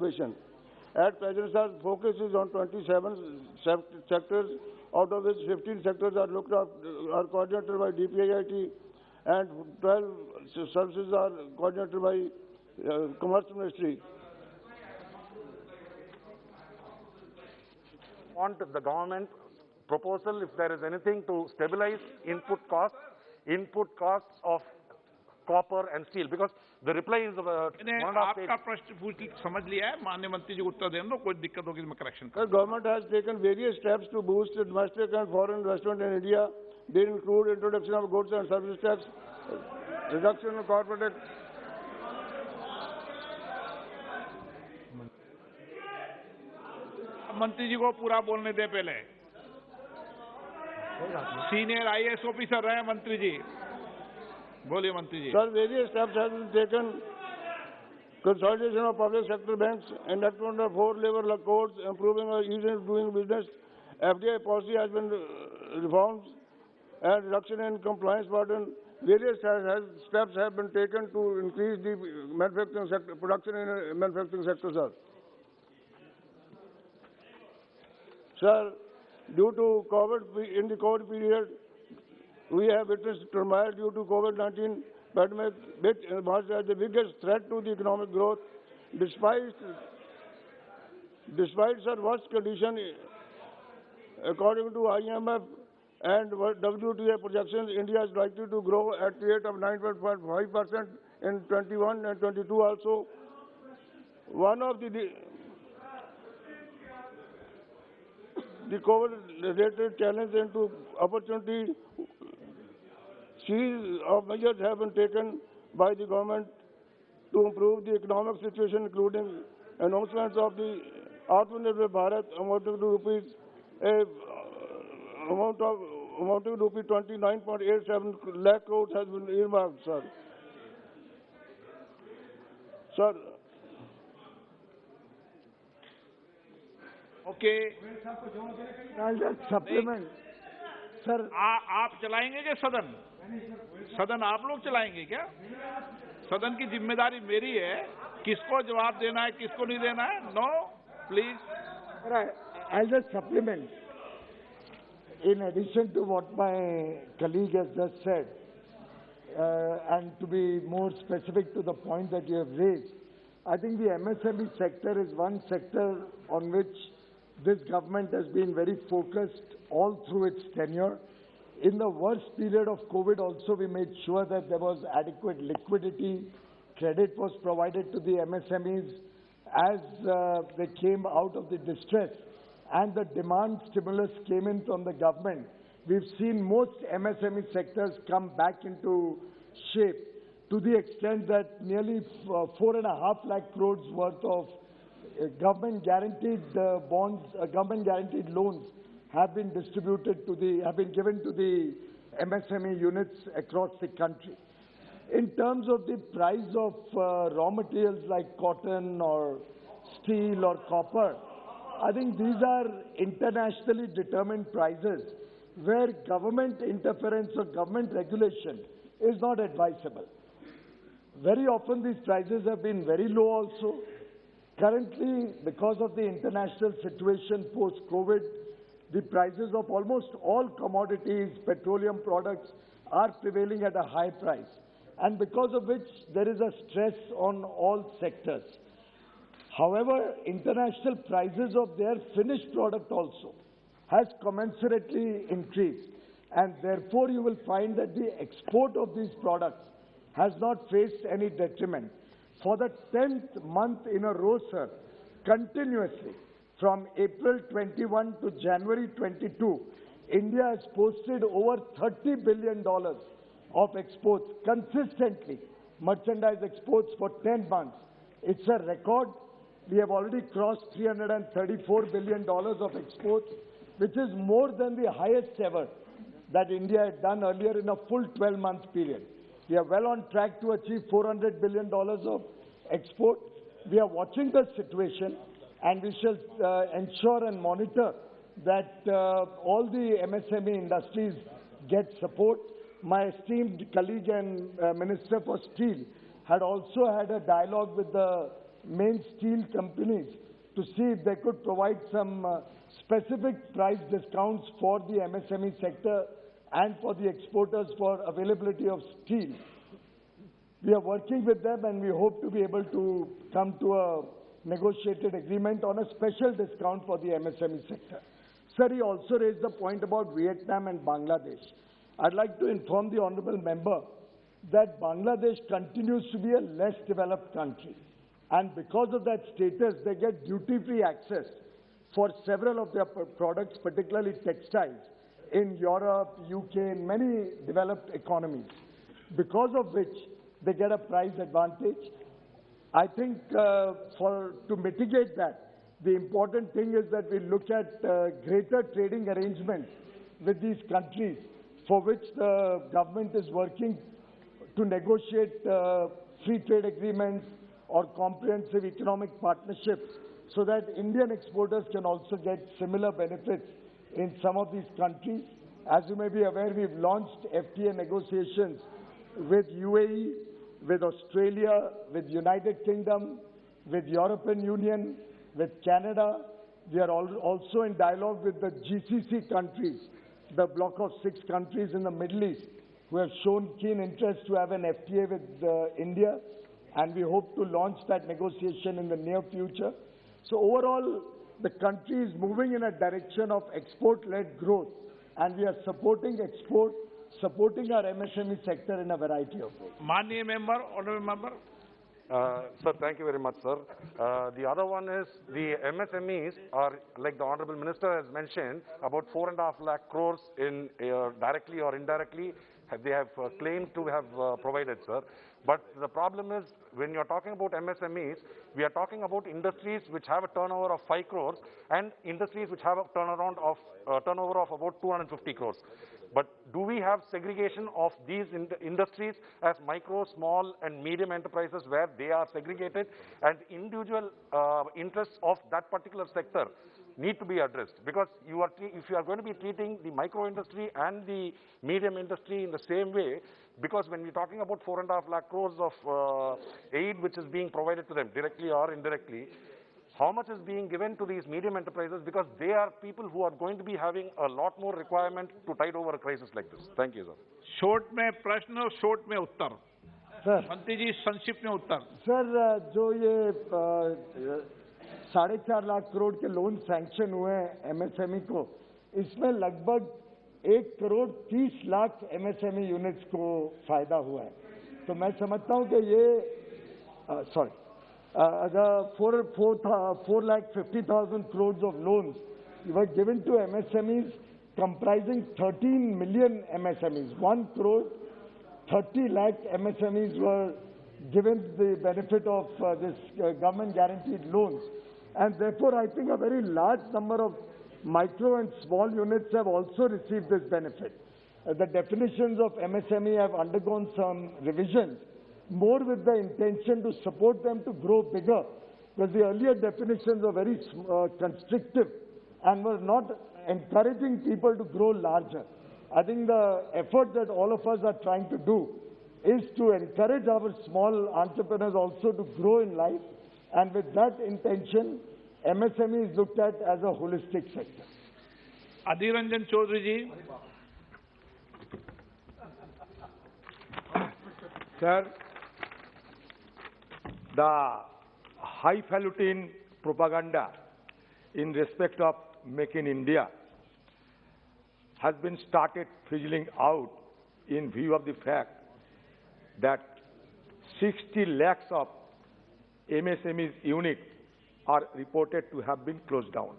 innovation. At present, sir, focus is on 27 sectors, out of which 15 sectors are looked after, are coordinated by DPIIT, and 12 services are coordinated by Commerce Ministry. Want the government proposal, if there is anything to stabilize input costs of copper and steel, because the reply is आपका प्रश्न पूछ समझ लिया है, माननीय मंत्री जी को उत्तर देने दो, कोई दिक्कत होगी तो मैं correction The government has taken various steps to boost domestic and foreign investment in India. They include introduction of goods and service tax, reduction of corporate मंत्री जी को पूरा बोलने दे पहले। सीनियर IAS ऑफिसर रहे मंत्री जी, बोलिए मंत्री जी। Sir, various steps have been taken. Consolidation of public sector banks, enactment of 4 labor codes, improving ease of doing business. FDI policy has been reformed, and reduction in compliance burden. Various steps have been taken to increase the manufacturing sector, production in manufacturing sector, sir. Sir, due to COVID, in the COVID period, we have witnessed turmoil due to COVID-19 pandemic, which emerged as the biggest threat to the economic growth. Despite sir, worst condition, according to IMF and WTA projections, India is likely to grow at the rate of 9.5% in 21 and 22 also. One of the COVID-related challenge into opportunity, series of measures have been taken by the government to improve the economic situation, including announcements of the Atmanirbhar Bharat amounting to rupees amounting to rupees 29.87 lakh crores has been earmarked, sir. Sir. Okay. Supplement. Sir आप चलाएंगे क्या सदन? सदन आप लोग चलाएंगे क्या? सदन की जिम्मेदारी मेरी है, किसको जवाब देना है, किसको नहीं देना है? No, please. I'll just supplement. In addition to what my colleague has just said, and to be more specific to the point that you have raised, I think the MSME sector is one sector on which this government has been very focused all through its tenure. In the worst period of COVID also, we made sure that there was adequate liquidity. Credit was provided to the MSMEs as they came out of the distress, and the demand stimulus came in from the government. We've seen most MSME sectors come back into shape to the extent that nearly 4.5 lakh crores worth of government guaranteed bonds, government guaranteed loans have been distributed to have been given to the MSME units across the country. In terms of the price of raw materials like cotton or steel or copper, I think these are internationally determined prices where government interference or government regulation is not advisable. Very often these prices have been very low also. Currently, because of the international situation post-COVID, the prices of almost all commodities, petroleum products are prevailing at a high price, and because of which there is a stress on all sectors. However, international prices of their finished product also has commensurately increased, and therefore you will find that the export of these products has not faced any detriment. For the 10th month in a row, sir, continuously, from April 21 to January 22, India has posted over $30 billion of exports consistently, merchandise exports for 10 months. It's a record. We have already crossed $334 billion of exports, which is more than the highest ever that India had done earlier in a full 12-month period. We are well on track to achieve $400 billion of export. We are watching the situation, and we shall ensure and monitor that all the MSME industries get support. My esteemed colleague and Minister for Steel had also had a dialogue with the main steel companies to see if they could provide some specific price discounts for the MSME sector and for the exporters for availability of steel. We are working with them and we hope to be able to come to a negotiated agreement on a special discount for the MSME sector. Sir, he also raised the point about Vietnam and Bangladesh. I'd like to inform the honorable member that Bangladesh continues to be a less developed country. And because of that status, they get duty-free access for several of their products, particularly textiles, in Europe, UK, and many developed economies, because of which they get a price advantage. I think to mitigate that, the important thing is that we look at greater trading arrangements with these countries, for which the government is working to negotiate free trade agreements or comprehensive economic partnerships, so that Indian exporters can also get similar benefits in some of these countries. As you may be aware, we've launched FTA negotiations with UAE, with Australia, with United Kingdom, with European Union, with Canada. We are also in dialogue with the GCC countries, the bloc of 6 countries in the Middle East, who have shown keen interest to have an FTA with India, and we hope to launch that negotiation in the near future. So overall, the country is moving in a direction of export-led growth, and we are supporting export, supporting our MSME sector in a variety of ways. Many member, honorable member. Sir, thank you very much, sir. The other one is the MSMEs are, like the Honorable Minister has mentioned, about 4.5 lakh crores in directly or indirectly they have claimed to have provided, sir. But the problem is, when you're talking about MSMEs, we are talking about industries which have a turnover of 5 crores and industries which have a turnover of about 250 crores. But do we have segregation of these industries as micro, small and medium enterprises where they are segregated, and individual interests of that particular sector need to be addressed? Because if you are going to be treating the micro industry and the medium industry in the same way, because when we're talking about 4.5 lakh crores of aid which is being provided to them directly or indirectly, how much is being given to these medium enterprises, because they are people who are going to be having a lot more requirement to tide over a crisis like this? Thank you, sir. Short में प्रश्न और short में उत्तर. Sir, मंत्री जी संक्षिप्त में उत्तर. Sir, जो ये 4.5 लाख करोड़ के लोन सैंक्शन हुए हैं MSME को, इसमें लगभग 1 करोड़ 30 लाख MSME यूनिट्स को फायदा हुआ है. तो मैं समझता हूं कि ये the 4,50,000 crores of loans were given to MSMEs comprising 13 million MSMEs. 1 crore 30 lakh MSMEs were given the benefit of this government guaranteed loans. And therefore, I think a very large number of micro and small units have also received this benefit. The definitions of MSME have undergone some revisions, more with the intention to support them to grow bigger, because the earlier definitions were very constrictive and were not encouraging people to grow larger. I think the effort that all of us are trying to do is to encourage our small entrepreneurs also to grow in life, and with that intention, MSME is looked at as a holistic sector. Adhir Ranjan Chaudhary ji. Sir, the highfalutin propaganda in respect of Make in India has been started fizzling out in view of the fact that 60 lakhs of MSMEs units are reported to have been closed down.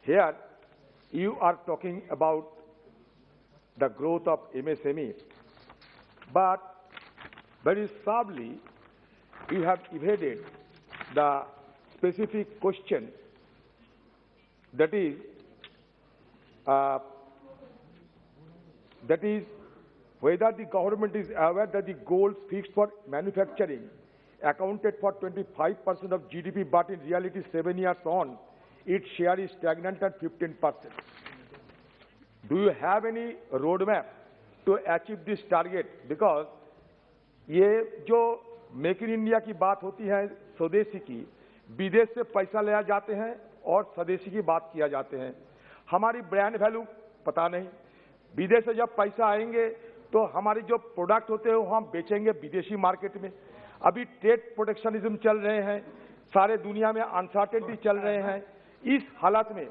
Here, you are talking about the growth of MSME, but very sadly, you have evaded the specific question, that is whether the government is aware that the goals fixed for manufacturing accounted for 25% of GDP, but in reality 7 years on, its share is stagnant at 15%. Do you have any roadmap to achieve this target? Because ये जो make in India की बात होती है स्वदेशी की, विदेश से पैसा ले जाते हैं और स्वदेशी की बात किया जाते हैं। हमारी ब्रांड वैल्यू पता नहीं, विदेश से जब पैसा आएंगे तो हमारे जो प्रोडक्ट होते हैं वो हम बेचेंगे विदेशी मार्केट में। अभी ट्रेड प्रोटेक्शनिज्म चल रहे हैं, सारे दुनिया में अनसर्टेनिटी चल रहे हैं। इस हालत में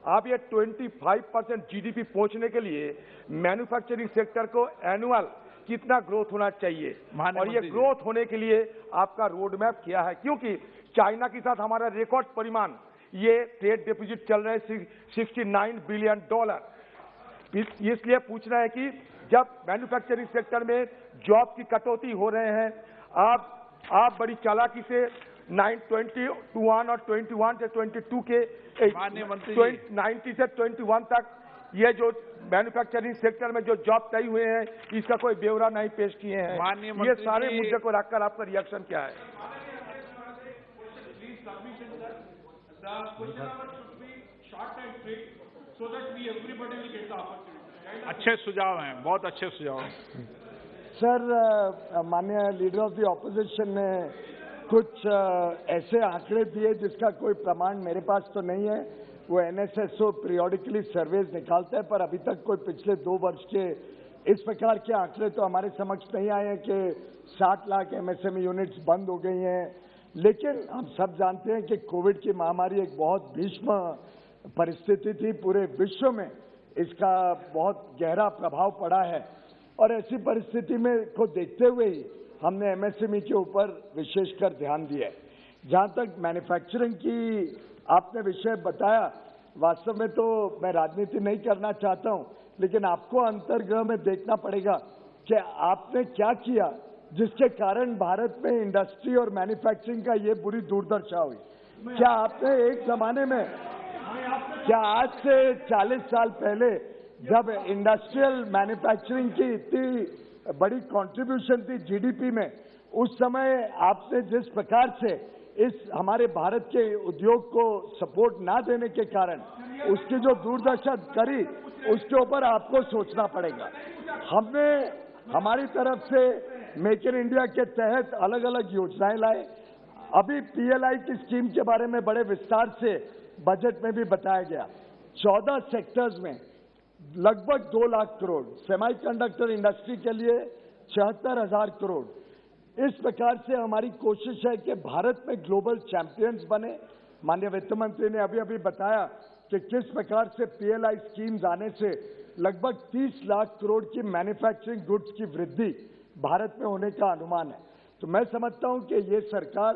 आप ये 25% जीडीपी पहुंचने के लिए मैन्युफैक्चरिंग सेक्टर को एनुअल कितना ग्रोथ होना चाहिए, और ये ग्रोथ होने के लिए आपका रोड मैप क्या है? क्योंकि चाइना के साथ हमारा रिकॉर्ड परिमाण ये ट्रेड डिपॉजिट चल रहे हैं $69 बिलियन। इसलिए पूछना है कि जब मैन्युफैक्चरिंग सेक्टर में जॉब की कटौती हो रहे हैं, आप बड़ी चालाकी से 921 और 21 से 22 के 90 से 21 तक ये जो मैन्युफैक्चरिंग सेक्टर में जो जॉब तय हुए हैं इसका कोई ब्यौरा नहीं पेश किए हैं। ये सारे मुद्दे को रखकर आपका रिएक्शन क्या है? अच्छे सुझाव हैं, बहुत अच्छे सुझाव हैं। सर, माननीय लीडर ऑफ द ऑपोजिशन ने कुछ ऐसे आंकड़े दिए जिसका कोई प्रमाण मेरे पास तो नहीं है। वो एनएसएसओ पीरियोडिकली सर्वेज निकालता है, पर अभी तक कोई पिछले 2 वर्ष के इस प्रकार के आंकड़े तो हमारे समक्ष नहीं आए हैं कि 60 लाख एमएसएमई यूनिट्स बंद हो गई हैं। लेकिन हम सब जानते हैं कि कोविड की महामारी एक बहुत भीष्म परिस्थिति थी, पूरे विश्व में इसका बहुत गहरा प्रभाव पड़ा है, और ऐसी परिस्थिति में को देखते हुए ही हमने एमएसएमई के ऊपर विशेषकर ध्यान दिया है। जहां तक मैन्युफैक्चरिंग की आपने विषय बताया, वास्तव में तो मैं राजनीति नहीं करना चाहता हूं, लेकिन आपको अंतर्गृह में देखना पड़ेगा कि आपने क्या किया जिसके कारण भारत में इंडस्ट्री और मैन्युफैक्चरिंग का ये बुरी दुर्दशा हुई। क्या आपने एक जमाने में, क्या आज से 40 साल पहले जब इंडस्ट्रियल मैन्युफैक्चरिंग की इतनी बड़ी कंट्रीब्यूशन थी जीडीपी में, उस समय आपने जिस प्रकार से इस हमारे भारत के उद्योग को सपोर्ट ना देने के कारण उसकी जो दुर्दशा करी, उसके ऊपर आपको सोचना पड़ेगा। हमने हमारी तरफ से मेक इन इंडिया के तहत अलग अलग योजनाएं लाए। अभी पीएलआई की स्कीम के बारे में बड़े विस्तार से बजट में भी बताया गया। 14 सेक्टर्स में लगभग 2 लाख करोड़, सेमीकंडक्टर इंडस्ट्री के लिए 76,000 करोड़। इस प्रकार से हमारी कोशिश है कि भारत में ग्लोबल चैंपियंस बने। माननीय वित्त मंत्री ने अभी अभी बताया कि किस प्रकार से पीएलआई स्कीम्स आने से लगभग 30 लाख करोड़ की मैन्युफैक्चरिंग गुड्स की वृद्धि भारत में होने का अनुमान है। तो मैं समझता हूं कि ये सरकार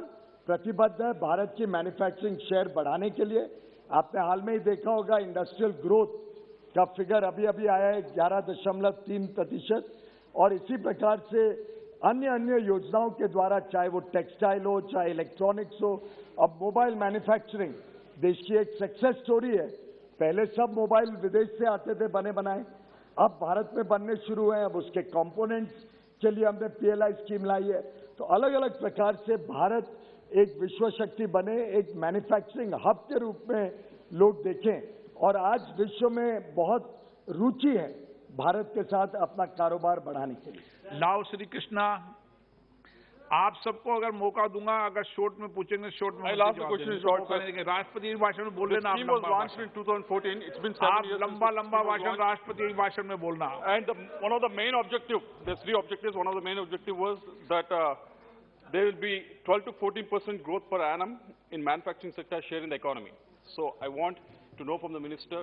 प्रतिबद्ध है भारत की मैन्युफैक्चरिंग शेयर बढ़ाने के लिए। आपने हाल में ही देखा होगा इंडस्ट्रियल ग्रोथ का फिगर अभी अभी आया है 11.3%, और इसी प्रकार से अन्य योजनाओं के द्वारा, चाहे वो टेक्सटाइल हो, चाहे इलेक्ट्रॉनिक्स हो, अब मोबाइल मैन्युफैक्चरिंग देश की एक सक्सेस स्टोरी है। पहले सब मोबाइल विदेश से आते थे बने बनाए, अब भारत में बनने शुरू हुए हैं। अब उसके कंपोनेंट्स के लिए हमने पीएलआई स्कीम लाई है। तो अलग अलग प्रकार से भारत एक विश्व शक्ति बने, एक मैन्युफैक्चरिंग हब के रूप में लोग देखें, और आज विश्व में बहुत रुचि है भारत के साथ अपना कारोबार बढ़ाने के लिए। लाओ श्री कृष्णा, आप सबको अगर मौका दूंगा, अगर शॉर्ट में पूछेंगे शॉर्ट में राष्ट्रपति भाषण में बोल लेना। आप लंबा भाषण राष्ट्रपति भाषण में बोलना। And one of the main objective, there's 3 objectives. One of the main objective was that there will be 12 to 14% growth per annum in manufacturing sector share in the economy. So I want to know from the minister,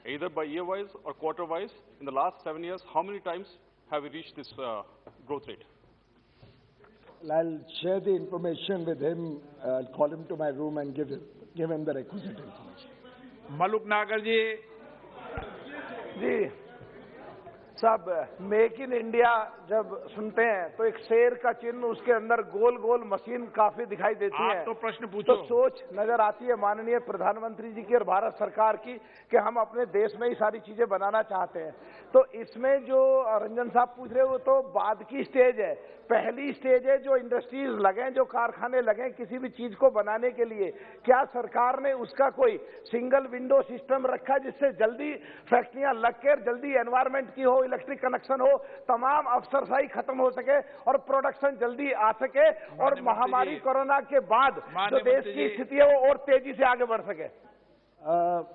either by year-wise or quarter-wise, in the last 7 years, how many times have we reached this growth rate? I'll share the information with him. I'll call him to my room and give him the requisite information. Maluk नागर जी। जी साहब, make in India जब सुनते हैं तो एक शेर का चिन्ह, उसके अंदर गोल गोल मशीन काफी दिखाई देती है। आप तो प्रश्न पूछो। तो सोच नजर आती है माननीय प्रधानमंत्री जी की और भारत सरकार की कि हम अपने देश में ही सारी चीजें बनाना चाहते हैं। तो इसमें जो रंजन साहब पूछ रहे हैं वो तो बाद की स्टेज है। पहली स्टेज है जो इंडस्ट्रीज लगे, जो कारखाने लगे किसी भी चीज को बनाने के लिए। क्या सरकार ने उसका कोई सिंगल विंडो सिस्टम रखा जिससे जल्दी फैक्ट्रियां लग कर जल्दी एनवायरमेंट की हो, इलेक्ट्रिक कनेक्शन हो, तमाम अफसरशाही खत्म हो सके और प्रोडक्शन जल्दी आ सके और महामारी कोरोना के बाद जो देश की स्थिति है वो और तेजी से आगे बढ़ सके।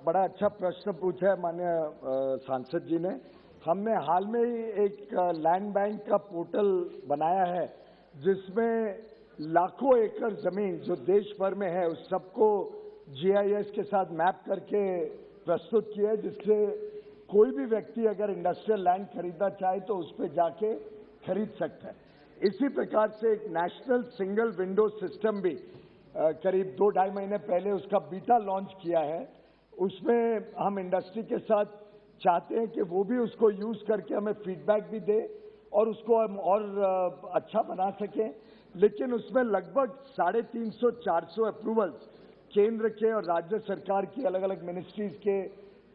बड़ा अच्छा प्रश्न पूछा है माननीय सांसद जी ने। हमने हाल में ही एक लैंड बैंक का पोर्टल बनाया है जिसमें लाखों एकड़ जमीन जो देश भर में है उस सबको GIS के साथ मैप करके प्रस्तुत किया है, जिससे कोई भी व्यक्ति अगर इंडस्ट्रियल लैंड खरीदना चाहे तो उस पर जाके खरीद सकता है। इसी प्रकार से एक नेशनल सिंगल विंडो सिस्टम भी करीब 2-2.5 महीने पहले उसका बीटा लॉन्च किया है। उसमें हम इंडस्ट्री के साथ चाहते हैं कि वो भी उसको यूज करके हमें फीडबैक भी दे और उसको हम और अच्छा बना सकें। लेकिन उसमें लगभग 350-400 अप्रूवल्स केंद्र के और राज्य सरकार की अलग अलग मिनिस्ट्रीज के,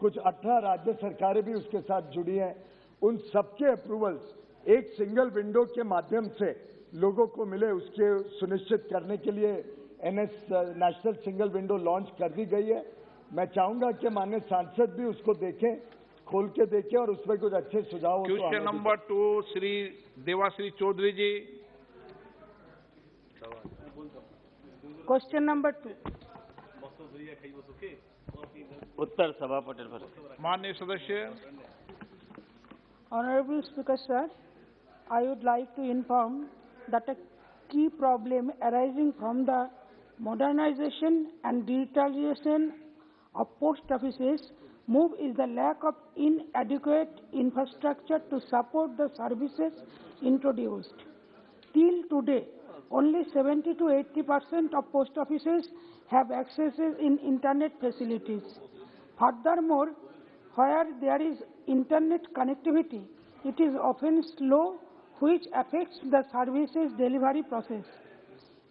कुछ 18 राज्य सरकारें भी उसके साथ जुड़ी हैं। उन सबके अप्रूवल्स एक सिंगल विंडो के माध्यम से लोगों को मिले उसके सुनिश्चित करने के लिए नेशनल सिंगल विंडो लॉन्च कर दी गई है। मैं चाहूंगा कि माननीय सांसद भी उसको देखें, खोल के देखें और उसमें कुछ अच्छे सुझाव हो। क्वेश्चन नंबर 2 श्री देवाश्री चौधरी जी। क्वेश्चन नंबर 2 उत्तर सभा पटेल पर। माननीय सदस्य। Honorable Speaker Sir, I would like to inform that a key problem arising from the modernization and digitalization of post offices move is the lack of inadequate infrastructure to support the services introduced. Till today, only 70 to 80% of post offices have access in internet facilities. Furthermore, where there is internet connectivity, it is often slow, which affects the services delivery process.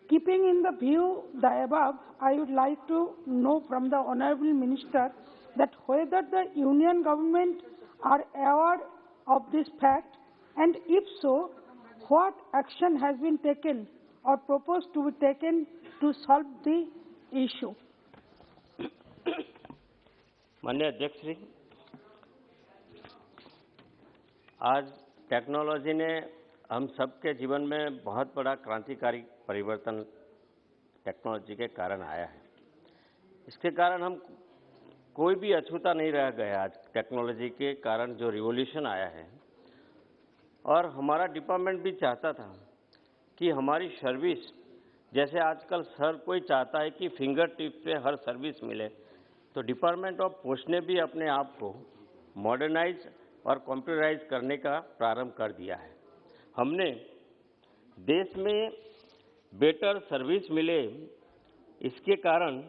Keeping in the view the above, I would like to know from the Honourable Minister that whether the Union Government are aware of this fact, and if so, what action has been taken or proposed to be taken to solve the issue. माननीय अध्यक्ष श्री, आज technology ने हम सबके जीवन में बहुत बड़ा क्रांतिकारी परिवर्तन टेक्नोलॉजी के कारण आया है। इसके कारण हम कोई भी अछूता नहीं रह गया आज टेक्नोलॉजी के कारण जो रिवॉल्यूशन आया है। और हमारा डिपार्टमेंट भी चाहता था कि हमारी सर्विस, जैसे आजकल हर कोई चाहता है कि फिंगर टिप पे हर सर्विस मिले, तो डिपार्टमेंट ऑफ पोस्ट ने भी अपने आप को मॉडर्नाइज और कंप्यूटराइज करने का प्रारंभ कर दिया है। हमने देश में बेटर सर्विस मिले, इसके कारण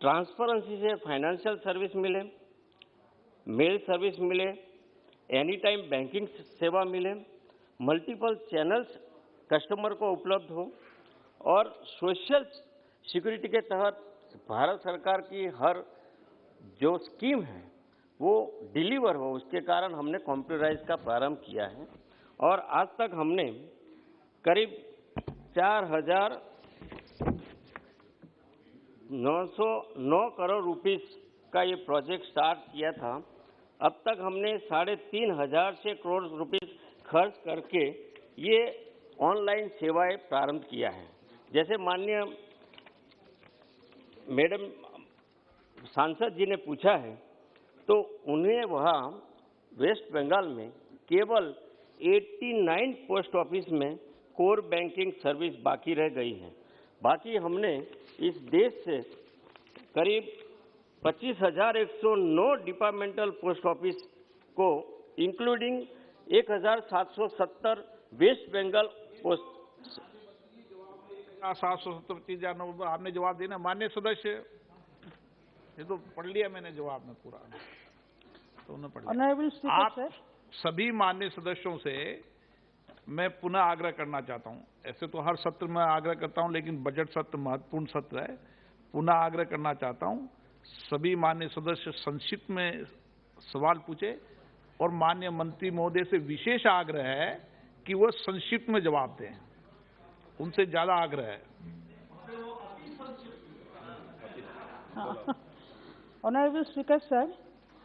ट्रांसपेरेंसी से फाइनेंशियल सर्विस मिले, मेल सर्विस मिले, एनी टाइम बैंकिंग सेवा मिले, मल्टीपल चैनल्स कस्टमर को उपलब्ध हो और सोशल सिक्योरिटी के तहत भारत सरकार की हर जो स्कीम है वो डिलीवर हो। उसके कारण हमने कंप्यूटराइज का प्रारंभ किया है और आज तक हमने करीब 4,909 करोड़ रुपीस का ये प्रोजेक्ट स्टार्ट किया था। अब तक हमने 3,500 करोड़ रुपीस खर्च करके ये ऑनलाइन सेवाएं प्रारंभ किया है। जैसे माननीय मैडम सांसद जी ने पूछा है, तो उन्हें वहाँ वेस्ट बंगाल में केवल 89 पोस्ट ऑफिस में कोर बैंकिंग सर्विस बाकी रह गई है। बाकी हमने इस देश से करीब 25,109 डिपार्टमेंटल पोस्ट ऑफिस को इंक्लूडिंग 1,770 वेस्ट बंगाल पोस्ट 770 आपने जवाब देना। माननीय सदस्य, ये तो पढ़ लिया मैंने जवाब में पूरा, तो उन्होंने पढ़ लिया। आप सभी माननीय सदस्यों से मैं पुनः आग्रह करना चाहता हूं, ऐसे तो हर सत्र में आग्रह करता हूं लेकिन बजट सत्र महत्वपूर्ण सत्र है, पुनः आग्रह करना चाहता हूं सभी माननीय सदस्य संक्षिप्त में सवाल पूछे और माननीय मंत्री महोदय से विशेष आग्रह है कि वो संक्षिप्त में जवाब दें, उनसे ज्यादा आग्रह है। Honorable Speaker Sir,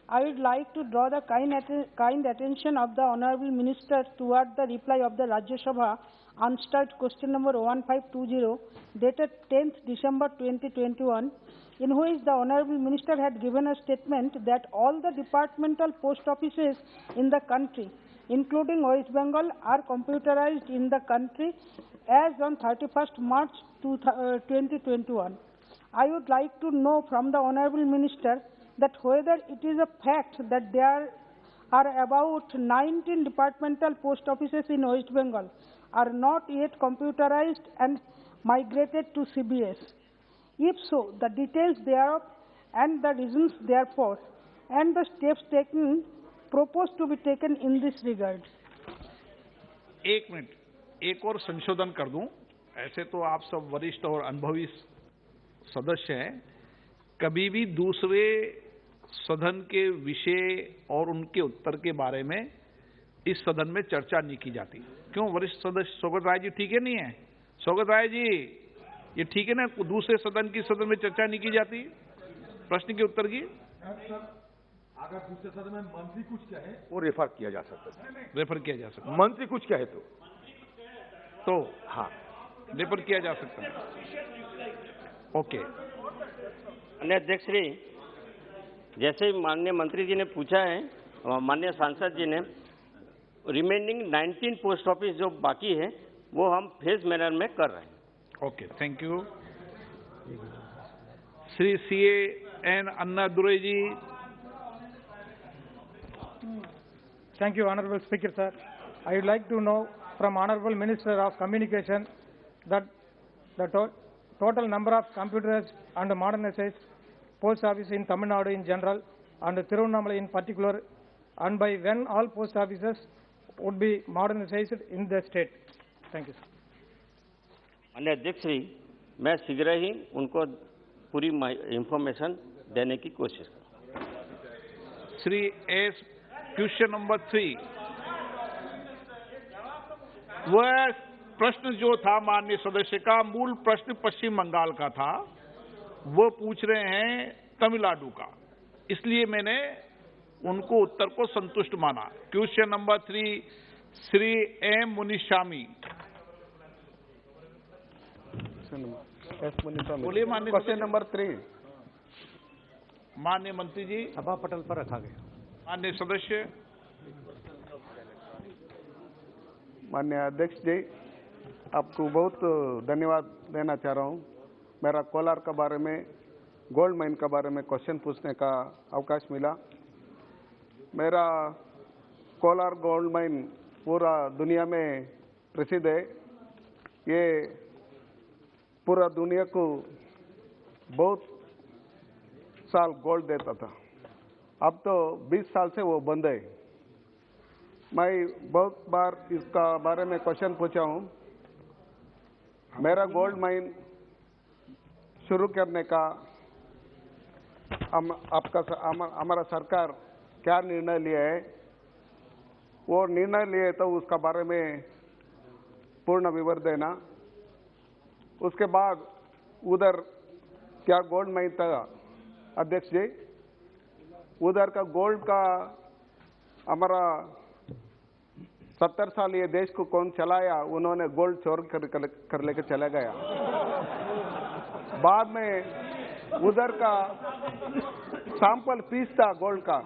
I would like to draw the kind attention of the Honorable Minister toward the reply of the Rajya Sabha answered question number 1520 dated 10th December 2021, in which the Honorable Minister had given a statement that all the departmental post offices in the country, including West Bengal, are computerized in the country as on 31st March 2021. I would like to know from the Honorable Minister that whether it is a fact that there are about 19 departmental post offices in West Bengal are not yet computerized and migrated to CBS. If so, the details thereof and the reasons therefore and the steps taken proposed to be taken in this regard. एक minute, एक और संशोधन कर दूं। ऐसे तो आप सब वरिष्ठ और अनुभवी सदस्य हैं, कभी भी दूसरे सदन के विषय और उनके उत्तर के बारे में इस सदन में चर्चा नहीं की जाती। क्यों वरिष्ठ सदस्य स्वागत राय जी, ठीक है नहीं है? स्वागत राय जी, ये ठीक है ना? दूसरे सदन में चर्चा नहीं की जाती प्रश्न के उत्तर की? अगर दूसरे सदन में मंत्री कुछ कहे वो रेफर किया जा सकता है। रेफर किया जा सकता है। मंत्री कुछ कहे तो हाँ रेफर किया जा सकता है। ओके। अन्य अध्यक्ष श्री, जैसे ही माननीय मंत्री जी ने पूछा है, माननीय सांसद जी ने, रिमेनिंग 19 पोस्ट ऑफिस जो बाकी है वो हम फेज मैनर में कर रहे हैं। Okay, thank you. Shri C N Annadurai ji. Thank you, Honorable Speaker, sir. I would like to know from Honorable Minister of Communication that the total number of computers and modernized post offices in Tamil Nadu in general and Tirunelveli in particular, and by when all post offices would be modernized in the state. Thank you, sir. अन्य अध्यक्ष जी, मैं शीघ्र ही उनको पूरी information देने की कोशिश करूँगा। श्री एस, क्वेश्चन नंबर 3, वह प्रश्न जो था माननीय सदस्य का, मूल प्रश्न पश्चिम बंगाल का था, वो पूछ रहे हैं तमिलनाडु का, इसलिए मैंने उनको उत्तर को संतुष्ट माना। Question number 3, Shri M Muniswamy. बोलिए माननीय क्वेश्चन नंबर 3 माननीय मंत्री जी, सभा पटल पर रखा गया। माननीय सदस्य। माननीय अध्यक्ष जी, आपको बहुत धन्यवाद देना चाह रहा हूँ। मेरा कोलार के बारे में, गोल्ड माइन के बारे में क्वेश्चन पूछने का अवकाश मिला। मेरा कोलार गोल्ड माइन पूरा दुनिया में प्रसिद्ध है। ये पूरा दुनिया को बहुत साल गोल्ड देता था, अब तो 20 साल से वो बंद है। मैं बहुत बार इसका बारे में क्वेश्चन पूछा हूँ। मेरा गोल्ड माइन शुरू करने का हमारा सरकार क्या निर्णय लिया है, वो निर्णय लिए तो उसका बारे में पूर्ण विवरण देना। उसके बाद उधर क्या गोल्ड माइन था अध्यक्ष जी, उधर का गोल्ड का हमारा 70 साल ये देश को कौन चलाया, उन्होंने गोल्ड चोरी कर लेके चला गया। बाद में उधर का सैंपल पीस था गोल्ड का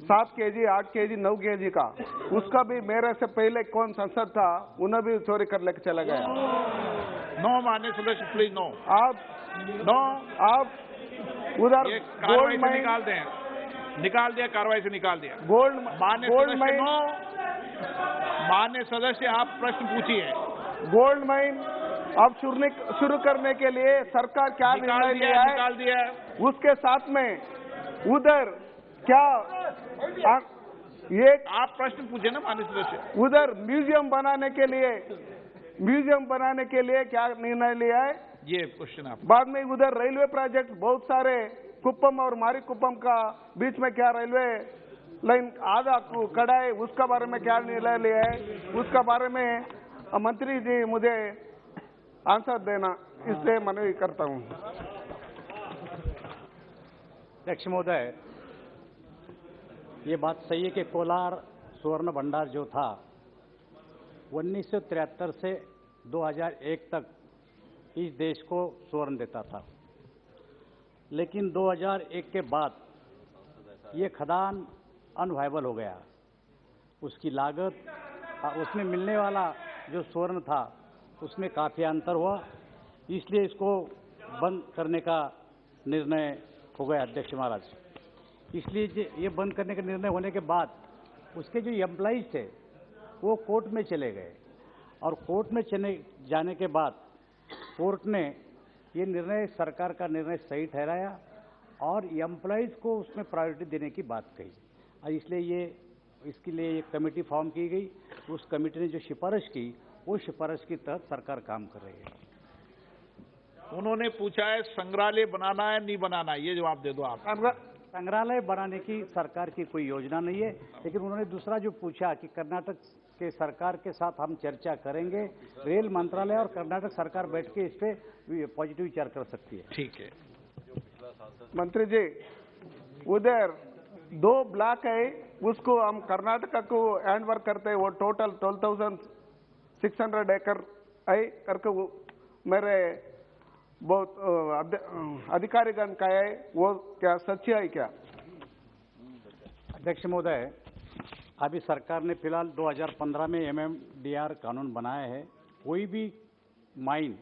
7 केजी, 8 केजी, 9 केजी का, उसका भी मेरे से पहले कौन संसद था, उन्हें भी चोरी कर लेके चला गया। नो माननीय सदस्य, प्लीज नो। आप उधर कार्रवाई से निकाल दें, निकाल दिया, कार्रवाई से निकाल दिया। गोल्ड माइन, माननीय सदस्य आप प्रश्न पूछिए। गोल्ड माइन अब शुरू करने के लिए सरकार क्या निर्णय लिया है? निकाल दिया। उसके साथ में उधर क्या ये आप प्रश्न पूछे ना माननीय सदस्य। उधर म्यूजियम बनाने के लिए क्या निर्णय लिया है? ये क्वेश्चन आप। बाद में उधर रेलवे प्रोजेक्ट बहुत सारे कुप्पम और मारीकुप्पम का बीच में क्या रेलवे लाइन आधा कड़ा है, उसका बारे में क्या निर्णय लिया है, उसका बारे में मंत्री जी मुझे आंसर देना, इसलिए मनवी करता हूँ। अध्यक्ष महोदय, ये बात सही है कि कोलार स्वर्ण भंडार जो था 1973 से 2001 तक इस देश को स्वर्ण देता था, लेकिन 2001 के बाद ये खदान अनवायबल हो गया। उसकी लागत, उसमें मिलने वाला जो स्वर्ण था उसमें काफ़ी अंतर हुआ, इसलिए इसको बंद करने का निर्णय हो गया अध्यक्ष महाराज। इसलिए ये बंद करने का निर्णय होने के बाद उसके जो एम्प्लॉइज थे वो कोर्ट में चले गए, और कोर्ट में चले जाने के बाद कोर्ट ने ये निर्णय, सरकार का निर्णय सही ठहराया और एम्प्लॉइज को उसमें प्रायोरिटी देने की बात कही। और इसलिए इसके लिए एक कमेटी फॉर्म की गई। उस कमेटी ने जो सिफारिश की, वो सिफारिश के तहत सरकार काम कर रही है। उन्होंने पूछा है संग्रहालय बनाना है नहीं बनाना है, ये जवाब दे दो आप। संग्रहालय बनाने की सरकार की कोई योजना नहीं है, लेकिन उन्होंने दूसरा जो पूछा कि कर्नाटक के सरकार के साथ हम चर्चा करेंगे, रेल मंत्रालय और कर्नाटक सरकार बैठ के इस पे पॉजिटिव विचार कर सकती है। ठीक है मंत्री जी, उधर 2 ब्लॉक है, उसको हम कर्नाटक को हैंड वर्क करते हैं। वो टोटल 12,600 एकड़ है करके वो मेरे बहुत अधिकारीगण का है, वो क्या सच है क्या? अध्यक्ष महोदय, अभी सरकार ने फिलहाल 2015 में MMDR कानून बनाया है। कोई भी माइन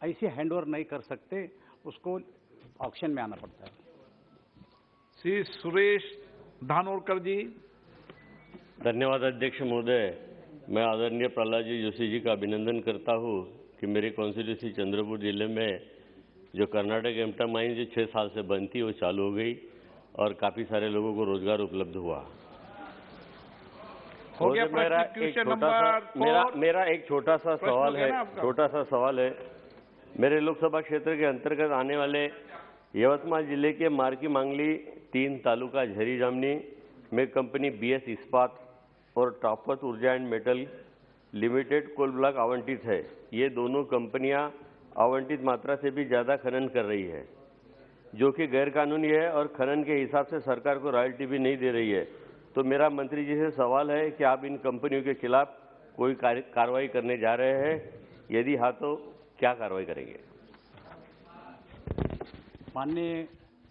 ऐसे हैंडओवर नहीं कर सकते, उसको ऑक्शन में आना पड़ता है। श्री सुरेश धानोरकर जी। धन्यवाद अध्यक्ष महोदय। मैं आदरणीय प्रहलाद जी जोशी जी का अभिनंदन करता हूं कि मेरी कॉन्स्टिट्यूंसी चंद्रपुर जिले में जो कर्नाटक एम्प्टा माइन जो 6 साल से बंद थी वो चालू हो गई और काफी सारे लोगों को रोजगार उपलब्ध हुआ। हो गया मेरा एक छोटा सा सवाल है। मेरे लोकसभा क्षेत्र के अंतर्गत आने वाले यवतमाल जिले के मार्की मांगली 3 तालुका झरी जामनी में कंपनी BS इस्पात और टापत ऊर्जा and metal limited coal block आवंटित है। ये दोनों कंपनियां आवंटित मात्रा से भी ज्यादा खनन कर रही है, जो कि गैरकानूनी है और खनन के हिसाब से सरकार को रॉयल्टी भी नहीं दे रही है। तो मेरा मंत्री जी से सवाल है कि आप इन कंपनियों के खिलाफ कोई कार्रवाई करने जा रहे हैं? यदि हाँ तो क्या कार्रवाई करेंगे? माननीय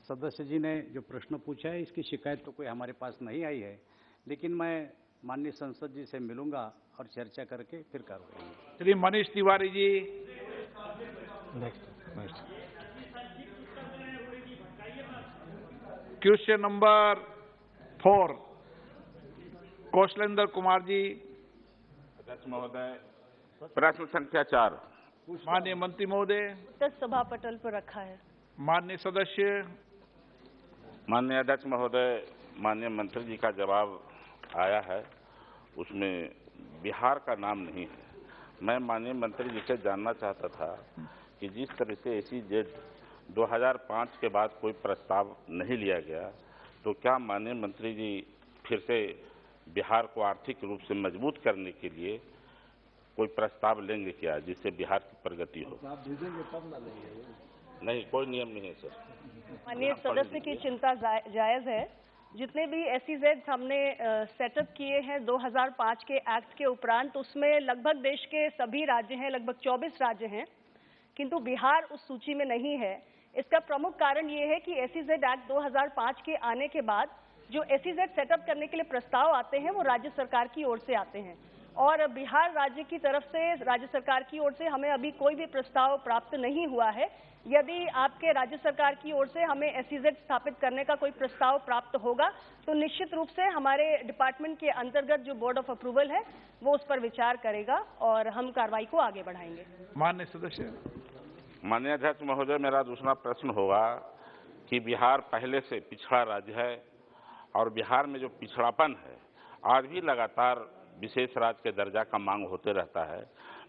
सदस्य जी ने जो प्रश्न पूछा है, इसकी शिकायत तो कोई हमारे पास नहीं आई है, लेकिन मैं माननीय संसद जी से मिलूंगा और चर्चा करके फिर कार्रवाई। श्री मनीष तिवारी जी। Question number 4 Kaushalendra Kumar ji. अध्यक्ष महोदय, प्रश्न संख्या 4 माननीय मंत्री महोदय। उत्तर सभा पटल पर रखा है। माननीय सदस्य। माननीय अध्यक्ष महोदय, माननीय मंत्री जी का जवाब आया है, उसमें बिहार का नाम नहीं है। मैं माननीय मंत्री जी से जानना चाहता था कि जिस तरह से SEZ 2005 के बाद कोई प्रस्ताव नहीं लिया गया, तो क्या माननीय मंत्री जी फिर से बिहार को आर्थिक रूप से मजबूत करने के लिए कोई प्रस्ताव लेंगे क्या, जिससे बिहार की प्रगति हो? नहीं, कोई नियम नहीं है सर। माननीय सदस्य की चिंता जायज है। जितने भी SEZ हमने सेटअप किए हैं 2005 के एक्ट के उपरांत, उसमें लगभग देश के सभी राज्य हैं, लगभग 24 राज्य हैं, किंतु बिहार उस सूची में नहीं है। इसका प्रमुख कारण ये है कि SEZ एक्ट 2005 के आने के बाद जो SEZ सेटअप करने के लिए प्रस्ताव आते हैं वो राज्य सरकार की ओर से आते हैं, और बिहार राज्य की तरफ से, राज्य सरकार की ओर से हमें अभी कोई भी प्रस्ताव प्राप्त नहीं हुआ है। यदि आपके राज्य सरकार की ओर से हमें SEZ स्थापित करने का कोई प्रस्ताव प्राप्त होगा तो निश्चित रूप से हमारे डिपार्टमेंट के अंतर्गत जो बोर्ड ऑफ अप्रूवल है वो उस पर विचार करेगा और हम कार्रवाई को आगे बढ़ाएंगे। माननीय सदस्य। माननीय अध्यक्ष महोदय, मेरा दूसरा प्रश्न होगा कि बिहार पहले से पिछड़ा राज्य है और बिहार में जो पिछड़ापन है आज भी लगातार विशेष राज्य के दर्जा का मांग होते रहता है।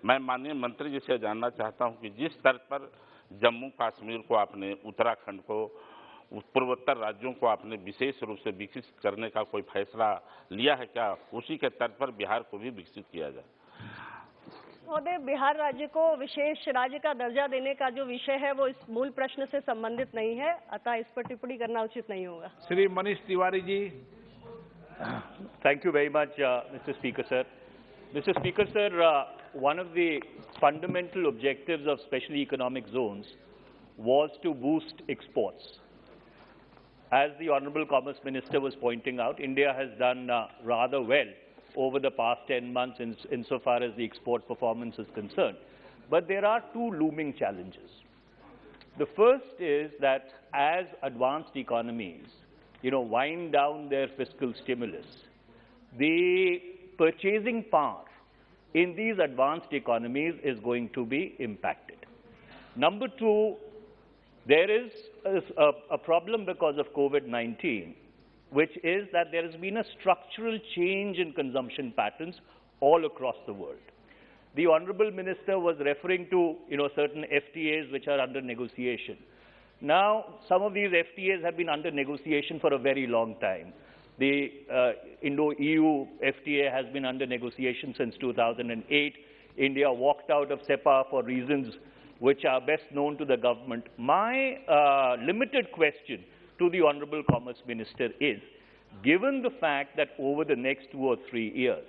मैं माननीय मंत्री जी से जानना चाहता हूं कि जिस स्तर पर जम्मू कश्मीर को आपने, उत्तराखंड को, पूर्वोत्तर राज्यों को आपने विशेष रूप से विकसित करने का कोई फैसला लिया है क्या, उसी के तर्ज पर बिहार को भी विकसित किया जाए? महोदय, बिहार राज्य को विशेष राज्य का दर्जा देने का जो विषय है वो इस मूल प्रश्न से संबंधित नहीं है, अतः इस पर टिप्पणी करना उचित नहीं होगा। Shri Manish Tiwari ji. Thank you very much, Mr. Speaker, sir. Mr. Speaker, sir, one of the fundamental objectives of special economic zones was to boost exports. As the Honourable Commerce Minister was pointing out, India has done rather well over the past 10 months insofar as the export performance is concerned. But there are two looming challenges. The first is that as advanced economies, wind down their fiscal stimulus, the purchasing power in these advanced economies is going to be impacted. Number two, there is a problem because of COVID-19, which is that there has been a structural change in consumption patterns all across the world. The Honourable Minister was referring to, certain FTAs which are under negotiation. Now, some of these FTAs have been under negotiation for a very long time. The Indo-EU FTA has been under negotiation since 2008. India walked out of CEPA for reasons which are best known to the government. My limited question to the Honourable Commerce Minister is, given the fact that over the next 2 or 3 years,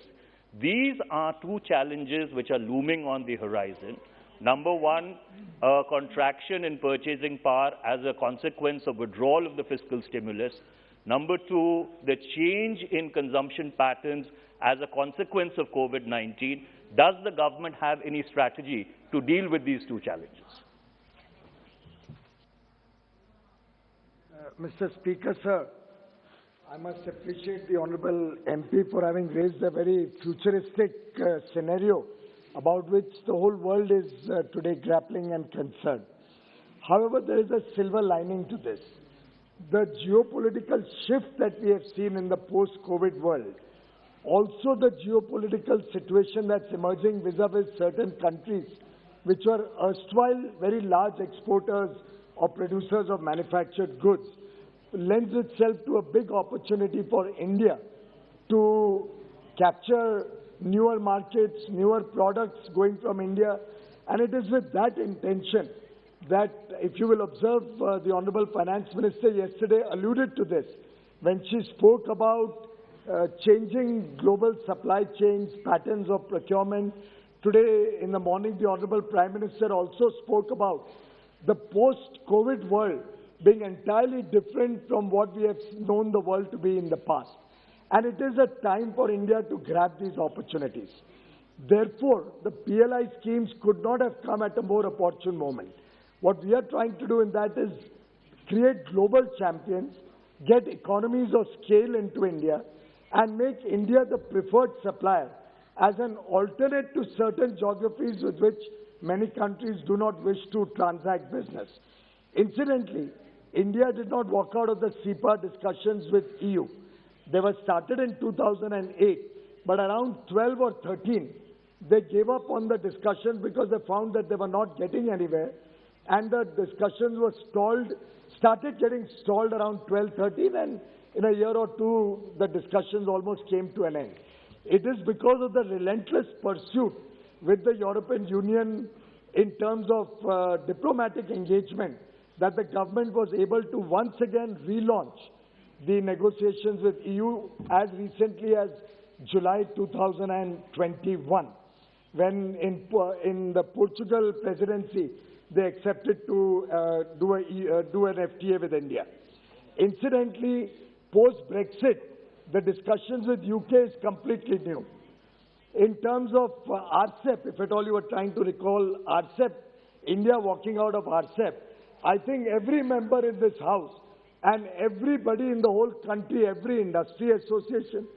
these are two challenges which are looming on the horizon. Number one, a contraction in purchasing power as a consequence of withdrawal of the fiscal stimulus. Number two, the change in consumption patterns as a consequence of COVID-19. Does the government have any strategy to deal with these two challenges? Mr. Speaker, sir, I must appreciate the Honourable MP for having raised a very futuristic scenario about which the whole world is today grappling and concerned. However, there is a silver lining to this. The geopolitical shift that we have seen in the post-COVID world, also the geopolitical situation that's emerging vis-a-vis certain countries which were erstwhile very large exporters or producers of manufactured goods, lends itself to a big opportunity for India to capture newer markets, newer products going from India. And it is with that intention that, if you will observe, the Honourable Finance Minister yesterday alluded to this when she spoke about changing global supply chains, patterns of procurement. Today in the morning, the Honourable Prime Minister also spoke about the post-COVID world being entirely different from what we have known the world to be in the past. And it is a time for India to grab these opportunities. Therefore, the PLI schemes could not have come at a more opportune moment. What we are trying to do in that is create global champions, get economies of scale into India, and make India the preferred supplier as an alternate to certain geographies with which many countries do not wish to transact business. Incidentally, India did not walk out of the CEPA discussions with EU. They were started in 2008, but around 12 or 13, they gave up on the discussions because they found that they were not getting anywhere, and the discussions were started getting stalled around 12, 13, and in a year or two, the discussions almost came to an end. It is because of the relentless pursuit with the European Union in terms of diplomatic engagement that the government was able to once again relaunch the negotiations with EU as recently as July 2021, when in the Portugal presidency, they accepted to do an FTA with India. Incidentally, post-Brexit, the discussions with UK is completely new. In terms of RCEP, if at all you were trying to recall RCEP, India walking out of RCEP, I think every member in this House and everybody in the whole country, every industry association,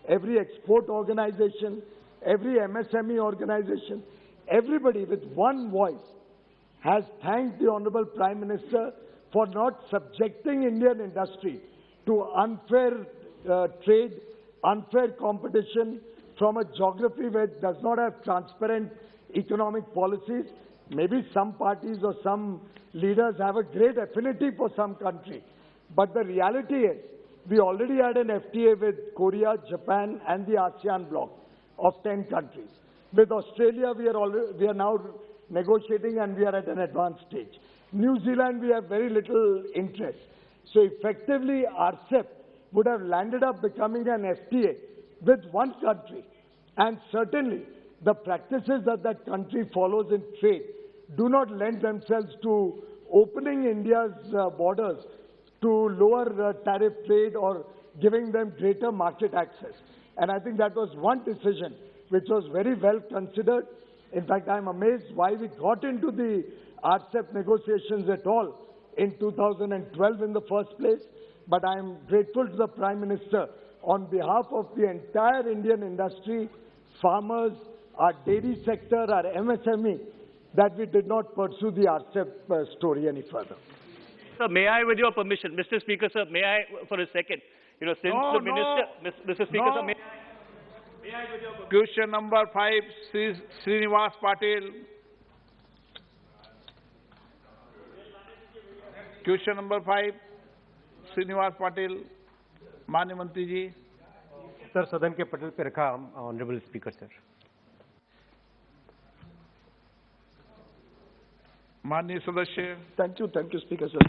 every export organization, every MSME organization, everybody with one voice has thanked the Honourable Prime Minister for not subjecting Indian industry to unfair trade, unfair competition from a geography where it does not have transparent economic policies. Maybe some parties or some leaders have a great affinity for some country. But the reality is, we already had an FTA with Korea, Japan and the ASEAN bloc of 10 countries. With Australia, we are now negotiating and we are at an advanced stage. New Zealand, we have very little interest. So effectively, RCEP would have landed up becoming an FTA with one country. And certainly, the practices that that country follows in trade do not lend themselves to opening India's borders to lower tariff trade or giving them greater market access. And I think that was one decision which was very well considered. In fact, I'm amazed why we got into the RCEP negotiations at all in 2012 in the first place. But I'm grateful to the Prime Minister on behalf of the entire Indian industry, farmers, our dairy sector, our MSME, that we did not pursue the RCEP story any further. Sir, may I, with your permission, Mr. Speaker, sir, may I, for a second, you know, since the Minister, Mr. Speaker, sir, may I, with your permission. Question number 5, Srinivas Patil. Question number 5, Srinivas Patil. माननीय मंत्री जी। Sir, सदन के पटल पे रखा, honourable speaker sir. माननीय सदस्य। Thank you speaker sir.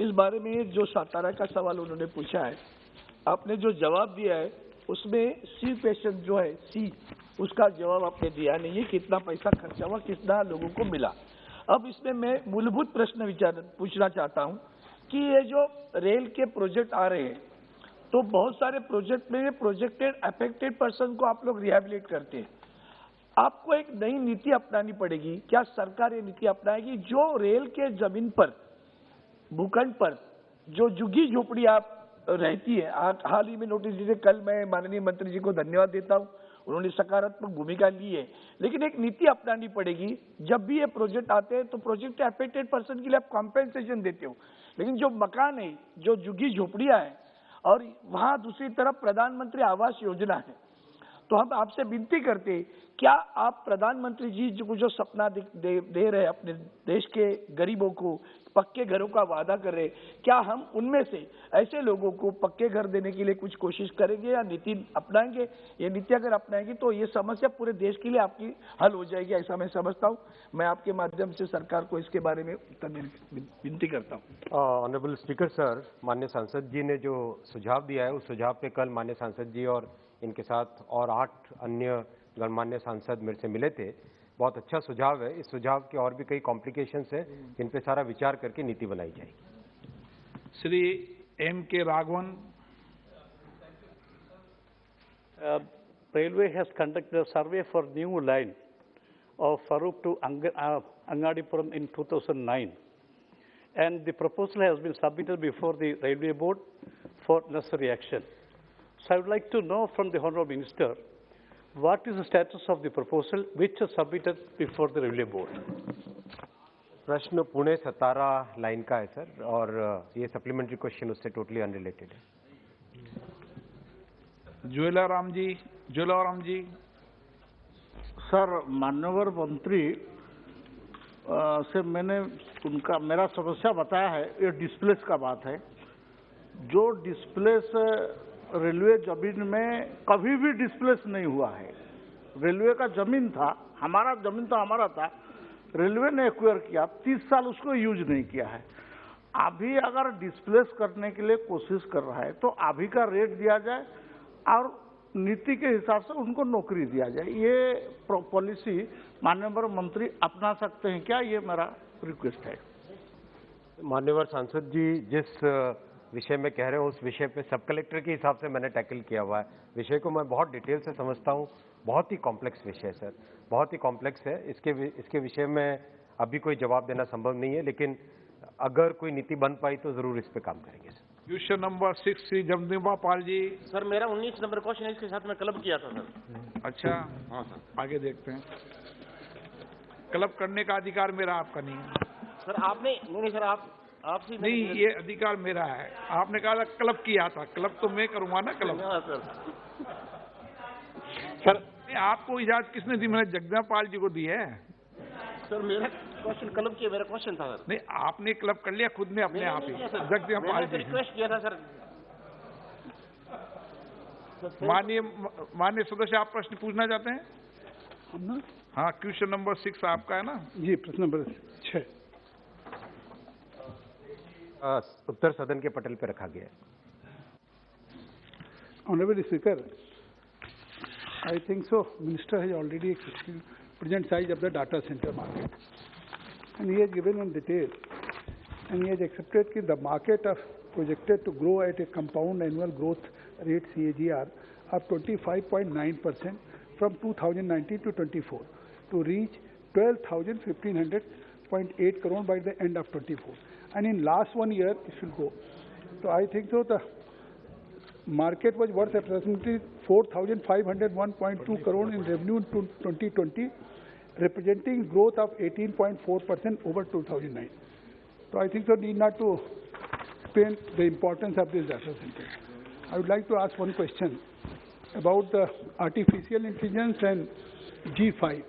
इस बारे में जो सातारा का सवाल उन्होंने पूछा है, आपने जो जवाब दिया है उसमें सी क्वेश्चन जो है सी, उसका जवाब आपने दिया नहीं है, कितना पैसा खर्चा हुआ, कितना लोगों को मिला। अब इसमें मैं मूलभूत प्रश्न पूछना चाहता हूं कि ये जो रेल के प्रोजेक्ट आ रहे हैं, तो बहुत सारे प्रोजेक्ट में प्रोजेक्टेड अफेक्टेड पर्सन को आप लोग रिहेबिलिट करते हैं। आपको एक नई नीति अपनानी पड़ेगी। क्या सरकार ये नीति अपनाएगी जो रेल के जमीन पर, भूखंड पर जो झुग्गी झोपड़ी आप रहती है, हाल ही में नोटिस दीजिए। कल मैं माननीय मंत्री जी को धन्यवाद देता हूं, उन्होंने सकारात्मक भूमिका ली है, लेकिन एक नीति अपनानी पड़ेगी। जब भी ये प्रोजेक्ट आते हैं तो प्रोजेक्ट अफेक्टेड पर्सन के लिए आप कॉम्पेंसेशन देते हो, लेकिन जो मकान है, जो झुग्गी झोपड़ियां हैं, और वहां दूसरी तरफ प्रधानमंत्री आवास योजना है, तो हम आपसे विनती करते हैं, क्या आप प्रधानमंत्री जी जो सपना दे रहे हैं अपने देश के गरीबों को, पक्के घरों का वादा कर रहे, क्या हम उनमें से ऐसे लोगों को पक्के घर देने के लिए कुछ कोशिश करेंगे या नीति अपनाएंगे? ये नीति अगर अपनाएंगे तो ये समस्या पूरे देश के लिए आपकी हल हो जाएगी, ऐसा मैं समझता हूँ। मैं आपके माध्यम से सरकार को इसके बारे में विनती करता हूँ। ऑनरेबल स्पीकर सर, माननीय सांसद जी ने जो सुझाव दिया है, उस सुझाव पे कल माननीय सांसद जी और इनके साथ और 8 अन्य गणमान्य सांसद मेरे से मिले थे। बहुत अच्छा सुझाव है। इस सुझाव के और भी कई कॉम्प्लिकेशंस हैं जिन पे सारा विचार करके नीति बनाई जाएगी। Shri M.K. Raghavan. Railway has conducted a survey for new line of Farooq to Angadipuram in 2009, and the proposal has been submitted before the Railway Board for necessary action. So I would like to know from the Honourable Minister, what is the status of the proposal which was submitted before the Railway Board? प्रश्न पुणे सतारा line का है sir, और ये supplementary question उससे totally unrelated है। ज्वेलाराम जी। Sir, माननीय मंत्री से मेरा समस्या बताया है, ये डिस्प्लेस का बात है। जो डिस्प्लेस रेलवे जमीन में कभी भी डिस्प्लेस नहीं हुआ है। रेलवे का जमीन था, हमारा जमीन तो हमारा था, रेलवे ने एक्वायर किया, 30 साल उसको यूज नहीं किया है। अभी अगर डिस्प्लेस करने के लिए कोशिश कर रहा है तो अभी का रेट दिया जाए और नीति के हिसाब से उनको नौकरी दिया जाए। ये पॉलिसी माननीय मंत्री अपना सकते हैं क्या? ये मेरा रिक्वेस्ट है। मान्यवर सांसद जी, जिस विषय में कह रहे हो उस विषय पे सब कलेक्टर के हिसाब से मैंने टैकल किया हुआ है। विषय को मैं बहुत डिटेल से समझता हूँ। बहुत ही कॉम्प्लेक्स विषय है सर, बहुत ही कॉम्प्लेक्स है। इसके विषय में अभी कोई जवाब देना संभव नहीं है, लेकिन अगर कोई नीति बन पाई तो जरूर इस पे काम करेंगे sir. Question number 6 Shri Jagdamba Pal ji. Sir, मेरा 19 नंबर क्वेश्चन है, इसके साथ में क्लब किया था सर। अच्छा, हाँ सर, आगे देखते हैं। क्लब करने का अधिकार मेरा, आपका नहीं है सर। आपने नहीं सर, आपसे नहीं, ये अधिकार मेरा है। आपने कहा था क्लब किया था, क्लब तो मैं करूंगा ना क्लब। सर, आपको इजाजत किसने दी? मैंने जगदम्बा पाल जी को दी है सर। मेरा क्वेश्चन क्लब किया, मेरा क्वेश्चन था सर। नहीं, आपने क्लब कर लिया खुद ने अपने आप ही। जगदम्बा पाल जी रिक्वेस्ट किया था सर। माननीय सदस्य, आप प्रश्न पूछना चाहते हैं? हाँ, क्वेश्चन नंबर 6 आपका है ना जी? प्रश्न नंबर 6 उत्तर सदन के पटल पर रखा गया है। Honorable Speaker, I think so. Minister has already explained present size of the data center market, and he has given in detail, and he has accepted that the market of projected to grow at a compound annual growth rate CAGR of 25.9% from 2019 to 24 to reach 12,150.8 crore by the end of 24. And in last 1 year, it will go. So I think so the market was worth approximately 4,501.2 crore in revenue in 2020, representing growth of 18.4% over 2009. So I think so need not to explain the importance of this data center. I would like to ask one question about the artificial intelligence and G5,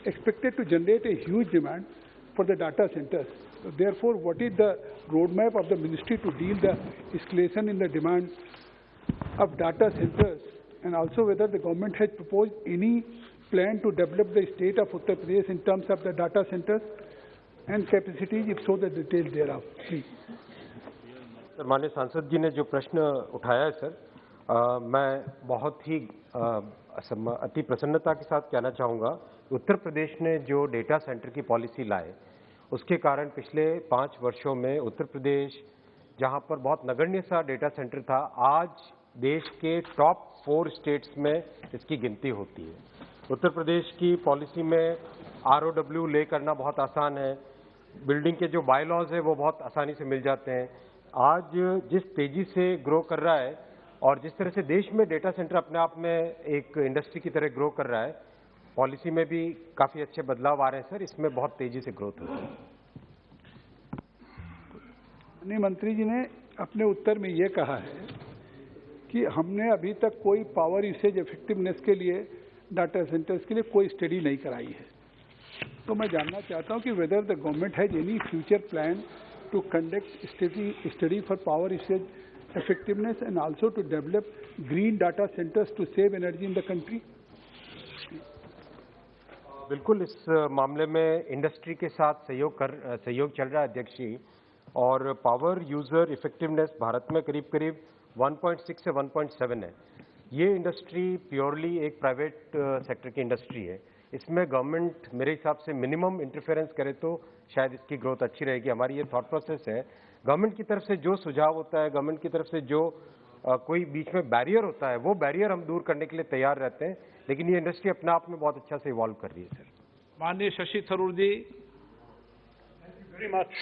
expected to generate a huge demand for the data centers. So therefore, what is the roadmap of the ministry to deal the escalation in the demand of data centers, and also whether the government has proposed any plan to develop the state of Uttar Pradesh in terms of the data centers and capacities, if so, the details thereof. Please. Sir, माननीय सांसद जी ने जो प्रश्न उठाया है sir, मैं बहुत ही अति प्रसन्नता के साथ कहना चाहूँगा उत्तर प्रदेश ने जो डेटा सेंटर की पॉलिसी लाए उसके कारण पिछले 5 वर्षों में उत्तर प्रदेश जहाँ पर बहुत नगण्य सा डेटा सेंटर था, आज देश के टॉप 4 स्टेट्स में इसकी गिनती होती है। उत्तर प्रदेश की पॉलिसी में ROW ले करना बहुत आसान है, बिल्डिंग के जो बायलॉज है वो बहुत आसानी से मिल जाते हैं। आज जिस तेजी से ग्रो कर रहा है और जिस तरह से देश में डेटा सेंटर अपने आप में एक इंडस्ट्री की तरह ग्रो कर रहा है, पॉलिसी में भी काफ़ी अच्छे बदलाव आ रहे हैं सर, इसमें बहुत तेजी से ग्रोथ हो रही है। मंत्री जी ने अपने उत्तर में ये कहा है कि हमने अभी तक कोई पावर यूसेज इफेक्टिवनेस के लिए डाटा सेंटर्स के लिए कोई स्टडी नहीं कराई है। तो मैं जानना चाहता हूं कि whether the government has any future plan to conduct study for power usage effectiveness and also to develop green data centres to save energy in the country. बिल्कुल, इस मामले में इंडस्ट्री के साथ सहयोग चल रहा है अध्यक्ष जी, और पावर यूजर इफेक्टिवनेस भारत में करीब 1.6 से 1.7 है। ये इंडस्ट्री प्योरली एक प्राइवेट सेक्टर की इंडस्ट्री है। इसमें गवर्नमेंट मेरे हिसाब से मिनिमम इंटरफेरेंस करे तो शायद इसकी ग्रोथ अच्छी रहेगी। हमारी ये थॉट प्रोसेस है। गवर्नमेंट की तरफ से जो सुझाव होता है, गवर्नमेंट की तरफ से जो कोई बीच में बैरियर होता है, वो बैरियर हम दूर करने के लिए तैयार रहते हैं, लेकिन ये इंडस्ट्री अपने आप में बहुत अच्छा से इवॉल्व कर रही है सर। माननीय शशि थरूर जी। Very much,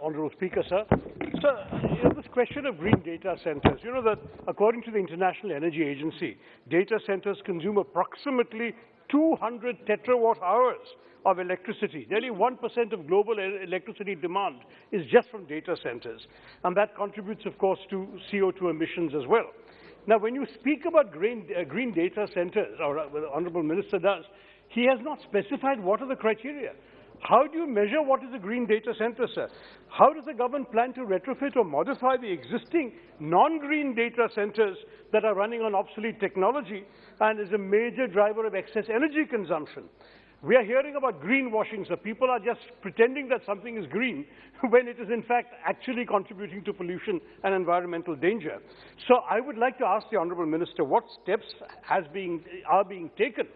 Honourable Speaker, sir. Sir, this question of green data centers, you know that according to the International Energy Agency, data centers consume approximately 200 tetrawatt hours of electricity. Nearly 1% of global electricity demand is just from data centers. And that contributes, of course, to CO2 emissions as well. Now, when you speak about green data centers, or the Honourable Minister does, he has not specified what are the criteria. How do you measure what is a green data center, sir? How does the government plan to retrofit or modify the existing non-green data centers that are running on obsolete technology and is a major driver of excess energy consumption? We are hearing about greenwashing, so people are just pretending that something is green when it is in fact actually contributing to pollution and environmental danger. So I would like to ask the Honourable Minister what steps are being taken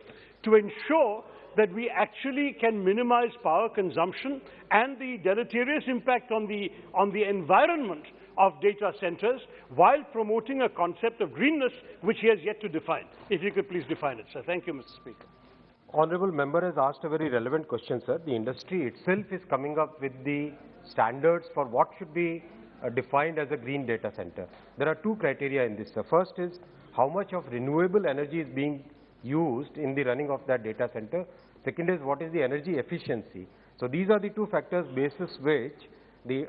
to ensure that we actually can minimize power consumption and the deleterious impact on the environment of data centers while promoting a concept of greenness which he has yet to define. If you could please define it, sir. Thank you, Mr. Speaker. Honourable member has asked a very relevant question, sir. The industry itself is coming up with the standards for what should be defined as a green data center. There are 2 criteria in this, sir. First is how much of renewable energy is being used in the running of that data center. Second is what is the energy efficiency. So these are the 2 factors basis which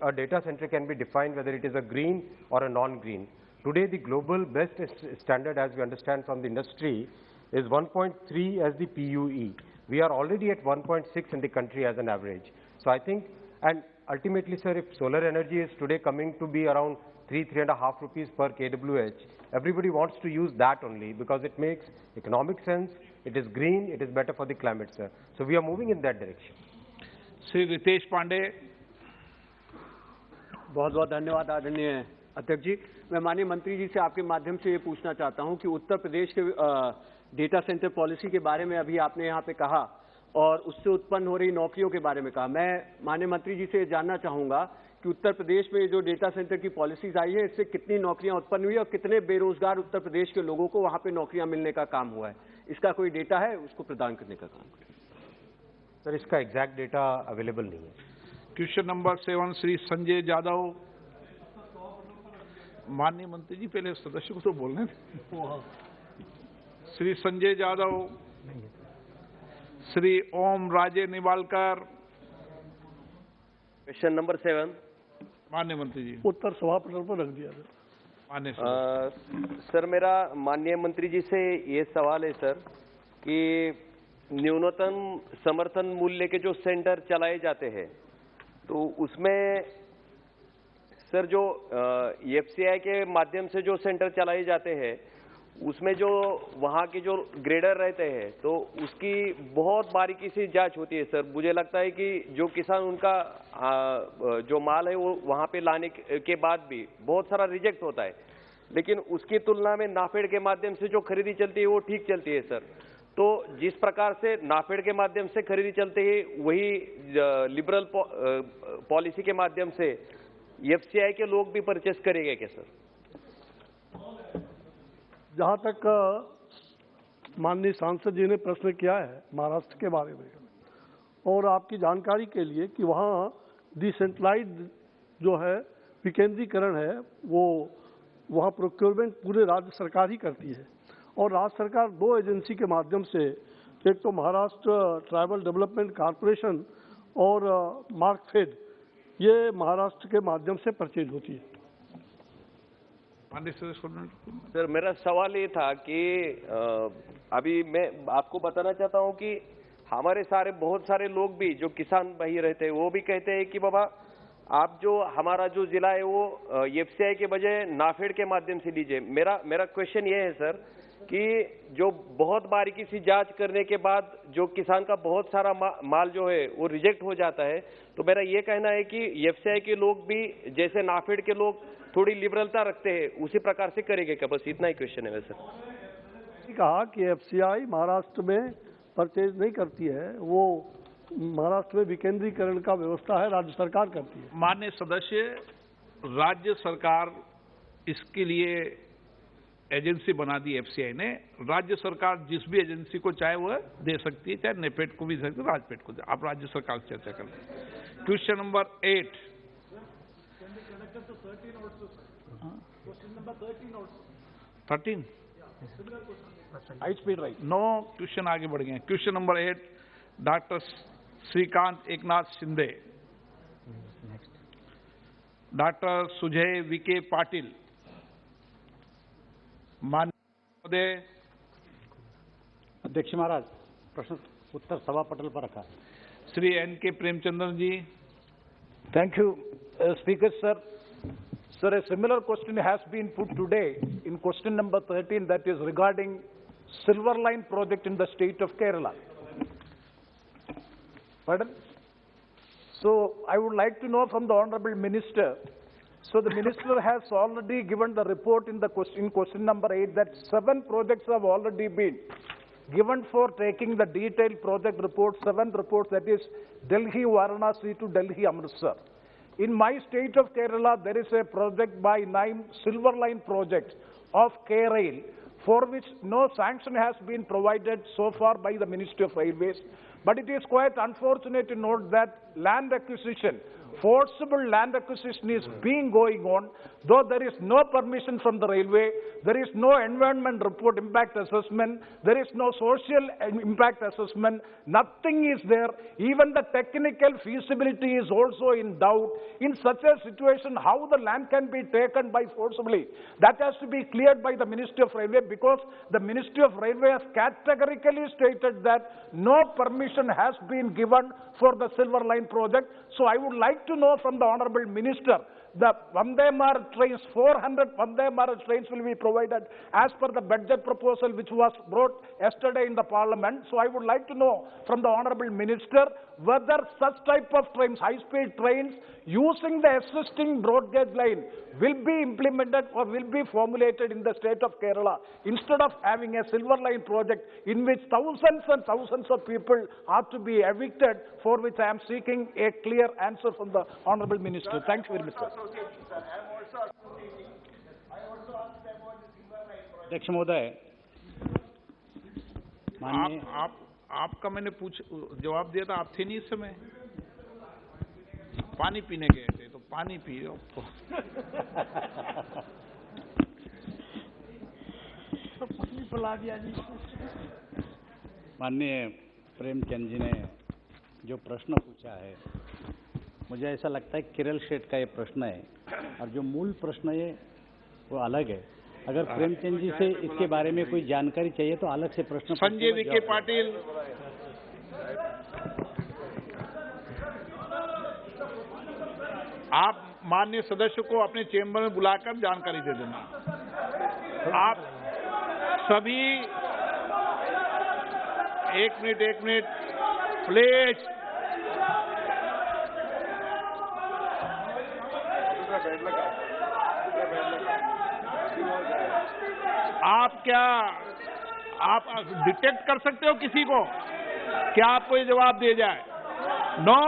a data center can be defined whether it is a green or a non-green. Today the global best standard, as we understand from the industry, is 1.3 as the PUE. We are already at 1.6 in the country as an average. So I think, and ultimately sir, if solar energy is today coming to be around 3.5 rupees per kWh, everybody wants to use that only because it makes economic sense, it is green, it is better for the climate, sir. So we are moving in that direction. Sri Ritesh Pandey. बहुत बहुत धन्यवाद आदरणीय अध्यक्ष जी, मैं माननीय मंत्री जी से आपके माध्यम से ये पूछना चाहता हूं कि उत्तर प्रदेश के डेटा सेंटर पॉलिसी के बारे में अभी आपने यहाँ पे कहा और उससे उत्पन्न हो रही नौकरियों के बारे में कहा। मैं माननीय मंत्री जी से जानना चाहूंगा कि उत्तर प्रदेश में जो डेटा सेंटर की पॉलिसीज आई है, इससे कितनी नौकरियां उत्पन्न हुई और कितने बेरोजगार उत्तर प्रदेश के लोगों को वहां पे नौकरियां मिलने का काम हुआ है। इसका कोई डेटा है, उसको प्रदान करने का काम करें। सर, इसका एग्जैक्ट डेटा अवेलेबल नहीं है। Question number 7 Shri Sanjay Yadav. माननीय मंत्री जी, पहले सदस्य को तो बोलने दें। श्री संजय यादव, श्री ओम राजे निवालकर। Question number 7। माननीय मंत्री जी। उत्तर सभापति पर रख दिया माननीय सर, मेरा माननीय मंत्री जी से ये सवाल है सर कि न्यूनतम समर्थन मूल्य के जो सेंटर चलाए जाते हैं, तो उसमें सर जो एफसीआई के माध्यम से जो सेंटर चलाए जाते हैं, उसमें जो वहाँ के जो ग्रेडर रहते हैं, तो उसकी बहुत बारीकी से जांच होती है सर। मुझे लगता है कि जो किसान उनका जो माल है वो वहाँ पे लाने के बाद भी बहुत सारा रिजेक्ट होता है, लेकिन उसकी तुलना में नाफेड के माध्यम से जो खरीदी चलती है वो ठीक चलती है सर। तो जिस प्रकार से नाफेड के माध्यम से खरीदी चलती है, वही लिबरल पॉलिसी के माध्यम से एफसीआई के लोग भी परचेस करेंगे क्या सर? जहाँ तक माननीय सांसद जी ने प्रश्न किया है महाराष्ट्र के बारे में, और आपकी जानकारी के लिए कि वहाँ डिसेंट्रलाइज्ड जो है विकेंद्रीकरण है, वो वहाँ प्रोक्योरमेंट पूरे राज्य सरकार ही करती है। और राज्य सरकार 2 एजेंसी के माध्यम से, एक तो महाराष्ट्र ट्राइबल डेवलपमेंट कॉरपोरेशन और मार्कफेड, ये महाराष्ट्र के माध्यम से परचेज होती है। सर, मेरा सवाल ये था कि अभी मैं आपको बताना चाहता हूँ कि हमारे बहुत सारे लोग भी जो किसान भाई रहते हैं, वो भी कहते हैं कि बाबा आप जो हमारा जो जिला है वो एफसीआई के बजाय नाफेड के माध्यम से लीजिए। मेरा क्वेश्चन ये है सर कि जो बहुत बारीकी से जांच करने के बाद जो किसान का बहुत सारा माल जो है वो रिजेक्ट हो जाता है, तो मेरा ये कहना है कि एफसीआई के लोग भी जैसे नाफेड के लोग थोड़ी लिबरलता रखते हैं, उसी प्रकार से करेंगे क्या? बस इतना ही क्वेश्चन है सर। कहा कि एफसीआई महाराष्ट्र में परचेज नहीं करती है, वो महाराष्ट्र में विकेंद्रीकरण का व्यवस्था है, राज्य सरकार करती है। माननीय सदस्य, राज्य सरकार इसके लिए एजेंसी बना दी एफसीआई ने। राज्य सरकार जिस भी एजेंसी को चाहे वह दे सकती है, चाहे नेपेड को भी दे सकती है, राजपेड को दे। आप राज्य सरकार से चर्चा करें। Question number 8। Thirteen? High speed right. No, question आगे बढ़ गए। Question number 8, doctor Shrikant Eknath Shinde. Doctor Sujay Vikhe Patil. माननीय अध्यक्ष महाराज, प्रश्न उत्तर सभा पटल पर रखा। Shri N K. Premachandran ji. Thank you, Speaker, sir. Sir, a similar question has been put today in question number 13, that is regarding Silver Line project in the state of Kerala. Pardon? So, I would like to know from the Honorable Minister. So, the Minister has already given the report in question number 8 that 7 projects have already been given for taking the detailed project report, 7 reports, that is Delhi Varanasi to Delhi Amritsar. In my state of Kerala, there is a project by name Silver Line project of K-Rail, for which no sanction has been provided so far by the Ministry of Railways. But it is quite unfortunate to note that land acquisition, forcible land acquisition is being going on, though there is no permission from the railway, there is no environment report impact assessment, there is no social impact assessment, nothing is there. Even the technical feasibility is also in doubt. In such a situation, how the land can be taken by forcibly? That has to be cleared by the Ministry of Railway, because the Ministry of Railway has categorically stated that no permission has been given for the Silver Line project. So I would like to know from the Honorable Minister the Vande Bharat trains, 400 Vande Bharat trains will be provided as per the budget proposal which was brought yesterday in the Parliament. So I would like to know from the Honourable Minister whether such type of trains, high-speed trains, using the existing broad gauge line will be implemented or will be formulated in the state of Kerala instead of having a silver line project in which thousands and thousands of people are to be evicted, for which I am seeking a clear answer from the Honourable Minister. Thank you very much, sir. अध्यक्ष महोदय, आपका मैंने जवाब दिया था, आप थे नहीं इस समय, पानी पीने गए थे, तो पानी पियो। माननीय प्रेमचंद जी ने जो प्रश्न पूछा है, मुझे ऐसा लगता है केरल स्टेट का ये प्रश्न है और जो मूल प्रश्न है वो अलग है। अगर प्रेमचंद जी से इसके बारे में कोई जानकारी चाहिए तो अलग से प्रश्न। संजय विखे पाटिल, आप माननीय सदस्य को अपने चेंबर में बुलाकर जानकारी दे देना। आप सभी एक मिनट प्लीज। आप डिटेक्ट कर सकते हो किसी को? क्या आपको ये जवाब दिया जाए? नो,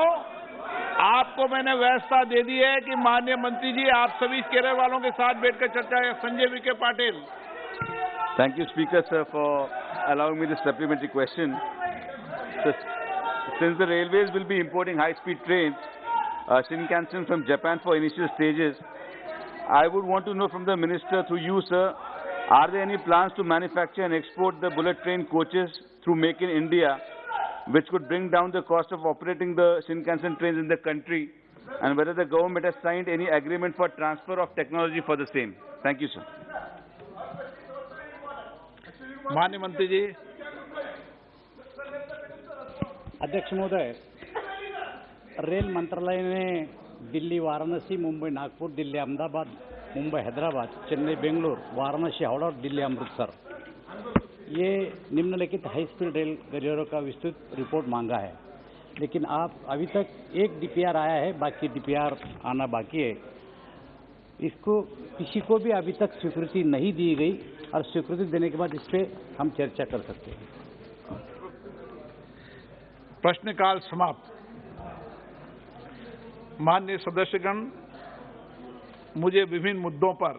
आपको मैंने व्यवस्था दे दी है कि माननीय मंत्री जी आप सभी केरल वालों के साथ बैठकर चर्चा है। Sanjay Vikhe Patil. Thank you, Speaker, sir, for allowing me this supplementary question. So, since the railways will be importing high-speed trains, Shinkansen from Japan for initial stages, I would want to know from the Minister through you, sir, are there any plans to manufacture and export the bullet train coaches through Make in India, which could bring down the cost of operating the Shinkansen trains in the country, and whether the government has signed any agreement for transfer of technology for the same? Thank you, sir. माननीय मंत्री जी। अध्यक्ष महोदय, rail मंत्रालय ने दिल्ली वाराणसी, मुंबई नागपुर, दिल्ली अहमदाबाद, मुंबई हैदराबाद, चेन्नई बेंगलुरु, वाराणसी हावड़ा और दिल्ली अमृतसर, ये निम्नलिखित high speed rail गलियारों का विस्तृत रिपोर्ट मांगा है। लेकिन आप अभी तक एक डीपीआर आया है, बाकी डीपीआर आना बाकी है। इसको किसी को भी अभी तक स्वीकृति नहीं दी गई और स्वीकृति देने के बाद इस पे हम चर्चा कर सकते हैं। प्रश्नकाल समाप्त। माननीय सदस्यगण, मुझे विभिन्न मुद्दों पर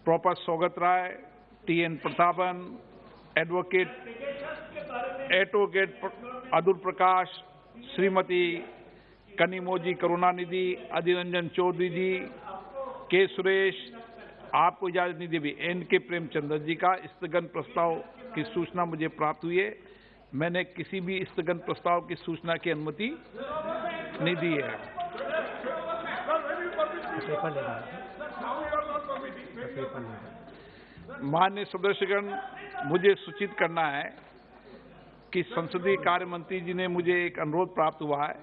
professor Saugata Roy, TN Prathapan, advocate अदुल प्रकाश, श्रीमती कनिमोजी करुणानिधि, अधीर रंजन चौधरी जी, के सुरेश, आपको इजाजत नहीं दी। एन.के. प्रेमचंद्र जी का स्थगन प्रस्ताव की सूचना मुझे प्राप्त हुई है। मैंने किसी भी स्थगन प्रस्ताव की सूचना की अनुमति नहीं दी है। माननीय सदस्यगण, मुझे सूचित करना है कि संसदीय कार्य मंत्री जी ने मुझे एक अनुरोध प्राप्त हुआ है,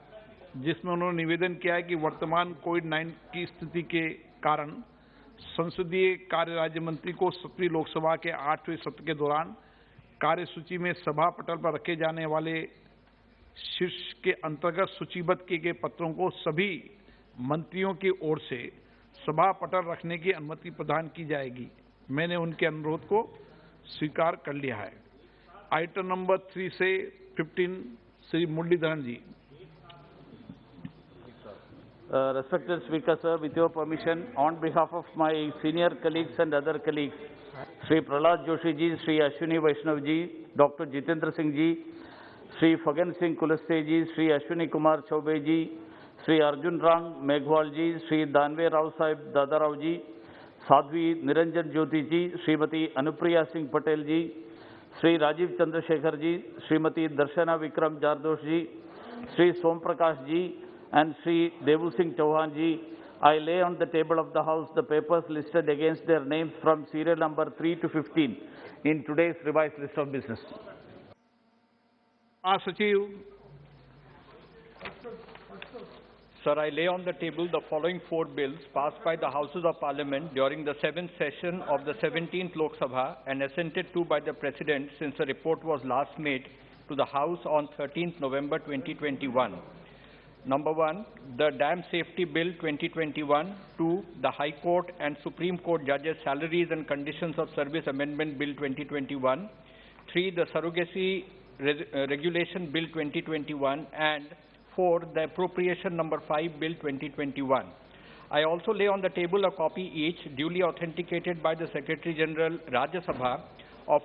जिसमें उन्होंने निवेदन किया है कि वर्तमान कोविड-19 की स्थिति के कारण संसदीय कार्य राज्य मंत्री को 7वीं लोकसभा के 8वें सत्र के दौरान कार्यसूची में सभा पटल पर रखे जाने वाले शीर्ष के अंतर्गत सूचीबद्ध किए गए पत्रों को सभी मंत्रियों की ओर से सभा पटल रखने की अनुमति प्रदान की जाएगी। मैंने उनके अनुरोध को स्वीकार कर लिया है। आइटम नंबर 3 से 15, श्री मुरलीधरन जी। Respected Speaker, sir, with your permission, on behalf of my senior colleagues and other colleagues, Sri Prahlad Joshi ji, Sri Ashwini Vaishnav ji, Dr. Jitendra Singh ji, Sri Fagan Singh Kulaste ji, Sri Ashwini Kumar Chaubey ji, Sri Arjun Rang Meghwal ji, Sri Danve Rao Sahib Dadarao ji, Sadhvi Niranjan Jyoti ji, Srimati Anupriya Singh Patel ji, Sri Rajiv Chandrasekhar ji, Srimati Darshana Vikram Jardosh ji, Sri Som Prakash ji, and Sri Devu Singh Chauhan ji, I lay on the table of the House the papers listed against their names from serial number 3 to 15 in today's revised list of business. Sachiv Sir, I lay on the table the following 4 bills passed by the Houses of Parliament during the 7th session of the 17th Lok Sabha and assented to by the President since the report was last made to the House on 13th November 2021. Number 1, the Dam Safety Bill 2021. 2, the High Court and Supreme Court Judges' Salaries and Conditions of Service Amendment Bill 2021. 3, the Surrogacy Regulation Bill 2021. And 4, the Appropriation Number 5 Bill 2021. I also lay on the table a copy each, duly authenticated by the Secretary General Rajya Sabha, of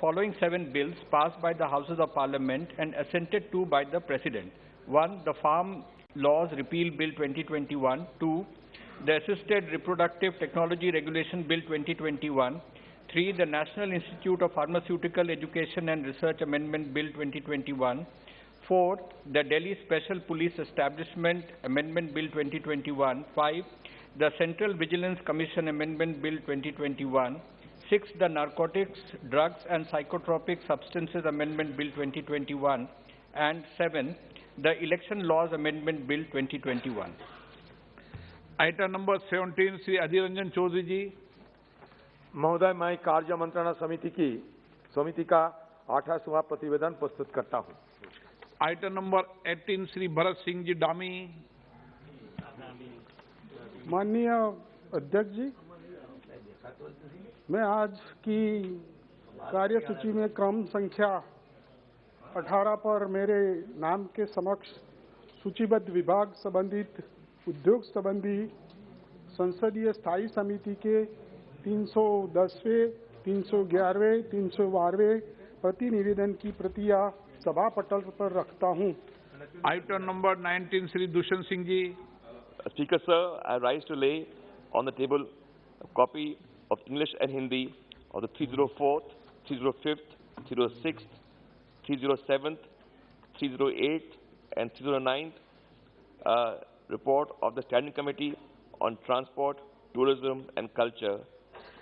following 7 bills passed by the Houses of Parliament and assented to by the President. 1, the Farm Laws Repeal Bill 2021. 2, the Assisted Reproductive Technology Regulation Bill 2021. 3, the National Institute of Pharmaceutical Education and Research Amendment Bill 2021. 4, the Delhi Special Police Establishment Amendment Bill 2021. 5, the Central Vigilance Commission Amendment Bill 2021. 6, the Narcotics, Drugs and Psychotropic Substances Amendment Bill 2021. And 7, the Election Laws Amendment Bill 2021. Item number 17, Sri Adhir Ranjan Chaudhary जी. महोदय, मैं कार्य मंत्रणा समिति का 28वां प्रतिवेदन प्रस्तुत करता हूं। Item number 18, Shri Bharat Singh ji dummy. माननीय अध्यक्ष जी, मैं आज की कार्यसूची में क्रम संख्या 18 पर मेरे नाम के समक्ष सूचीबद्ध विभाग संबंधित उद्योग संबंधी संसदीय स्थायी समिति के 310वें, 311वें, 312वें प्रतिनिवेदन की प्रतियां सभा पटल पर रखता हूं। Item number 19, Shri Dushyant Singh ji. Speaker sir, I rise to lay on the table a copy of English and Hindi of the 304th, 305th, 306th, 307th, 308th and 309th report of the Standing Committee on Transport, Tourism and Culture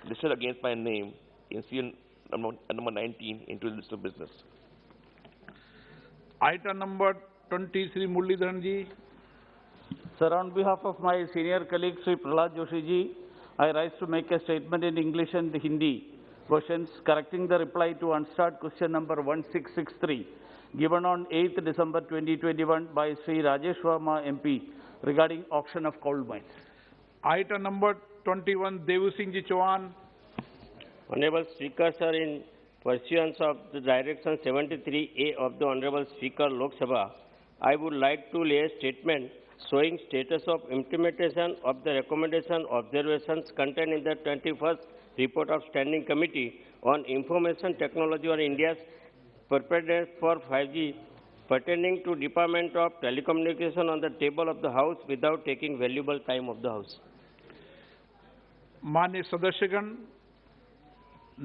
listed against my name in serial number 19 into the list of business. Item number 20, Sri Muralidharan ji. Sir, on behalf of my senior colleague Sri Prahlad Joshi ji, I rise to make a statement in English and Hindi questions correcting the reply to unstarred question number 1663 given on 8th December 2021 by Sri Rajesh Verma MP regarding auction of coal mines. Item number 21, Devu Singh ji Chauhan. Honorable Speaker, sir, in pursuance of the Direction 73A of the Honorable Speaker Lok Sabha, I would like to lay a statement showing status of implementation of the recommendation observations contained in the 21st report of Standing Committee on Information Technology on India's preparedness for 5G pertaining to Department of Telecommunication on the table of the House without taking valuable time of the House. माननीय सदस्यगण,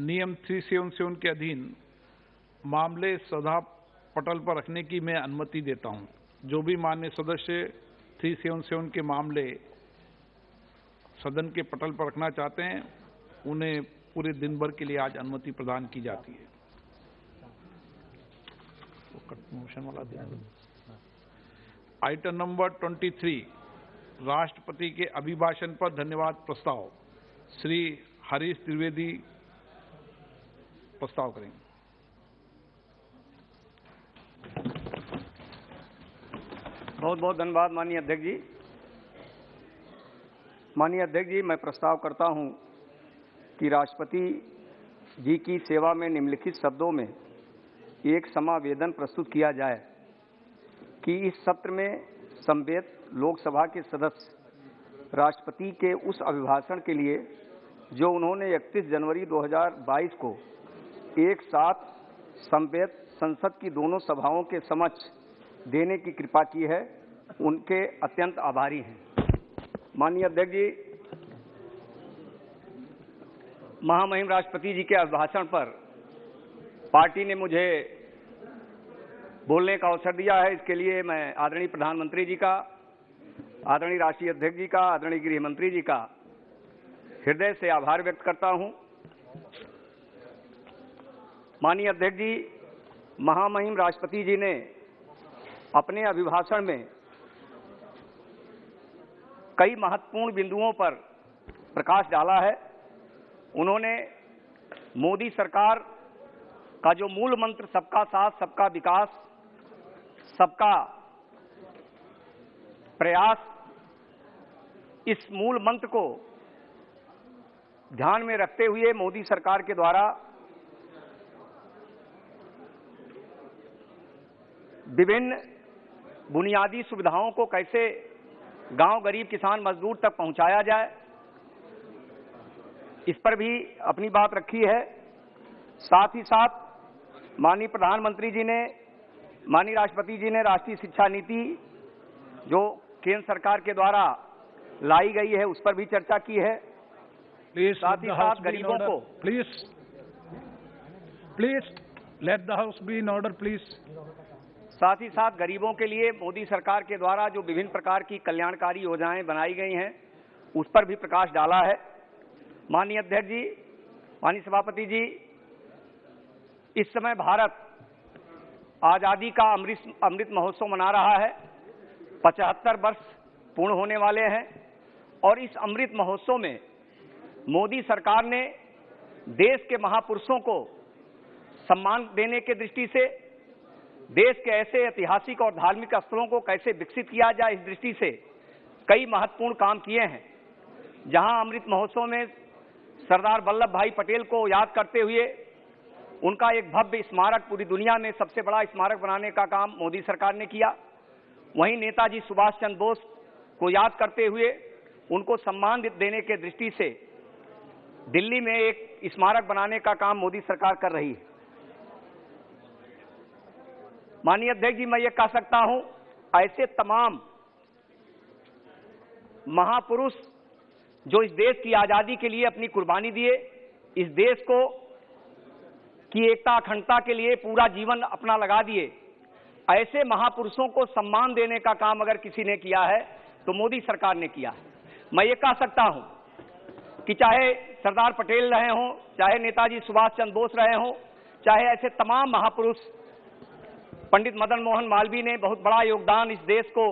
नियम 377 के अधीन मामले सभा पटल पर रखने की मैं अनुमति देता हूं। जो भी माननीय सदस्य 377 के मामले सदन के पटल पर रखना चाहते हैं, उन्हें पूरे दिन भर के लिए आज अनुमति प्रदान की जाती है। आइटम नंबर 23, राष्ट्रपति के अभिभाषण पर धन्यवाद प्रस्ताव। श्री हरीश त्रिवेदी प्रस्ताव करेंगे। बहुत बहुत धन्यवाद माननीय अध्यक्ष जी। माननीय अध्यक्ष जी, मैं प्रस्ताव करता हूं कि राष्ट्रपति जी की सेवा में निम्नलिखित शब्दों में एक समावेदन प्रस्तुत किया जाए कि इस सत्र में समवेत लोकसभा के सदस्य राष्ट्रपति के उस अभिभाषण के लिए जो उन्होंने 31 जनवरी 2022 को एक साथ समवेत संसद की दोनों सभाओं के समक्ष देने की कृपा की है, उनके अत्यंत आभारी हैं। माननीय अध्यक्ष जी, महामहिम राष्ट्रपति जी के अभिभाषण पर पार्टी ने मुझे बोलने का अवसर दिया है। इसके लिए मैं आदरणीय प्रधानमंत्री जी का, आदरणीय राष्ट्रीय अध्यक्ष जी का, आदरणीय गृह मंत्री जी का हृदय से आभार व्यक्त करता हूं। माननीय अध्यक्ष जी, महामहिम राष्ट्रपति जी ने अपने अभिभाषण में कई महत्वपूर्ण बिंदुओं पर प्रकाश डाला है। उन्होंने मोदी सरकार का जो मूल मंत्र सबका साथ, सबका विकास, सबका प्रयास, इस मूल मंत्र को ध्यान में रखते हुए मोदी सरकार के द्वारा विभिन्न बुनियादी सुविधाओं को कैसे गांव, गरीब, किसान, मजदूर तक पहुंचाया जाए, इस पर भी अपनी बात रखी है। साथ ही साथ माननीय प्रधानमंत्री जी ने, माननीय राष्ट्रपति जी ने राष्ट्रीय शिक्षा नीति जो केंद्र सरकार के द्वारा लाई गई है उस पर भी चर्चा की है। साथ ही साथ गरीबों को please let the house be in order please. साथ ही साथ गरीबों के लिए मोदी सरकार के द्वारा जो विभिन्न प्रकार की कल्याणकारी योजनाएं बनाई गई हैं उस पर भी प्रकाश डाला है। माननीय अध्यक्ष जी, माननीय सभापति जी, इस समय भारत आजादी का अमृत महोत्सव मना रहा है। 75 वर्ष पूर्ण होने वाले हैं और इस अमृत महोत्सव में मोदी सरकार ने देश के महापुरुषों को सम्मान देने के दृष्टि से, देश के ऐसे ऐतिहासिक और धार्मिक स्थलों को कैसे विकसित किया जाए इस दृष्टि से कई महत्वपूर्ण काम किए हैं। जहां अमृत महोत्सव में सरदार वल्लभ भाई पटेल को याद करते हुए उनका एक भव्य स्मारक, पूरी दुनिया में सबसे बड़ा स्मारक बनाने का काम मोदी सरकार ने किया। वहीं नेताजी सुभाष चंद्र बोस को याद करते हुए उनको सम्मान देने के दृष्टि से दिल्ली में एक स्मारक बनाने का काम मोदी सरकार कर रही है। माननीय अध्यक्ष जी, मैं ये कह सकता हूं, ऐसे तमाम महापुरुष जो इस देश की आजादी के लिए अपनी कुर्बानी दिए, इस देश को की एकता अखंडता के लिए पूरा जीवन अपना लगा दिए, ऐसे महापुरुषों को सम्मान देने का काम अगर किसी ने किया है तो मोदी सरकार ने किया है। मैं ये कह सकता हूं कि चाहे सरदार पटेल रहे हों, चाहे नेताजी सुभाष चंद्र बोस रहे हों, चाहे ऐसे तमाम महापुरुष, पंडित मदन मोहन मालवीय ने बहुत बड़ा योगदान इस देश को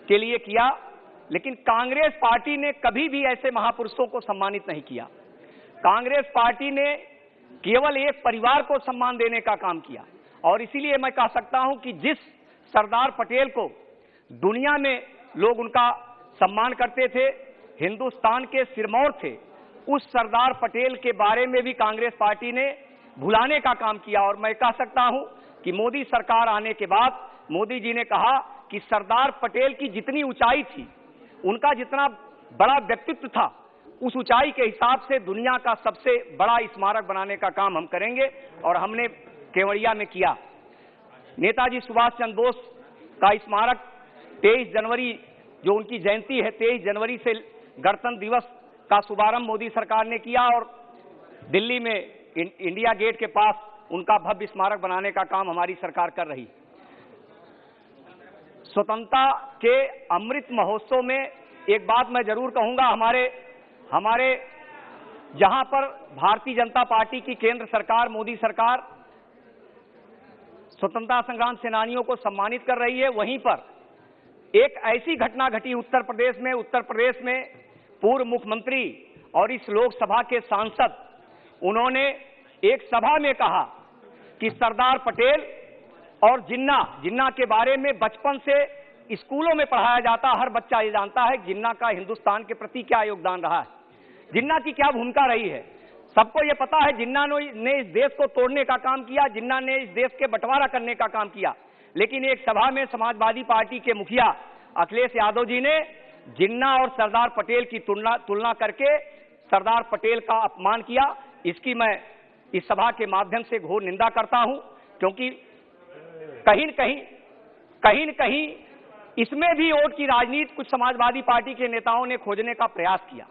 के लिए किया, लेकिन कांग्रेस पार्टी ने कभी भी ऐसे महापुरुषों को सम्मानित नहीं किया। कांग्रेस पार्टी ने केवल एक परिवार को सम्मान देने का काम किया और इसीलिए मैं कह सकता हूं कि जिस सरदार पटेल को दुनिया में लोग उनका सम्मान करते थे, हिंदुस्तान के सिरमौर थे, उस सरदार पटेल के बारे में भी कांग्रेस पार्टी ने भुलाने का काम किया। और मैं कह सकता हूं कि मोदी सरकार आने के बाद मोदी जी ने कहा कि सरदार पटेल की जितनी ऊंचाई थी, उनका जितना बड़ा व्यक्तित्व था, उस ऊंचाई के हिसाब से दुनिया का सबसे बड़ा स्मारक बनाने का काम हम करेंगे और हमने केवड़िया में किया। नेताजी सुभाष चंद्र बोस का स्मारक 23 जनवरी जो उनकी जयंती है, 23 जनवरी से गणतंत्र दिवस का शुभारंभ मोदी सरकार ने किया और दिल्ली में इंडिया गेट के पास उनका भव्य स्मारक बनाने का काम हमारी सरकार कर रही। स्वतंत्रता के अमृत महोत्सव में एक बात मैं जरूर कहूंगा, हमारे जहां पर भारतीय जनता पार्टी की केंद्र सरकार, मोदी सरकार स्वतंत्रता संग्राम सेनानियों को सम्मानित कर रही है, वहीं पर एक ऐसी घटना घटी उत्तर प्रदेश में पूर्व मुख्यमंत्री और इस लोकसभा के सांसद, उन्होंने एक सभा में कहा कि सरदार पटेल और जिन्ना के बारे में बचपन से स्कूलों में पढ़ाया जाता, हर बच्चा ये जानता है जिन्ना का हिंदुस्तान के प्रति क्या योगदान रहा है, जिन्ना की क्या भूमिका रही है। सबको ये पता है जिन्ना ने इस देश को तोड़ने का काम किया, जिन्ना ने इस देश के बंटवारा करने का काम किया। लेकिन एक सभा में समाजवादी पार्टी के मुखिया अखिलेश यादव जी ने जिन्ना और सरदार पटेल की तुलना करके सरदार पटेल का अपमान किया। इसकी मैं इस सभा के माध्यम से घोर निंदा करता हूं, क्योंकि कहीं न कहीं इसमें भी वोट की राजनीति कुछ समाजवादी पार्टी के नेताओं ने खोजने का प्रयास किया।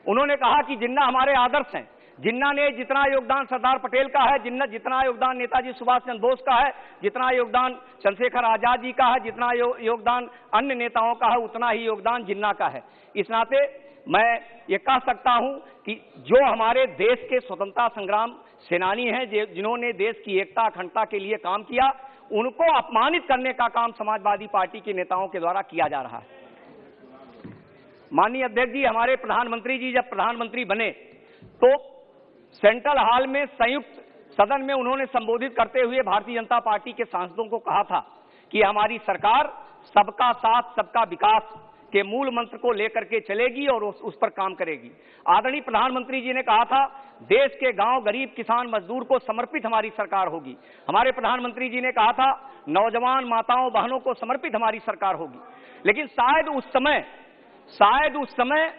उन्होंने कहा कि जिन्ना हमारे आदर्श हैं, जिन्ना ने जितना योगदान सरदार पटेल का है, जितना योगदान नेताजी सुभाष चंद्र बोस का है, जितना योगदान चंद्रशेखर आजाद जी का है, जितना योगदान अन्य नेताओं का है, उतना ही योगदान जिन्ना का है। इस नाते मैं ये कह सकता हूं कि जो हमारे देश के स्वतंत्रता संग्राम सेनानी हैं, जिन्होंने देश की एकता अखंडता के लिए काम किया, उनको अपमानित करने का काम समाजवादी पार्टी के नेताओं के द्वारा किया जा रहा है। माननीय अध्यक्ष जी, हमारे प्रधानमंत्री जी जब प्रधानमंत्री बने तो सेंट्रल हॉल में संयुक्त सदन में उन्होंने संबोधित करते हुए भारतीय जनता पार्टी के सांसदों को कहा था कि हमारी सरकार सबका साथ सबका विकास के मूल मंत्र को लेकर के चलेगी और उस पर काम करेगी। आदरणीय प्रधानमंत्री जी ने कहा था देश के गांव, गरीब, किसान, मजदूर को समर्पित हमारी सरकार होगी। हमारे प्रधानमंत्री जी ने कहा था नौजवान, माताओं, बहनों को समर्पित हमारी सरकार होगी। लेकिन शायद उस समय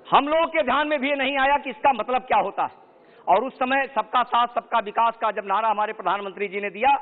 हम लोगों के ध्यान में भी नहीं आया कि इसका मतलब क्या होता है। और उस समय सबका साथ सबका विकास का जब नारा हमारे प्रधानमंत्री जी ने दिया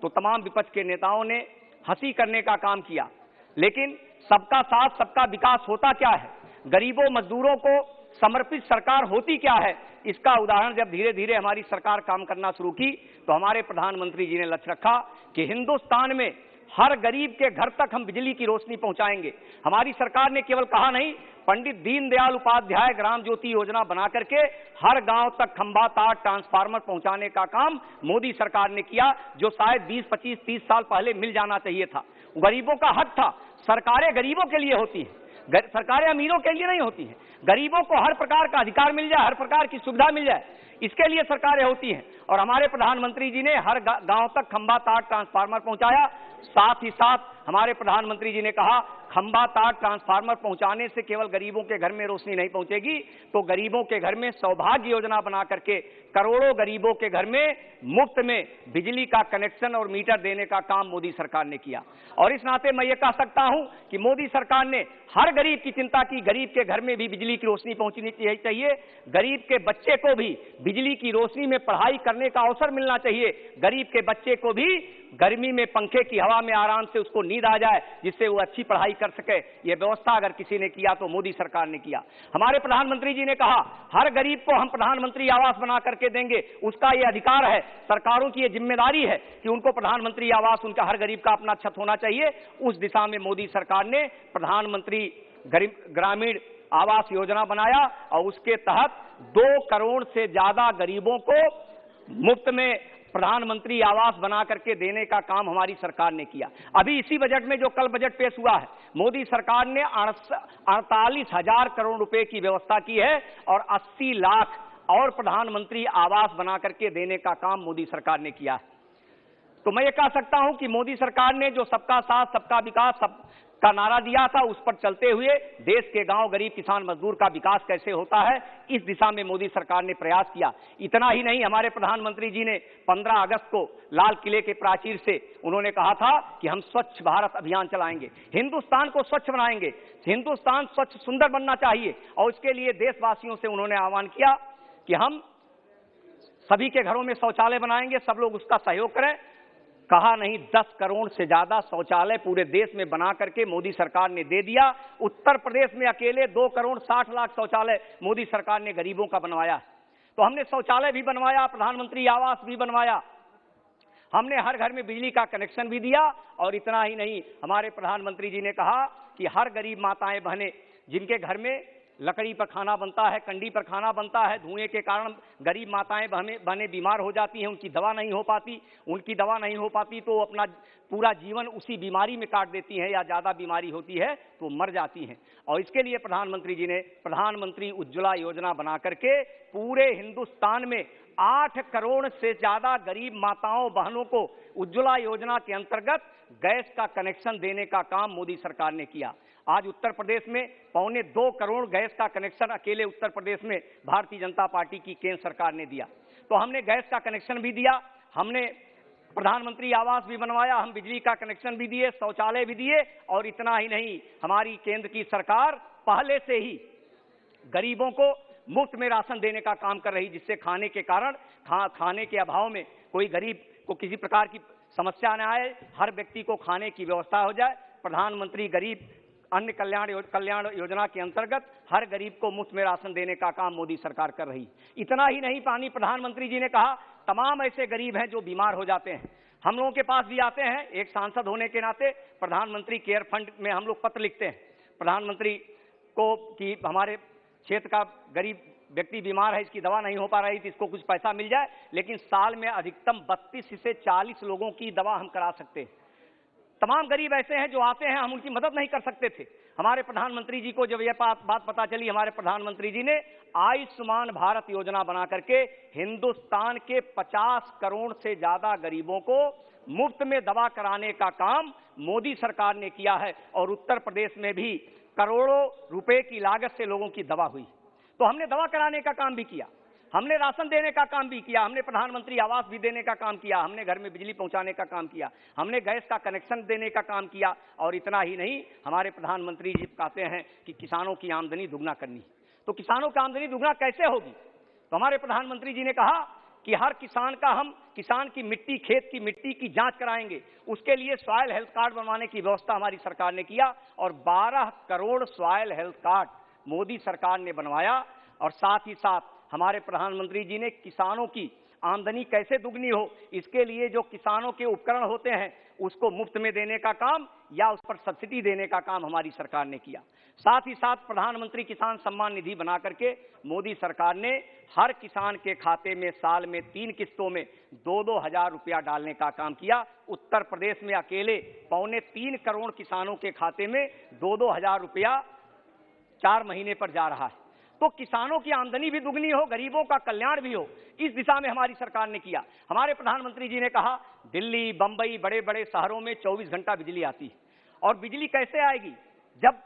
तो तमाम विपक्ष के नेताओं ने हंसी करने का काम किया। लेकिन सबका साथ सबका विकास होता क्या है, गरीबों मजदूरों को समर्पित सरकार होती क्या है, इसका उदाहरण जब धीरे धीरे हमारी सरकार काम करना शुरू की तो हमारे प्रधानमंत्री जी ने लक्ष्य रखा कि हिंदुस्तान में हर गरीब के घर तक हम बिजली की रोशनी पहुंचाएंगे। हमारी सरकार ने केवल कहा नहीं, पंडित दीनदयाल उपाध्याय ग्राम ज्योति योजना बना करके हर गांव तक खंभा, तार, ट्रांसफार्मर पहुंचाने का काम मोदी सरकार ने किया, जो शायद 20, 25, 30 साल पहले मिल जाना चाहिए था। गरीबों का हक था। सरकारें गरीबों के लिए होती हैं, सरकारें अमीरों के लिए नहीं होती हैं। गरीबों को हर प्रकार का अधिकार मिल जाए, हर प्रकार की सुविधा मिल जाए, इसके लिए सरकारें होती हैं। और हमारे प्रधानमंत्री जी ने हर गांव तक खंभा, तार, ट्रांसफार्मर पहुंचाया। साथ ही साथ हमारे प्रधानमंत्री जी ने कहा खंभा, तार, ट्रांसफार्मर पहुंचाने से केवल गरीबों के घर में रोशनी नहीं पहुंचेगी, तो गरीबों के घर में सौभाग्य योजना बना करके करोड़ों गरीबों के घर में मुफ्त में बिजली का कनेक्शन और मीटर देने का काम मोदी सरकार ने किया। और इस नाते मैं ये कह सकता हूं कि मोदी सरकार ने हर गरीब की चिंता की। गरीब के घर में भी बिजली की रोशनी पहुंचनी चाहिए, गरीब के बच्चे को भी बिजली की रोशनी में पढ़ाई करने का अवसर मिलना चाहिए, गरीब के बच्चे को भी गर्मी में पंखे की हवा में आराम से उसको नींद आ जाए, जिससे वो अच्छी पढ़ाई कर सके। ये व्यवस्था अगर किसी ने किया तो मोदी सरकार ने किया। हमारे प्रधानमंत्री जी ने कहा हर गरीब को हम प्रधानमंत्री आवास बना करके देंगे, उसका ये अधिकार है। सरकारों की ये जिम्मेदारी है कि उनको प्रधानमंत्री आवास, उनका हर गरीब का अपना छत होना चाहिए। उस दिशा में मोदी सरकार ने प्रधानमंत्री गरीब ग्रामीण आवास योजना बनाया और उसके तहत 2 करोड़ से ज्यादा गरीबों को मुफ्त में प्रधानमंत्री आवास बना करके देने का काम हमारी सरकार ने किया। अभी इसी बजट में जो कल बजट पेश हुआ है, मोदी सरकार ने 48,000 करोड़ रुपए की व्यवस्था की है और 80 लाख और प्रधानमंत्री आवास बना करके देने का काम मोदी सरकार ने किया है। तो मैं ये कह सकता हूं कि मोदी सरकार ने जो सबका साथ सबका विकास का नारा दिया था, उस पर चलते हुए देश के गांव, गरीब, किसान, मजदूर का विकास कैसे होता है, इस दिशा में मोदी सरकार ने प्रयास किया। इतना ही नहीं, हमारे प्रधानमंत्री जी ने 15 अगस्त को लाल किले के प्राचीर से उन्होंने कहा था कि हम स्वच्छ भारत अभियान चलाएंगे, हिंदुस्तान को स्वच्छ बनाएंगे, हिंदुस्तान स्वच्छ सुंदर बनना चाहिए। और इसके लिए देशवासियों से उन्होंने आह्वान किया कि हम सभी के घरों में शौचालय बनाएंगे, सब लोग उसका सहयोग करें। कहा नहीं, 10 करोड़ से ज्यादा शौचालय पूरे देश में बना करके मोदी सरकार ने दे दिया। उत्तर प्रदेश में अकेले 2 करोड़ 60 लाख शौचालय मोदी सरकार ने गरीबों का बनवाया। तो हमने शौचालय भी बनवाया, प्रधानमंत्री आवास भी बनवाया, हमने हर घर में बिजली का कनेक्शन भी दिया। और इतना ही नहीं, हमारे प्रधानमंत्री जी ने कहा कि हर गरीब माताएं बहनें जिनके घर में लकड़ी पर खाना बनता है, कंडी पर खाना बनता है, धुएं के कारण गरीब माताएं बहनें बीमार हो जाती हैं, उनकी दवा नहीं हो पाती तो अपना पूरा जीवन उसी बीमारी में काट देती हैं, या ज्यादा बीमारी होती है तो मर जाती हैं। और इसके लिए प्रधानमंत्री जी ने प्रधानमंत्री उज्ज्वला योजना बना करके पूरे हिंदुस्तान में 8 करोड़ से ज्यादा गरीब माताओं बहनों को उज्ज्वला योजना के अंतर्गत गैस का कनेक्शन देने का काम मोदी सरकार ने किया। आज उत्तर प्रदेश में 2.25 करोड़ गैस का कनेक्शन अकेले उत्तर प्रदेश में भारतीय जनता पार्टी की केंद्र सरकार ने दिया। तो हमने गैस का कनेक्शन भी दिया, हमने प्रधानमंत्री आवास भी बनवाया, हम बिजली का कनेक्शन भी दिए, शौचालय भी दिए। और इतना ही नहीं, हमारी केंद्र की सरकार पहले से ही गरीबों को मुफ्त में राशन देने का काम कर रही, जिससे खाने के कारण खाने के अभाव में कोई गरीब को किसी प्रकार की समस्या न आए, हर व्यक्ति को खाने की व्यवस्था हो जाए। प्रधानमंत्री गरीब अन्न कल्याण योजना के अंतर्गत हर गरीब को मुफ्त में राशन देने का काम मोदी सरकार कर रही। इतना ही नहीं, प्रधानमंत्री जी ने कहा तमाम ऐसे गरीब हैं जो बीमार हो जाते हैं, हम लोगों के पास भी आते हैं। एक सांसद होने के नाते प्रधानमंत्री केयर फंड में हम लोग पत्र लिखते हैं प्रधानमंत्री को कि हमारे क्षेत्र का गरीब व्यक्ति बीमार है, इसकी दवा नहीं हो पा रही थी, इसको कुछ पैसा मिल जाए। लेकिन साल में अधिकतम 32 से 40 लोगों की दवा हम करा सकते हैं। तमाम गरीब ऐसे हैं जो आते हैं, हम उनकी मदद नहीं कर सकते थे। हमारे प्रधानमंत्री जी को जब यह बात पता चली, हमारे प्रधानमंत्री जी ने आयुष्मान भारत योजना बना करके हिंदुस्तान के 50 करोड़ से ज्यादा गरीबों को मुफ्त में दवा कराने का काम मोदी सरकार ने किया है। और उत्तर प्रदेश में भी करोड़ों रुपए की लागत से लोगों की दवा हुई। तो हमने दवा कराने का काम भी किया, हमने राशन देने का काम भी किया, हमने प्रधानमंत्री आवास भी देने का काम किया, हमने घर में बिजली पहुंचाने का काम किया, हमने गैस का कनेक्शन देने का काम किया। और इतना ही नहीं, हमारे प्रधानमंत्री जी कहते हैं कि किसानों की आमदनी दुगना करनी। तो किसानों की आमदनी दुगना कैसे होगी? तो हमारे प्रधानमंत्री जी ने कहा कि हर किसान का हम किसान की मिट्टी, खेत की मिट्टी की जांच कराएंगे। उसके लिए सॉइल हेल्थ कार्ड बनवाने की व्यवस्था हमारी सरकार ने किया और 12 crore soil health card Modi सरकार ने बनवाया। और साथ ही साथ हमारे प्रधानमंत्री जी ने किसानों की आमदनी कैसे दुगनी हो, इसके लिए जो किसानों के उपकरण होते हैं उसको मुफ्त में देने का काम या उस पर सब्सिडी देने का काम हमारी सरकार ने किया। साथ ही साथ प्रधानमंत्री किसान सम्मान निधि बना करके मोदी सरकार ने हर किसान के खाते में साल में 3 किस्तों में 2-2 हजार रुपया डालने का काम किया। उत्तर प्रदेश में अकेले 2.25 करोड़ किसानों के खाते में 2-2 हजार रुपया 4 महीने पर जा रहा है। तो किसानों की आमदनी भी दुगनी हो, गरीबों का कल्याण भी हो, इस दिशा में हमारी सरकार ने किया। हमारे प्रधानमंत्री जी ने कहा दिल्ली, बंबई, बड़े बड़े शहरों में 24 घंटा बिजली आती है। और बिजली कैसे आएगी? जब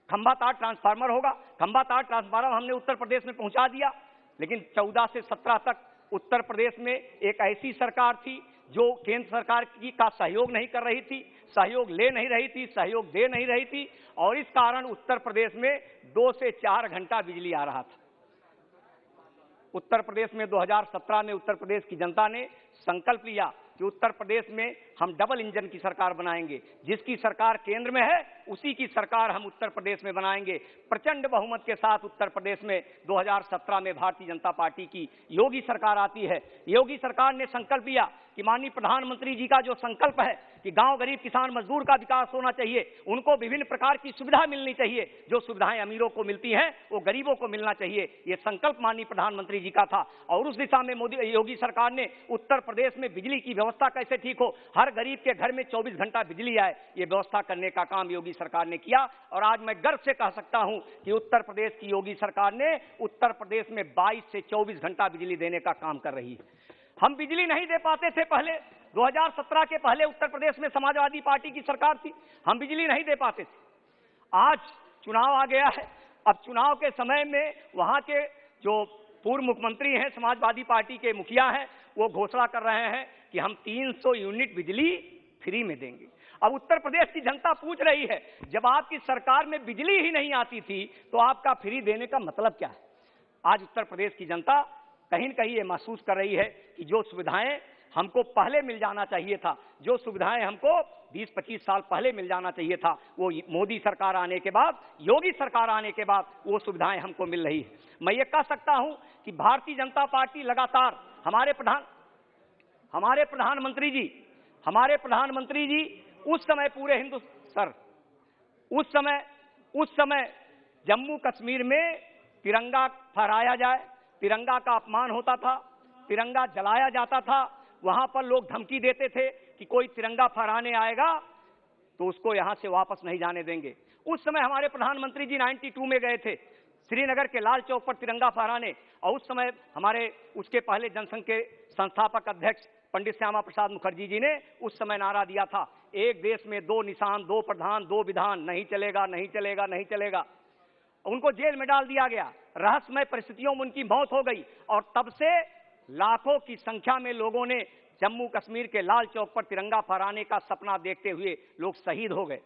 खंभा तार ट्रांसफार्मर होगा। खंभा तार ट्रांसफार्मर हमने उत्तर प्रदेश में पहुंचा दिया, लेकिन 14 से 17 तक उत्तर प्रदेश में एक ऐसी सरकार थी जो केंद्र सरकार की का सहयोग नहीं कर रही थी, सहयोग ले नहीं रही थी, सहयोग दे नहीं रही थी। और इस कारण उत्तर प्रदेश में 2 से 4 घंटा बिजली आ रहा था। उत्तर प्रदेश में 2017 में उत्तर प्रदेश की जनता ने संकल्प लिया कि उत्तर प्रदेश में हम डबल इंजन की सरकार बनाएंगे। जिसकी सरकार केंद्र में है उसी की सरकार हम उत्तर प्रदेश में बनाएंगे। प्रचंड बहुमत के साथ उत्तर प्रदेश में 2017 में भारतीय जनता पार्टी की योगी सरकार आती है। योगी सरकार ने संकल्प लिया कि माननीय प्रधानमंत्री जी का जो संकल्प है कि गांव, गरीब, किसान, मजदूर का विकास होना चाहिए, उनको विभिन्न प्रकार की सुविधा मिलनी चाहिए। जो सुविधाएं अमीरों को मिलती हैं वो गरीबों को मिलना चाहिए। ये संकल्प माननीय प्रधानमंत्री जी का था। और उस दिशा में योगी सरकार ने उत्तर प्रदेश में बिजली की व्यवस्था कैसे ठीक हो, हर गरीब के घर में 24 घंटा बिजली आए, ये व्यवस्था करने का काम योगी सरकार ने किया। और आज मैं गर्व से कह सकता हूं कि उत्तर प्रदेश की योगी सरकार ने उत्तर प्रदेश में 22 से 24 घंटा बिजली देने का काम कर रही है। हम बिजली नहीं दे पाते थे पहले, 2017 के पहले उत्तर प्रदेश में समाजवादी पार्टी की सरकार थी, हम बिजली नहीं दे पाते थे। आज चुनाव आ गया है, अब चुनाव के समय में वहां के जो पूर्व मुख्यमंत्री हैं, समाजवादी पार्टी के मुखिया हैं, वो घोषणा कर रहे हैं कि हम 300 यूनिट बिजली फ्री में देंगे। अब उत्तर प्रदेश की जनता पूछ रही है, जब आपकी सरकार में बिजली ही नहीं आती थी तो आपका फ्री देने का मतलब क्या है? आज उत्तर प्रदेश की जनता कहीं न कहीं ये महसूस कर रही है कि जो सुविधाएं हमको पहले मिल जाना चाहिए था, जो सुविधाएं हमको 20-25 साल पहले मिल जाना चाहिए था, वो मोदी सरकार आने के बाद, योगी सरकार आने के बाद वो सुविधाएं हमको मिल रही है। मैं ये कह सकता हूं कि भारतीय जनता पार्टी लगातार हमारे प्रधानमंत्री जी उस समय पूरे हिंदुस्तान उस समय जम्मू कश्मीर में तिरंगा फहराया जाए, तिरंगा का अपमान होता था, तिरंगा जलाया जाता था। वहां पर लोग धमकी देते थे कि कोई तिरंगा फहराने आएगा तो उसको यहां से वापस नहीं जाने देंगे। उस समय हमारे प्रधानमंत्री जी 92 में गए थे श्रीनगर के लाल चौक पर तिरंगा फहराने। और उस समय हमारे उसके पहले जनसंघ के संस्थापक अध्यक्ष पंडित श्यामा प्रसाद मुखर्जी जी ने उस समय नारा दिया था, एक देश में 2 निशान, 2 प्रधान, 2 विधान, नहीं चलेगा, नहीं चलेगा, नहीं चलेगा। उनको जेल में डाल दिया गया, रहस्यमय परिस्थितियों में उनकी मौत हो गई। और तब से लाखों की संख्या में लोगों ने जम्मू कश्मीर के लाल चौक पर तिरंगा फहराने का सपना देखते हुए लोग शहीद हो गए।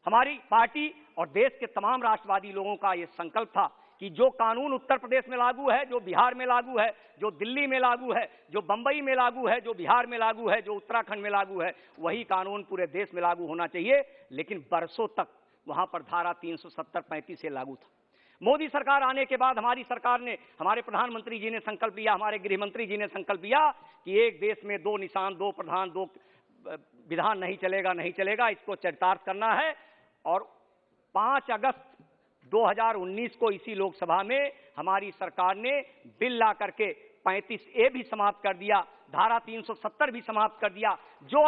हमारी पार्टी और देश के तमाम राष्ट्रवादी लोगों का यह संकल्प था कि जो कानून उत्तर प्रदेश में लागू है, जो बिहार में लागू है, जो दिल्ली में लागू है, जो बंबई में लागू है, जो बिहार में लागू है, जो उत्तराखंड में लागू है, वही कानून पूरे देश में लागू होना चाहिए। लेकिन बरसों तक वहां पर धारा 370-35 से लागू था। मोदी सरकार आने के बाद हमारी सरकार ने, हमारे प्रधानमंत्री जी ने संकल्प लिया, हमारे गृह मंत्री जी ने संकल्प लिया कि एक देश में 2 निशान, 2 प्रधान, 2 विधान, नहीं चलेगा, नहीं चलेगा, इसको चरितार्थ करना है। और 5 अगस्त 2019 को इसी लोकसभा में हमारी सरकार ने बिल ला करके 35A भी समाप्त कर दिया, धारा 370 भी समाप्त कर दिया। जो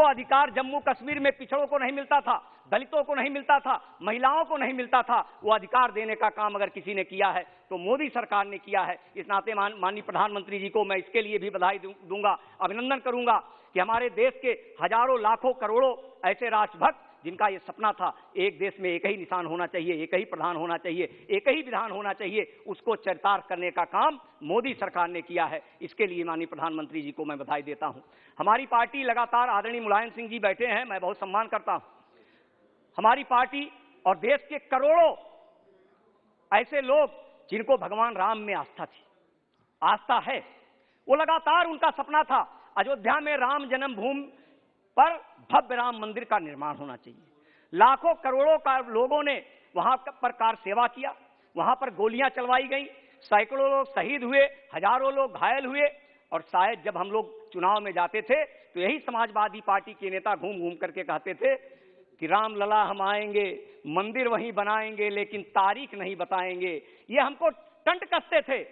अधिकार जम्मू कश्मीर में पिछड़ों को नहीं मिलता था, दलितों को नहीं मिलता था, महिलाओं को नहीं मिलता था, वो अधिकार देने का काम अगर किसी ने किया है तो मोदी सरकार ने किया है। इस नाते माननीय प्रधानमंत्री जी को मैं इसके लिए भी बधाई दूंगा, अभिनंदन करूंगा कि हमारे देश के हजारों लाखों करोड़ों ऐसे राष्ट्रभक्त जिनका ये सपना था एक देश में एक ही निशान होना चाहिए, एक ही प्रधान होना चाहिए, एक ही विधान होना चाहिए, उसको चरितार्थ करने का काम मोदी सरकार ने किया है। इसके लिए माननीय प्रधानमंत्री जी को मैं बधाई देता हूं। हमारी पार्टी लगातार, आदरणीय मुलायम सिंह जी बैठे हैं, मैं बहुत सम्मान करता हूं। हमारी पार्टी और देश के करोड़ों ऐसे लोग जिनको भगवान राम में आस्था थी, आस्था है, वो लगातार उनका सपना था अयोध्या में राम जन्मभूमि पर भव्य राम मंदिर का निर्माण होना चाहिए। लाखों करोड़ों का लोगों ने वहां पर कार सेवा किया, वहां पर गोलियां चलवाई गई, सैकड़ों लोग शहीद हुए, हजारों लोग घायल हुए। और शायद जब हम लोग चुनाव में जाते थे तो यही समाजवादी पार्टी के नेता घूम घूम करके कहते थे कि राम लला हम आएंगे, मंदिर वहीं बनाएंगे, लेकिन तारीख नहीं बताएंगे। ये हमको टंट कसते थे,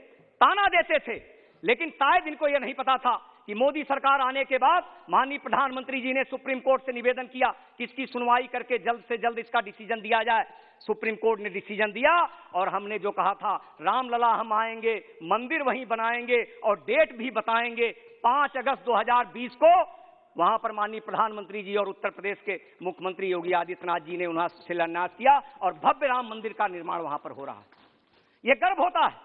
ताना देते थे, लेकिन शायद इनको यह नहीं पता था कि मोदी सरकार आने के बाद माननीय प्रधानमंत्री जी ने सुप्रीम कोर्ट से निवेदन किया कि इसकी सुनवाई करके जल्द से जल्द इसका डिसीजन दिया जाए। सुप्रीम कोर्ट ने डिसीजन दिया और हमने जो कहा था रामलला हम आएंगे, मंदिर वहीं बनाएंगे और डेट भी बताएंगे, 5 अगस्त 2020 को वहां पर माननीय प्रधानमंत्री जी और उत्तर प्रदेश के मुख्यमंत्री योगी आदित्यनाथ जी ने उन्हें शिलान्यास किया और भव्य राम मंदिर का निर्माण वहां पर हो रहा है। यह गर्व होता है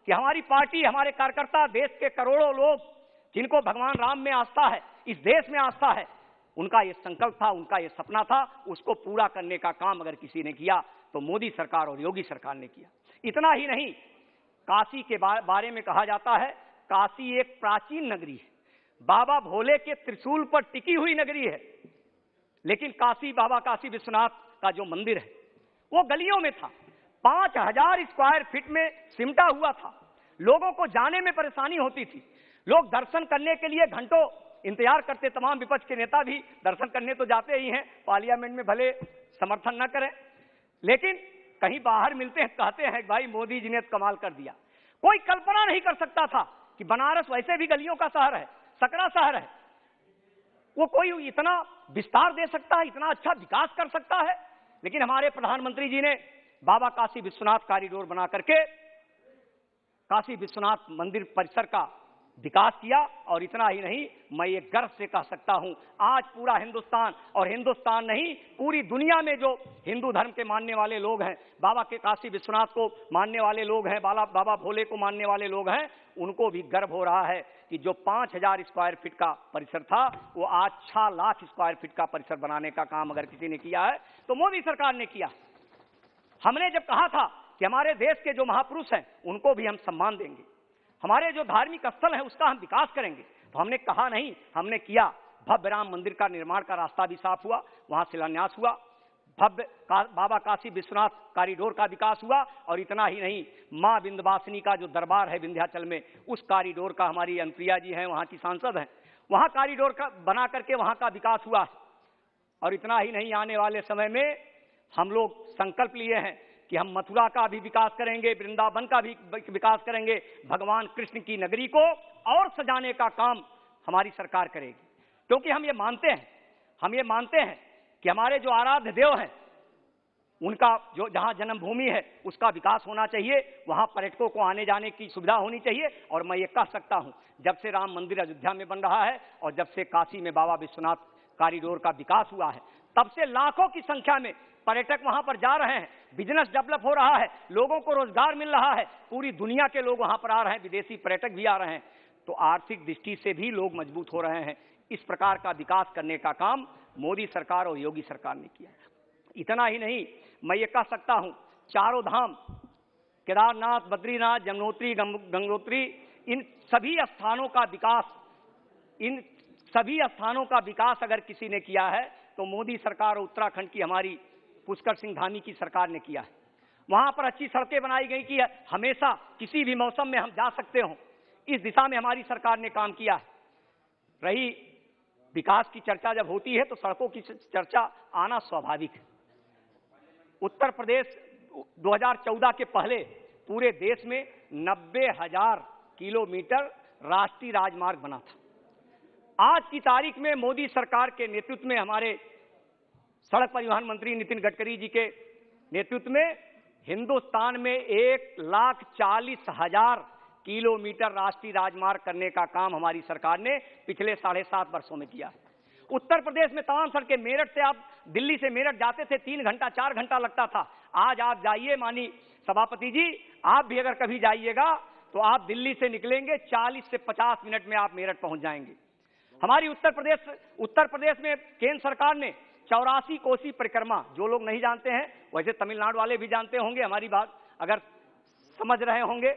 कि हमारी पार्टी, हमारे कार्यकर्ता, देश के करोड़ों लोग जिनको भगवान राम में आस्था है, इस देश में आस्था है, उनका ये संकल्प था, उनका ये सपना था, उसको पूरा करने का काम अगर किसी ने किया तो मोदी सरकार और योगी सरकार ने किया। इतना ही नहीं, काशी के बारे में कहा जाता है काशी एक प्राचीन नगरी है, बाबा भोले के त्रिशूल पर टिकी हुई नगरी है, लेकिन काशी, बाबा काशी विश्वनाथ का जो मंदिर है वो गलियों में था, 5000 स्क्वायर फीट में सिमटा हुआ था। लोगों को जाने में परेशानी होती थी, लोग दर्शन करने के लिए घंटों इंतजार करते। तमाम विपक्ष के नेता भी दर्शन करने तो जाते ही हैं, पार्लियामेंट में भले समर्थन न करें, लेकिन कहीं बाहर मिलते हैं, कहते हैं भाई मोदी जी ने कमाल कर दिया। कोई कल्पना नहीं कर सकता था कि बनारस वैसे भी गलियों का शहर है, सकरा शहर है, वो कोई इतना विस्तार दे सकता है, इतना अच्छा विकास कर सकता है। लेकिन हमारे प्रधानमंत्री जी ने बाबा काशी विश्वनाथ कॉरिडोर बना करके काशी विश्वनाथ मंदिर परिसर का विकास किया। और इतना ही नहीं, मैं ये गर्व से कह सकता हूं आज पूरा हिंदुस्तान, और हिंदुस्तान नहीं पूरी दुनिया में जो हिंदू धर्म के मानने वाले लोग हैं, बाबा के काशी विश्वनाथ को मानने वाले लोग हैं, बाबा भोले को मानने वाले लोग हैं, उनको भी गर्व हो रहा है कि जो 5000 स्क्वायर फीट का परिसर था वो आज 6 लाख स्क्वायर फीट का परिसर बनाने का काम अगर किसी ने किया है तो मोदी सरकार ने किया। हमने जब कहा था कि हमारे देश के जो महापुरुष हैं उनको भी हम सम्मान देंगे, हमारे जो धार्मिक स्थल है उसका हम विकास करेंगे, तो हमने कहा नहीं, हमने किया। भव्य राम मंदिर का निर्माण का रास्ता भी साफ हुआ, वहां शिलान्यास हुआ, भव्य बाबा काशी विश्वनाथ कॉरिडोर का विकास हुआ। और इतना ही नहीं, मां विंध्यवासिनी का जो दरबार है विंध्याचल में, उस कॉरिडोर का, हमारी अनुप्रिया जी हैं वहां की सांसद हैं, वहां कॉरिडोर का बना करके वहां का विकास हुआ। और इतना ही नहीं, आने वाले समय में हम लोग संकल्प लिए हैं कि हम मथुरा का भी विकास करेंगे, वृंदावन का भी विकास करेंगे, भगवान कृष्ण की नगरी को और सजाने का काम हमारी सरकार करेगी। क्योंकि हम ये मानते हैं कि हमारे जो आराध्य देव हैं उनका जो जहां जन्मभूमि है उसका विकास होना चाहिए, वहां पर्यटकों को आने जाने की सुविधा होनी चाहिए। और मैं ये कह सकता हूं, जब से राम मंदिर अयोध्या में बन रहा है और जब से काशी में बाबा विश्वनाथ कॉरिडोर का विकास हुआ है, तब से लाखों की संख्या में पर्यटक वहां पर जा रहे हैं, बिजनेस डेवलप हो रहा है, लोगों को रोजगार मिल रहा है, पूरी दुनिया के लोग वहां पर आ रहे हैं, विदेशी पर्यटक भी आ रहे हैं, तो आर्थिक दृष्टि से भी लोग मजबूत हो रहे हैं। इस प्रकार का विकास करने का काम मोदी सरकार और योगी सरकार ने किया। इतना ही नहीं, मैं ये कह सकता हूं, चारों धाम केदारनाथ, बद्रीनाथ, यमुनोत्री, गंगोत्री, इन सभी स्थानों का विकास अगर किसी ने किया है तो मोदी सरकार और उत्तराखंड की हमारी पुष्कर सिंह धामी की सरकार ने किया है। वहां पर अच्छी सड़कें बनाई गई कि हमेशा किसी भी मौसम में हम जा सकते हो, इस दिशा में हमारी सरकार ने काम किया है। रही विकास की चर्चा जब होती है तो सड़कों की चर्चा आना स्वाभाविक है। उत्तर प्रदेश 2014 के पहले पूरे देश में 90,000 किलोमीटर राष्ट्रीय राजमार्ग बना था। आज की तारीख में मोदी सरकार के नेतृत्व में हमारे सड़क परिवहन मंत्री नितिन गडकरी जी के नेतृत्व में हिंदुस्तान में 1,40,000 किलोमीटर राष्ट्रीय राजमार्ग करने का काम हमारी सरकार ने पिछले 7.5 वर्षों में किया है। उत्तर प्रदेश में तमाम सड़कें, मेरठ से आप दिल्ली से मेरठ जाते थे 3 घंटा 4 घंटा लगता था। आज आप जाइए, माननीय सभापति जी, आप भी अगर कभी जाइएगा तो आप दिल्ली से निकलेंगे 40 से 50 मिनट में आप मेरठ पहुंच जाएंगे। हमारी उत्तर प्रदेश में केंद्र सरकार ने 84 कोसी परिक्रमा, जो लोग नहीं जानते हैं वैसे तमिलनाडु वाले भी जानते होंगे, हमारी बात अगर समझ रहे होंगे,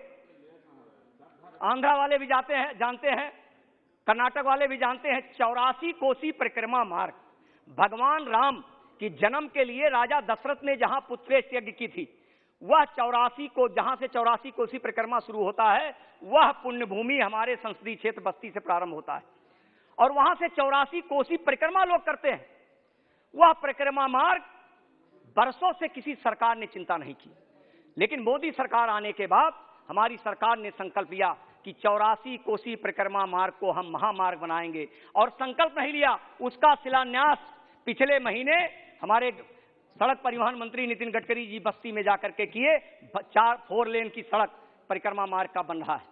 आंध्रा वाले भी जानते हैं, कर्नाटक वाले भी जानते हैं। 84 कोसी परिक्रमा मार्ग भगवान राम की जन्म के लिए राजा दशरथ ने जहां पुत्रेष्ट यज्ञ की थी, वह 84 को जहां से 84 कोसी परिक्रमा शुरू होता है, वह पुण्य भूमि हमारे संसदीय क्षेत्र बस्ती से प्रारंभ होता है और वहां से 84 कोसी परिक्रमा लोग करते हैं। वह परिक्रमा मार्ग बरसों से किसी सरकार ने चिंता नहीं की, लेकिन मोदी सरकार आने के बाद हमारी सरकार ने संकल्प लिया कि 84 कोसी परिक्रमा मार्ग को हम महामार्ग बनाएंगे और संकल्प नहीं लिया, उसका शिलान्यास पिछले महीने हमारे सड़क परिवहन मंत्री नितिन गडकरी जी बस्ती में जाकर के किए। 4 लेन की सड़क परिक्रमा मार्ग का बन रहा है।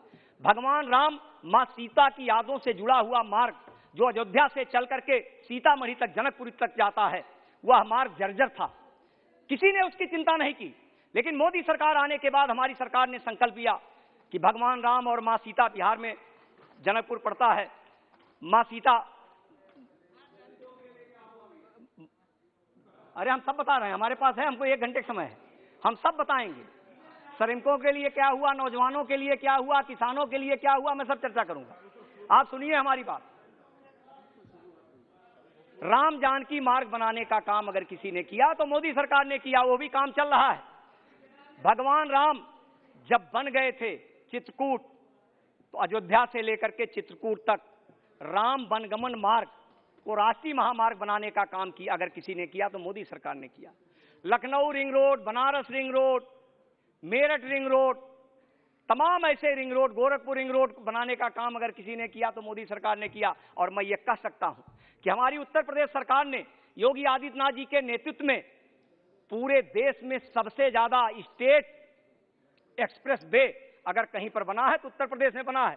भगवान राम मां सीता की यादों से जुड़ा हुआ मार्ग जो अयोध्या से चल करके सीतामढ़ी तक, जनकपुरी तक जाता है, वह मार्ग जर्जर था, किसी ने उसकी चिंता नहीं की। लेकिन मोदी सरकार आने के बाद हमारी सरकार ने संकल्प लिया कि भगवान राम और मां सीता, बिहार में जनकपुर पड़ता है, मां सीता, अरे हम सब बता रहे हैं, हमारे पास है, हमको 1 घंटे का समय है, हम सब बताएंगे। श्रमिकों के लिए क्या हुआ, नौजवानों के लिए क्या हुआ, किसानों के लिए क्या हुआ, मैं सब चर्चा करूंगा। आप सुनिए हमारी बात। राम जानकी मार्ग बनाने का काम अगर किसी ने किया तो मोदी सरकार ने किया, वो भी काम चल रहा है। भगवान राम जब बन गए थे चित्रकूट, तो अयोध्या से लेकर के चित्रकूट तक राम वनगमन मार्ग को राष्ट्रीय महामार्ग बनाने का काम किया अगर किसी ने किया तो मोदी सरकार ने किया। Lucknow ring road, Banaras ring road, Meerut ring road, तमाम ऐसे ring road, Gorakhpur ring road बनाने का काम अगर किसी ने किया तो मोदी सरकार ने किया। और मैं ये कह सकता हूं कि हमारी उत्तर प्रदेश सरकार ने योगी आदित्यनाथ जी के नेतृत्व में पूरे देश में सबसे ज्यादा स्टेट एक्सप्रेस वे अगर कहीं पर बना है तो उत्तर प्रदेश में बना है।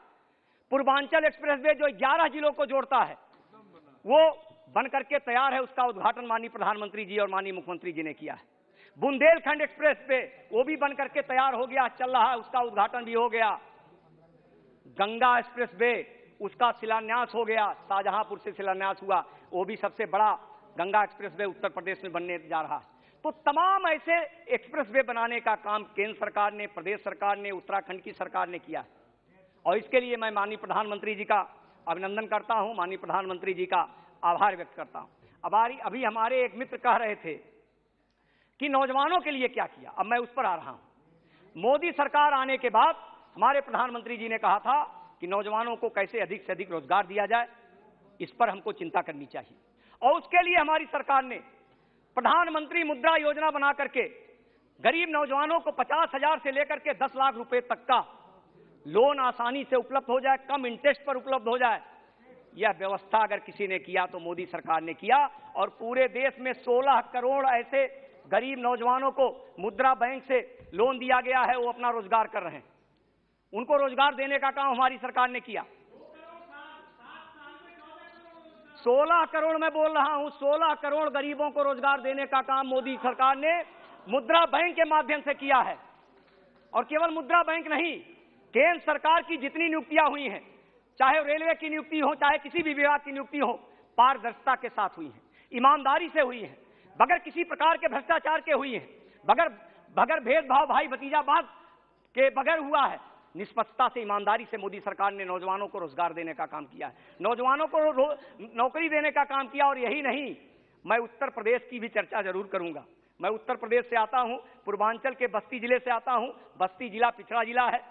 पूर्वांचल एक्सप्रेस वे जो 11 जिलों को जोड़ता है वो बन करके तैयार है, उसका उद्घाटन माननीय प्रधानमंत्री जी और माननीय मुख्यमंत्री जी ने किया है। बुंदेलखंड एक्सप्रेस वे वो भी बन करके तैयार हो गया, चल रहा है, उसका उद्घाटन भी हो गया। गंगा एक्सप्रेस वे उसका शिलान्यास हो गया, शाहजहांपुर से शिलान्यास हुआ, वो भी सबसे बड़ा गंगा एक्सप्रेस वे उत्तर प्रदेश में बनने जा रहा है। तो तमाम ऐसे एक्सप्रेस वे बनाने का काम केंद्र सरकार ने, प्रदेश सरकार ने, उत्तराखंड की सरकार ने किया है और इसके लिए मैं माननीय प्रधानमंत्री जी का अभिनंदन करता हूं, माननीय प्रधानमंत्री जी का आभार व्यक्त करता हूं। अभी हमारे एक मित्र कह रहे थे कि नौजवानों के लिए क्या किया, अब मैं उस पर आ रहा हूं। मोदी सरकार आने के बाद हमारे प्रधानमंत्री जी ने कहा था कि नौजवानों को कैसे अधिक से अधिक रोजगार दिया जाए, इस पर हमको चिंता करनी चाहिए और उसके लिए हमारी सरकार ने प्रधानमंत्री मुद्रा योजना बना करके गरीब नौजवानों को 50,000 से लेकर के 10 लाख रुपए तक का लोन आसानी से उपलब्ध हो जाए, कम इंटरेस्ट पर उपलब्ध हो जाए, यह व्यवस्था अगर किसी ने किया तो मोदी सरकार ने किया। और पूरे देश में 16 करोड़ ऐसे गरीब नौजवानों को मुद्रा बैंक से लोन दिया गया है, वो अपना रोजगार कर रहे हैं, उनको रोजगार देने का काम हमारी सरकार ने किया। 16 करोड़ मैं बोल रहा हूं, 16 करोड़ गरीबों को रोजगार देने का काम मोदी सरकार ने मुद्रा बैंक के माध्यम से किया है। और केवल मुद्रा बैंक नहीं, केंद्र सरकार की जितनी नियुक्तियां हुई हैं, चाहे रेलवे की नियुक्ति हो, चाहे किसी भी विभाग की नियुक्ति हो, पारदर्शिता के साथ हुई है, ईमानदारी से हुई है, बगैर किसी प्रकार के भ्रष्टाचार के हुई है, बगैर भेदभाव, भाई भतीजावाद के बगैर हुआ है। निष्पक्षता से, ईमानदारी से मोदी सरकार ने नौजवानों को रोजगार देने का काम किया है, नौजवानों को नौकरी देने का काम किया। और यही नहीं, मैं उत्तर प्रदेश की भी चर्चा जरूर करूंगा। मैं उत्तर प्रदेश से आता हूं, पूर्वांचल के बस्ती जिले से आता हूं। बस्ती जिला पिछड़ा जिला है।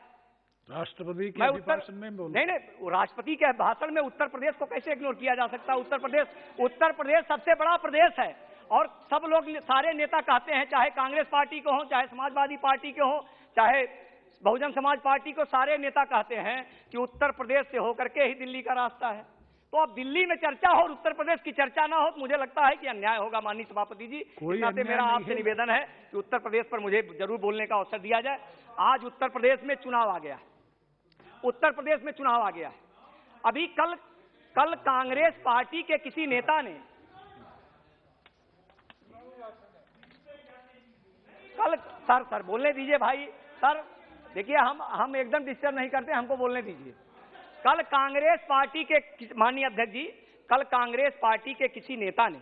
राष्ट्रपति के भाषण में नहीं, राष्ट्रपति के भाषण में उत्तर प्रदेश को कैसे इग्नोर किया जा सकता है? उत्तर प्रदेश सबसे बड़ा प्रदेश है और सब लोग, सारे नेता कहते हैं, चाहे कांग्रेस पार्टी के हों, चाहे समाजवादी पार्टी के हों, चाहे बहुजन समाज पार्टी को, सारे नेता कहते हैं कि उत्तर प्रदेश से होकर के ही दिल्ली का रास्ता है। तो अब दिल्ली में चर्चा हो और उत्तर प्रदेश की चर्चा ना हो तो मुझे लगता है कि अन्याय होगा। माननीय सभापति जी, इस नाते मेरा आपसे निवेदन है कि उत्तर प्रदेश पर मुझे जरूर बोलने का अवसर दिया जाए। आज उत्तर प्रदेश में चुनाव आ गया है, उत्तर प्रदेश में चुनाव आ गया है। अभी कल कांग्रेस पार्टी के किसी नेता ने कल सर बोलने दीजिए भाई, सर देखिए हम एकदम डिस्टर्ब नहीं करते, हमको बोलने दीजिए। कल कांग्रेस पार्टी के माननीय अध्यक्ष जी, कल कांग्रेस पार्टी के किसी नेता ने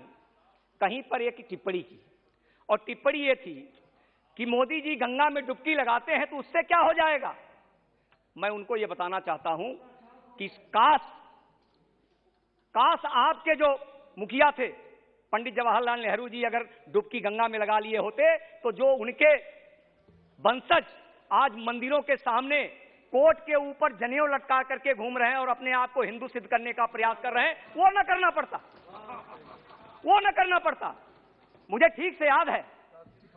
कहीं पर एक टिप्पणी की और टिप्पणी ये थी कि मोदी जी गंगा में डुबकी लगाते हैं तो उससे क्या हो जाएगा। मैं उनको ये बताना चाहता हूं कि काश आपके जो मुखिया थे पंडित जवाहरलाल नेहरू जी अगर डुबकी गंगा में लगा लिए होते तो जो उनके वंशज आज मंदिरों के सामने कोट के ऊपर जनेऊ लटका करके घूम रहे हैं और अपने आप को हिंदू सिद्ध करने का प्रयास कर रहे हैं, वो न करना पड़ता। मुझे ठीक से याद है,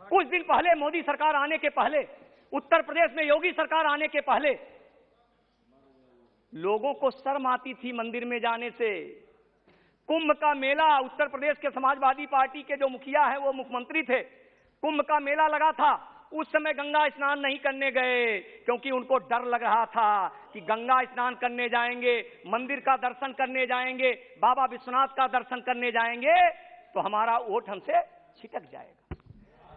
कुछ दिन पहले मोदी सरकार आने के पहले, उत्तर प्रदेश में योगी सरकार आने के पहले लोगों को शर्म आती थी मंदिर में जाने से। कुंभ का मेला, उत्तर प्रदेश के समाजवादी पार्टी के जो मुखिया है वो मुख्यमंत्री थे, कुंभ का मेला लगा था, उस समय गंगा स्नान नहीं करने गए क्योंकि उनको डर लग रहा था कि गंगा स्नान करने जाएंगे, मंदिर का दर्शन करने जाएंगे, बाबा विश्वनाथ का दर्शन करने जाएंगे तो हमारा वोट हमसे छिटक जाएगा।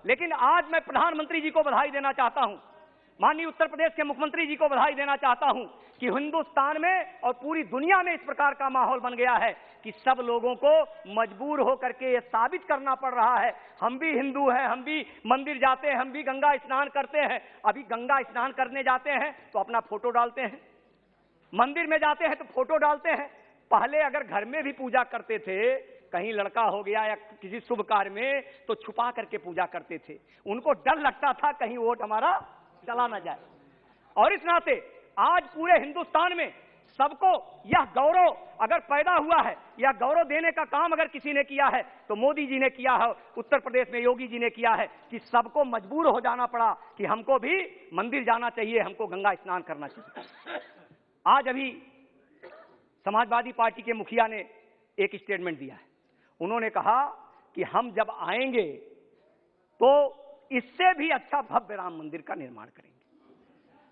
लेकिन आज मैं प्रधानमंत्री जी को बधाई देना चाहता हूं, माननीय उत्तर प्रदेश के मुख्यमंत्री जी को बधाई देना चाहता हूं कि हिंदुस्तान में और पूरी दुनिया में इस प्रकार का माहौल बन गया है कि सब लोगों को मजबूर होकर के ये साबित करना पड़ रहा है हम भी हिंदू हैं, हम भी मंदिर जाते हैं, हम भी गंगा स्नान करते हैं। अभी गंगा स्नान करने जाते हैं तो अपना फोटो डालते हैं, मंदिर में जाते हैं तो फोटो डालते हैं। पहले अगर घर में भी पूजा करते थे, कहीं लड़का हो गया या किसी शुभ कार्य में तो छुपा करके पूजा करते थे, उनको डर लगता था कहीं वोट हमारा चला ना जाए। और इस नाते आज पूरे हिंदुस्तान में सबको यह गौरव अगर पैदा हुआ है, यह गौरव देने का काम अगर किसी ने किया है तो मोदी जी ने किया है, उत्तर प्रदेश में योगी जी ने किया है कि सबको मजबूर हो जाना पड़ा कि हमको भी मंदिर जाना चाहिए, हमको गंगा स्नान करना चाहिए। आज अभी समाजवादी पार्टी के मुखिया ने एक स्टेटमेंट दिया है, उन्होंने कहा कि हम जब आएंगे तो इससे भी अच्छा भव्य राम मंदिर का निर्माण करेंगे।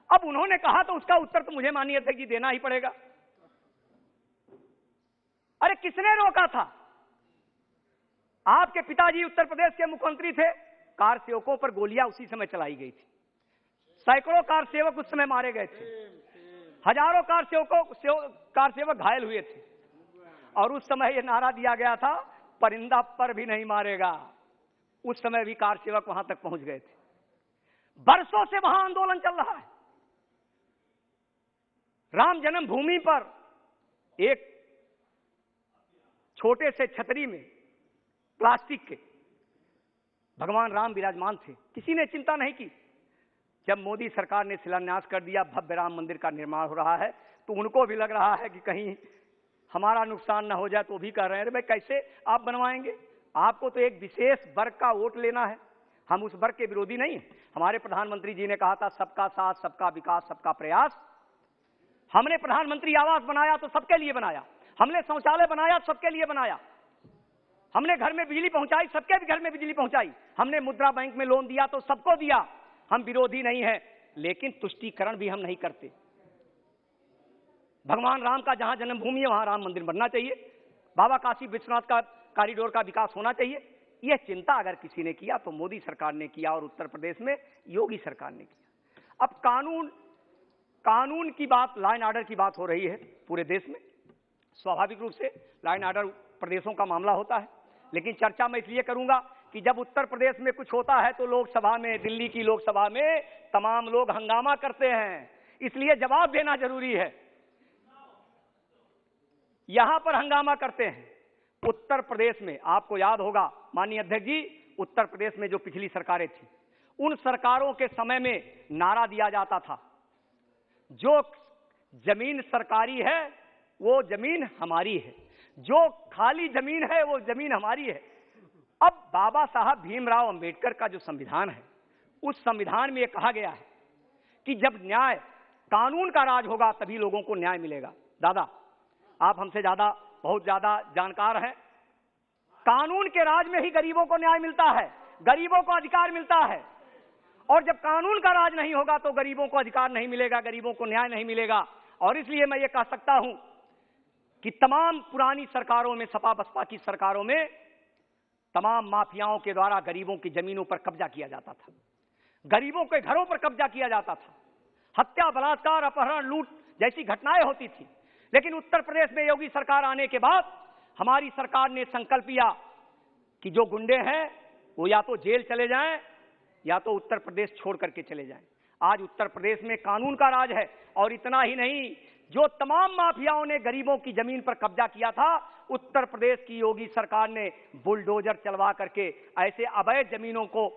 अब उन्होंने कहा तो उसका उत्तर तो मुझे माननीय अध्यक्ष जी देना ही पड़ेगा। अरे किसने रोका था? आपके पिताजी उत्तर प्रदेश के मुख्यमंत्री थे, कार सेवकों पर गोलियां उसी समय चलाई गई थी, सैकड़ों कार सेवक उस समय मारे गए थे, हजारों कार सेवक घायल हुए थे और उस समय यह नारा दिया गया था परिंदा पर भी नहीं मारेगा। उस समय भी कार सेवक वहां तक पहुंच गए थे। बरसों से वहां आंदोलन चल रहा है। राम जन्मभूमि पर एक छोटे से छतरी में प्लास्टिक के भगवान राम विराजमान थे, किसी ने चिंता नहीं की। जब मोदी सरकार ने शिलान्यास कर दिया, भव्य राम मंदिर का निर्माण हो रहा है, तो उनको भी लग रहा है कि कहीं हमारा नुकसान ना हो जाए, तो भी कह रहे हैं भाई कैसे आप बनवाएंगे, आपको तो एक विशेष वर्ग का वोट लेना है। हम उस वर्ग के विरोधी नहीं हैं। हमारे प्रधानमंत्री जी ने कहा था सबका साथ, सबका विकास, सबका प्रयास। हमने प्रधानमंत्री आवास बनाया तो सबके लिए बनाया, हमने शौचालय बनाया सबके लिए बनाया, हमने घर में बिजली पहुंचाई, सबके भी घर में बिजली पहुंचाई, हमने मुद्रा बैंक में लोन दिया तो सबको दिया। हम विरोधी नहीं है, लेकिन तुष्टीकरण भी हम नहीं करते। भगवान राम का जहां जन्मभूमि है वहां राम मंदिर बनना चाहिए, बाबा काशी विश्वनाथ का कॉरिडोर का विकास होना चाहिए। यह चिंता अगर किसी ने किया तो मोदी सरकार ने किया और उत्तर प्रदेश में योगी सरकार ने किया। अब कानून की बात, लॉ एंड ऑर्डर की बात हो रही है पूरे देश में। स्वाभाविक रूप से लॉ एंड ऑर्डर प्रदेशों का मामला होता है, लेकिन चर्चा मैं इसलिए करूंगा कि जब उत्तर प्रदेश में कुछ होता है तो लोकसभा में, दिल्ली की लोकसभा में तमाम लोग हंगामा करते हैं, इसलिए जवाब देना जरूरी है। यहां पर हंगामा करते हैं उत्तर प्रदेश में। आपको याद होगा माननीय अध्यक्ष जी, उत्तर प्रदेश में जो पिछली सरकारें थी, उन सरकारों के समय में नारा दिया जाता था जो जमीन सरकारी है वो जमीन हमारी है, जो खाली जमीन है वो जमीन हमारी है। अब बाबा साहब भीमराव अंबेडकर का जो संविधान है, उस संविधान में यह कहा गया है कि जब न्याय, कानून का राज होगा तभी लोगों को न्याय मिलेगा। दादा, आप हमसे ज्यादा बहुत ज्यादा जानकार हैं। कानून के राज में ही गरीबों को न्याय मिलता है, गरीबों को अधिकार मिलता है। और जब कानून का राज नहीं होगा तो गरीबों को अधिकार नहीं मिलेगा, गरीबों को न्याय नहीं मिलेगा। और इसलिए मैं ये कह सकता हूं कि तमाम पुरानी सरकारों में, सपा बसपा की सरकारों में, तमाम माफियाओं के द्वारा गरीबों की जमीनों पर कब्जा किया जाता था, गरीबों के घरों पर कब्जा किया जाता था, हत्या, बलात्कार, अपहरण, लूट जैसी घटनाएं होती थी। लेकिन उत्तर प्रदेश में योगी सरकार आने के बाद हमारी सरकार ने संकल्प लिया कि जो गुंडे हैं वो या तो जेल चले जाएं या तो उत्तर प्रदेश छोड़ करके चले जाएं। आज उत्तर प्रदेश में कानून का राज है। और इतना ही नहीं, जो तमाम माफियाओं ने गरीबों की जमीन पर कब्जा किया था, उत्तर प्रदेश की योगी सरकार ने बुलडोजर चलवा करके ऐसे अवैध जमीनों को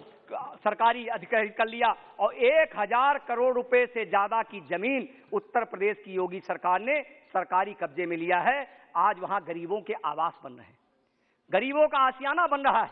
सरकारी अधिकृत कर लिया और 1000 करोड़ रुपए से ज्यादा की जमीन उत्तर प्रदेश की योगी सरकार ने सरकारी कब्जे में लिया है। आज वहां गरीबों के आवास बन रहे हैं, गरीबों का आशियाना बन रहा है।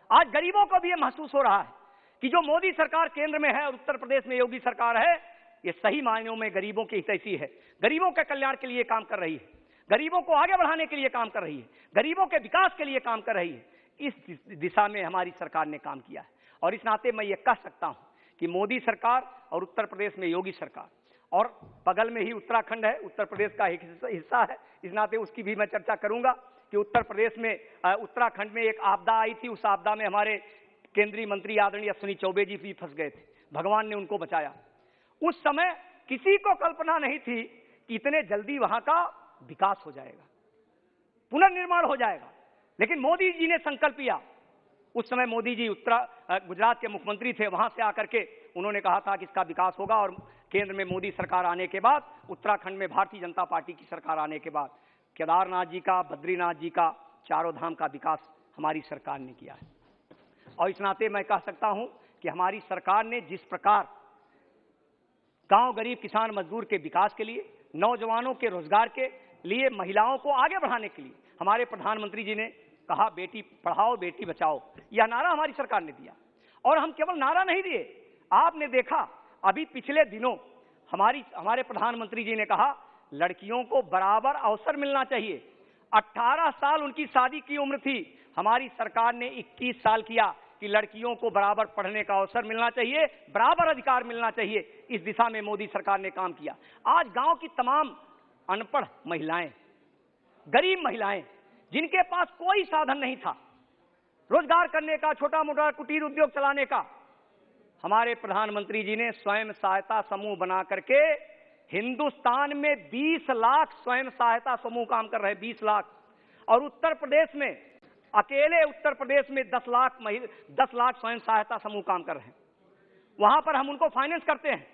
आज गरीबों को भी यह महसूस हो रहा है कि जो मोदी सरकार केंद्र में है और उत्तर प्रदेश में योगी सरकार है, ये सही मायनों में गरीबों की हितैषी है, गरीबों के कल्याण के लिए काम कर रही है, गरीबों को आगे बढ़ाने के लिए काम कर रही है, गरीबों के विकास के लिए काम कर रही है। इस दिशा में हमारी सरकार ने काम किया है। और इस नाते मैं ये कह सकता हूं कि मोदी सरकार और उत्तर प्रदेश में योगी सरकार, और बगल में ही उत्तराखंड है, उत्तर प्रदेश का एक हिस्सा है, इस नाते उसकी भी मैं चर्चा करूंगा कि उत्तर प्रदेश में, उत्तराखंड में एक आपदा आई थी। उस आपदा में हमारे केंद्रीय मंत्री आदरणीय अश्विनी चौबे जी भी फंस गए थे, भगवान ने उनको बचाया। उस समय किसी को कल्पना नहीं थी कि इतने जल्दी वहां का विकास हो जाएगा, पुनर्निर्माण हो जाएगा। लेकिन मोदी जी ने संकल्प लिया। उस समय मोदी जी गुजरात के मुख्यमंत्री थे, वहां से आकर के उन्होंने कहा था कि इसका विकास होगा। और केंद्र में मोदी सरकार आने के बाद, उत्तराखंड में भारतीय जनता पार्टी की सरकार आने के बाद केदारनाथ जी का, बद्रीनाथ जी का, चारों धाम का विकास हमारी सरकार ने किया है। और इस नाते मैं कह सकता हूं कि हमारी सरकार ने जिस प्रकार गांव, गरीब, किसान, मजदूर के विकास के लिए, नौजवानों के रोजगार के लिए, महिलाओं को आगे बढ़ाने के लिए, हमारे प्रधानमंत्री जी ने कहा बेटी पढ़ाओ बेटी बचाओ, यह नारा हमारी सरकार ने दिया। और हम केवल नारा नहीं दिए, आपने देखा अभी पिछले दिनों हमारे प्रधानमंत्री जी ने कहा लड़कियों को बराबर अवसर मिलना चाहिए। 18 साल उनकी शादी की उम्र थी, हमारी सरकार ने 21 साल किया कि लड़कियों को बराबर पढ़ने का अवसर मिलना चाहिए, बराबर अधिकार मिलना चाहिए। इस दिशा में मोदी सरकार ने काम किया। आज गांव की तमाम अनपढ़ महिलाएं, गरीब महिलाएं, जिनके पास कोई साधन नहीं था रोजगार करने का, छोटा मोटा कुटीर उद्योग चलाने का, हमारे प्रधानमंत्री जी ने स्वयं सहायता समूह बना करके हिंदुस्तान में 20 लाख स्वयं सहायता समूह काम कर रहे हैं, 20 लाख। और उत्तर प्रदेश में, अकेले उत्तर प्रदेश में 10 लाख स्वयं सहायता समूह काम कर रहे हैं। वहां पर हम उनको फाइनेंस करते हैं,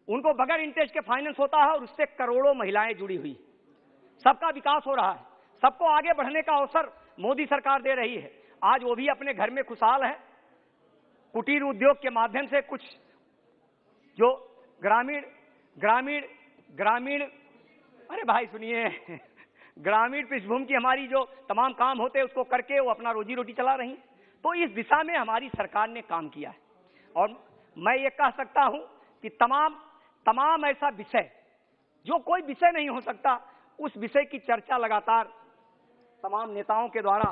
उनको बगैर इंटरेस्ट के फाइनेंस होता है और उससे करोड़ों महिलाएं जुड़ी हुई। सबका विकास हो रहा है, सबको आगे बढ़ने का अवसर मोदी सरकार दे रही है। आज वो भी अपने घर में खुशहाल है। कुटीर उद्योग के माध्यम से कुछ जो ग्रामीण अरे भाई सुनिए, ग्रामीण पृष्ठभूमि की हमारी जो तमाम काम होते हैं उसको करके वो अपना रोजी रोटी चला रही। तो इस दिशा में हमारी सरकार ने काम किया है। और मैं ये कह सकता हूं कि तमाम ऐसा विषय, जो कोई विषय नहीं हो सकता, उस विषय की चर्चा लगातार तमाम नेताओं के द्वारा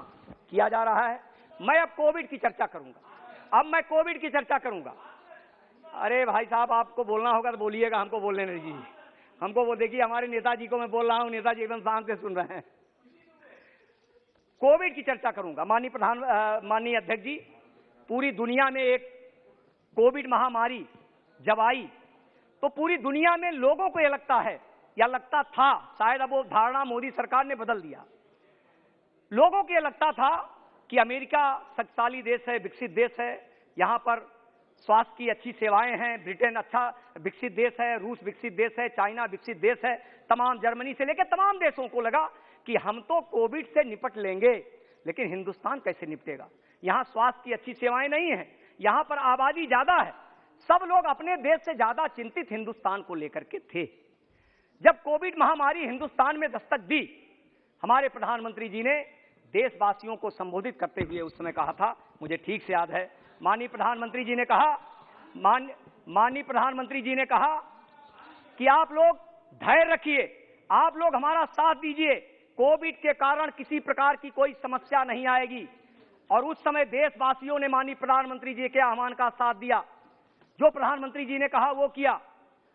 किया जा रहा है। मैं अब कोविड की चर्चा करूंगा। अरे भाई साहब, आपको बोलना होगा तो बोलिएगा, हमको बोलने नहीं दीजिए। हमको वो देखिए, हमारे नेताजी को मैं बोल रहा हूं, नेताजी एकदम शांत से सुन रहे हैं। कोविड की चर्चा करूंगा। माननीय अध्यक्ष जी, पूरी दुनिया में एक कोविड महामारी जब आई तो पूरी दुनिया में लोगों को यह लगता है, या लगता था, शायद अब वो धारणा मोदी सरकार ने बदल दिया। लोगों को यह लगता था कि अमेरिका शक्तिशाली देश है, विकसित देश है, यहां पर स्वास्थ्य की अच्छी सेवाएं हैं, ब्रिटेन अच्छा विकसित देश है, रूस विकसित देश है, चाइना विकसित देश है, तमाम जर्मनी से लेकर तमाम देशों को लगा कि हम तो कोविड से निपट लेंगे, लेकिन हिंदुस्तान कैसे निपटेगा? यहां स्वास्थ्य की अच्छी सेवाएं नहीं है, यहां पर आबादी ज्यादा है, सब लोग अपने देश से ज्यादा चिंतित हिंदुस्तान को लेकर के थे। जब कोविड महामारी हिंदुस्तान में दस्तक दी, हमारे प्रधानमंत्री जी ने देशवासियों को संबोधित करते हुए उस समय कहा था, मुझे ठीक से याद है, माननीय प्रधानमंत्री जी ने कहा कि आप लोग धैर्य रखिए, आप लोग हमारा साथ दीजिए, कोविड के कारण किसी प्रकार की कोई समस्या नहीं आएगी। और उस समय देशवासियों ने माननीय प्रधानमंत्री जी के आह्वान का साथ दिया। जो प्रधानमंत्री जी ने कहा वो किया।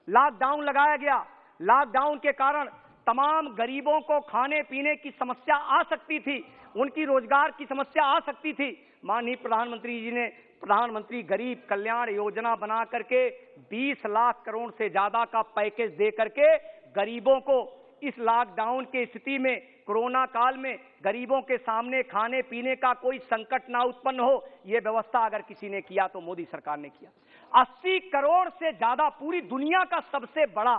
लॉकडाउन लगाया गया। लॉकडाउन के कारण तमाम गरीबों को खाने पीने की समस्या आ सकती थी, उनकी रोजगार की समस्या आ सकती थी। माननीय प्रधानमंत्री जी ने प्रधानमंत्री गरीब कल्याण योजना बना करके 20 लाख करोड़ से ज्यादा का पैकेज दे करके गरीबों को इस लॉकडाउन की स्थिति में, कोरोना काल में गरीबों के सामने खाने पीने का कोई संकट ना उत्पन्न हो, यह व्यवस्था अगर किसी ने किया तो मोदी सरकार ने किया। 80 करोड़ से ज्यादा, पूरी दुनिया का सबसे बड़ा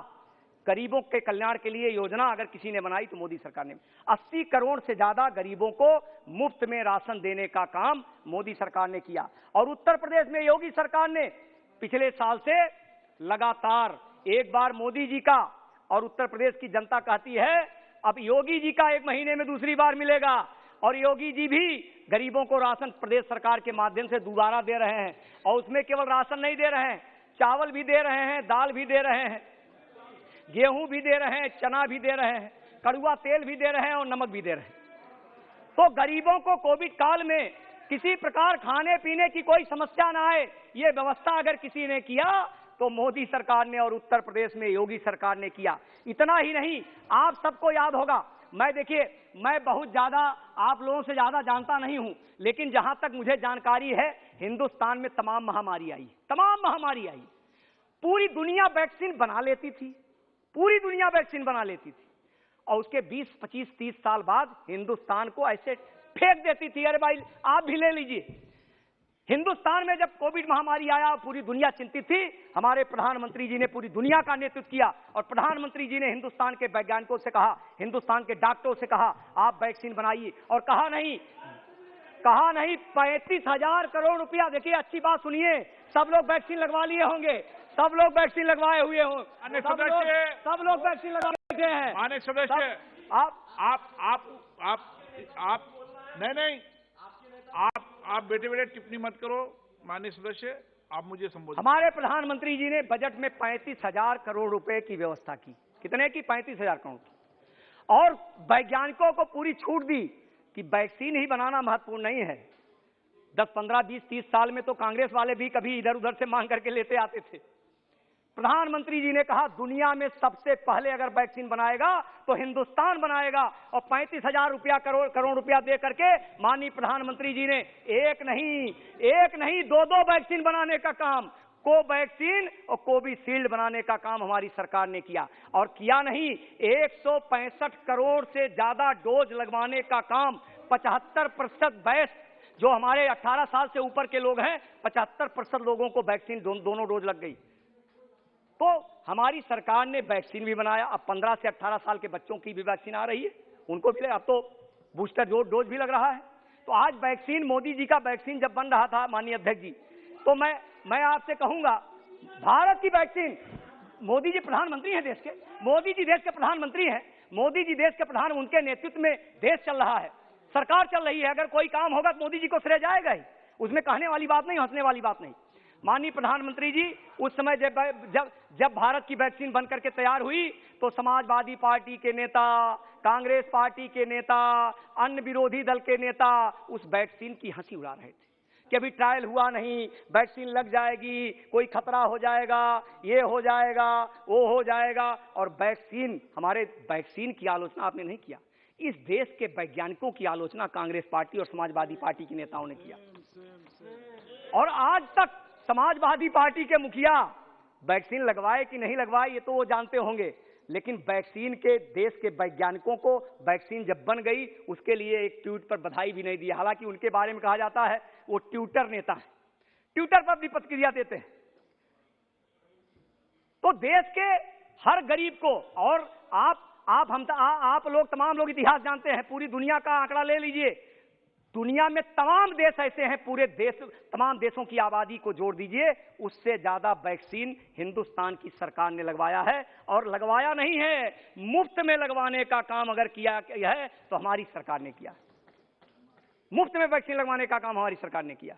गरीबों के कल्याण के लिए योजना अगर किसी ने बनाई तो मोदी सरकार ने। 80 करोड़ से ज्यादा गरीबों को मुफ्त में राशन देने का काम मोदी सरकार ने किया। और उत्तर प्रदेश में योगी सरकार ने पिछले साल से लगातार, एक बार मोदी जी का और उत्तर प्रदेश की जनता कहती है अब योगी जी का 1 महीने में दूसरी बार मिलेगा। और योगी जी भी गरीबों को राशन प्रदेश सरकार के माध्यम से दोबारा दे रहे हैं। और उसमें केवल राशन नहीं दे रहे हैं, चावल भी दे रहे हैं, दाल भी दे रहे हैं, गेहूं भी दे रहे हैं, चना भी दे रहे हैं, कड़ुआ तेल भी दे रहे हैं और नमक भी दे रहे हैं। तो गरीबों को कोविड काल में किसी प्रकार खाने पीने की कोई समस्या ना आए, ये व्यवस्था अगर किसी ने किया तो मोदी सरकार ने और उत्तर प्रदेश में योगी सरकार ने किया। इतना ही नहीं, आप सबको याद होगा, मैं बहुत ज्यादा आप लोगों से ज्यादा जानता नहीं हूं, लेकिन जहां तक मुझे जानकारी है हिंदुस्तान में तमाम महामारी आई। पूरी दुनिया वैक्सीन बना लेती थी, पूरी दुनिया वैक्सीन बना लेती थी और उसके 20, 25, 30 साल बाद हिंदुस्तान को ऐसे फेंक देती थी, अरे भाई आप भी ले लीजिए। हिंदुस्तान में जब कोविड महामारी आया पूरी दुनिया चिंतित थी, हमारे प्रधानमंत्री जी ने पूरी दुनिया का नेतृत्व किया और प्रधानमंत्री जी ने हिंदुस्तान के वैज्ञानिकों से कहा, हिंदुस्तान के डॉक्टरों से कहा आप वैक्सीन बनाइए। और कहा नहीं 35,000 करोड़ रुपया। देखिए अच्छी बात सुनिए, सब लोग वैक्सीन लगवा लिए होंगे, सब लोग वैक्सीन लगवाए हुए हो, सब लोग वैक्सीन लगा बैठे हैं। माननीय सदस्य, आप बेटे टिप्पणी मत करो। माननीय सदस्य, आप मुझे संबोधित। हमारे प्रधानमंत्री जी ने बजट में 35,000 करोड़ रुपए की व्यवस्था की। कितने की? 35,000 करोड़ की। और वैज्ञानिकों को पूरी छूट दी कि वैक्सीन ही बनाना महत्वपूर्ण नहीं है। 10, 15, 20, 30 साल में तो कांग्रेस वाले भी कभी इधर उधर से मांग करके लेते आते थे। प्रधानमंत्री जी ने कहा दुनिया में सबसे पहले अगर वैक्सीन बनाएगा तो हिंदुस्तान बनाएगा। और 35,000 करोड़ रुपया दे करके माननीय प्रधानमंत्री जी ने एक नहीं 2 वैक्सीन बनाने का काम, कोवैक्सीन और कोविशील्ड बनाने का काम हमारी सरकार ने किया। और किया नहीं, 165 करोड़ से ज्यादा डोज लगवाने का काम, 75% बैच जो हमारे 18 साल से ऊपर के लोग हैं, 75% लोगों को वैक्सीन दोनों डोज लग गई। तो हमारी सरकार ने वैक्सीन भी बनाया। अब 15 से 18 साल के बच्चों की भी वैक्सीन आ रही है, उनको भी अब तो बूस्टर डोज भी लग रहा है। तो आज वैक्सीन, मोदी जी का वैक्सीन जब बन रहा था माननीय अध्यक्ष जी, तो मैं आपसे कहूंगा भारत की वैक्सीन, मोदी जी प्रधानमंत्री हैं देश के, मोदी जी देश के प्रधानमंत्री हैं, मोदी जी देश के प्रधान, उनके नेतृत्व में देश चल रहा है, सरकार चल रही है। अगर कोई काम होगा तो मोदी जी को श्रेय जाएगा ही, उसमें कहने वाली बात नहीं, हंसने वाली बात नहीं। माननीय प्रधानमंत्री जी उस समय जब भारत की वैक्सीन बनकर के तैयार हुई तो समाजवादी पार्टी के नेता, कांग्रेस पार्टी के नेता, अन्य विरोधी दल के नेता उस वैक्सीन की हंसी उड़ा रहे थे कि अभी ट्रायल हुआ नहीं, वैक्सीन लग जाएगी, कोई खतरा हो जाएगा, ये हो जाएगा, वो हो जाएगा। और हमारे वैक्सीन की आलोचना आपने नहीं किया, इस देश के वैज्ञानिकों की आलोचना कांग्रेस पार्टी और समाजवादी पार्टी के नेताओं ने किया। और आज तक समाजवादी पार्टी के मुखिया वैक्सीन लगवाए कि नहीं लगवाए ये तो वो जानते होंगे, लेकिन वैक्सीन के देश के वैज्ञानिकों को वैक्सीन जब बन गई उसके लिए एक ट्वीट पर बधाई भी नहीं दी। हालांकि उनके बारे में कहा जाता है वो ट्विटर नेता है, ट्विटर पर भी प्रतिक्रिया देते हैं। तो देश के हर गरीब को, और आप लोग तमाम लोग इतिहास जानते हैं, पूरी दुनिया का आंकड़ा ले लीजिए, दुनिया में तमाम देश ऐसे हैं, पूरे देश, तमाम देशों की आबादी को जोड़ दीजिए, उससे ज्यादा वैक्सीन हिंदुस्तान की सरकार ने लगवाया है। और लगवाया नहीं है, मुफ्त में लगवाने का काम अगर किया है तो हमारी सरकार ने किया। मुफ्त में वैक्सीन लगवाने का काम हमारी सरकार ने किया।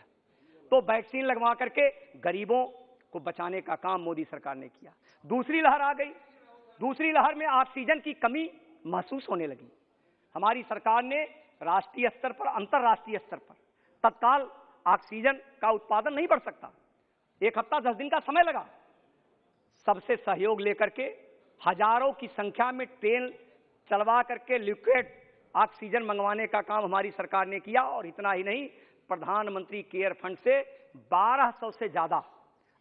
तो वैक्सीन लगवा करके गरीबों को बचाने का काम मोदी सरकार ने किया। दूसरी लहर आ गई, दूसरी लहर में ऑक्सीजन की कमी महसूस होने लगी। हमारी सरकार ने राष्ट्रीय स्तर पर, अंतर्राष्ट्रीय स्तर पर तत्काल ऑक्सीजन का उत्पादन नहीं बढ़ सकता, 1 हफ्ता 10 दिन का समय लगा। सबसे सहयोग लेकर के हजारों की संख्या में ट्रेन चलवा करके लिक्विड ऑक्सीजन मंगवाने का काम हमारी सरकार ने किया। और इतना ही नहीं, प्रधानमंत्री केयर फंड से 1200 से ज्यादा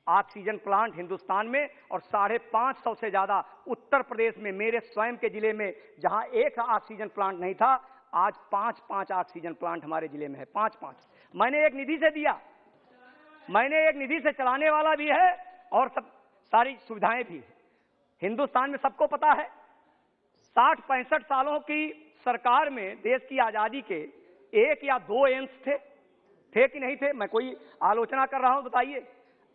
ऑक्सीजन प्लांट हिंदुस्तान में और 550 से ज्यादा उत्तर प्रदेश में, मेरे स्वयं के जिले में जहां एक ऑक्सीजन प्लांट नहीं था, आज 5 ऑक्सीजन प्लांट हमारे जिले में है। 5 मैंने एक निधि से दिया, मैंने एक निधि से चलाने वाला भी है और सब सारी सुविधाएं भी है। हिंदुस्तान में सबको पता है 60-65 सालों की सरकार में देश की आजादी के 1 या 2 एम्स थे कि नहीं थे? मैं कोई आलोचना कर रहा हूं, बताइए।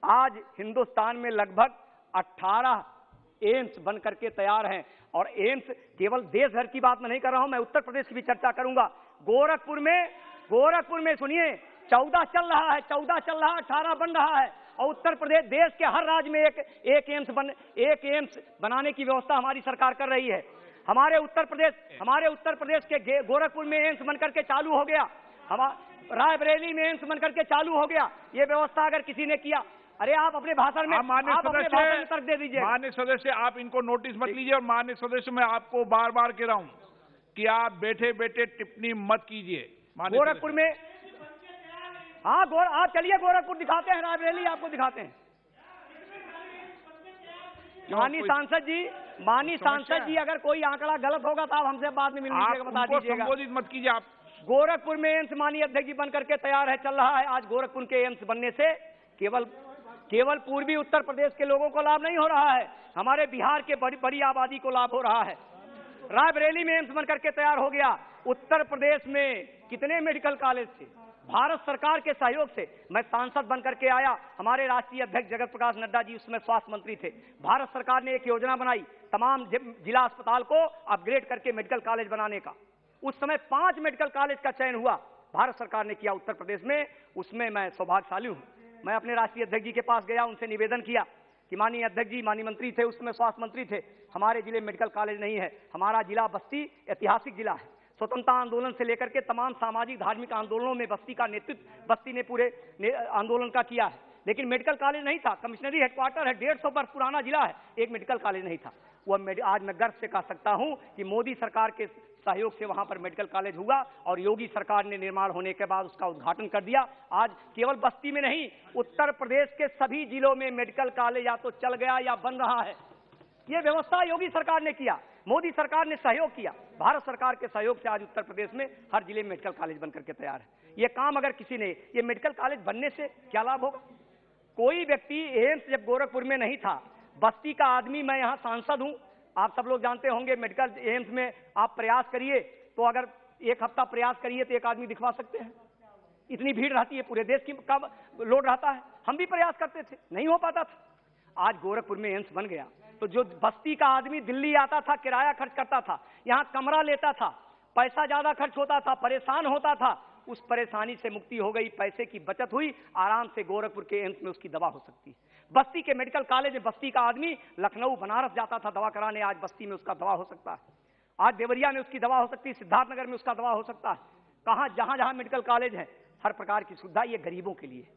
आज हिंदुस्तान में लगभग 18 एम्स बन करके तैयार हैं। और एम्स केवल देश भर की बात मैं नहीं कर रहा हूं, मैं उत्तर प्रदेश की भी चर्चा करूंगा। गोरखपुर में सुनिए 14 चल रहा है, 14 चल रहा है, 18 बन रहा है। और उत्तर प्रदेश, देश के हर राज्य में एक एम्स बनाने की व्यवस्था हमारी सरकार कर रही है। हमारे उत्तर प्रदेश के गोरखपुर में एम्स बनकर के चालू हो गया, रायबरेली में एम्स बनकर के चालू हो गया। ये व्यवस्था अगर किसी ने किया, अरे आप अपने भाषण में तर्क दे दीजिए। माननीय सदस्य, आप इनको नोटिस मत लीजिए। और माननीय सदस्य, मैं आपको बार बार कह रहा हूं कि आप बैठे बैठे टिप्पणी मत कीजिए। गोरखपुर में, हाँ आप चलिए, गोरखपुर दिखाते हैं, रायबरेली आपको दिखाते हैं। माननीय सांसद जी, अगर कोई आंकड़ा गलत होगा तो आप हमसे बाद में मिल लीजिएगा, बता दीजिएगा। संबोधित मत कीजिए आप। गोरखपुर में एम्स माननीय अध्यक्ष जी बनकर के तैयार है, चल रहा है। आज गोरखपुर के एम्स बनने से केवल पूर्वी उत्तर प्रदेश के लोगों को लाभ नहीं हो रहा है, हमारे बिहार के बड़ी आबादी को लाभ हो रहा है। रायबरेली में एम्स बनकर के तैयार हो गया। उत्तर प्रदेश में कितने मेडिकल कॉलेज थे? भारत सरकार के सहयोग से मैं सांसद बनकर के आया, हमारे राष्ट्रीय अध्यक्ष जगत प्रकाश नड्डा जी उसमें स्वास्थ्य मंत्री थे। भारत सरकार ने एक योजना बनाई तमाम जिला अस्पताल को अपग्रेड करके मेडिकल कॉलेज बनाने का। उस समय 5 मेडिकल कॉलेज का चयन हुआ, भारत सरकार ने किया उत्तर प्रदेश में। उसमें मैं सौभाग्यशाली हूं। मैं अपने राष्ट्रीय अध्यक्ष जी के पास गया, उनसे निवेदन किया कि माननीय अध्यक्ष जी, माननीय मंत्री थे, उसमें स्वास्थ्य मंत्री थे, हमारे जिले में मेडिकल कॉलेज नहीं है। हमारा जिला बस्ती ऐतिहासिक जिला है, स्वतंत्रता आंदोलन से लेकर के तमाम सामाजिक धार्मिक आंदोलनों में बस्ती का नेतृत्व बस्ती ने पूरे आंदोलन का किया है। लेकिन मेडिकल कॉलेज नहीं था, कमिश्नरी हेडक्वार्टर है, 150 वर्ष पुराना जिला है, एक मेडिकल कॉलेज नहीं था। आज मैं गर्व से कह सकता हूं कि मोदी सरकार के सहयोग से वहां पर मेडिकल कॉलेज हुआ और योगी सरकार ने निर्माण होने के बाद उसका उद्घाटन कर दिया। आज केवल बस्ती में नहीं, उत्तर प्रदेश के सभी जिलों में मेडिकल कॉलेज या तो चल गया या बन रहा है। ये व्यवस्था योगी सरकार ने किया, मोदी सरकार ने सहयोग किया। भारत सरकार के सहयोग से आज उत्तर प्रदेश में हर जिले में मेडिकल कॉलेज बनकर के तैयार है। ये काम अगर किसी ने, ये मेडिकल कॉलेज बनने से क्या लाभ होगा? कोई व्यक्ति, एम्स जब गोरखपुर में नहीं था, बस्ती का आदमी, मैं यहाँ सांसद हूं, आप सब लोग जानते होंगे, मेडिकल एम्स में आप प्रयास करिए तो अगर 1 हफ्ता प्रयास करिए तो 1 आदमी दिखवा सकते हैं। इतनी भीड़ रहती है, पूरे देश की का लोड रहता है। हम भी प्रयास करते थे, नहीं हो पाता था। आज गोरखपुर में एम्स बन गया तो जो बस्ती का आदमी दिल्ली आता था, किराया खर्च करता था, यहाँ कमरा लेता था, पैसा ज्यादा खर्च होता था, परेशान होता था, उस परेशानी से मुक्ति हो गई, पैसे की बचत हुई, आराम से गोरखपुर के एम्स में उसकी दवा हो सकती है। बस्ती के मेडिकल कॉलेज में बस्ती का आदमी लखनऊ बनारस जाता था दवा कराने, आज बस्ती में उसका दवा हो सकता है। आज देवरिया में उसकी दवा हो सकती है, सिद्धार्थनगर में उसका दवा हो सकता है। कहां, जहां जहां मेडिकल कॉलेज है, हर प्रकार की सुविधा ये गरीबों के लिए।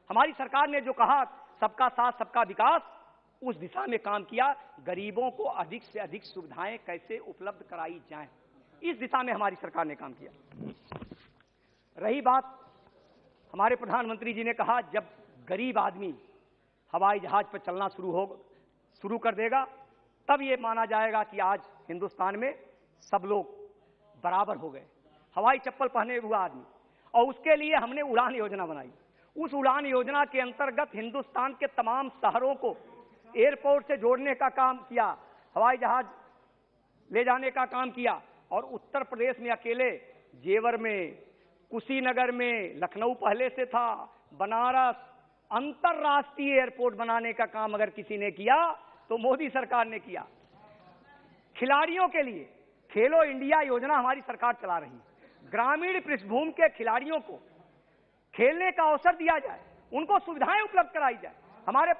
हमारी सरकार ने जो कहा सबका साथ सबका विकास, उस दिशा में काम किया। गरीबों को अधिक से अधिक सुविधाएं कैसे उपलब्ध कराई जाएं, इस दिशा में हमारी सरकार ने काम किया। रही बात, हमारे प्रधानमंत्री जी ने कहा जब गरीब आदमी हवाई जहाज पर चलना शुरू कर देगा, तब ये माना जाएगा कि आज हिंदुस्तान में सब लोग बराबर हो गए, हवाई चप्पल पहने हुआ आदमी। और उसके लिए हमने उड़ान योजना बनाई। उस उड़ान योजना के अंतर्गत हिंदुस्तान के तमाम शहरों को एयरपोर्ट से जोड़ने का काम किया, हवाई जहाज ले जाने का काम किया। और उत्तर प्रदेश में अकेले जेवर में, कुशीनगर में, लखनऊ पहले से था, बनारस, अंतरराष्ट्रीय एयरपोर्ट बनाने का काम अगर किसी ने किया तो मोदी सरकार ने किया। खिलाड़ियों के लिए खेलो इंडिया योजना हमारी सरकार चला रही है। ग्रामीण पृष्ठभूमि के खिलाड़ियों को खेलने का अवसर दिया जाए, उनको सुविधाएं उपलब्ध कराई जाए। हमारे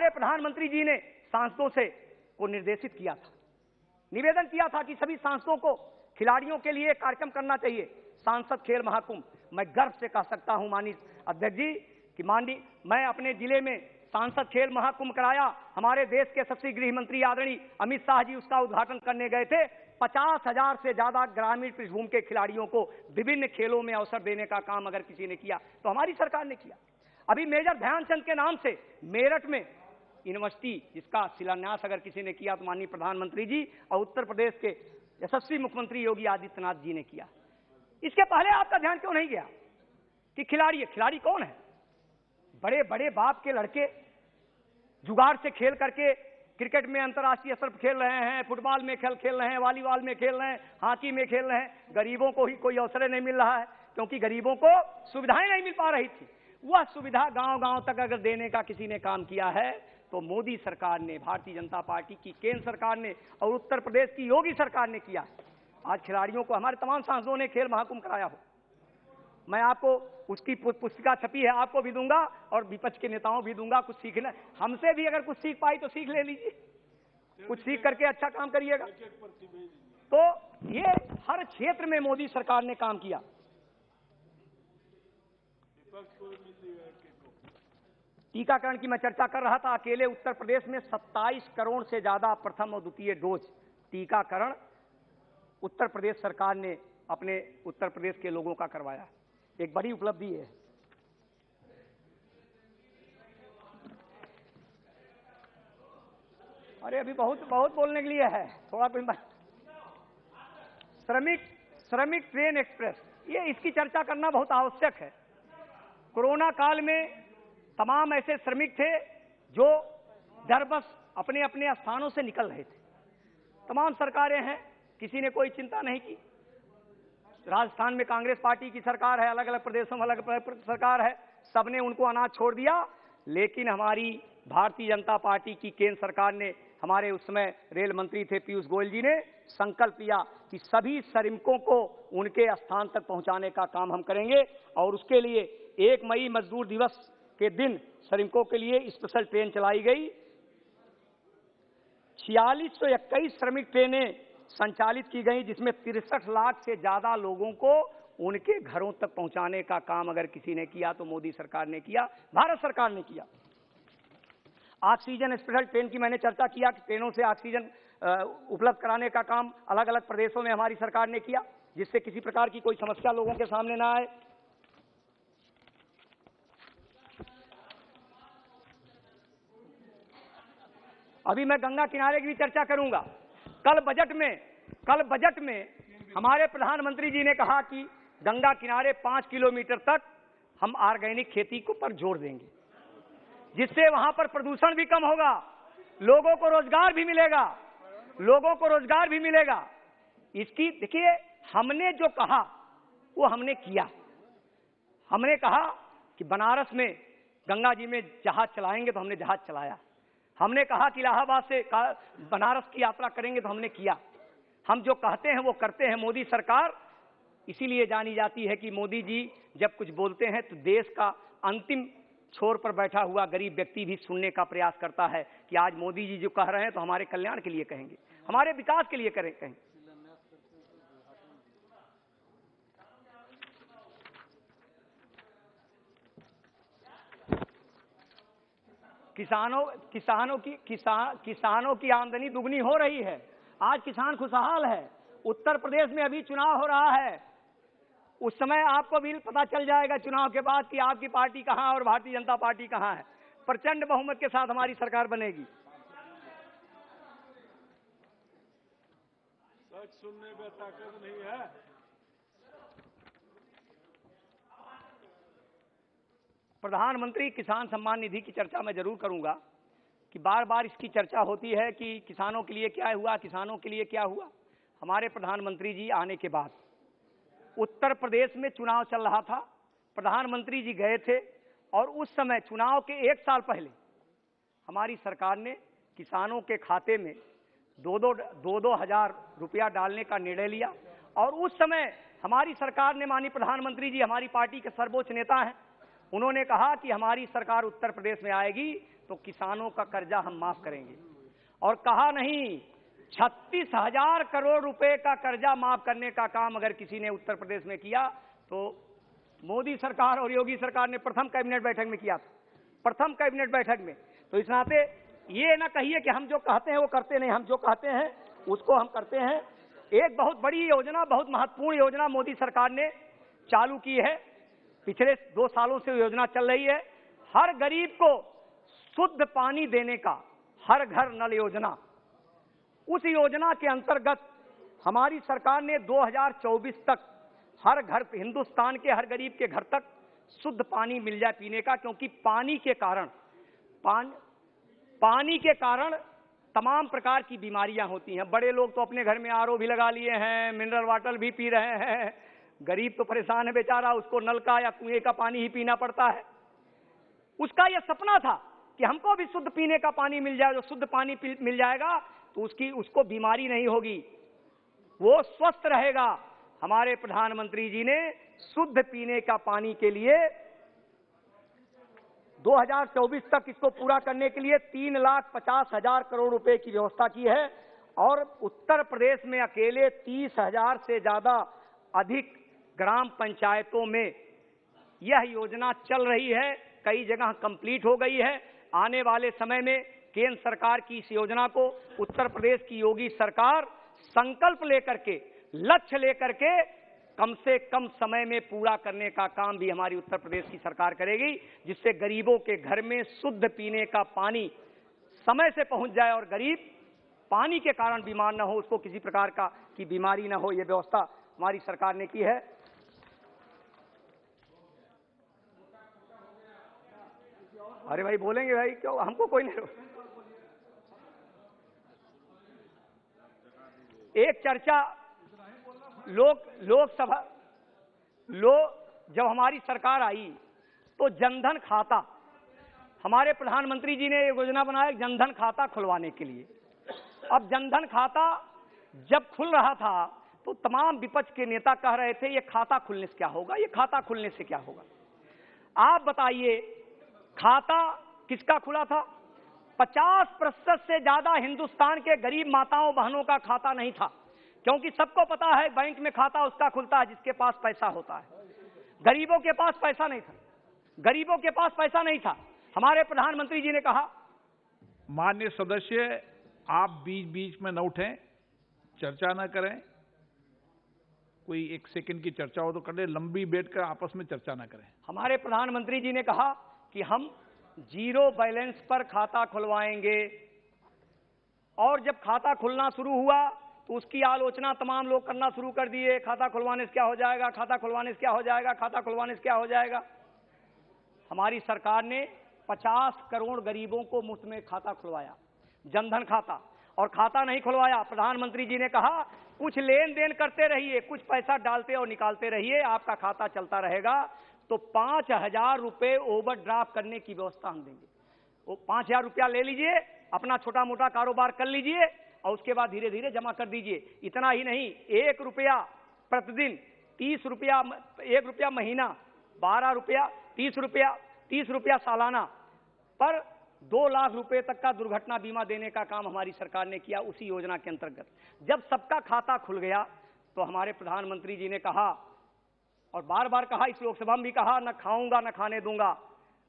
प्रधानमंत्री जी ने सांसदों से को निर्देशित किया था, निवेदन किया था कि सभी सांसदों को खिलाड़ियों के लिए कार्यक्रम करना चाहिए। सांसद खेल महाकुंभ, मैं गर्व से कह सकता हूं माननीय अध्यक्ष जी कि मैं अपने जिले में सांसद खेल महाकुंभ कराया। हमारे देश के यशस्वी गृह मंत्री आदरणीय अमित शाह जी उसका उद्घाटन करने गए थे। 50,000 से ज्यादा ग्रामीण पृष्ठभूमि के खिलाड़ियों को विभिन्न खेलों में अवसर देने का काम अगर किसी ने किया तो हमारी सरकार ने किया। अभी मेजर ध्यानचंद के नाम से मेरठ में यूनिवर्सिटी, जिसका शिलान्यास अगर किसी ने किया तो माननीय प्रधानमंत्री जी और उत्तर प्रदेश के यशस्वी मुख्यमंत्री योगी आदित्यनाथ जी ने किया। इसके पहले आपका ध्यान क्यों नहीं गया कि खिलाड़ी कौन है? बड़े बड़े बाप के लड़के जुगाड़ से खेल करके क्रिकेट में अंतर्राष्ट्रीय स्तर पर खेल रहे हैं, फुटबॉल में खेल रहे हैं, वॉलीबॉल में खेल रहे हैं, हॉकी में खेल रहे हैं। गरीबों को ही कोई अवसर नहीं मिल रहा है क्योंकि गरीबों को सुविधाएं नहीं मिल पा रही थी। वह सुविधा गांव-गांव तक अगर देने का किसी ने काम किया है तो मोदी सरकार ने, भारतीय जनता पार्टी की केंद्र सरकार ने और उत्तर प्रदेश की योगी सरकार ने किया। आज खिलाड़ियों को हमारे तमाम सांसदों ने खेल महाकुंभ कराया हो। मैं आपको उसकी पुस्तिका छपी है, आपको भी दूंगा और विपक्ष के नेताओं भी दूंगा। कुछ सीखना, हमसे भी अगर कुछ सीख पाई तो सीख ले लीजिए, कुछ सीख करके अच्छा काम करिएगा। तो ये हर क्षेत्र में मोदी सरकार ने काम किया। टीकाकरण की मैं चर्चा कर रहा था। अकेले उत्तर प्रदेश में 27 करोड़ से ज्यादा प्रथम और द्वितीय डोज टीकाकरण उत्तर प्रदेश सरकार ने अपने उत्तर प्रदेश के लोगों का करवाया। एक बड़ी उपलब्धि है। अरे अभी बहुत बोलने के लिए है, थोड़ा कोई श्रमिक ट्रेन एक्सप्रेस, ये इसकी चर्चा करना बहुत आवश्यक है। कोरोना काल में तमाम ऐसे श्रमिक थे जो डर बस अपने अपने स्थानों से निकल रहे थे। तमाम सरकारें हैं, किसी ने कोई चिंता नहीं की। राजस्थान में कांग्रेस पार्टी की सरकार है, अलग अलग प्रदेशों में अलग अलग सरकार है, सबने उनको अनाज छोड़ दिया। लेकिन हमारी भारतीय जनता पार्टी की केंद्र सरकार ने, हमारे उस समय रेल मंत्री थे पीयूष गोयल जी ने संकल्प लिया कि सभी श्रमिकों को उनके स्थान तक पहुंचाने का काम हम करेंगे। और उसके लिए 1 मई मजदूर दिवस के दिन श्रमिकों के लिए स्पेशल ट्रेन चलाई गई। 4621 श्रमिक ट्रेनें संचालित की गई, जिसमें 63 लाख से ज्यादा लोगों को उनके घरों तक पहुंचाने का काम अगर किसी ने किया तो मोदी सरकार ने किया, भारत सरकार ने किया। ऑक्सीजन स्पेशल ट्रेन की मैंने चर्चा किया कि ट्रेनों से ऑक्सीजन उपलब्ध कराने का काम अलग अलग प्रदेशों में हमारी सरकार ने किया, जिससे किसी प्रकार की कोई समस्या लोगों के सामने ना आए। अभी मैं गंगा किनारे की भी चर्चा करूंगा। कल बजट में हमारे प्रधानमंत्री जी ने कहा कि गंगा किनारे 5 किलोमीटर तक हम ऑर्गेनिक खेती को पर जोर देंगे, जिससे वहां पर प्रदूषण भी कम होगा, लोगों को रोजगार भी मिलेगा। इसकी देखिए, हमने जो कहा वो हमने किया। हमने कहा कि बनारस में गंगा जी में जहाज चलाएंगे तो हमने जहाज चलाया। हमने कहा कि इलाहाबाद से बनारस की यात्रा करेंगे तो हमने किया। हम जो कहते हैं वो करते हैं। मोदी सरकार इसीलिए जानी जाती है कि मोदी जी जब कुछ बोलते हैं तो देश का अंतिम छोर पर बैठा हुआ गरीब व्यक्ति भी सुनने का प्रयास करता है कि आज मोदी जी जो कह रहे हैं तो हमारे कल्याण के लिए कहेंगे, हमारे विकास के लिए कहेंगे। किसानों की आमदनी दुगनी हो रही है। आज किसान खुशहाल है। उत्तर प्रदेश में अभी चुनाव हो रहा है, उस समय आपको भी पता चल जाएगा चुनाव के बाद कि आपकी पार्टी कहां और भारतीय जनता पार्टी कहां है। प्रचंड बहुमत के साथ हमारी सरकार बनेगी। सच सुनने में ताकत नहीं है। प्रधानमंत्री किसान सम्मान निधि की चर्चा मैं जरूर करूंगा कि बार बार इसकी चर्चा होती है कि किसानों के लिए क्या हुआ, किसानों के लिए क्या हुआ। हमारे प्रधानमंत्री जी आने के बाद उत्तर प्रदेश में चुनाव चल रहा था, प्रधानमंत्री जी गए थे और उस समय चुनाव के 1 साल पहले हमारी सरकार ने किसानों के खाते में 2-2 हजार रुपया डालने का निर्णय लिया। और उस समय हमारी सरकार ने, माननीय प्रधानमंत्री जी हमारी पार्टी के सर्वोच्च नेता हैं, उन्होंने कहा कि हमारी सरकार उत्तर प्रदेश में आएगी तो किसानों का कर्जा हम माफ करेंगे। और कहा नहीं, 36,000 करोड़ रुपए का कर्जा माफ करने का काम अगर किसी ने उत्तर प्रदेश में किया तो मोदी सरकार और योगी सरकार ने प्रथम कैबिनेट बैठक में किया था, प्रथम कैबिनेट बैठक में। तो इस नाते ये ना कहिए कि हम जो कहते हैं वो करते नहीं, हम जो कहते हैं उसको हम करते हैं। एक बहुत बड़ी योजना, बहुत महत्वपूर्ण योजना मोदी सरकार ने चालू की है, पिछले 2 सालों से योजना चल रही है, हर गरीब को शुद्ध पानी देने का, हर घर नल योजना। उस योजना के अंतर्गत हमारी सरकार ने 2024 तक हर घर, हिंदुस्तान के हर गरीब के घर तक शुद्ध पानी मिल जाए पीने का, क्योंकि पानी के कारण तमाम प्रकार की बीमारियां होती हैं। बड़े लोग तो अपने घर में आरओ भी लगा लिए हैं, मिनरल वाटर भी पी रहे हैं, गरीब तो परेशान है बेचारा, उसको नल का या कुएं का पानी ही पीना पड़ता है। उसका यह सपना था कि हमको भी शुद्ध पीने का पानी मिल जाए, जो शुद्ध पानी मिल जाएगा तो उसको बीमारी नहीं होगी, वो स्वस्थ रहेगा। हमारे प्रधानमंत्री जी ने शुद्ध पीने का पानी के लिए 2024 तक इसको पूरा करने के लिए 3,50,000 करोड़ रुपए की व्यवस्था की है और उत्तर प्रदेश में अकेले 30,000 से ज्यादा अधिक ग्राम पंचायतों में यह योजना चल रही है, कई जगह कंप्लीट हो गई है। आने वाले समय में केंद्र सरकार की इस योजना को उत्तर प्रदेश की योगी सरकार संकल्प लेकर के, लक्ष्य लेकर के कम से कम समय में पूरा करने का काम भी हमारी उत्तर प्रदेश की सरकार करेगी, जिससे गरीबों के घर में शुद्ध पीने का पानी समय से पहुंच जाए और गरीब पानी के कारण बीमार न हो, उसको किसी प्रकार की बीमारी न हो। यह व्यवस्था हमारी सरकार ने की है। अरे भाई बोलेंगे भाई, क्यों, हमको कोई नहीं। एक चर्चा लोकसभा जब हमारी सरकार आई तो जनधन खाता, हमारे प्रधानमंत्री जी ने एक योजना बनाया जनधन खाता खुलवाने के लिए। अब जनधन खाता जब खुल रहा था तो तमाम विपक्ष के नेता कह रहे थे ये खाता खुलने से क्या होगा, ये खाता खुलने से क्या होगा। आप बताइए खाता किसका खुला था? 50% से ज्यादा हिंदुस्तान के गरीब माताओं बहनों का खाता नहीं था, क्योंकि सबको पता है बैंक में खाता उसका खुलता है जिसके पास पैसा होता है। गरीबों के पास पैसा नहीं था, गरीबों के पास पैसा नहीं था। हमारे प्रधानमंत्री जी ने कहा, माननीय सदस्य आप बीच बीच में न उठें, चर्चा न करें, कोई 1 सेकंड की चर्चा हो तो कर ले, लंबी बैठकर आपस में चर्चा न करें। हमारे प्रधानमंत्री जी ने कहा कि हम 0 बैलेंस पर खाता खुलवाएंगे, और जब खाता खुलना शुरू हुआ तो उसकी आलोचना तमाम लोग करना शुरू कर दिए। खाता खुलवाने से क्या हो जाएगा, खाता खुलवाने से क्या हो जाएगा, खाता खुलवाने से क्या हो जाएगा। हमारी सरकार ने 50 करोड़ गरीबों को मुफ्त में खाता खुलवाया, जनधन खाता, और खाता नहीं खुलवाया। प्रधानमंत्री जी ने कहा कुछ लेन देन करते रहिए, कुछ पैसा डालते और निकालते रहिए, आपका खाता चलता रहेगा। तो 5,000 रुपए ओवरड्राफ्ट करने की व्यवस्था हम देंगे। वो 5,000 रुपया ले लीजिए, अपना छोटा मोटा कारोबार कर लीजिए और उसके बाद धीरे धीरे जमा कर दीजिए। इतना ही नहीं, 1 रुपया प्रतिदिन, 30 रुपया, 1 रुपया महीना, 12 रुपया, 30 रुपया सालाना पर 2 लाख रुपए तक का दुर्घटना बीमा देने का काम हमारी सरकार ने किया उसी योजना के अंतर्गत। जब सबका खाता खुल गया तो हमारे प्रधानमंत्री जी ने कहा, और बार बार कहा, इस लोकसभा में भी कहा, न खाऊंगा न खाने दूंगा।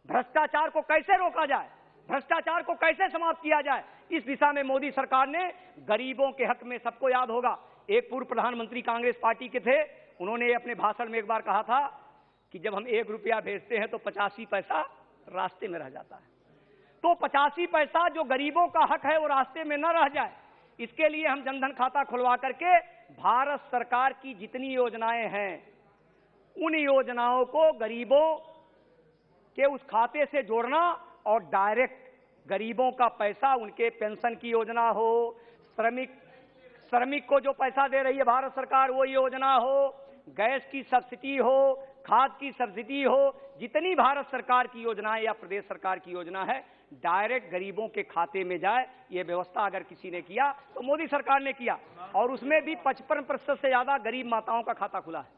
भ्रष्टाचार को कैसे रोका जाए, भ्रष्टाचार को कैसे समाप्त किया जाए, इस दिशा में मोदी सरकार ने गरीबों के हक में, सबको याद होगा, एक पूर्व प्रधानमंत्री कांग्रेस पार्टी के थे, उन्होंने अपने भाषण में एक बार कहा था कि जब हम 1 रुपया भेजते हैं तो 85 पैसा रास्ते में रह जाता है। तो 85 पैसा जो गरीबों का हक है वो रास्ते में न रह जाए, इसके लिए हम जनधन खाता खुलवा करके भारत सरकार की जितनी योजनाएं हैं उन योजनाओं को गरीबों के उस खाते से जोड़ना और डायरेक्ट गरीबों का पैसा, उनके पेंशन की योजना हो, श्रमिक को जो पैसा दे रही है भारत सरकार वो योजना हो, गैस की सब्सिडी हो, खाद की सब्सिडी हो, जितनी भारत सरकार की योजनाएं या प्रदेश सरकार की योजना है डायरेक्ट गरीबों के खाते में जाए, ये व्यवस्था अगर किसी ने किया तो मोदी सरकार ने किया। और उसमें भी 55% से ज्यादा गरीब माताओं का खाता खुला है।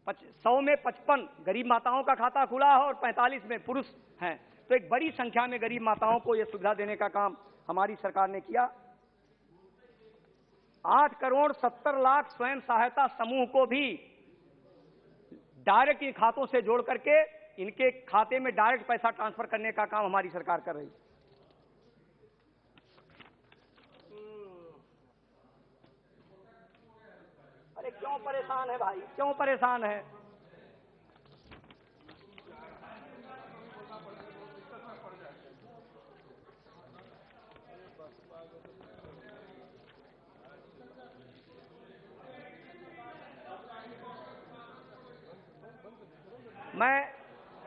100 में 55 गरीब माताओं का खाता खुला है और 45 में पुरुष हैं। तो एक बड़ी संख्या में गरीब माताओं को यह सुविधा देने का काम हमारी सरकार ने किया। 8,70,00,000 स्वयं सहायता समूह को भी डायरेक्ट इन खातों से जोड़ करके इनके खाते में डायरेक्ट पैसा ट्रांसफर करने का काम हमारी सरकार कर रही है। अरे क्यों परेशान है भाई, क्यों परेशान है?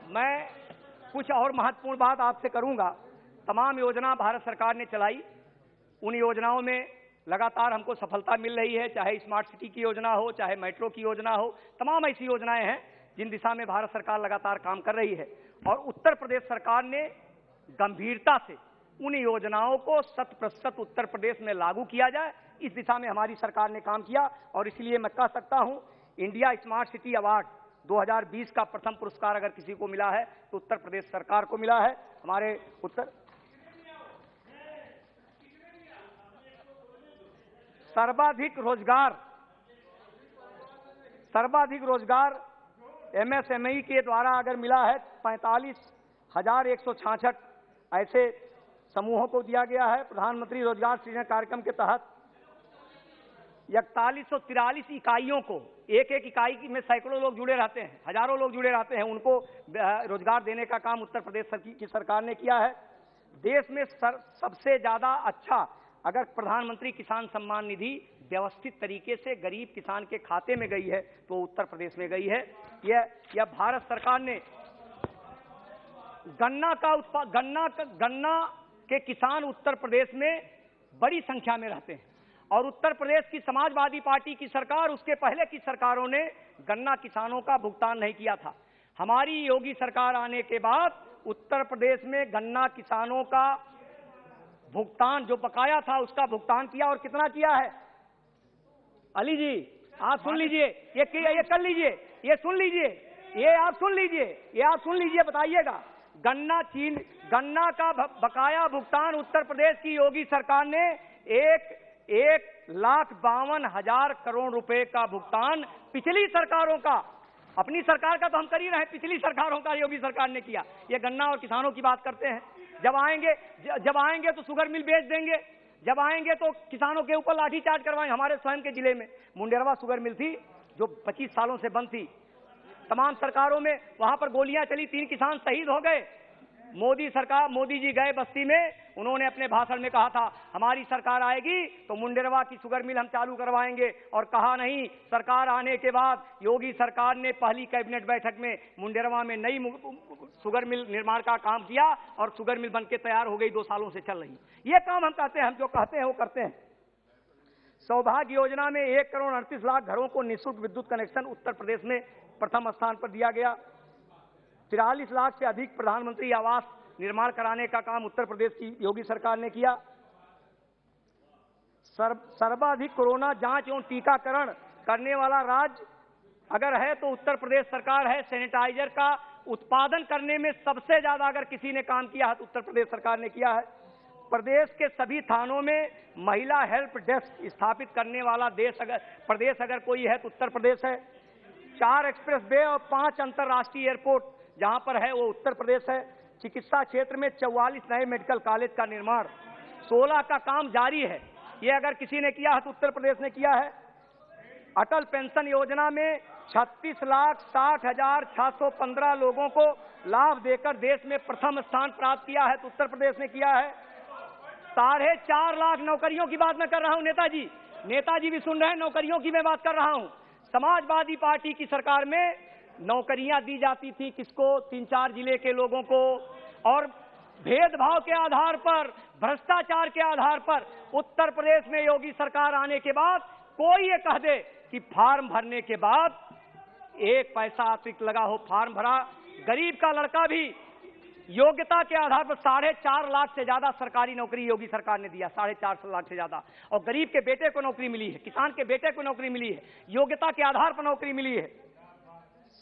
मैं कुछ और महत्वपूर्ण बात आपसे करूंगा। तमाम योजना भारत सरकार ने चलाई, उन योजनाओं में लगातार हमको सफलता मिल रही है, चाहे स्मार्ट सिटी की योजना हो, चाहे मेट्रो की योजना हो, तमाम ऐसी योजनाएं हैं जिन दिशा में भारत सरकार लगातार काम कर रही है। और उत्तर प्रदेश सरकार ने गंभीरता से उन योजनाओं को 100% उत्तर प्रदेश में लागू किया जाए, इस दिशा में हमारी सरकार ने काम किया। और इसलिए मैं कह सकता हूं, इंडिया स्मार्ट सिटी अवार्ड 2020 का प्रथम पुरस्कार अगर किसी को मिला है तो उत्तर प्रदेश सरकार को मिला है। हमारे सर्वाधिक रोजगार एमएसएमई के द्वारा अगर मिला है 45,166 ऐसे समूहों को दिया गया है। प्रधानमंत्री रोजगार सृजन कार्यक्रम के तहत 4143 इकाइयों को, एक इकाई में सैकड़ों लोग जुड़े रहते हैं, हजारों लोग जुड़े रहते हैं, उनको रोजगार देने का काम उत्तर प्रदेश की सरकार ने किया है। देश में सबसे ज्यादा अच्छा अगर प्रधानमंत्री किसान सम्मान निधि व्यवस्थित तरीके से गरीब किसान के खाते में गई है तो उत्तर प्रदेश में गई है। यह भारत सरकार ने गन्ना के किसान उत्तर प्रदेश में बड़ी संख्या में रहते हैं और उत्तर प्रदेश की समाजवादी पार्टी की सरकार, उसके पहले की सरकारों ने गन्ना किसानों का भुगतान नहीं किया था। हमारी योगी सरकार आने के बाद उत्तर प्रदेश में गन्ना किसानों का भुगतान जो बकाया था उसका भुगतान किया। और कितना किया है? अली जी आप सुन लीजिए, ये कर लीजिए, ये सुन लीजिए, ये आप सुन लीजिए, बताइएगा। गन्ना का बकाया भुगतान उत्तर प्रदेश की योगी सरकार ने 1,52,000 करोड़ रुपए का भुगतान पिछली सरकारों का, अपनी सरकार का तो हम कर ही रहे हैं, पिछली सरकारों का योगी सरकार ने किया। ये गन्ना और किसानों की बात करते हैं। जब आएंगे तो शुगर मिल बेच देंगे, जब आएंगे तो किसानों के ऊपर लाठीचार्ज करवाएंगे। हमारे स्वयं के जिले में मुंडेरवा शुगर मिल थी जो 25 सालों से बंद थी, तमाम सरकारों में वहां पर गोलियां चली, 3 किसान शहीद हो गए। मोदी जी गए बस्ती में, उन्होंने अपने भाषण में कहा था हमारी सरकार आएगी तो मुंडेरवा की शुगर मिल हम चालू करवाएंगे। और कहा नहीं, सरकार आने के बाद योगी सरकार ने पहली कैबिनेट बैठक में मुंडेरवा में नई शुगर मिल निर्माण का काम किया और शुगर मिल बनके तैयार हो गई, 2 सालों से चल रही। ये काम हम कहते हैं, हम जो कहते हैं वो करते हैं। सौभाग्य योजना में 1,38,00,000 घरों को निःशुल्क विद्युत कनेक्शन उत्तर प्रदेश में प्रथम स्थान पर दिया गया। 43 लाख से अधिक प्रधानमंत्री आवास निर्माण कराने का काम उत्तर प्रदेश की योगी सरकार ने किया। सर्वाधिक कोरोना जांच एवं टीकाकरण करने वाला राज्य अगर है तो उत्तर प्रदेश सरकार है। सैनिटाइजर का उत्पादन करने में सबसे ज्यादा अगर किसी ने काम किया है तो उत्तर प्रदेश सरकार ने किया है। प्रदेश के सभी थानों में महिला हेल्प डेस्क स्थापित करने वाला प्रदेश अगर कोई है तो उत्तर प्रदेश है। 4 एक्सप्रेस वे और 5 अंतर्राष्ट्रीय एयरपोर्ट जहां पर है वो उत्तर प्रदेश है। चिकित्सा क्षेत्र में 44 नए मेडिकल कॉलेज का निर्माण, 16 का काम जारी है। ये अगर किसी ने किया है तो उत्तर प्रदेश ने किया है। अटल पेंशन योजना में 36,60,615 लोगों को लाभ देकर देश में प्रथम स्थान प्राप्त किया है तो उत्तर प्रदेश ने किया है। 4.5 लाख नौकरियों की बात मैं कर रहा हूं। नेताजी भी सुन रहे हैं, नौकरियों की मैं बात कर रहा हूं। समाजवादी पार्टी की सरकार में नौकरियां दी जाती थी किसको? 3-4 जिले के लोगों को, और भेदभाव के आधार पर, भ्रष्टाचार के आधार पर। उत्तर प्रदेश में योगी सरकार आने के बाद कोई ये कह दे कि फार्म भरने के बाद 1 पैसा अतिरिक्त लगा हो, फार्म भरा, गरीब का लड़का भी योग्यता के आधार पर 4.5 लाख से ज्यादा सरकारी नौकरी योगी सरकार ने दिया, 4.5 लाख से ज्यादा। और गरीब के बेटे को नौकरी मिली है, किसान के बेटे को नौकरी मिली है, योग्यता के आधार पर नौकरी मिली है।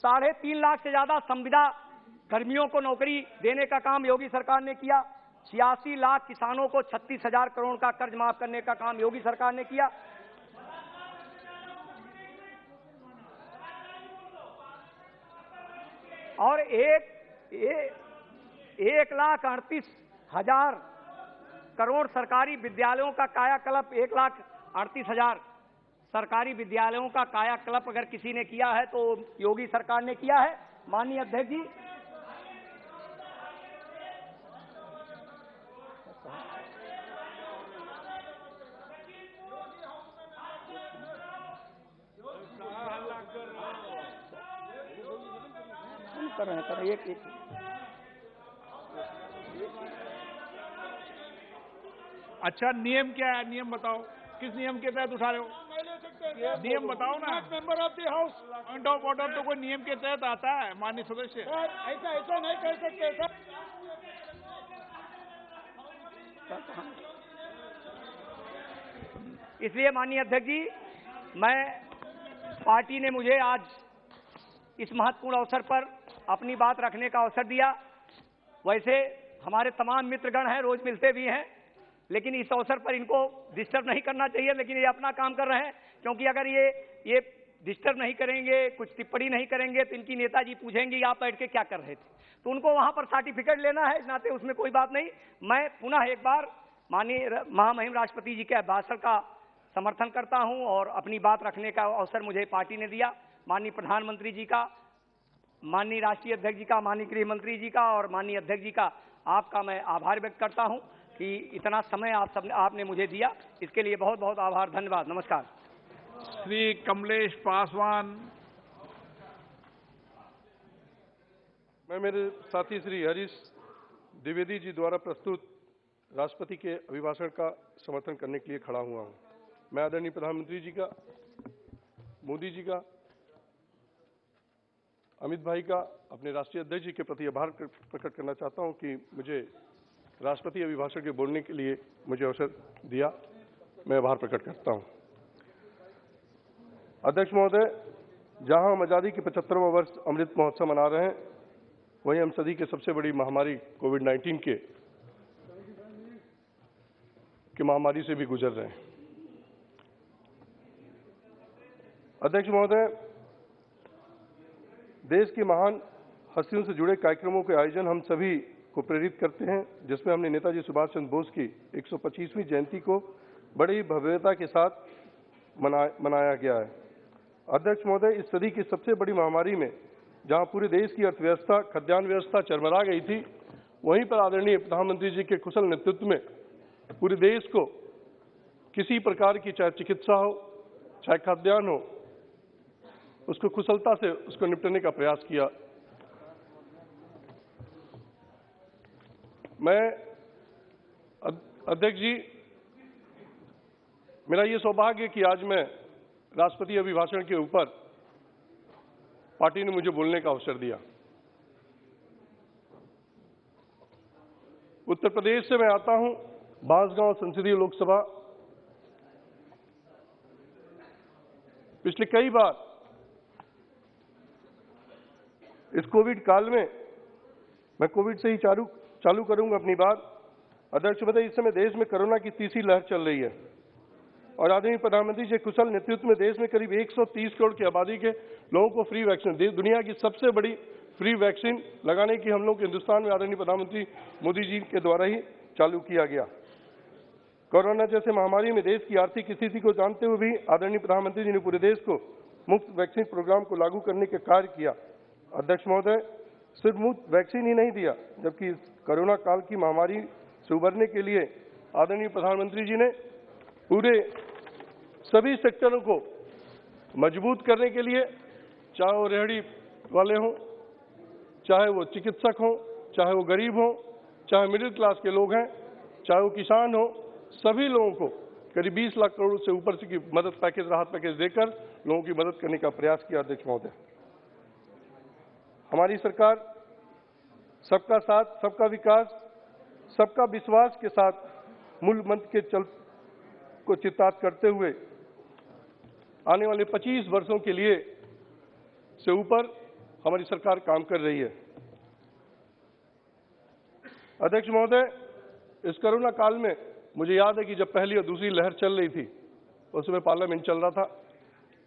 3.5 लाख से ज्यादा संविदा कर्मियों को नौकरी देने का काम योगी सरकार ने किया। 86 लाख किसानों को 36,000 करोड़ का कर्ज माफ करने का काम योगी सरकार ने किया। और 1,38,000 करोड़ सरकारी विद्यालयों का कायाकल्प, 1,38,000 सरकारी विद्यालयों का कायाकल्प अगर किसी ने किया है तो योगी सरकार ने किया है। माननीय अध्यक्ष जी, कर रहे हैं एक अच्छा, नियम क्या है? नियम बताओ, किस नियम के तहत उठा रहे हो? नियम बताओ ना। Member of the house, point of order तो कोई नियम के तहत आता है माननीय सदस्य। ऐसा नहीं कर सकते सर। इसलिए माननीय अध्यक्ष जी, मैं पार्टी ने मुझे आज इस महत्वपूर्ण अवसर पर अपनी बात रखने का अवसर दिया। वैसे हमारे तमाम मित्रगण हैं, रोज मिलते भी हैं, लेकिन इस अवसर पर इनको डिस्टर्ब नहीं करना चाहिए, लेकिन ये अपना काम कर रहे हैं। क्योंकि अगर ये डिस्टर्ब नहीं करेंगे, कुछ टिप्पणी नहीं करेंगे, तो इनकी नेताजी पूछेंगे आप बैठ के क्या कर रहे थे, तो उनको वहां पर सर्टिफिकेट लेना है। इस नाते उसमें कोई बात नहीं। मैं पुनः एक बार माननीय महामहिम राष्ट्रपति जी के भाषण का समर्थन करता हूं और अपनी बात रखने का अवसर मुझे पार्टी ने दिया। माननीय प्रधानमंत्री जी का, माननीय राष्ट्रीय अध्यक्ष जी का, माननीय गृह मंत्री जी का और माननीय अध्यक्ष जी का, आपका मैं आभार व्यक्त करता हूं कि इतना समय आपने मुझे दिया। इसके लिए बहुत बहुत आभार, धन्यवाद, नमस्कार। श्री कमलेश पासवान। मैं मेरे साथी श्री हरीश द्विवेदी जी द्वारा प्रस्तुत राष्ट्रपति के अभिभाषण का समर्थन करने के लिए खड़ा हुआ हूं। मैं आदरणीय प्रधानमंत्री जी का, मोदी जी का, अमित भाई का, अपने राष्ट्रीय अध्यक्ष जी के प्रति आभार प्रकट करना चाहता हूं कि मुझे राष्ट्रपति अभिभाषण के बोलने के लिए मुझे अवसर दिया। मैं आभार प्रकट करता हूं। अध्यक्ष महोदय, जहां हम आजादी के 75वां वर्ष अमृत महोत्सव मना रहे हैं, वहीं हम सदी के सबसे बड़ी महामारी कोविड-19 के महामारी से भी गुजर रहे हैं। अध्यक्ष महोदय, देश की महान हस्तियों से जुड़े कार्यक्रमों के आयोजन हम सभी को प्रेरित करते हैं, जिसमें हमने नेताजी सुभाष चंद्र बोस की 125वीं जयंती को बड़ी ही भव्यता के साथ मनाया गया है। अध्यक्ष महोदय, इस सदी की सबसे बड़ी महामारी में जहां पूरे देश की अर्थव्यवस्था, खाद्यान्न व्यवस्था चरमरा गई थी, वहीं पर आदरणीय प्रधानमंत्री जी के कुशल नेतृत्व में पूरे देश को किसी प्रकार की, चाहे चिकित्सा हो, चाहे खाद्यान्न हो, उसको कुशलता से उसको निपटने का प्रयास किया। मैं अध्यक्ष जी, मेरा ये सौभाग्य कि आज मैं राष्ट्रपति अभिभाषण के ऊपर पार्टी ने मुझे बोलने का अवसर दिया। उत्तर प्रदेश से मैं आता हूं, बांसगांव संसदीय लोकसभा। पिछले कई बार इस कोविड काल में, मैं कोविड से ही चालू करूंगा अपनी बात। अध्यक्ष महोदय, इस समय देश में कोरोना की तीसरी लहर चल रही है और आदरणीय प्रधानमंत्री जी कुशल नेतृत्व में देश में करीब 130 करोड़ की आबादी के लोगों को फ्री वैक्सीन, दुनिया की सबसे बड़ी फ्री वैक्सीन लगाने की हम लोग हिंदुस्तान में आदरणीय प्रधानमंत्री मोदी जी के द्वारा ही चालू किया गया। कोरोना जैसे महामारी में देश की आर्थिक स्थिति को जानते हुए भी आदरणीय प्रधानमंत्री जी ने पूरे देश को मुफ्त वैक्सीन प्रोग्राम को लागू करने का कार्य किया। अध्यक्ष महोदय, सिर्फ मुफ्त वैक्सीन ही नहीं दिया, जबकि इस कोरोना काल की महामारी से उबरने के लिए आदरणीय प्रधानमंत्री जी ने पूरे सभी सेक्टरों को मजबूत करने के लिए, चाहे वो रेहड़ी वाले हों, चाहे वो चिकित्सक हों, चाहे वो गरीब हों, चाहे मिडिल क्लास के लोग हैं, चाहे वो किसान हों, सभी लोगों को करीब 20 लाख करोड़ से ऊपर से की मदद पैकेज, राहत पैकेज देकर लोगों की मदद करने का प्रयास किया। अध्यक्ष महोदय, हमारी सरकार सबका साथ, सबका विकास, सबका विश्वास के साथ मूल मंत्र के को चित्तार्थ करते हुए आने वाले 25 वर्षों के लिए से ऊपर हमारी सरकार काम कर रही है। अध्यक्ष महोदय, इस कोरोना काल में मुझे याद है कि जब पहली और दूसरी लहर चल रही थी, उस समय पार्लियामेंट चल रहा था,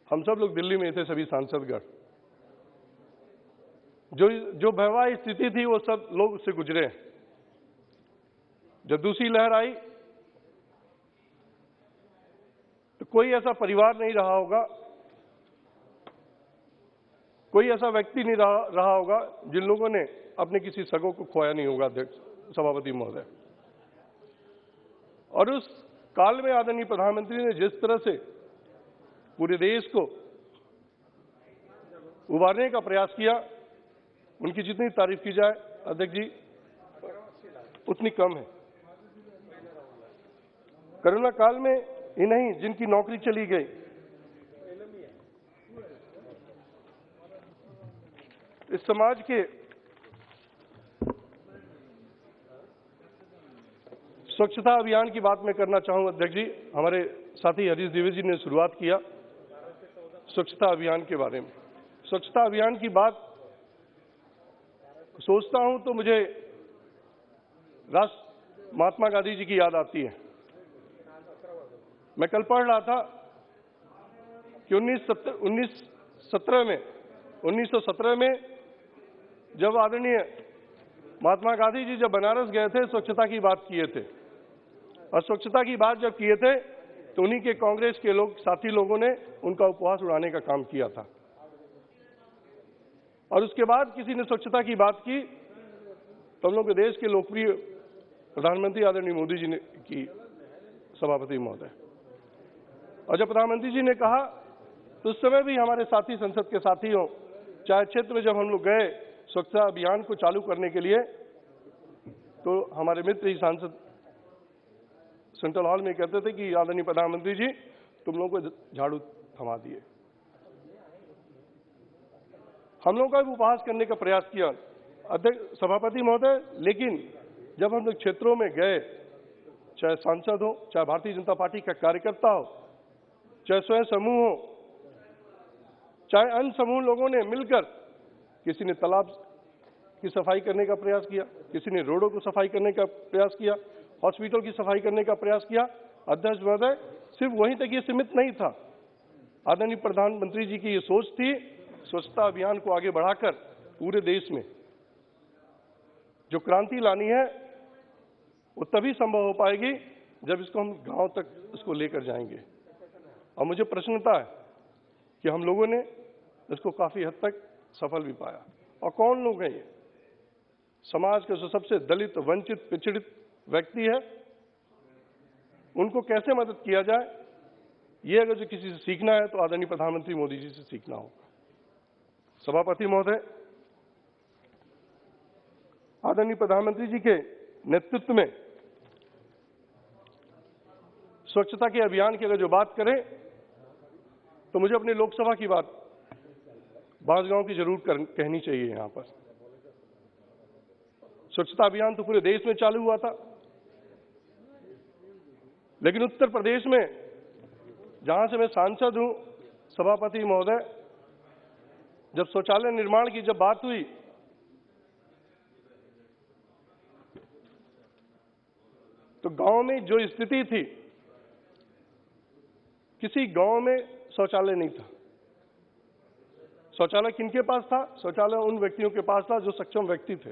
हम सब लोग दिल्ली में थे, सभी सांसदगण। जो भयावह स्थिति थी वो सब लोग उससे गुजरे हैं। जब दूसरी लहर आई तो कोई ऐसा परिवार नहीं रहा होगा, कोई ऐसा व्यक्ति नहीं रहा होगा जिन लोगों ने अपने किसी सगों को खोया नहीं होगा, अध्यक्ष सभापति महोदय। और उस काल में आदरणीय प्रधानमंत्री ने जिस तरह से पूरे देश को उबारने का प्रयास किया, उनकी जितनी तारीफ की जाए अध्यक्ष जी उतनी कम है। कोरोना काल में इन्हीं जिनकी नौकरी चली गई, इस समाज के स्वच्छता अभियान की बात मैं करना चाहूं अध्यक्ष जी। हमारे साथी हरीश द्विवेदी जी ने शुरुआत किया स्वच्छता अभियान के बारे में। स्वच्छता अभियान की बात सोचता हूं तो मुझे राष्ट्र महात्मा गांधी जी की याद आती है। मैं कल पढ़ रहा था कि 1917 में जब आदरणीय महात्मा गांधी जी जब बनारस गए थे, स्वच्छता की बात किए थे, और स्वच्छता की बात जब किए थे तो उन्हीं के कांग्रेस के साथी लोगों ने उनका उपवास उड़ाने का काम किया था। और उसके बाद किसी ने स्वच्छता की बात की तो हम लोग के देश के लोकप्रिय प्रधानमंत्री आदरणीय मोदी जी ने की, सभापति महोदय। और जब प्रधानमंत्री जी ने कहा तो उस समय भी हमारे साथी संसद के साथियों, चाहे क्षेत्र में जब हम लोग गए स्वच्छता अभियान को चालू करने के लिए, तो हमारे मित्र ही सांसद सेंट्रल हॉल में कहते थे कि आदरणीय प्रधानमंत्री जी तुम लोगों को झाड़ू थमा दिए। हम लोगों का भी उपहास करने का प्रयास किया अध्यक्ष सभापति महोदय, लेकिन जब हम लोग क्षेत्रों में गए, चाहे सांसद हो, चाहे भारतीय जनता पार्टी का कार्यकर्ता हो, चाहे स्वयं समूह हो, चाहे अन्य समूह लोगों ने मिलकर, किसी ने तालाब की सफाई करने का प्रयास किया, किसी ने रोडों को सफाई करने का प्रयास किया, हॉस्पिटल की सफाई करने का प्रयास किया। अध्यक्ष महोदय, सिर्फ वहीं तक ये सीमित नहीं था। आदरणीय प्रधानमंत्री जी की ये सोच थी स्वच्छता अभियान को आगे बढ़ाकर पूरे देश में जो क्रांति लानी है वो तभी संभव हो पाएगी जब इसको हम गांव तक इसको लेकर जाएंगे। और मुझे प्रसन्नता है कि हम लोगों ने इसको काफी हद तक सफल भी पाया। और कौन लोग हैं ये? समाज के जो सबसे दलित, वंचित, पिछड़ित व्यक्ति है, उनको कैसे मदद किया जाए, ये अगर जो किसी से सीखना है तो आदरणीय प्रधानमंत्री मोदी जी से सीखना होगा। सभापति महोदय, आदरणीय प्रधानमंत्री जी के नेतृत्व में स्वच्छता के अभियान की अगर जो बात करें तो मुझे अपने लोकसभा की बात बांसगांव की जरूर कहनी चाहिए। यहां पर स्वच्छता अभियान तो पूरे देश में चालू हुआ था, लेकिन उत्तर प्रदेश में जहां से मैं सांसद हूं सभापति महोदय, जब शौचालय निर्माण की जब बात हुई तो गांव में जो स्थिति थी, किसी गांव में शौचालय नहीं था। शौचालय किनके पास था? शौचालय उन व्यक्तियों के पास था जो सक्षम व्यक्ति थे।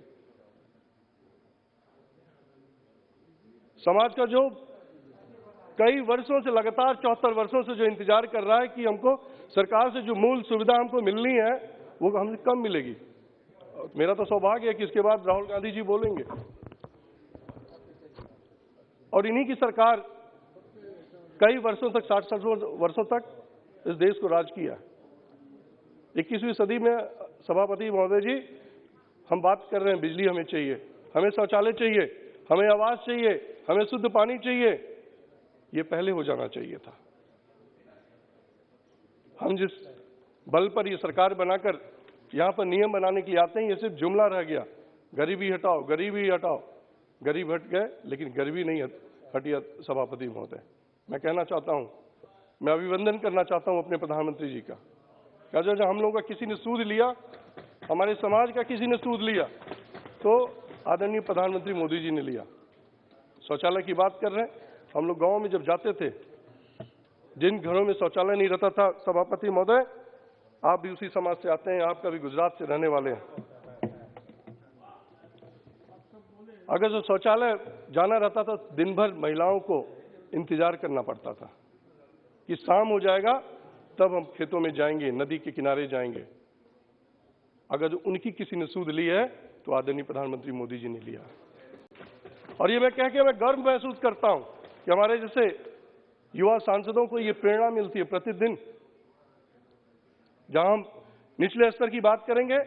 समाज का जो कई वर्षों से, लगातार 74 वर्षों से जो इंतजार कर रहा है कि हमको सरकार से जो मूल सुविधा हमको मिलनी है वो हमसे कम मिलेगी। मेरा तो सौभाग्य है कि इसके बाद राहुल गांधी जी बोलेंगे। और इन्हीं की सरकार कई वर्षों तक, 60 वर्षों तक इस देश को राज किया। 21वीं सदी में सभापति महोदय जी हम बात कर रहे हैं बिजली हमें चाहिए, हमें शौचालय चाहिए, हमें आवास चाहिए, हमें शुद्ध पानी चाहिए। ये पहले हो जाना चाहिए था। हम जिस बल पर ये सरकार बनाकर यहाँ पर नियम बनाने के लिए आते हैं, ये सिर्फ जुमला रह गया, गरीबी हटाओ, गरीबी हटाओ। गरीब हट गए लेकिन गरीबी नहीं हटी। सभापति महोदय, मैं कहना चाहता हूँ, मैं अभिनंदन करना चाहता हूँ अपने प्रधानमंत्री जी का। जो हम लोगों का किसी ने सूद लिया, हमारे समाज का किसी ने सूद लिया, तो आदरणीय प्रधानमंत्री मोदी जी ने लिया। शौचालय की बात कर रहे हैं, हम लोग गांव में जब जाते थे, जिन घरों में शौचालय नहीं रहता था, सभापति महोदय आप भी उसी समाज से आते हैं, आपका भी गुजरात से रहने वाले हैं, अगर जो शौचालय जाना रहता था दिन भर महिलाओं को इंतजार करना पड़ता था कि शाम हो जाएगा तब हम खेतों में जाएंगे, नदी के किनारे जाएंगे। अगर जो उनकी किसी ने सूद ली है तो आदरणीय प्रधानमंत्री मोदी जी ने लिया है। और ये मैं कह के मैं गर्व महसूस करता हूं कि हमारे जैसे युवा सांसदों को ये प्रेरणा मिलती है प्रतिदिन। जहां हम निचले स्तर की बात करेंगे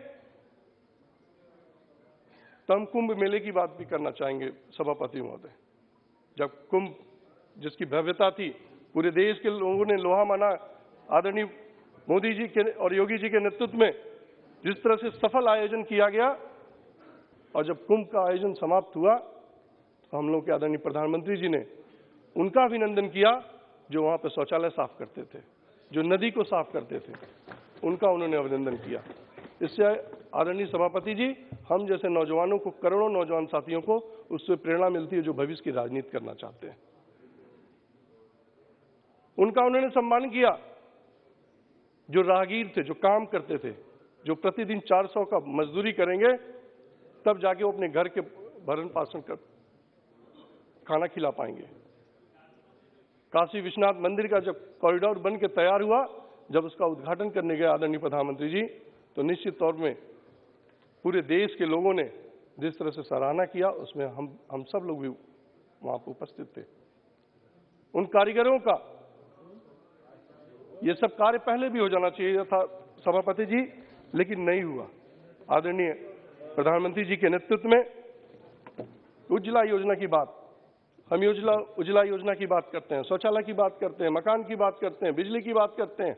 तो हम कुंभ मेले की बात भी करना चाहेंगे सभापति महोदय। जब कुंभ जिसकी भव्यता थी, पूरे देश के लोगों ने लोहा माना, आदरणीय मोदी जी के और योगी जी के नेतृत्व में जिस तरह से सफल आयोजन किया गया, और जब कुंभ का आयोजन समाप्त हुआ तो हम लोग के आदरणीय प्रधानमंत्री जी ने उनका अभिनंदन किया जो वहां पर शौचालय साफ करते थे, जो नदी को साफ करते थे, उनका उन्होंने अभिनंदन किया। इससे आदरणीय सभापति जी, हम जैसे नौजवानों को, करोड़ों नौजवान साथियों को उससे प्रेरणा मिलती है जो भविष्य की राजनीति करना चाहते हैं। उनका उन्होंने सम्मान किया जो राहगीर थे, जो काम करते थे, जो प्रतिदिन 400 का मजदूरी करेंगे तब जाके वो अपने घर के भरण पोषण कर खाना खिला पाएंगे। काशी विश्वनाथ मंदिर का जब कॉरिडोर बन के तैयार हुआ, जब उसका उद्घाटन करने गए आदरणीय प्रधानमंत्री जी, तो निश्चित तौर में पूरे देश के लोगों ने जिस तरह से सराहना किया, उसमें हम सब लोग भी वहां पर उपस्थित थे। उन कारीगरों का ये सब कार्य पहले भी हो जाना चाहिए था सभापति जी, लेकिन नहीं हुआ। आदरणीय प्रधानमंत्री जी के नेतृत्व में उज्ज्वला योजना की बात, हम उज्ज्वला योजना की बात करते हैं, शौचालय की बात करते हैं, मकान की बात करते हैं, बिजली की बात करते हैं।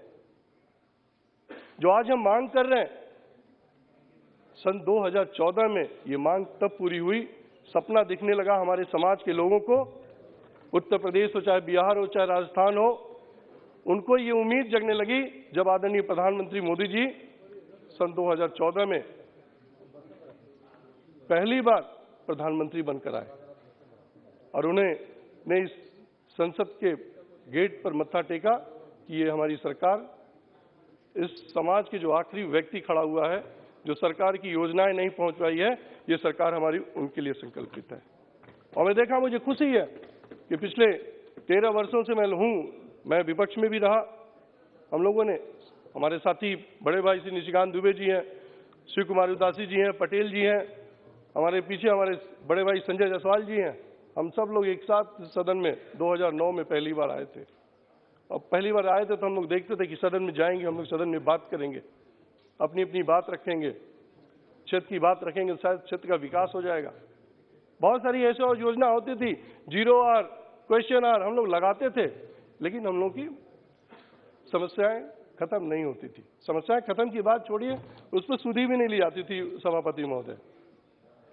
जो आज हम मांग कर रहे हैं, सन 2014 में ये मांग तब पूरी हुई, सपना दिखने लगा हमारे समाज के लोगों को, उत्तर प्रदेश हो चाहे बिहार हो चाहे राजस्थान हो, उनको ये उम्मीद जगने लगी जब आदरणीय प्रधानमंत्री मोदी जी सन 2014 में पहली बार प्रधानमंत्री बनकर आए और उन्हें इस संसद के गेट पर मत्था टेका कि ये हमारी सरकार, इस समाज के जो आखिरी व्यक्ति खड़ा हुआ है, जो सरकार की योजनाएं नहीं पहुंच पाई है, ये सरकार हमारी उनके लिए संकल्पित है। और मैं देखा, मुझे खुशी है कि पिछले 13 वर्षों से मैं विपक्ष में भी रहा। हम लोगों ने, हमारे साथी बड़े भाई श्री निशिकांत दुबे जी हैं, शिव कुमार उदासी जी हैं, पटेल जी हैं, हमारे पीछे हमारे बड़े भाई संजय जायसवाल जी हैं, हम सब लोग एक साथ सदन में 2009 में पहली बार आए थे। और पहली बार आए थे तो हम लोग देखते थे कि सदन में जाएंगे, हम लोग सदन में बात करेंगे, अपनी अपनी बात रखेंगे, क्षेत्र की बात रखेंगे, शायद क्षेत्र का विकास हो जाएगा। बहुत सारी ऐसी और योजना होती थी, 0 आवर, क्वेश्चन आवर हम लोग लगाते थे, लेकिन हम लोग की समस्याएं खत्म नहीं होती थी। समस्याएं खत्म की बात छोड़िए, उस पर सुधि भी नहीं ली जाती थी सभापति महोदय।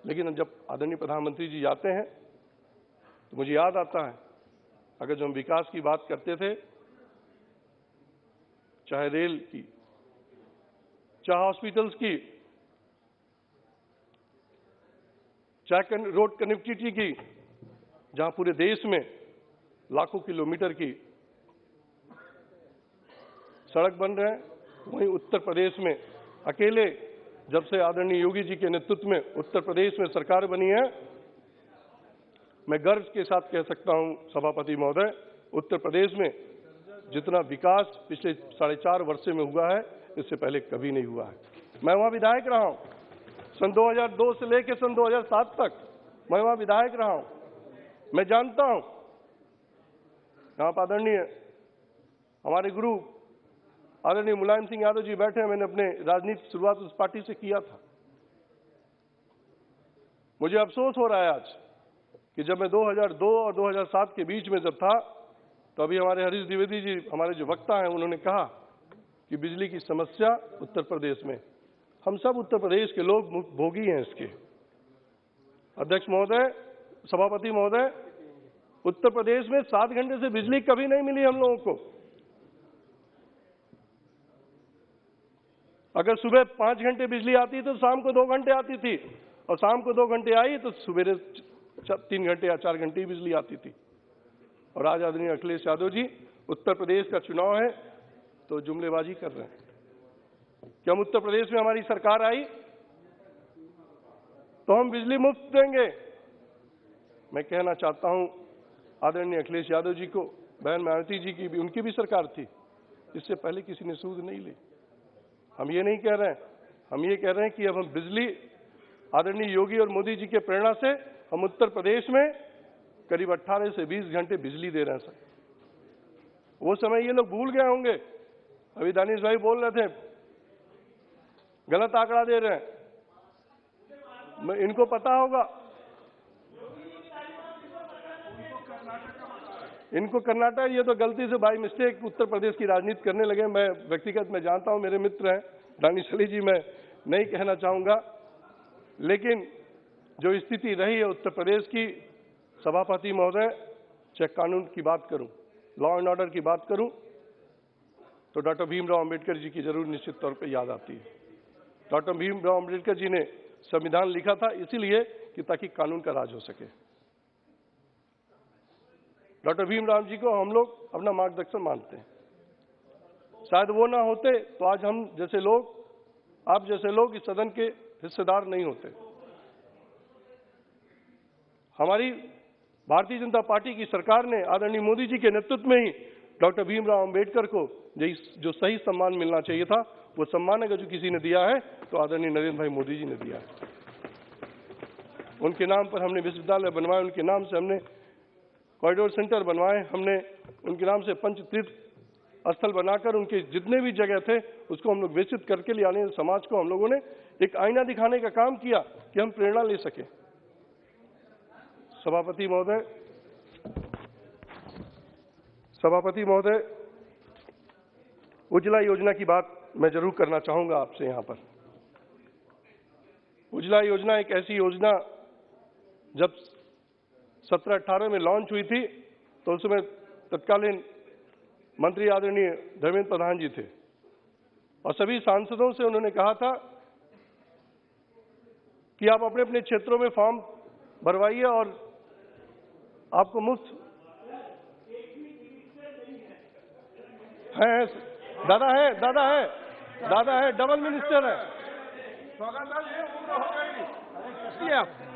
लेकिन जब आदरणीय प्रधानमंत्री जी जाते हैं तो मुझे याद आता है, अगर जो हम विकास की बात करते थे, चाहे रेल की, चाहे हॉस्पिटल्स की, चाहे रोड कनेक्टिविटी की, जहां पूरे देश में लाखों किलोमीटर की सड़क बन रहे हैं, वहीं उत्तर प्रदेश में अकेले जब से आदरणीय योगी जी के नेतृत्व में उत्तर प्रदेश में सरकार बनी है, मैं गर्व के साथ कह सकता हूं सभापति महोदय, उत्तर प्रदेश में जितना विकास पिछले 4.5 वर्ष में हुआ है, इससे पहले कभी नहीं हुआ है। मैं वहां विधायक रहा हूं, सन 2002 से लेकर सन 2007 तक मैं वहां विधायक रहा हूं। मैं जानता हूं, यहाँ पर आदरणीय हमारे गुरु आदरणीय मुलायम सिंह यादव जी बैठे हैं, मैंने अपने राजनीति की शुरुआत उस पार्टी से किया था। मुझे अफसोस हो रहा है आज कि जब मैं 2002 और 2007 के बीच में जब था, तो अभी हमारे हरीश द्विवेदी जी, हमारे जो वक्ता हैं, उन्होंने कहा कि बिजली की समस्या उत्तर प्रदेश में, हम सब उत्तर प्रदेश के लोग भोगी हैं इसके। अध्यक्ष महोदय, सभापति महोदय, उत्तर प्रदेश में 7 घंटे से बिजली कभी नहीं मिली हम लोगों को। अगर सुबह 5 घंटे बिजली आती तो शाम को 2 घंटे आती थी, और शाम को 2 घंटे आई तो सुबह 3 घंटे या 4 घंटे ही बिजली आती थी। और आज आदरणीय अखिलेश यादव जी, उत्तर प्रदेश का चुनाव है तो जुमलेबाजी कर रहे हैं कि हम उत्तर प्रदेश में हमारी सरकार आई तो हम बिजली मुफ्त देंगे, मैं कहना चाहता हूं आदरणीय अखिलेश यादव जी को, बहन मायावती जी की भी, उनकी भी सरकार थी, इससे पहले किसी ने सूद नहीं ली। हम ये नहीं कह रहे हैं, हम ये कह रहे हैं कि अब हम बिजली आदरणीय योगी और मोदी जी के प्रेरणा से हम उत्तर प्रदेश में करीब 18 से 20 घंटे बिजली दे रहे हैं सर। वो समय ये लोग भूल गए होंगे। अभी दानिश भाई बोल रहे थे गलत आंकड़ा दे रहे हैं, इनको पता होगा, इनको कर्नाटक, ये तो गलती से बाई मिस्टेक उत्तर प्रदेश की राजनीति करने लगे। मैं व्यक्तिगत में जानता हूं, मेरे मित्र हैं दानिश अली जी, मैं नहीं कहना चाहूंगा, लेकिन जो स्थिति रही है उत्तर प्रदेश की, सभापति महोदय, चाहे कानून की बात करूं, लॉ एंड ऑर्डर की बात करूं, तो डॉक्टर भीमराव अंबेडकर जी की जरूर निश्चित तौर पे याद आती है। डॉक्टर भीमराव अंबेडकर जी ने संविधान लिखा था इसीलिए कि ताकि कानून का राज हो सके। डॉक्टर भीमराव जी को हम लोग अपना मार्गदर्शन मानते हैं। शायद वो ना होते तो आज हम जैसे लोग, आप जैसे लोग इस सदन के हिस्सेदार नहीं होते। हमारी भारतीय जनता पार्टी की सरकार ने आदरणीय मोदी जी के नेतृत्व में ही डॉक्टर भीमराव अंबेडकर को जो सही सम्मान मिलना चाहिए था, वो सम्मान अगर जो किसी ने दिया है तो आदरणीय नरेंद्र भाई मोदी जी ने दिया है। उनके नाम पर हमने विश्वविद्यालय बनवाए, उनके नाम से हमने कॉरिडोर सेंटर बनवाए, हमने उनके नाम से पंच तीर्थ स्थल बनाकर उनके जितने भी जगह थे उसको हम लोग विकसित करके ले आने, समाज को हम लोगों ने एक आईना दिखाने का काम किया कि हम प्रेरणा ले सके। सभापति महोदय, उज्ज्वला योजना की बात मैं जरूर करना चाहूंगा आपसे यहां पर। उज्ज्वला योजना एक ऐसी योजना जब 17-18 में लॉन्च हुई थी तो उस समय तत्कालीन मंत्री आदरणीय धर्मेंद्र प्रधान जी थे और सभी सांसदों से उन्होंने कहा था कि आप अपने अपने क्षेत्रों में फॉर्म भरवाइए और आपको मुफ्त है। दादा है, डबल मिनिस्टर है।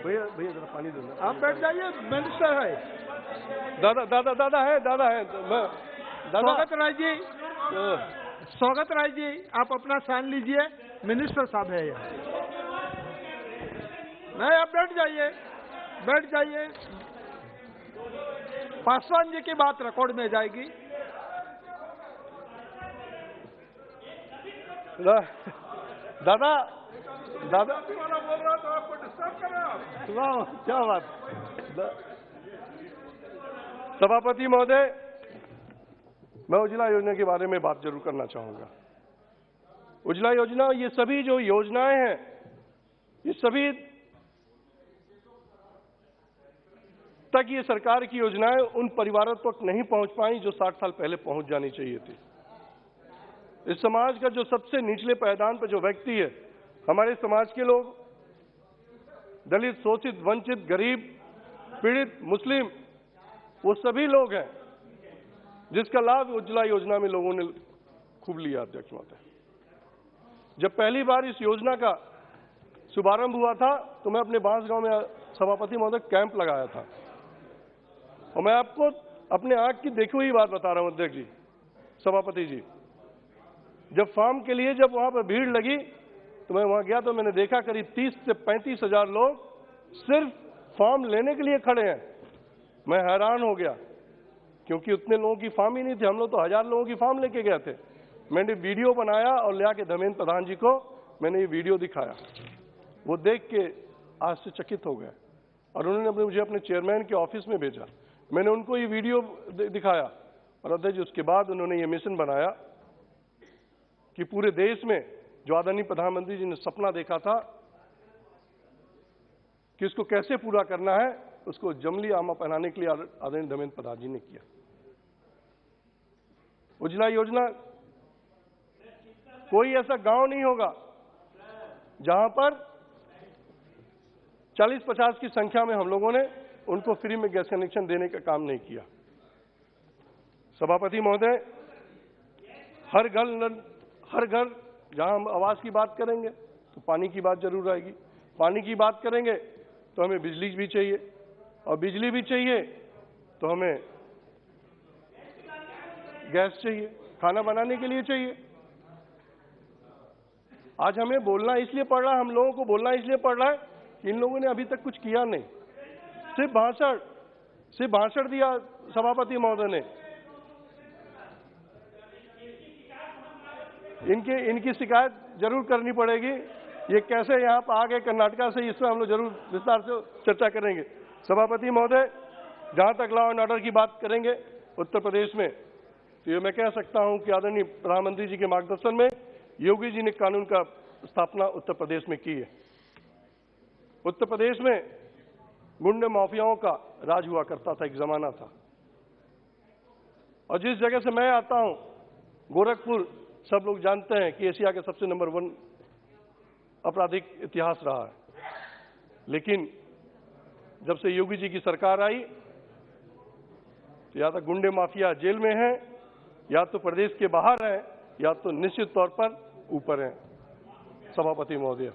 भैया जरा पानी दो, आप बैठ जाइए, मिनिस्टर है। दादा है। स्वागत राय जी, आप अपना स्थान लीजिए, मिनिस्टर साहब है यहाँ। नहीं, आप बैठ जाइए। पासवान जी की बात रिकॉर्ड में जाएगी। दादा बोल रहा तो आपको डिस्टर्ब कर रहा है। क्या बात। सभापति महोदय, मैं उज्ज्वला योजना के बारे में बात जरूर करना चाहूंगा। उज्ज्वला योजना, ये सभी जो योजनाएं हैं, ये सभी तक ये सरकार की योजनाएं उन परिवारों तक नहीं पहुंच पाई जो 60 साल पहले पहुंच जानी चाहिए थी। इस समाज का जो सबसे निचले पायदान पर जो व्यक्ति है, हमारे समाज के लोग, दलित, शोषित, वंचित, गरीब, पीड़ित, मुस्लिम, वो सभी लोग हैं जिसका लाभ उज्ज्वला योजना में लोगों ने खूब लिया। अध्यक्ष महोदय, जब पहली बार इस योजना का शुभारंभ हुआ था तो मैं अपने बांसगांव में सभापति महोदय कैंप लगाया था और मैं आपको अपने आंख की देखी हुई बात बता रहा हूं अध्यक्ष जी, सभापति जी। जब फॉर्म के लिए जब वहां पर भीड़ लगी तो मैं वहां गया तो मैंने देखा करीब 30 से 35 हजार लोग सिर्फ फॉर्म लेने के लिए खड़े हैं। मैं हैरान हो गया क्योंकि उतने लोगों की फॉर्म ही नहीं थे। हम लोग तो 1000 लोगों की फॉर्म लेके गए थे। मैंने वीडियो बनाया और ले आके धर्मेंद्र प्रधान जी को मैंने ये वीडियो दिखाया। वो देख के आश्चर्यचकित हो गए और उन्होंने मुझे अपने चेयरमैन के ऑफिस में भेजा। मैंने उनको ये वीडियो दिखाया और अध्यक्ष जी उसके बाद उन्होंने ये मिशन बनाया कि पूरे देश में जो आदरणीय प्रधानमंत्री जी ने सपना देखा था कि इसको कैसे पूरा करना है, उसको जमली आमा पहनाने के लिए आदरणीय धर्मेंद्र प्रधान जी ने किया। उज्ज्वला योजना, कोई ऐसा गांव नहीं होगा जहां पर 40-50 की संख्या में हम लोगों ने उनको फ्री में गैस कनेक्शन देने का काम नहीं किया। सभापति महोदय, हर घर जहां हम आवास की बात करेंगे तो पानी की बात जरूर आएगी। पानी की बात करेंगे तो हमें बिजली भी चाहिए। और बिजली भी चाहिए तो हमें गैस चाहिए, खाना बनाने के लिए चाहिए। आज हमें बोलना इसलिए पड़ रहा है, हम लोगों को बोलना इसलिए पड़ रहा है कि इन लोगों ने अभी तक कुछ किया नहीं, सिर्फ भाषण दिया सभापति महोदय ने। इनकी शिकायत जरूर करनी पड़ेगी। ये कैसे यहाँ पर आ गए कर्नाटका से, इसमें हम लोग जरूर विस्तार से चर्चा करेंगे। सभापति महोदय, जहां तक लॉ एंड ऑर्डर की बात करेंगे उत्तर प्रदेश में, तो ये मैं कह सकता हूं कि आदरणीय प्रधानमंत्री जी के मार्गदर्शन में योगी जी ने कानून का स्थापना उत्तर प्रदेश में की है। उत्तर प्रदेश में गुंडे माफियाओं का राज हुआ करता था, एक जमाना था। और जिस जगह से मैं आता हूं, गोरखपुर, सब लोग जानते हैं कि एशिया का सबसे नंबर 1 आपराधिक इतिहास रहा है। लेकिन जब से योगी जी की सरकार आई, तो या तो गुंडे माफिया जेल में हैं, या तो प्रदेश के बाहर हैं, या तो निश्चित तौर पर ऊपर हैं। सभापति महोदय,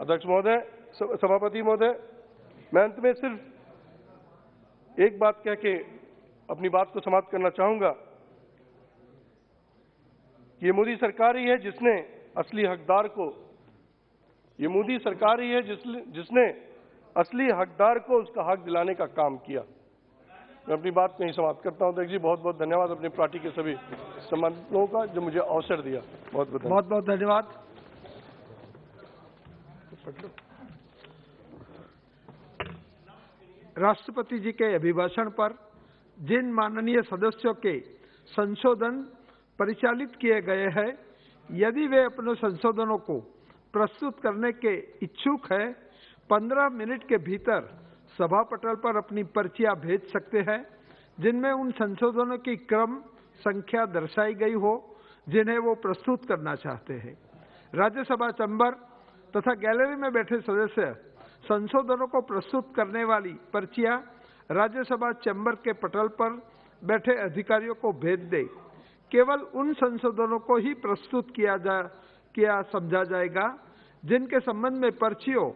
अध्यक्ष महोदय, सभापति महोदय, मैं अंत में सिर्फ एक बात कह के अपनी बात को समाप्त करना चाहूंगा कि ये मोदी सरकार ही है जिसने असली हकदार को, ये मोदी सरकार ही है जिसने असली हकदार को उसका हक दिलाने का काम किया। मैं अपनी बात कहीं समाप्त करता हूं। अध्यक्ष जी, बहुत बहुत धन्यवाद अपनी पार्टी के सभी सम्मानित लोगों का जो मुझे अवसर दिया। बहुत बहुत धन्यवाद। राष्ट्रपति जी के अभिभाषण पर जिन माननीय सदस्यों के संशोधन परिचालित किए गए हैं, यदि वे अपने संशोधनों को प्रस्तुत करने के इच्छुक हैं, 15 मिनट के भीतर सभा पटल पर अपनी पर्चियां भेज सकते हैं, जिनमें उन संशोधनों की क्रम संख्या दर्शाई गई हो जिन्हें वो प्रस्तुत करना चाहते हैं। राज्यसभा चैम्बर तथा गैलरी में बैठे सदस्य संशोधनों को प्रस्तुत करने वाली पर्चियां राज्यसभा चैम्बर के पटल पर बैठे अधिकारियों को भेज दें। केवल उन संशोधनों को ही प्रस्तुत किया समझा जाएगा जिनके संबंध में पर्चियों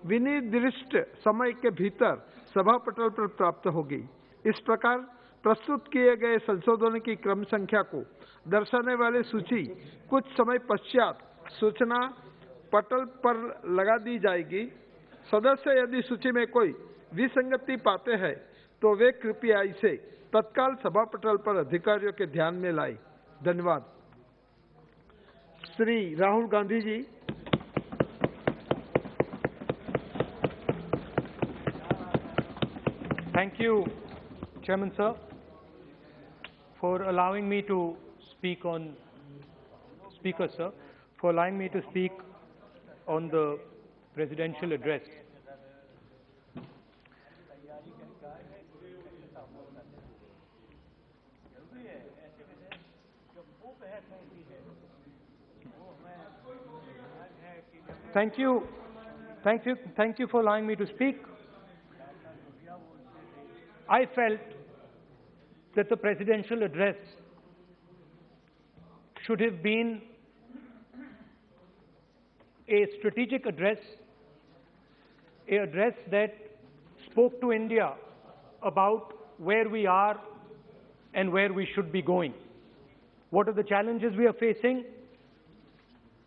विनिर्दिष्ट समय के भीतर सभा पटल पर प्राप्त होगी। इस प्रकार प्रस्तुत किए गए संशोधनों की क्रम संख्या को दर्शाने वाली सूची कुछ समय पश्चात सूचना पटल पर लगा दी जाएगी। सदस्य यदि सूची में कोई विसंगति पाते हैं तो वे कृपया इसे तत्काल सभा पटल पर अधिकारियों के ध्यान में लाएं। धन्यवाद। Shri Rahul Gandhi ji. Thank you, Chairman Sir, for allowing me to speak on, Speaker Sir, for allowing me to speak on the presidential address. Thank you for allowing me to speak. I felt that the presidential address should have been a strategic address, an address that spoke to India about where we are and where we should be going. What are the challenges we are facing?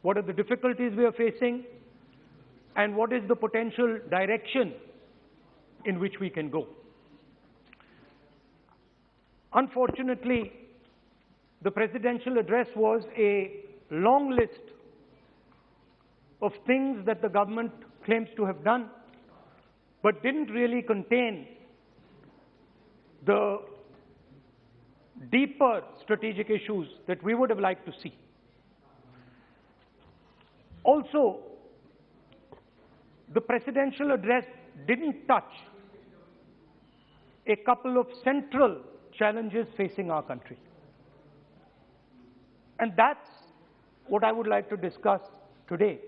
What are the difficulties we are facing? And what is the potential direction in which we can go? Unfortunately, the presidential address was a long list of things that the government claims to have done, but didn't really contain the deeper strategic issues that we would have liked to see. Also, the presidential address didn't touch a couple of central challenges facing our country. And that's what I would like to discuss today.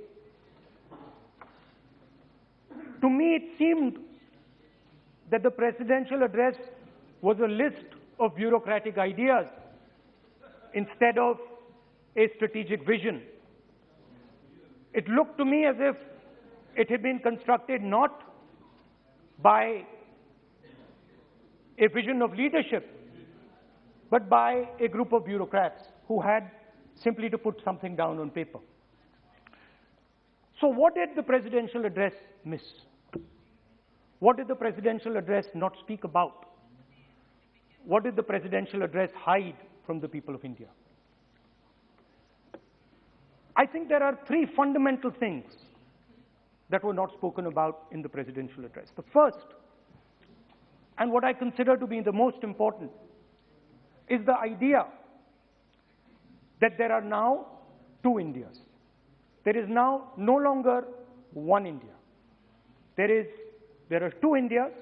To me, it seemed that the presidential address was a list of bureaucratic ideas instead of a strategic vision. It looked to me as if it had been constructed not by a vision of leadership, but by a group of bureaucrats who had simply to put something down on paper. So what did the presidential address miss? What did the presidential address not speak about? What did the presidential address hide from the people of India? I think there are three fundamental things that were not spoken about in the presidential address. The first, and what I consider to be the most important, is the idea that there are now two Indias. There is now no longer one India. There are two Indias.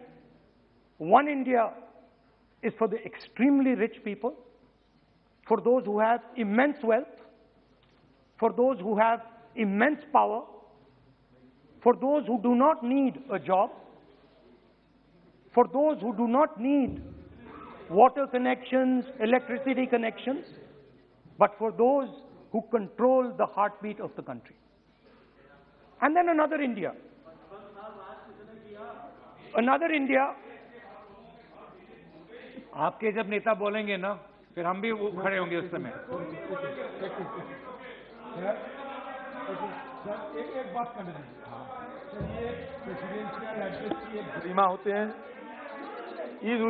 One India is for the extremely rich people, for those who have immense wealth, for those who have immense power, for those who do not need a job, for those who do not need water connections, electricity connections, but for those who control the heartbeat of the country. And then another India. Another India. आपके जब नेता बोलेंगे ना, फिर हम भी खड़े होंगे उस समय। एक बात करने दीजिए। ये प्रेसिडेंशियल एड्रेस की एक गरिमा होते हैं।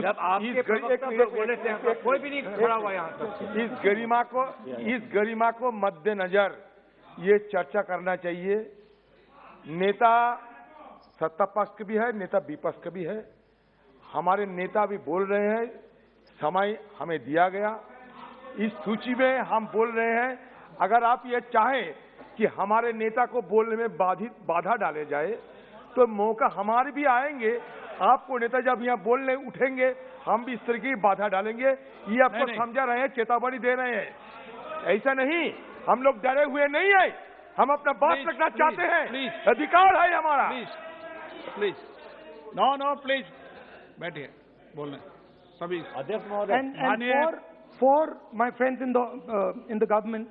जब आपके प्रवक्ता बोले थे, कोई भी नहीं खड़ा हुआ यहाँ तक। इस गरिमा को मद्देनजर ये चर्चा करना चाहिए। नेता सत्ता पक्ष के भी है, नेता विपक्ष के भी है। हमारे नेता भी बोल रहे हैं, समय हमें दिया गया, इस सूची में हम बोल रहे हैं। अगर आप ये चाहें कि हमारे नेता को बोलने में बाधा डाले जाए, तो मौका हमारे भी आएंगे। आपको नेता जब यहाँ बोलने उठेंगे, हम भी इस तरह की बाधा डालेंगे। ये आपको समझा रहे हैं, चेतावनी दे रहे हैं। ऐसा नहीं, हम लोग डरे हुए नहीं है, हम अपना बात रखना चाहते हैं, अधिकार है हमारा। प्लीज नो प्लीज बैठिए, बोलने सभी अध्यक्ष महोदय। For my friends in the government,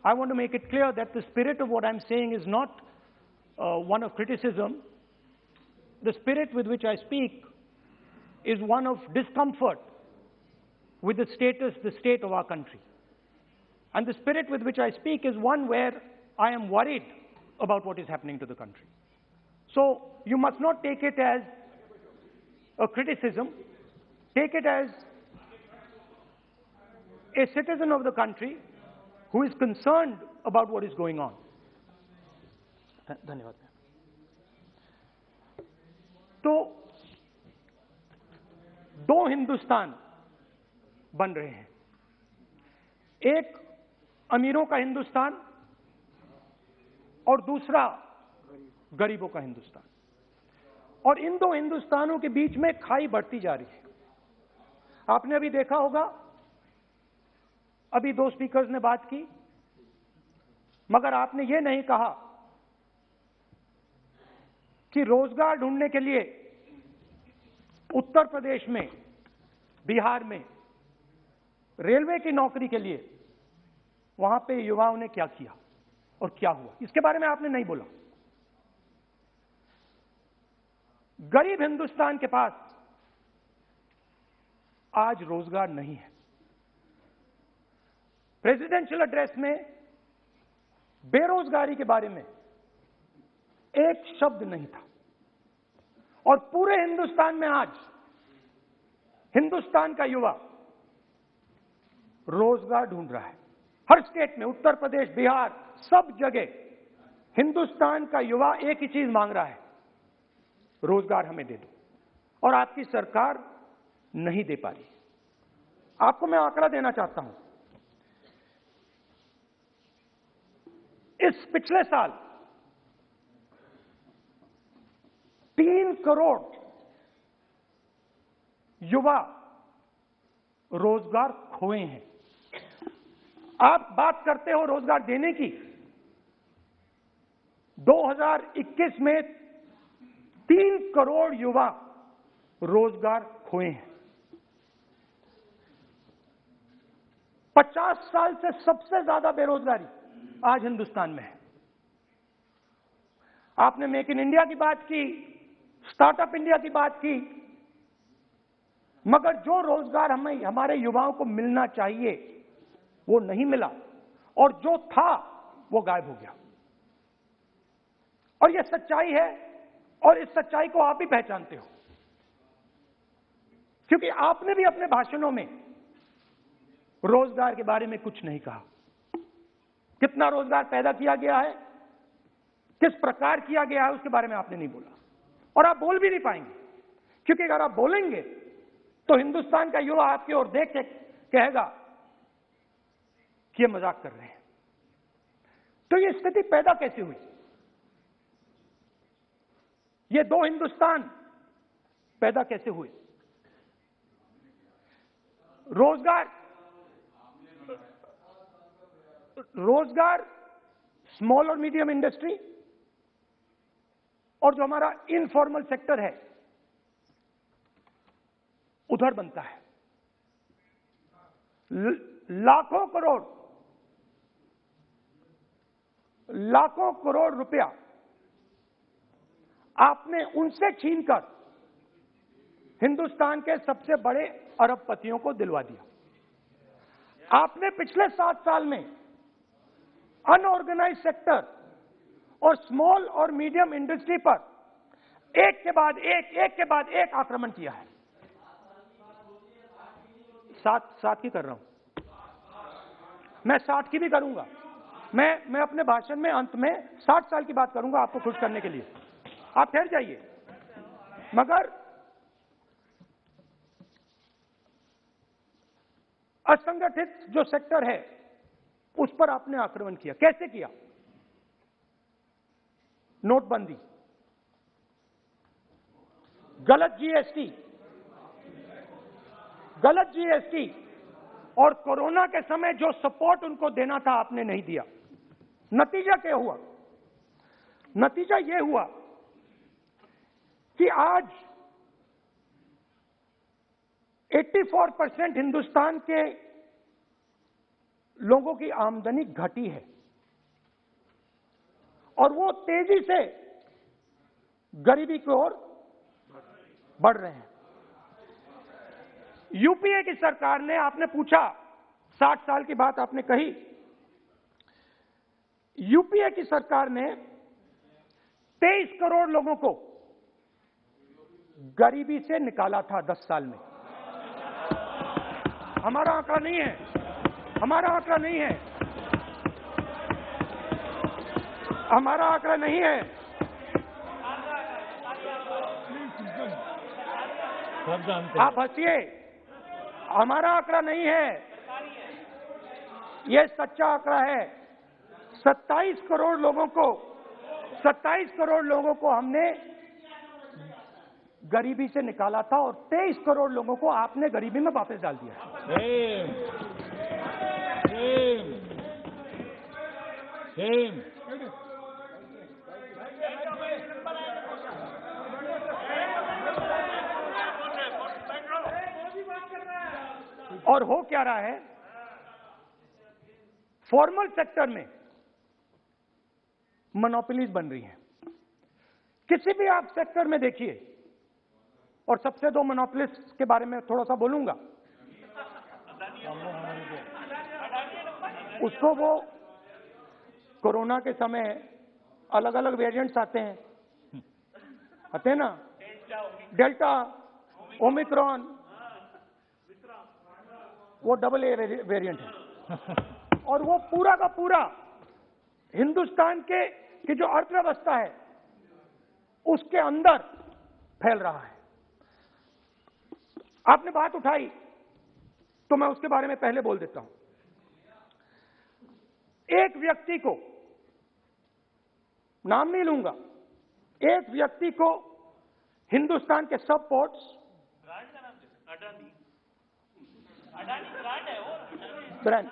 I want to make it clear that the spirit of what I'm saying is not one of criticism. The spirit with which I speak is one of discomfort with the state of our country. And the spirit with which I speak is one where I am worried about what is happening to the country. So you must not take it as a criticism. Take it as a citizen of the country who is concerned about what is going on. धन्यवाद। तो दो हिंदुस्तान बन रहे हैं, एक अमीरों का हिंदुस्तान और दूसरा गरीबों का हिंदुस्तान। और इन दो हिंदुस्तानों के बीच में खाई बढ़ती जा रही है। आपने अभी देखा होगा, अभी दो स्पीकर्स ने बात की, मगर आपने ये नहीं कहा कि रोजगार ढूंढने के लिए उत्तर प्रदेश में, बिहार में रेलवे की नौकरी के लिए वहां पे युवाओं ने क्या किया और क्या हुआ, इसके बारे में आपने नहीं बोला। गरीब हिंदुस्तान के पास आज रोजगार नहीं है। प्रेसिडेंशियल एड्रेस में बेरोजगारी के बारे में एक शब्द नहीं था। और पूरे हिंदुस्तान में आज हिंदुस्तान का युवा रोजगार ढूंढ रहा है। हर स्टेट में, उत्तर प्रदेश, बिहार, सब जगह हिंदुस्तान का युवा एक ही चीज मांग रहा है, रोजगार हमें दे दो। और आपकी सरकार नहीं दे पा रही। आपको मैं आंकड़ा देना चाहता हूं। इस पिछले साल 3 करोड़ युवा रोजगार खोए हैं। आप बात करते हो रोजगार देने की। 2021 में 3 करोड़ युवा रोजगार खोए हैं। 50 साल से सबसे ज्यादा बेरोजगारी आज हिंदुस्तान में है। आपने मेक इन इंडिया की बात की, स्टार्टअप इंडिया की बात की, मगर जो रोजगार हमें हमारे युवाओं को मिलना चाहिए वो नहीं मिला, और जो था वो गायब हो गया। और ये सच्चाई है, और इस सच्चाई को आप भी पहचानते हो, क्योंकि आपने भी अपने भाषणों में रोजगार के बारे में कुछ नहीं कहा। कितना रोजगार पैदा किया गया है, किस प्रकार किया गया है, उसके बारे में आपने नहीं बोला, और आप बोल भी नहीं पाएंगे, क्योंकि अगर आप बोलेंगे तो हिंदुस्तान का युवा आपकी ओर देख के कहेगा कि ये मजाक कर रहे हैं। तो ये स्थिति पैदा कैसे हुई? ये दो हिंदुस्तान पैदा कैसे हुए? रोजगार स्मॉल और मीडियम इंडस्ट्री और जो हमारा इनफॉर्मल सेक्टर है उधर बनता है। लाखों करोड़ रुपया आपने उनसे छीनकर हिंदुस्तान के सबसे बड़े अरबपतियों को दिलवा दिया। आपने पिछले 7 साल में अनऑर्गेनाइज्ड सेक्टर और स्मॉल और मीडियम इंडस्ट्री पर एक के बाद एक आक्रमण किया है। सात की कर रहा हूं, मैं 60 की भी करूंगा। मैं अपने भाषण में अंत में 60 साल की बात करूंगा आपको खुश करने के लिए। आप ठहर जाइए। मगर असंगठित जो सेक्टर है उस पर आपने आक्रमण किया। कैसे किया? नोटबंदी, गलत जीएसटी और कोरोना के समय जो सपोर्ट उनको देना था आपने नहीं दिया। नतीजा क्या हुआ? नतीजा यह हुआ कि आज 84% हिंदुस्तान के लोगों की आमदनी घटी है और वो तेजी से गरीबी की ओर बढ़ रहे हैं। यूपीए की सरकार ने, आपने पूछा 60 साल की बात आपने कही, यूपीए की सरकार ने 23 करोड़ लोगों को गरीबी से निकाला था 10 साल में। हमारा आंकड़ा नहीं है, हमारा आंकड़ा नहीं है, हमारा आंकड़ा नहीं है। आप हंसिए, हमारा आंकड़ा नहीं है, यह सच्चा आंकड़ा है। 27 करोड़ लोगों को हमने गरीबी से निकाला था और 23 करोड़ लोगों को आपने गरीबी में वापस डाल दिया। और हो क्या रहा है? फॉर्मल सेक्टर में मोनोपोलीज बन रही हैं। किसी भी आप सेक्टर में देखिए, और सबसे 2 मोनोपोलिस्ट के बारे में थोड़ा सा बोलूंगा। उसको वो कोरोना के समय अलग अलग वेरिएंट्स आते हैं ना, डेल्टा, ओमिक्रॉन, वो AA वेरिएंट है और वो पूरा का पूरा हिंदुस्तान की जो अर्थव्यवस्था है उसके अंदर फैल रहा है। आपने बात उठाई तो मैं उसके बारे में पहले बोल देता हूं। एक व्यक्ति को, नाम नहीं लूंगा, एक व्यक्ति को हिंदुस्तान के सब पोर्ट्स, ब्रांड,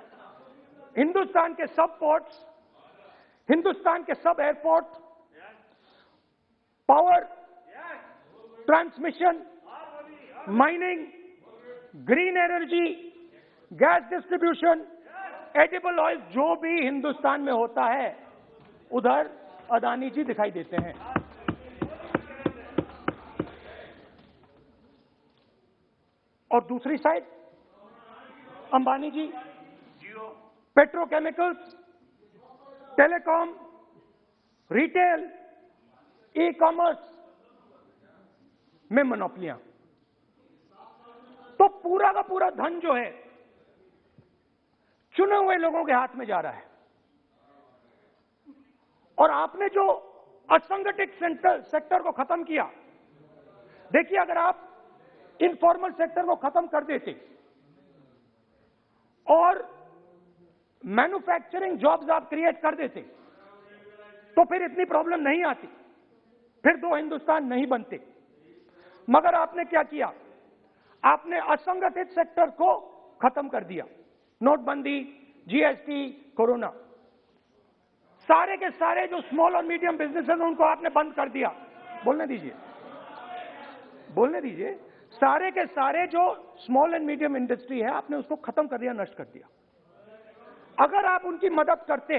हिंदुस्तान के सब पोर्ट्स, हिंदुस्तान के सब airport, power transmission, mining, green energy, gas distribution, edible oil, जो भी हिंदुस्तान में होता है उधर अदानी जी दिखाई देते हैं। और दूसरी side Ambani ji petrochemicals, telecom, retail, e commerce में मोनोपोलियां। तो पूरा का पूरा धन जो है चुने हुए लोगों के हाथ में जा रहा है। और आपने जो असंगठित सेक्टर को खत्म किया, देखिए अगर आप इनफॉर्मल सेक्टर को खत्म कर देते और मैन्युफैक्चरिंग जॉब्स आप क्रिएट कर देते तो फिर इतनी प्रॉब्लम नहीं आती, फिर दो हिंदुस्तान नहीं बनते। मगर आपने क्या किया? आपने असंगठित सेक्टर को खत्म कर दिया। नोटबंदी, जीएसटी, कोरोना, सारे के सारे जो स्मॉल और मीडियम बिजनेसेस उनको आपने बंद कर दिया। बोलने दीजिए, बोलने दीजिए। सारे के सारे जो स्मॉल एंड मीडियम इंडस्ट्री है आपने उसको खत्म कर दिया, नष्ट कर दिया। अगर आप उनकी मदद करते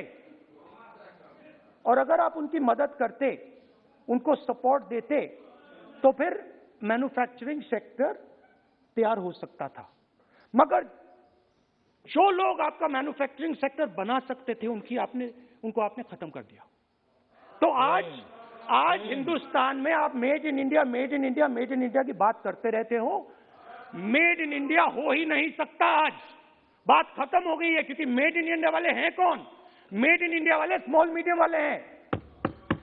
और अगर आप उनकी मदद करते, उनको सपोर्ट देते, तो फिर मैन्युफैक्चरिंग सेक्टर तैयार हो सकता था। मगर जो लोग आपका मैन्युफैक्चरिंग सेक्टर बना सकते थे उनको आपने खत्म कर दिया। तो आज हिंदुस्तान में आप made in India, made in India, made in India की बात करते रहते हो। मेड इन इंडिया हो ही नहीं सकता। आज बात खत्म हो गई है, क्योंकि मेड इन इंडिया वाले हैं कौन? मेड इन इंडिया वाले स्मॉल मीडियम वाले हैं,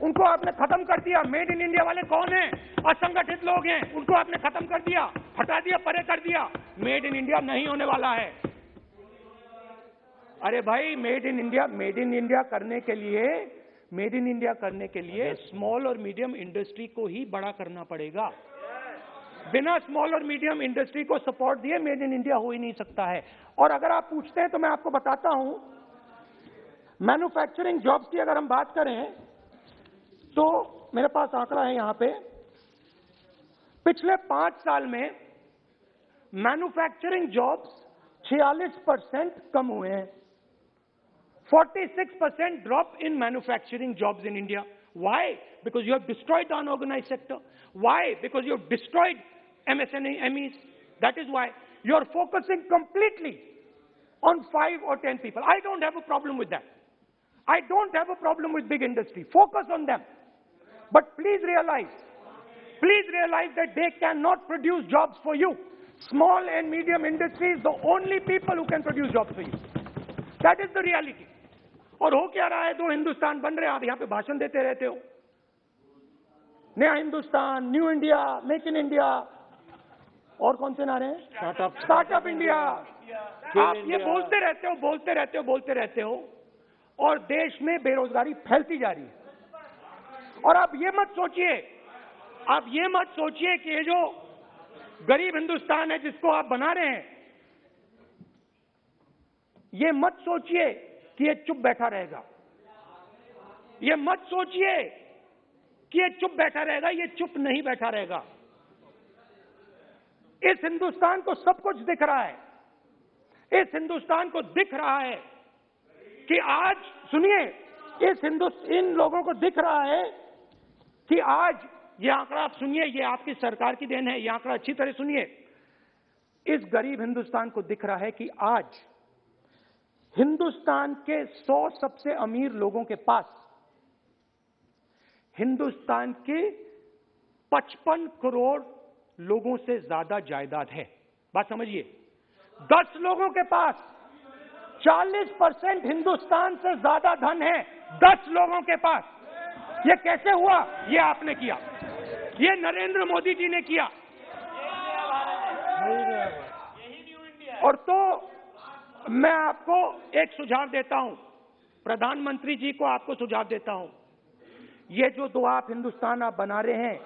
उनको आपने खत्म कर दिया। मेड इन इंडिया वाले कौन हैं? असंगठित लोग हैं, उनको आपने खत्म कर दिया, हटा दिया, परे कर दिया। मेड इन इंडिया नहीं होने वाला है। अरे भाई, मेड इन इंडिया करने के लिए स्मॉल और मीडियम इंडस्ट्री को ही बड़ा करना पड़ेगा। बिना स्मॉल और मीडियम इंडस्ट्री को सपोर्ट दिए मेड इन इंडिया हो ही नहीं सकता है। और अगर आप पूछते हैं तो मैं आपको बताता हूं, मैन्युफैक्चरिंग जॉब्स की अगर हम बात करें तो मेरे पास आंकड़ा है यहां पे, पिछले 5 साल में मैन्युफैक्चरिंग जॉब्स 46% कम हुए हैं। 46% drop in manufacturing jobs in India. Why? Because you have destroyed the unorganized sector. Why? Because you have destroyed MSMEs. That is why you are focusing completely on 5 or 10 people. I don't have a problem with that. I don't have a problem with big industry. Focus on them. But please realize that they cannot produce jobs for you. Small and medium industry is the only people who can produce jobs for you. That is the reality. और हो क्या रहा है? 2 हिंदुस्तान बन रहे हैं। आप यहां पे भाषण देते रहते हो, नया Hindustan, new India, make in India, और कौन से नारे हैं? Startup India. आप ये बोलते रहते हो और देश में बेरोजगारी फैलती जा रही है। और आप ये मत सोचिए कि ये जो गरीब हिंदुस्तान है जिसको आप बना रहे हैं, ये मत सोचिए कि ये चुप बैठा रहेगा। ये मत सोचिए कि ये चुप बैठा रहेगा। ये चुप नहीं बैठा रहेगा। इस हिंदुस्तान को सब कुछ दिख रहा है। इस हिंदुस्तान को दिख रहा है कि आज, सुनिए, इन लोगों को दिख रहा है कि आज, ये आंकड़ा आप सुनिए, ये आपकी सरकार की देन है, ये आंकड़ा अच्छी तरह सुनिए। इस गरीब हिंदुस्तान को दिख रहा है कि आज हिंदुस्तान के 100 सबसे अमीर लोगों के पास हिंदुस्तान के 55 करोड़ लोगों से ज्यादा जायदाद है। बात समझिए, 10 लोगों के पास 40% हिंदुस्तान से ज्यादा धन है। 10 लोगों के पास। ये कैसे हुआ? ये आपने किया, ये नरेंद्र मोदी जी ने किया। और तो मैं आपको एक सुझाव देता हूं, प्रधानमंत्री जी को आपको सुझाव देता हूं, ये जो 2 आप हिंदुस्तान आप बना रहे हैं,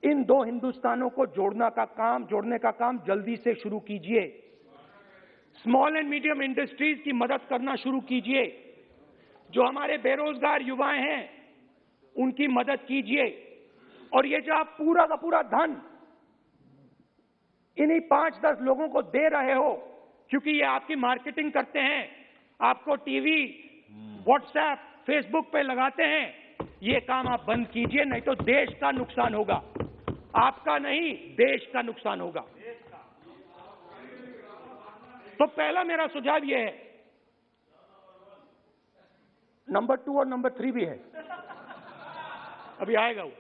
इन 2 हिंदुस्तानों को जोड़ने का काम जल्दी से शुरू कीजिए। स्मॉल एंड मीडियम इंडस्ट्रीज की मदद करना शुरू कीजिए। जो हमारे बेरोजगार युवाएं हैं उनकी मदद कीजिए। और ये जो आप पूरा का पूरा धन इन्हीं 5-10 लोगों को दे रहे हो, क्योंकि ये आपकी मार्केटिंग करते हैं, आपको टीवी, व्हाट्सएप, फेसबुक पे लगाते हैं, ये काम आप बंद कीजिए, नहीं तो देश का नुकसान होगा। आपका नहीं, देश का नुकसान होगा। तो पहला मेरा सुझाव यह है, नंबर 2 और नंबर 3 भी है, अभी आएगा वो,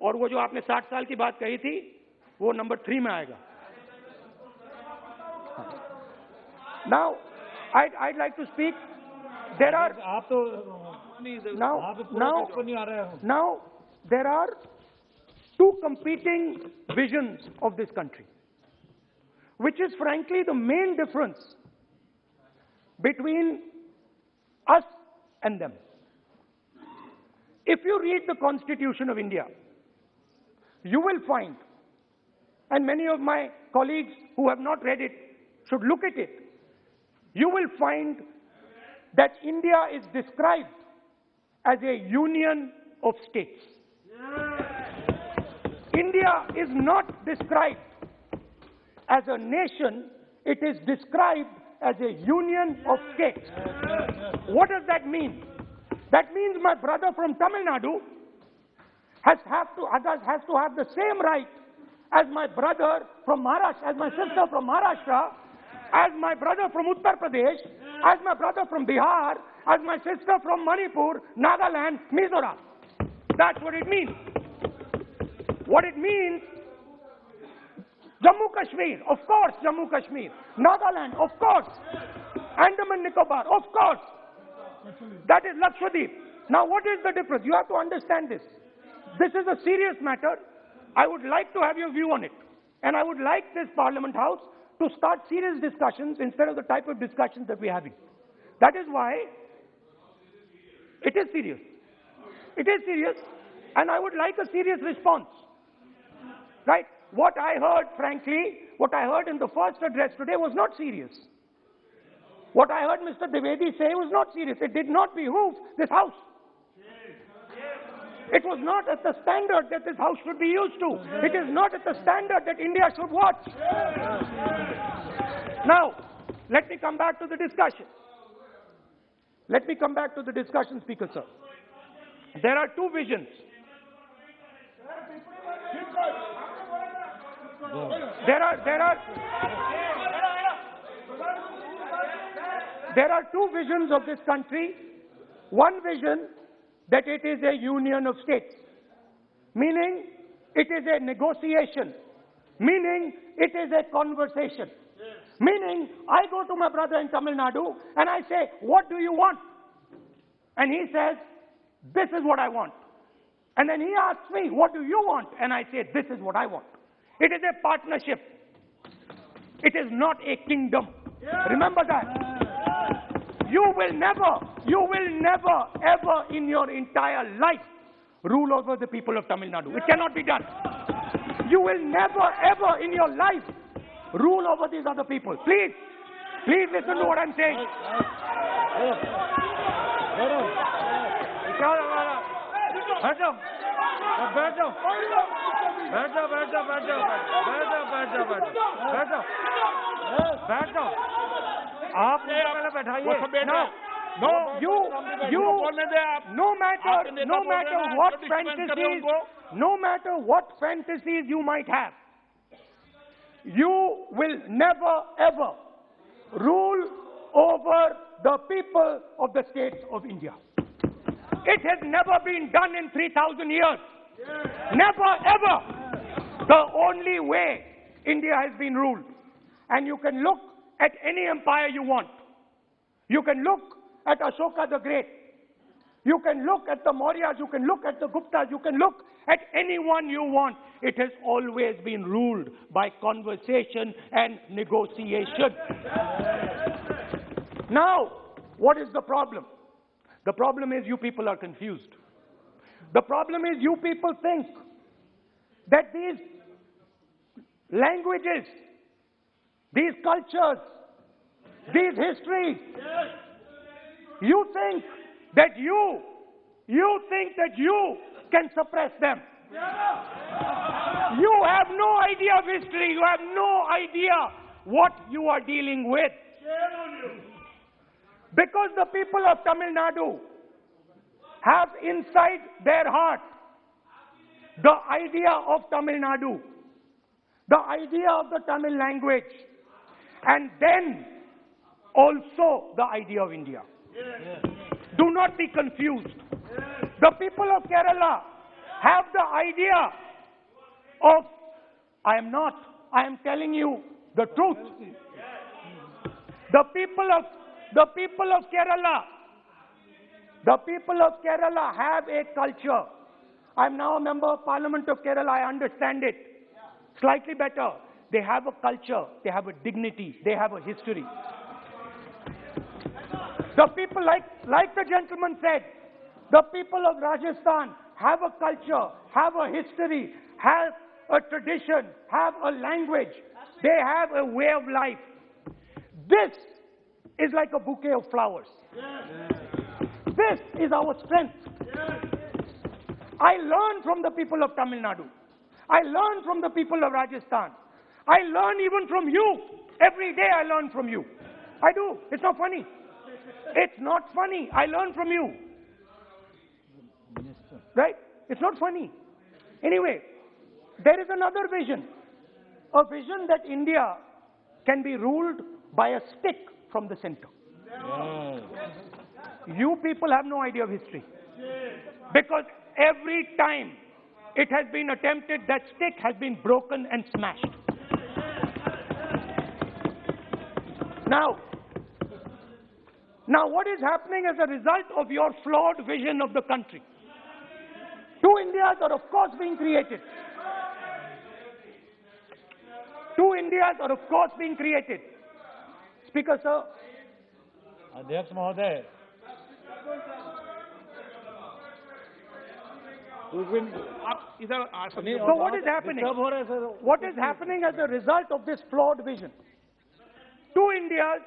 और वो जो आपने 60 साल की बात कही थी वो नंबर 3 में आएगा. Now, I'd like to speak. There are आप तो now there are two competing visions of this country, which is frankly the main difference between us and them. If you read the Constitution of India, you will find, and many of my colleagues who have not read it should look at it, you will find that India is described as a union of states. India is not described as a nation, it is described as a union of states. What does that mean? That means my brother from Tamil Nadu has to have the same right as my brother from Maharashtra, as my sister from Maharashtra, as my brother from Uttar Pradesh, as my brother from Bihar, as my sister from Manipur, Nagaland, Mizoram. That's what it means. What it means, Jammu Kashmir, of course, Jammu Kashmir. Nagaland, of course. Andaman Nicobar, of course. That is Lakshadweep. Now what is the difference? You have to understand this. This is a serious matter. I would like to have your view on it. And I would like this Parliament House to start serious discussions instead of the type of discussions that we're having. That is why it is serious. It is serious, and I would like a serious response. Right? What I heard, frankly, what I heard in the first address today was not serious. What I heard Mr. Dwivedi say was not serious. It did not behoove this House. It was not at the standard that this House should be used to. It is not at the standard that India should watch. Now, let me come back to the discussion. Let me come back to the discussion, Speaker, sir. There are two visions. There are two visions of this country. One vision that it is a union of states, meaning it is a negotiation, meaning it is a conversation, meaning I go to my brother in Tamil Nadu and I say, what do you want? And he says, this is what I want. And then he asks me, what do you want? And I say, this is what I want. It is a partnership. It is not a kingdom. Remember that. You will never, ever in your entire life rule over the people of Tamil Nadu. It cannot be done. You will never, ever in your life rule over these other people. Please listen to what I'm saying. No matter what fantasies you might have, you will never ever rule over the people of the states of India. It has never been done in 3,000 years. Never ever. The only way India has been ruled. And you can look at any empire you want. You can look at Ashoka the Great. You can look at the Mauryas, you can look at the Guptas, you can look at anyone you want. It has always been ruled by conversation and negotiation. Now, what is the problem? The problem is you people are confused. The problem is you people think that these languages, these cultures, these histories, you think that you can suppress them. You have no idea of history. You have no idea what you are dealing with. Because the people of Tamil Nadu have inside their heart the idea of Tamil Nadu, the idea of the Tamil language. And then also the idea of India. Do not be confused. The people of Kerala have the idea of, I am telling you the truth. The people of Kerala have a culture. I am now a member of Parliament of Kerala. I understand it slightly better. They have a culture, they have a dignity, they have a history. The people, like the gentleman said, the people of Rajasthan have a culture, have a history, have a tradition, have a language. They have a way of life. This is like a bouquet of flowers. This is our strength. I learn from the people of Tamil Nadu. I learn from the people of Rajasthan. I learn even from you. Every day I learn from you. I do. It's not funny. It's not funny. I learn from you. Right? It's not funny. Anyway, there is another vision. A vision that India can be ruled by a stick from the center. You people have no idea of history. Because every time it has been attempted, that stick has been broken and smashed. Now what is happening as a result of your flawed vision of the country? Two Indias are of course being created. Two Indias are of course being created. Speaker, sir. Adhyaksh Mahoday. So what is happening? What is happening as a result of this flawed vision? Two Indias,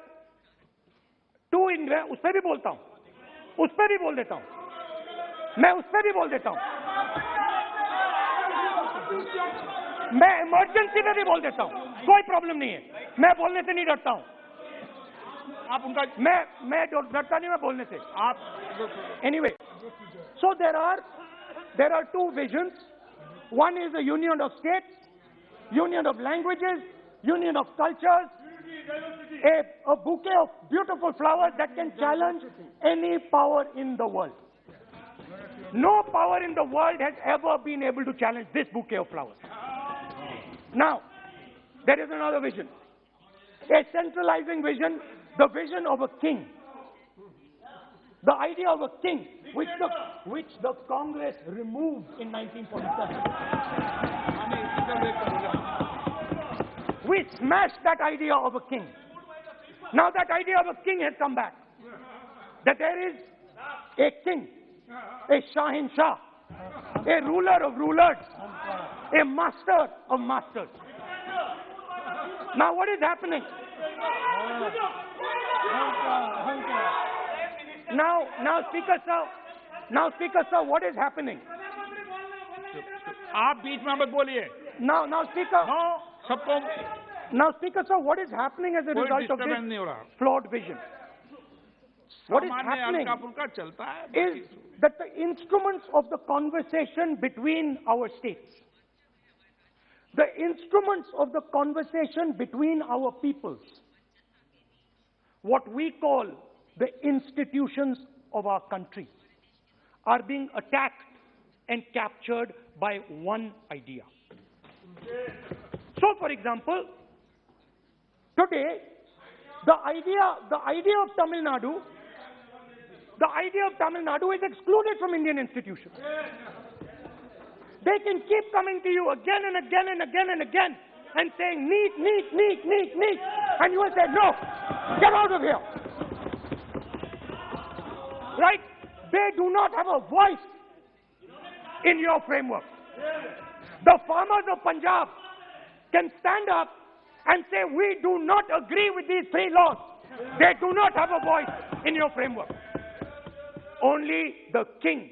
उस पर भी बोलता हूं, उस पर भी बोल देता हूं, मैं उस पर भी बोल देता हूं, मैं इमरजेंसी में भी बोल देता हूं, कोई प्रॉब्लम नहीं है, मैं बोलने से नहीं डरता हूं, आप उनका मैं डरता नहीं मैं बोलने से, आप anyway, so there are two visions. One is a union of states, union of languages, union of cultures, a bouquet of beautiful flowers that can challenge any power in the world. No power in the world has ever been able to challenge this bouquet of flowers. Now, there is another vision, a centralizing vision, the vision of a king. The idea of a king, which the Congress removed in 1947. We smashed that idea of a king. Now that idea of a king has come back. That there is a king, a Shahin Shah, a ruler of rulers, a master of masters. Now what is happening? Now Speaker sir, what is happening? आप बीच में मत बोलिए. Now Speaker. No, सबको. Now Speaker sir, what is happening as a result of this flawed vision? What is happening is that the instruments of the conversation between our states, the instruments of the conversation between our peoples, what we call the institutions of our country, are being attacked and captured by one idea. So, for example, today, the idea of Tamil Nadu is excluded from Indian institutions. They can keep coming to you again and again and again and again and saying, need, and you will say, no, get out of here. Right? They do not have a voice in your framework. The farmers of Punjab can stand up and say, we do not agree with these three laws. They do not have a voice in your framework. Only the king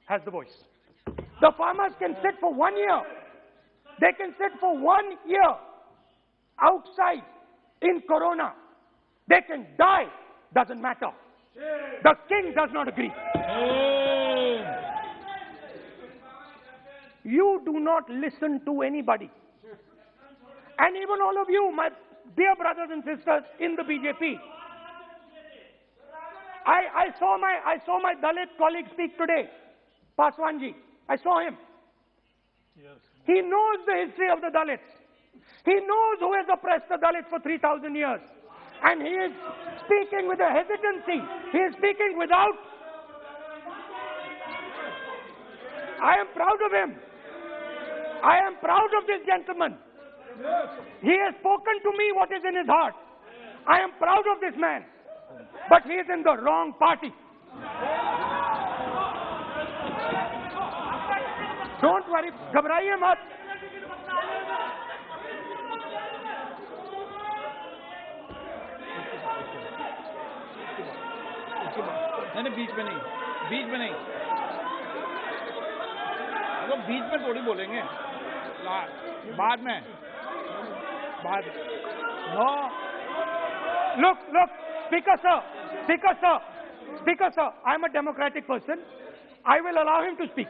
has the voice. The farmers can sit for 1 year. They can sit for 1 year outside in Corona. They can die, doesn't matter. The king does not agree. You do not listen to anybody. And even all of you, my dear brothers and sisters in the BJP, I saw my Dalit colleague speak today, Paswanji. I saw him. Yes. He knows the history of the Dalits. He knows who has oppressed the Dalits for 3,000 years. And he is speaking with a hesitancy. He is speaking without... I am proud of him. I am proud of this gentleman. He has spoken to me what is in his heart. I am proud of this man. But he is in the wrong party. Don't worry, घबराइए मत. नहीं बीच में नहीं, बीच में नहीं, वो बीच में थोड़ी बोलेंगे, बाद में. No. Look, Speaker sir, I am a democratic person. I will allow him to speak.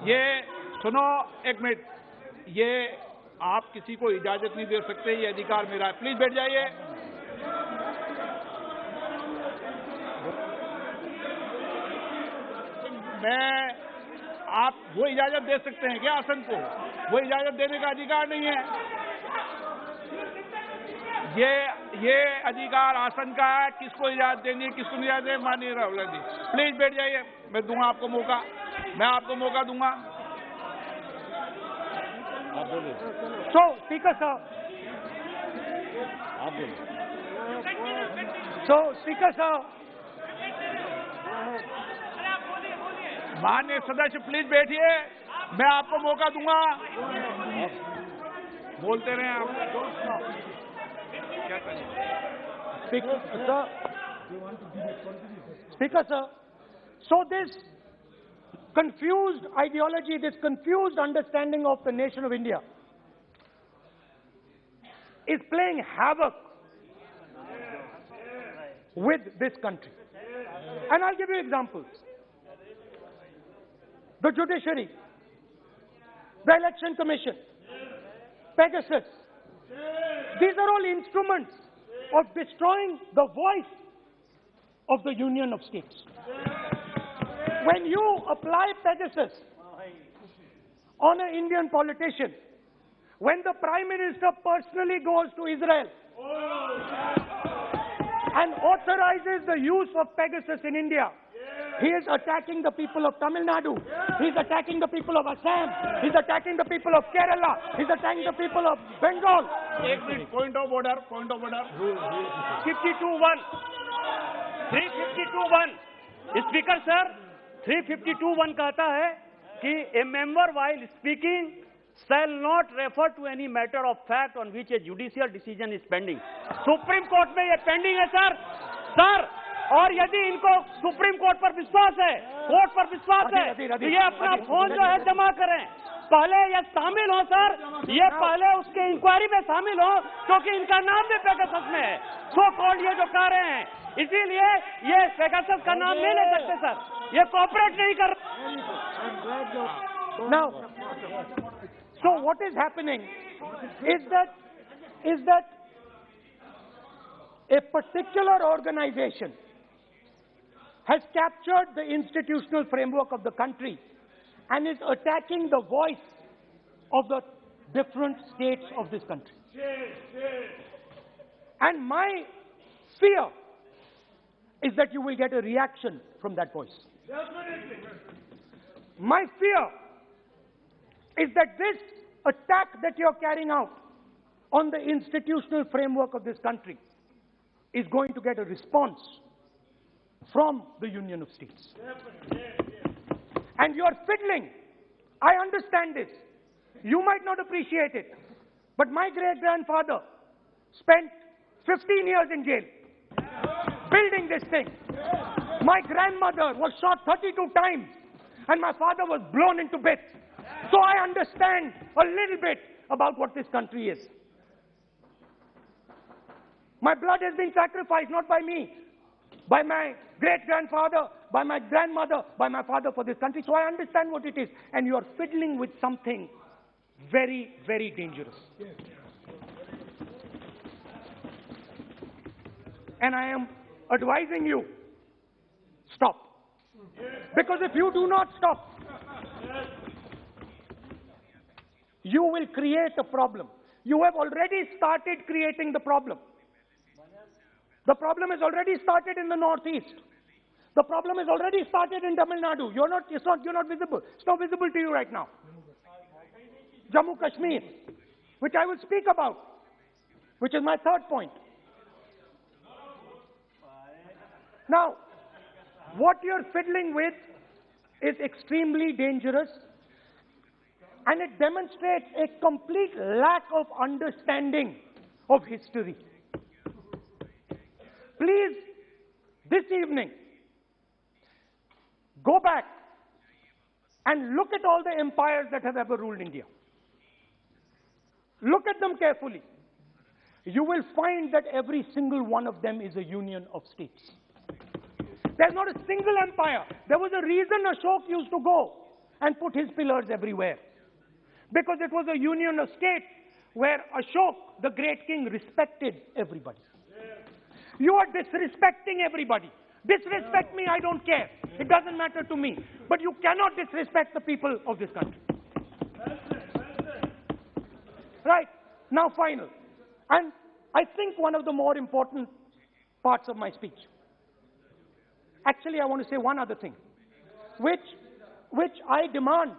ये सुनो एक मिनट, ये आप किसी को इजाजत नहीं दे सकते, ये अधिकार मेरा है. प्लीज बैठ जाइए. आप वो इजाजत दे सकते हैं क्या आसन को? वो इजाजत देने का अधिकार नहीं है. ये अधिकार आसन का है. किसको इजाजत देनी है, किसको नहीं इजाजत देनी, माननीय राहुल जी. प्लीज बैठ जाइए. मैं दूंगा आपको मौका, मैं आपको मौका दूंगा. So, Speaker sir. So, Speaker sir. माननीय सदस्य प्लीज बैठिए, मैं आपको मौका दूंगा. बोलते रहे आप. Speaker sir, so this confused ideology, this confused understanding of the nation of India is playing havoc with this country. And I'll give you examples. The judiciary, the election commission, Pegasus, these are all instruments of destroying the voice of the Union of States. When you apply Pegasus on an Indian politician, when the Prime Minister personally goes to Israel and authorizes the use of Pegasus in India, he is attacking the people of Tamil Nadu, he is attacking the people of Assam, he is attacking the people of Kerala, he is attacking the people of Bengal. Point of order. 352(1). Speaker sir, 352(1) कहता है कि a member while speaking shall not refer to any matter of fact on which a judicial decision is pending. Supreme court में ये pending है sir. और यदि इनको supreme court पर विश्वास है, कोर्ट पर विश्वास है, तो ये अपना फोन जो है जमा करें. पहले ये शामिल हो सर, ये पहले उसके इंक्वायरी में शामिल हो, क्योंकि इनका नाम भी पेगासस में है. सो कॉल्ड ये जो कह रहे हैं, इसीलिए ये पेगासस का नाम नहीं ले सकते सर. ये कोऑपरेट नहीं कर. Now, so what is happening is that a particular organization has captured the institutional framework of the country and is attacking the voice of the different states of this country. And my fear is that you will get a reaction from that voice. My fear is that this attack that you're carrying out on the institutional framework of this country is going to get a response from the Union of States. And you're fiddling. I understand this. You might not appreciate it. But my great-grandfather spent 15 years in jail building this thing. My grandmother was shot 32 times and my father was blown into bits. So I understand a little bit about what this country is. My blood has been sacrificed, not by me, by my great-grandfather, by my grandmother, by my father for this country. So I understand what it is. And you are fiddling with something very, very dangerous. And I am advising you Stop. Because if you do not stop, you will create a problem. You have already started creating the problem. The problem has already started in the northeast. The problem has already started in Tamil Nadu. You're not visible. It's not visible to you right now. Jammu Kashmir, which I will speak about, which is my third point. Now, what you're fiddling with is extremely dangerous, and it demonstrates a complete lack of understanding of history. Please, this evening, go back and look at all the empires that have ever ruled India. Look at them carefully. You will find that every single one of them is a union of states. There's not a single empire. There was a reason Ashok used to go and put his pillars everywhere. Because it was a union of states where Ashok, the great king, respected everybody. You are disrespecting everybody. Disrespect me, I don't care. It doesn't matter to me. But you cannot disrespect the people of this country. Right. Now, final. And I think one of the more important parts of my speech. Actually, I want to say one other thing, which I demand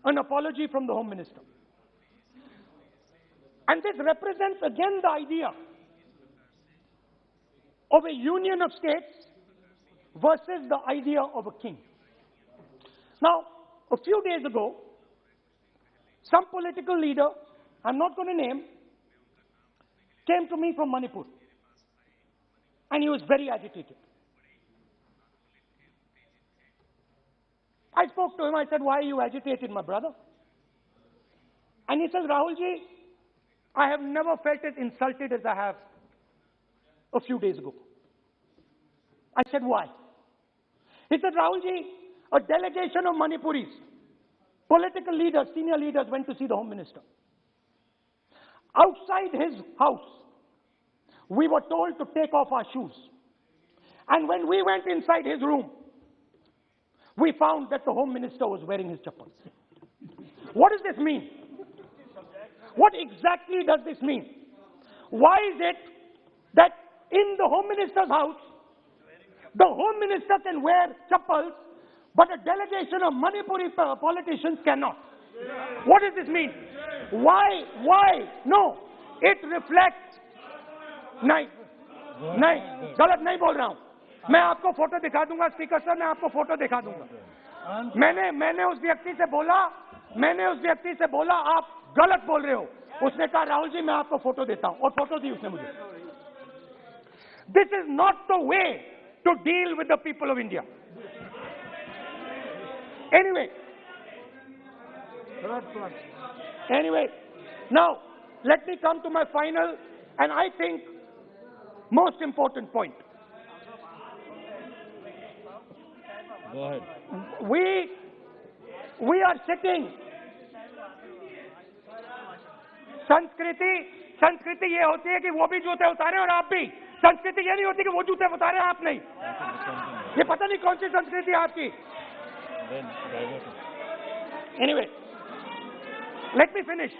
an apology from the Home Minister. And this represents again the idea of a union of states versus the idea of a king. Now, a few days ago, some political leader, I'm not going to name, came to me from Manipur. And he was very agitated. I spoke to him, I said, why are you agitated, my brother? And he says, Rahulji, I have never felt as insulted as I have a few days ago. I said, why? He said, Rahulji, a delegation of Manipuris, political leaders, senior leaders went to see the Home Minister. Outside his house, we were told to take off our shoes. And when we went inside his room, we found that the Home Minister was wearing his chappals. What does this mean? What exactly does this mean? Why is it that in the Home Minister's house, the Home Minister can wear chappals, but a delegation of Manipuri politicians cannot? What does this mean? Why? No. It reflects... नहीं, गलत नहीं बोल रहा हूं. मैं आपको photo दिखा दूंगा, स्पीकर सर, मैं आपको फोटो दिखा दूंगा. मैंने उस व्यक्ति से बोला, आप गलत बोल रहे हो. उसने कहा, राहुल जी, मैं आपको फोटो देता हूं, और फोटो दी उसने मुझे. This is not the way to deal with the people of India. Anyway, now let me come to my final and I think most important point. Go ahead. We are sitting. संस्कृति ये होती है कि वो भी जूते उतारे और आप भी. संस्कृति ये नहीं होती कि वो जूते उतारे आप नहीं. ये पता नहीं कौन सी संस्कृति है आपकी. Anyway, let me finish.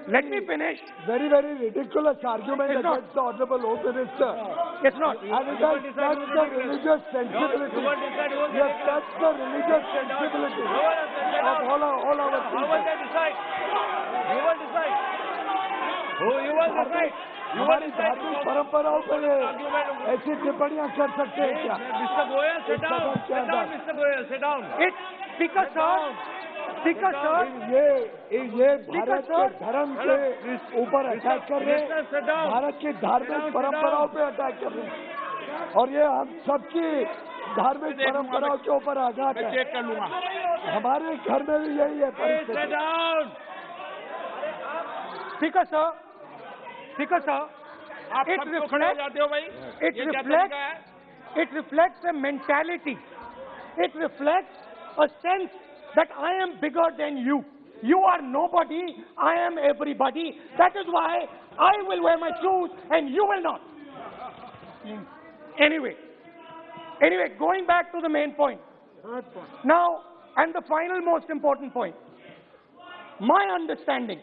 Very, very ridiculous argument against the Honorable Home Minister. It's not. And it has touched the religious sensibility. You have touched the religious sensibility of all our people. How will they decide? You will decide. You will decide. हमारी धार्मिक परंपराओं पर ऐसी टिप्पणियां कर सकते हैं क्या? Mr. Goyal, sit down. Sit down, Mr. Goyal, sit down. Speaker sir, ये भारत के धर्म के ऊपर अटैक कर रहे हैं, भारत की धार्मिक परंपराओं पे अटैक कर रहे हैं, और ये हम सबकी धार्मिक परंपराओं के ऊपर आघात है. हमारे घर में भी यही है परिस्थिति. Speaker sir, it reflects a mentality. It reflects a sense that I am bigger than you. You are nobody, I am everybody. That is why I will wear my shoes and you will not. Anyway, Anyway, going back to the main point. Now, and the final most important point. My understanding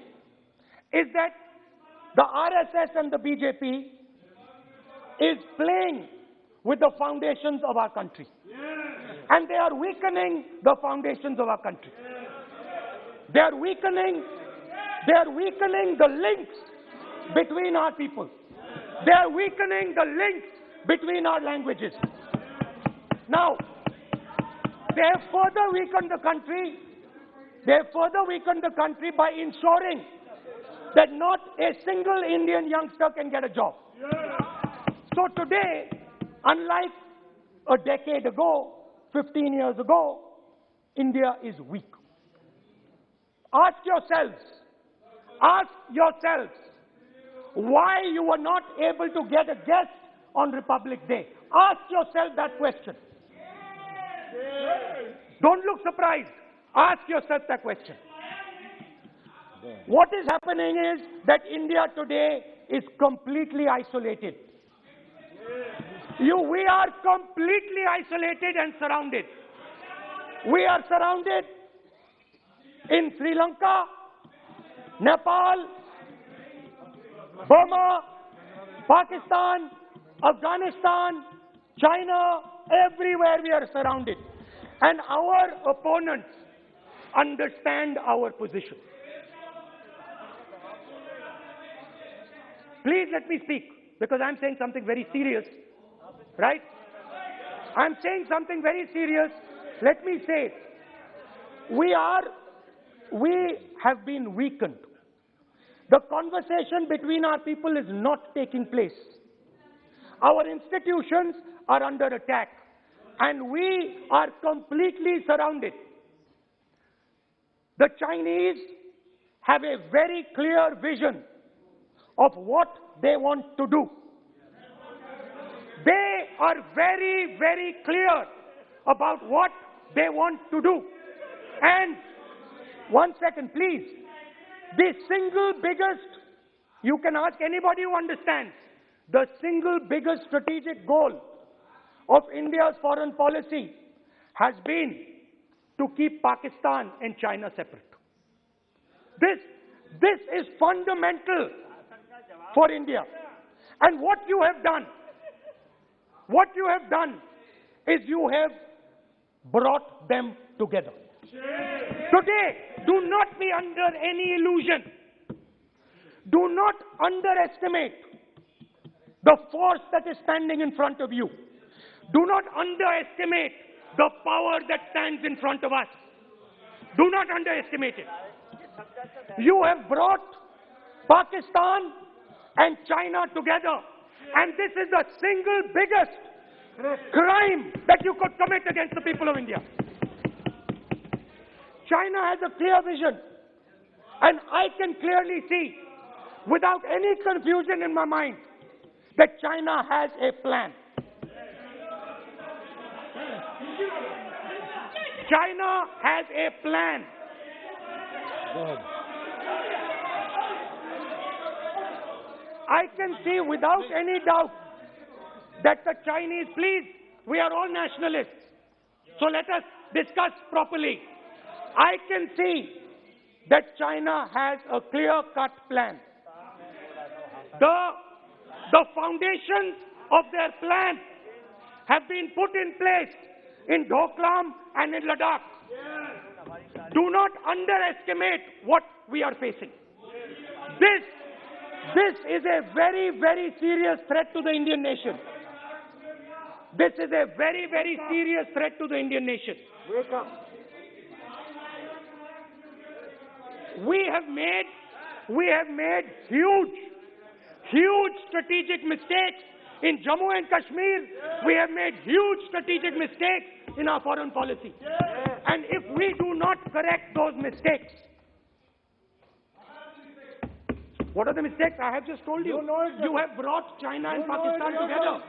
is that the RSS and the BJP is playing with the foundations of our country. And they are weakening the foundations of our country. They are weakening the links between our people. They are weakening the links between our languages. Now, they have further weakened the country. They have further weakened the country by ensuring that not a single Indian youngster can get a job. So today, unlike a decade ago, 15 years ago, India is weak. Ask yourselves why you were not able to get a guest on Republic Day. Ask yourself that question. Don't look surprised. Ask yourself that question. What is happening is that India today is completely isolated. We are completely isolated and surrounded. We are surrounded in Sri Lanka, Nepal, Burma, Pakistan, Afghanistan, China, everywhere we are surrounded. And our opponents understand our position. Please let me speak, because I'm saying something very serious, right? I'm saying something very serious. Let me say, we have been weakened. The conversation between our people is not taking place. Our institutions are under attack, and we are completely surrounded. The Chinese have a very clear vision of what they want to do. They are very, very clear about what they want to do. And, one second please, the single biggest, you can ask anybody who understands, the single biggest strategic goal of India's foreign policy has been to keep Pakistan and China separate. This is fundamental for India. And what you have done is you have brought them together. Today, do not be under any illusion. Do not underestimate the force that is standing in front of you. Do not underestimate the power that stands in front of us. Do not underestimate it. You have brought Pakistan and China together, and this is the single biggest crime that you could commit against the people of India. China has a clear vision, and I can clearly see, without any confusion in my mind, that China has a plan. China has a plan. I can see without any doubt that the Chinese, please, we are all nationalists, so let us discuss properly. I can see that China has a clear-cut plan. The foundations of their plan have been put in place in Doklam and in Ladakh. Do not underestimate what we are facing. This is a very, very serious threat to the Indian nation. This is a very, very serious threat to the Indian nation. Wake up. We have made huge strategic mistakes in Jammu and Kashmir. We have made huge strategic mistakes in our foreign policy. And if we do not correct those mistakes, what are the mistakes? I have just told you. You have brought China and Pakistan together.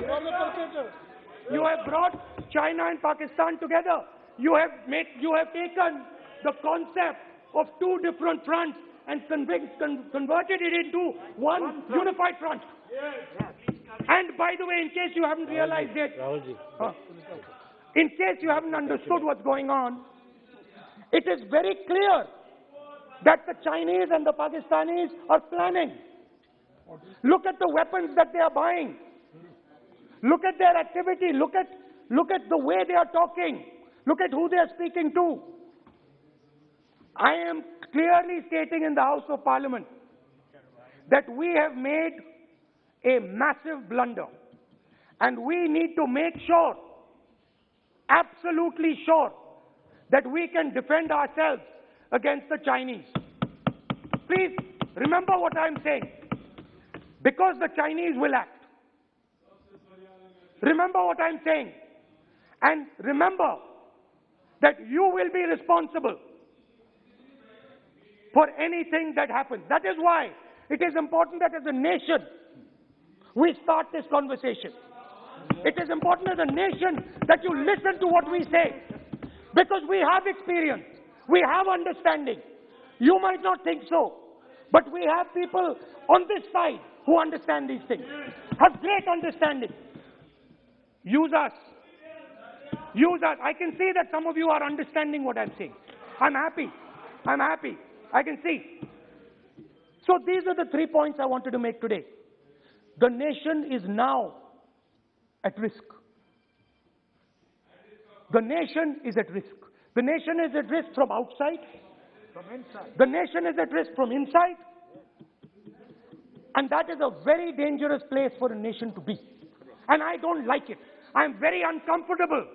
You have brought China and Pakistan together. You have taken the concept of two different fronts and converted it into one unified front. And by the way, in case you haven't realized it, in case you haven't understood what's going on, it is very clear that the Chinese and the Pakistanis are planning. Look at the weapons that they are buying. Look at their activity. Look at the way they are talking. Look at who they are speaking to. I am clearly stating in the House of Parliament that we have made a massive blunder, and we need to make sure, absolutely sure, that we can defend ourselves against the Chinese. Please remember what I'm saying, because the Chinese will act. Remember what I'm saying, and remember that you will be responsible for anything that happens. That is why it is important that as a nation, we start this conversation. It is important as a nation that you listen to what we say, because we have experience, we have understanding. You might not think so, but we have people on this side who understand these things, have great understanding. Use us. Use us. I can see that some of you are understanding what I'm saying. I'm happy. I'm happy. I can see. So these are the 3 points I wanted to make today. The nation is now at risk. The nation is at risk. The nation is at risk from outside. From inside. The nation is at risk from inside. And that is a very dangerous place for a nation to be. And I don't like it. I'm very uncomfortable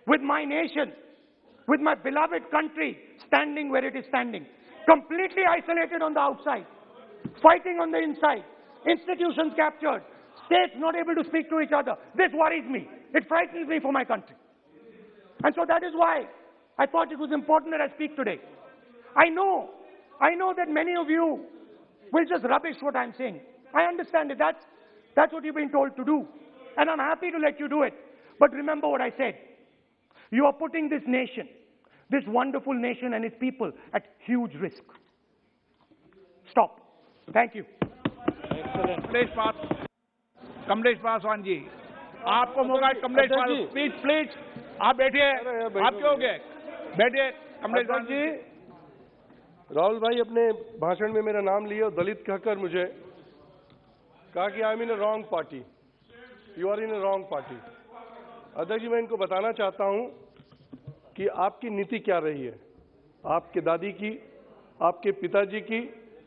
with my nation, with my beloved country standing where it is standing. Completely isolated on the outside, fighting on the inside, institutions captured, states not able to speak to each other. This worries me. It frightens me for my country. And so that is why I thought it was important that I speak today. I know that many of you will just rubbish what I'm saying. I understand it. That's what you've been told to do. And I'm happy to let you do it. But remember what I said. You are putting this nation, this wonderful nation and its people at huge risk. Stop. Thank you. Kamlesh Paswan ji, आपको मौका है। Kamlesh Paswan, please आप बैठिए। आप क्यों हो गए? बैठिए कमलेश पासवान जी। राहुल भाई अपने भाषण में मेरा नाम लिया और दलित कहकर मुझे कहा कि I am in a wrong party, you are in a wrong party. अध्यक्ष जी, मैं इनको बताना चाहता हूं कि आपकी नीति क्या रही है। आपके दादी की, आपके पिताजी की,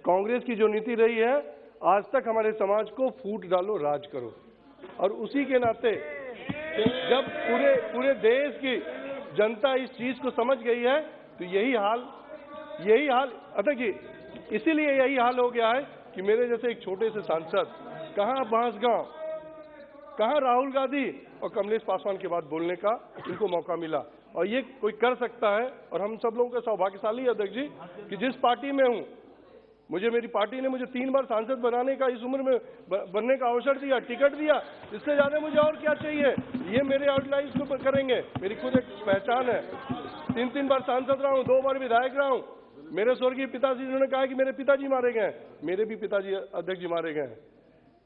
कांग्रेस की जो नीति रही है, आज तक हमारे समाज को फूट डालो राज करो। और उसी के नाते जब पूरे देश की जनता इस चीज को समझ गई है, तो यही हाल अध्यक्ष जी, इसीलिए यही हाल हो गया है कि मेरे जैसे एक छोटे से सांसद, कहां बांसगांव, कहां राहुल गांधी और कमलेश पासवान के बाद बोलने का इनको मौका मिला। और ये कोई कर सकता है, और हम सब लोगों का सौभाग्यशाली है अध्यक्ष जी कि जिस पार्टी में हूं, मेरी पार्टी ने मुझे 3 बार सांसद बनाने का, इस उम्र में बनने का अवसर दिया, टिकट दिया। इससे ज्यादा मुझे और क्या चाहिए। ये मेरे आउटलाइंस को करेंगे। मेरी खुद एक पहचान है। 3 बार सांसद रहा हूं, 2 बार विधायक रहा हूं। मेरे स्वर्गीय पिताजी ने कहा कि मेरे पिताजी मारे गए, मेरे भी पिताजी अध्यक्ष जी मारे गए,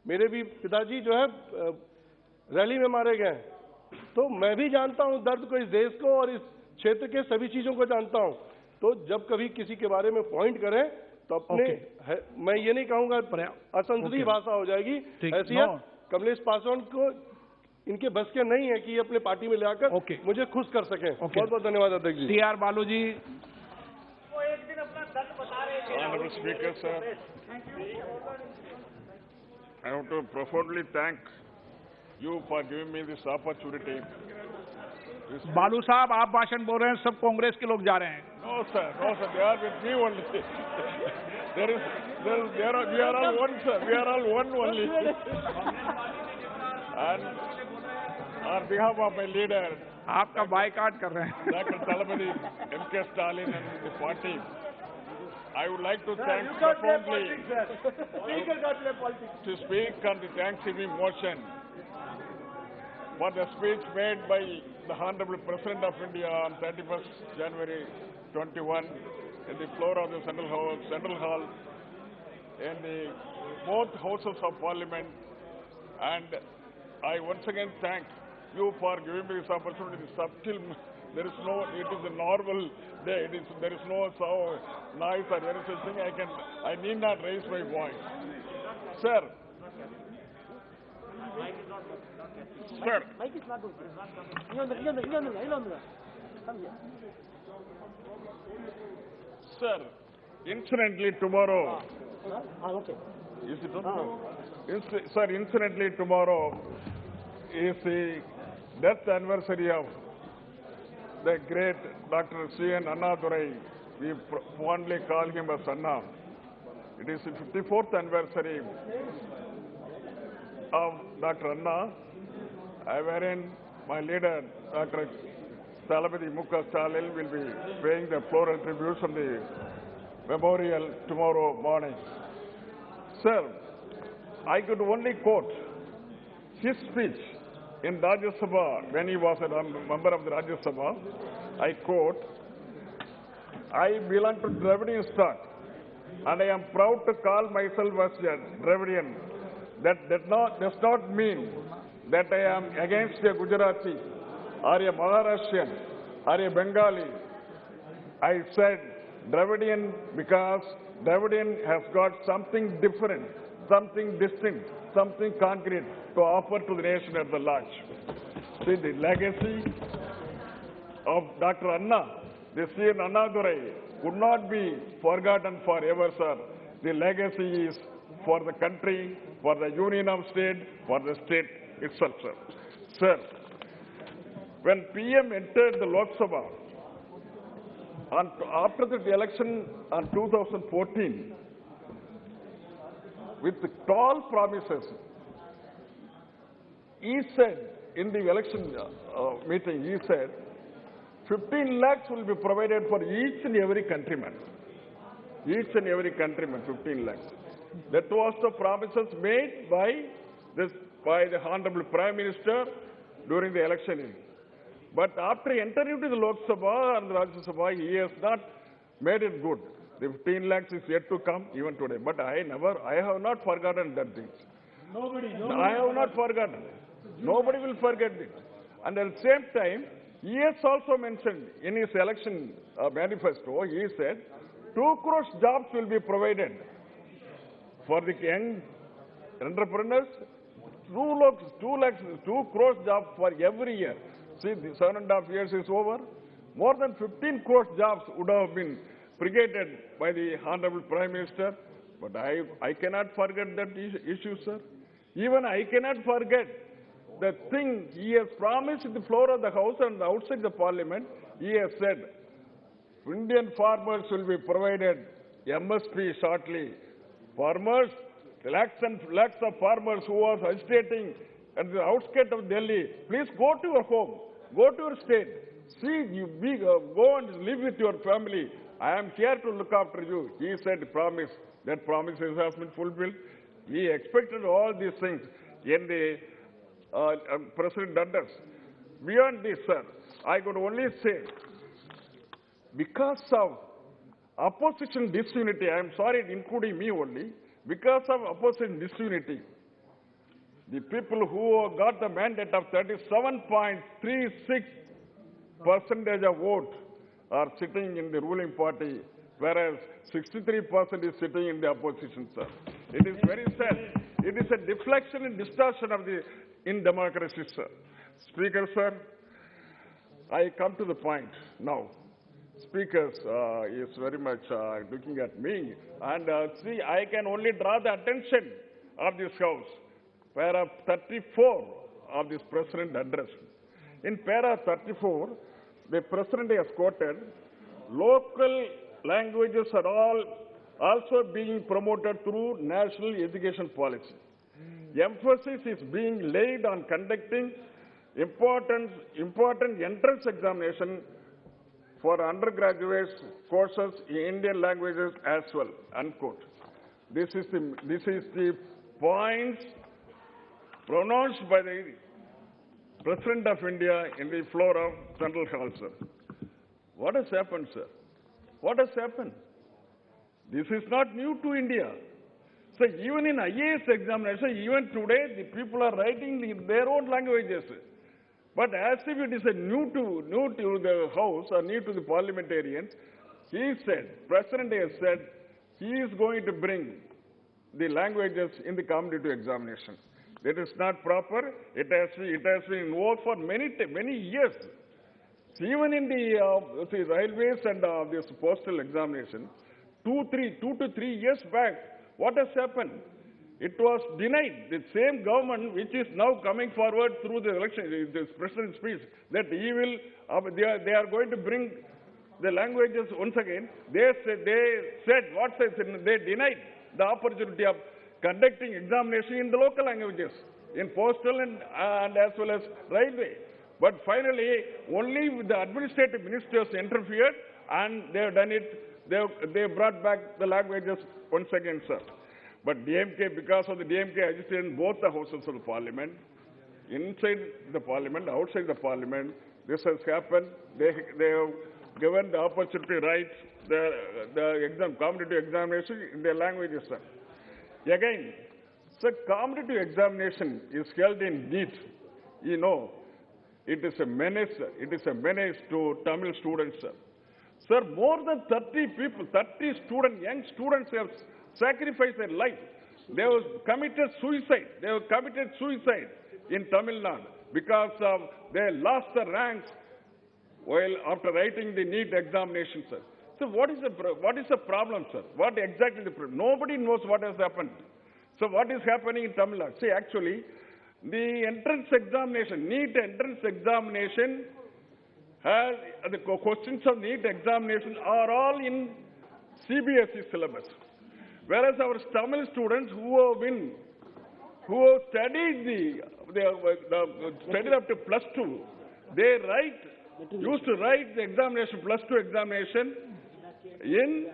मेरे भी पिताजी जो है रैली में मारे गए। तो मैं भी जानता हूं दर्द को, इस देश को और इस क्षेत्र के सभी चीजों को जानता हूं। तो जब कभी किसी के बारे में पॉइंट करें तो अपने मैं ये नहीं कहूंगा असंसदीय भाषा हो जाएगी। हैसियत कमलेश पासवान को इनके बस के नहीं है कि ये अपने पार्टी में लाकर मुझे खुश कर सकें। बहुत बहुत धन्यवाद अध्यक्ष जी। टी आर बालू जी। Honorable Speaker, sir, I want to profoundly thank you for giving me this opportunity. बालू साहब, आप भाषण बोल रहे हैं, सब कांग्रेस के लोग जा रहे हैं। No, sir, they are with me only. We are all one, sir. We are all one only. And on behalf of my leader, आपका बायकॉट कर रहे हैं, Dr. Talabadi M.K. Stalin and the party, I would like to thank profoundly to speak on the Thanksgiving motion for the speech made by the Honorable President of India on 31st January 21 in the floor of the Central Hall in the both houses of Parliament. And I once again thank you for giving me this opportunity. Subtle, there is no, it is a normal day. There is no noise or any such thing. I need not raise my voice. Sir. Sir. Mike is not working. Sir, incidentally tomorrow. Okay. Is it okay? Sir, incidentally tomorrow is the death anniversary of the great Dr. C.N. Annadurai. We fondly call him as Anna. It is the 54th anniversary of Dr. Anna, wherein my leader, Dr. Thalapathy Mukka Stalin, will be paying the floral tributes on the memorial tomorrow morning. Sir, I could only quote his speech in Rajya Sabha when he was a member of the Rajya Sabha. I quote, "I belong to Dravidian stock and I am proud to call myself as a Dravidian. That does not mean that I am against a Gujarati or a Maharashtrian or a Bengali. I said Dravidian because Dravidian has got something different, something distinct, something concrete to offer to the nation at the large." See, the legacy of Dr. Anna, the C.N. Annadurai, could not be forgotten forever, sir. The legacy is for the country, for the union of state, for the state itself, sir. Sir, when PM entered the Lok Sabha, after the election in 2014, with tall promises, he said in the election meeting, he said, 15 lakhs will be provided for each and every countryman. Each and every countryman, 15 lakhs. That was the promises made by the Honorable Prime Minister during the election. But after entering into the Lok Sabha and the Rajya Sabha, he has not made it good. The 15 lakhs is yet to come even today. But I have not forgotten that things. I have not forgotten. Nobody will forget it. And at the same time, he has also mentioned in his election manifesto, he said, 2 crores jobs will be provided for the young entrepreneurs, 2 crores jobs for every year. See, the 7.5 years is over. More than 15 crores jobs would have been created by the Honorable Prime Minister. But I cannot forget that issue, sir. Even I cannot forget the thing he has promised in the floor of the House and outside the Parliament. He has said, Indian farmers will be provided MSP shortly. Farmers, lakhs and lakhs of farmers who are agitating at the outskirts of Delhi, please go to your home, go to your state, see, go and live with your family. I am here to look after you. He said promise. That promise has been fulfilled. We expected all these things in the President Dundas. Beyond this, sir, I could only say, because of opposition disunity, I am sorry, including me only, because of opposition disunity, the people who got the mandate of 37.36% of vote are sitting in the ruling party, whereas 63% is sitting in the opposition, sir. It is very sad. It is a deflection and distortion of in democracy, sir. Speaker, sir, I come to the point now. Speaker is very much looking at me, and see, I can only draw the attention of this House. Para 34 of this President address. In para 34, the President has quoted, local languages are also being promoted through national education policy. Emphasis is being laid on conducting important entrance examination for undergraduate courses in Indian languages as well, unquote. This is the points pronounced by the President of India in the floor of Central Hall, sir. What has happened, sir? What has happened? This is not new to India. So even in IAS examination, even today, the people are writing in their own languages. But as if it is a new to the House or new to the parliamentarians, he said, President has said, he is going to bring the languages in the competitive examination. That is not proper. It has been involved for many years. Even in the railways and this postal examination, 2 to 3 years back, what has happened? It was denied. The same government which is now coming forward through the election, this president's speech, that he will, they are going to bring the languages once again. They denied the opportunity of conducting examination in the local languages, in postal and as well as railway. But finally, only the administrative ministers interfered, and they have done it. They brought back the languages once again, sir. But DMK, because of the DMK agitation in both the houses of the parliament, inside the parliament, outside the parliament, this has happened. They have given the opportunity rights, the competitive examination in their languages, sir. Again, sir, competitive examination is held in NEET. You know, it is a menace. It is a menace to Tamil students, sir. Sir, more than 30 people, 30 students, young students have sacrificed their life. They have committed suicide. They have committed suicide in Tamil Nadu because they lost the ranks while after writing the NEET examination, sir. So what is the problem, sir? What exactly the problem? Nobody knows what has happened. So what is happening in Tamil Nadu? See, actually, the entrance examination, NEET entrance examination, the questions of NEET examination are all in CBSE syllabus. Whereas our Tamil students who have studied studied up to +2, they used to write the examination, +2 examination in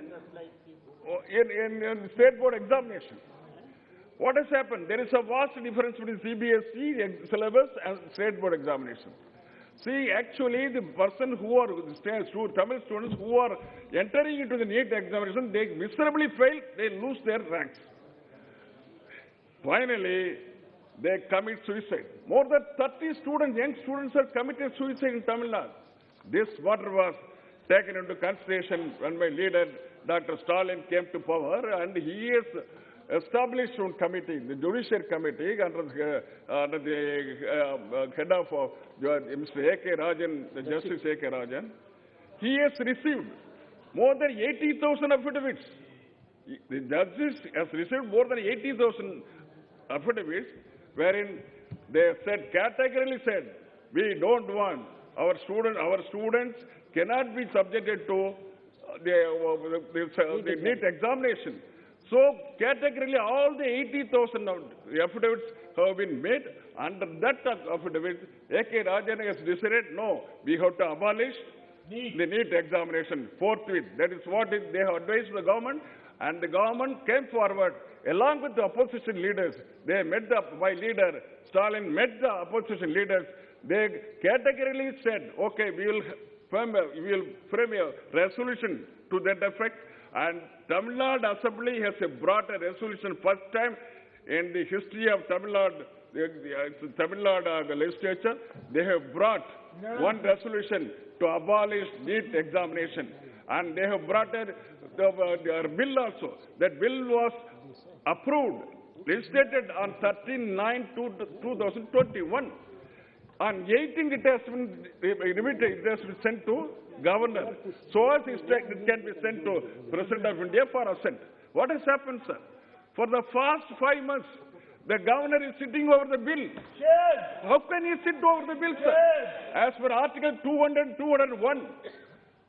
state board examination. What has happened? There is a vast difference between CBSE syllabus and state board examination. See, actually, the person who are Tamil students who are entering into the NEET examination, they miserably fail, they lose their ranks. Finally, they commit suicide. More than 30 students, young students, have committed suicide in Tamil Nadu. This matter was taken into consideration when my leader, Dr. Stalin, came to power, and he has established one committee, the Judiciary Committee, under the head of Mr. A.K. Rajan, the Justice A.K. Rajan. He has received more than 80,000 affidavits. The judges has received more than 80,000 affidavits, wherein they said, categorically said, we don't want our students cannot be subjected to the NEET examination. So, categorically, all the 80,000 affidavits have been made. Under that affidavit, A.K. Rajan has decided, no, we have to abolish the NEET examination forthwith. That is what they have advised the government, and the government came forward along with the opposition leaders. They met my leader, Stalin, met the opposition leaders. They categorically said, okay, we will frame a resolution to that effect. And Tamil Nadu Assembly has brought a resolution first time in the history of Tamil Nadu legislature. They have brought one resolution to abolish NEET examination. And they have brought a bill also. That bill was approved, legislated on 13/9/2021. On 18th, it has been remitted, it has been sent to governor. So as it can be sent to President of India for assent. What has happened, sir? For the past 5 months, the governor is sitting over the bill. Yes. How can he sit over the bill, sir? Yes. As per Article 200, 201,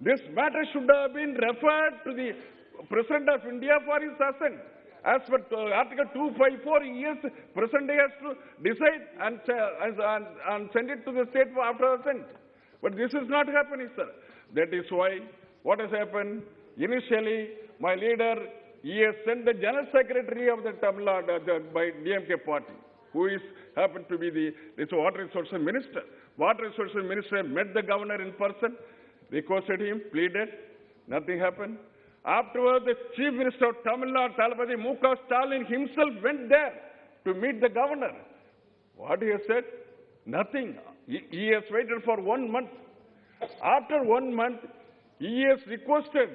this matter should have been referred to the President of India for his assent. As per Article 254, President has to decide and send it to the state after assent. But this is not happening, sir. That is why what has happened, initially my leader, he has sent the General Secretary of the Tamil Nadu by DMK party, who happened to be the Water Resources Minister. Water Resources Minister met the governor in person, requested him, pleaded, nothing happened. Afterwards, the Chief Minister of Tamil Nadu, Talapati M.K. Stalin himself went there to meet the governor. What he has said? Nothing. He has waited for 1 month. After 1 month, he has requested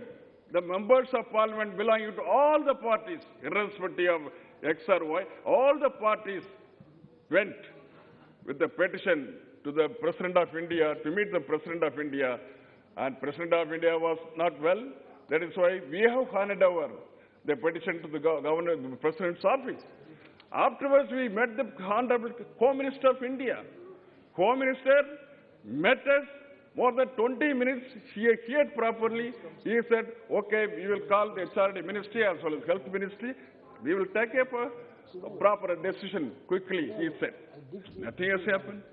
the members of parliament belonging to all the parties, irrespective of X or Y, all the parties went with the petition to the President of India, to meet the President of India, and President of India was not well. That is why we have handed over the petition to the governor, the President's office. Afterwards, we met the Honorable Home Minister of India. Home Minister met us more than 20 minutes. He heard properly. He said, okay, we will call the HRD Ministry as well as Health Ministry. We will take a proper decision quickly, he said. Nothing has happened.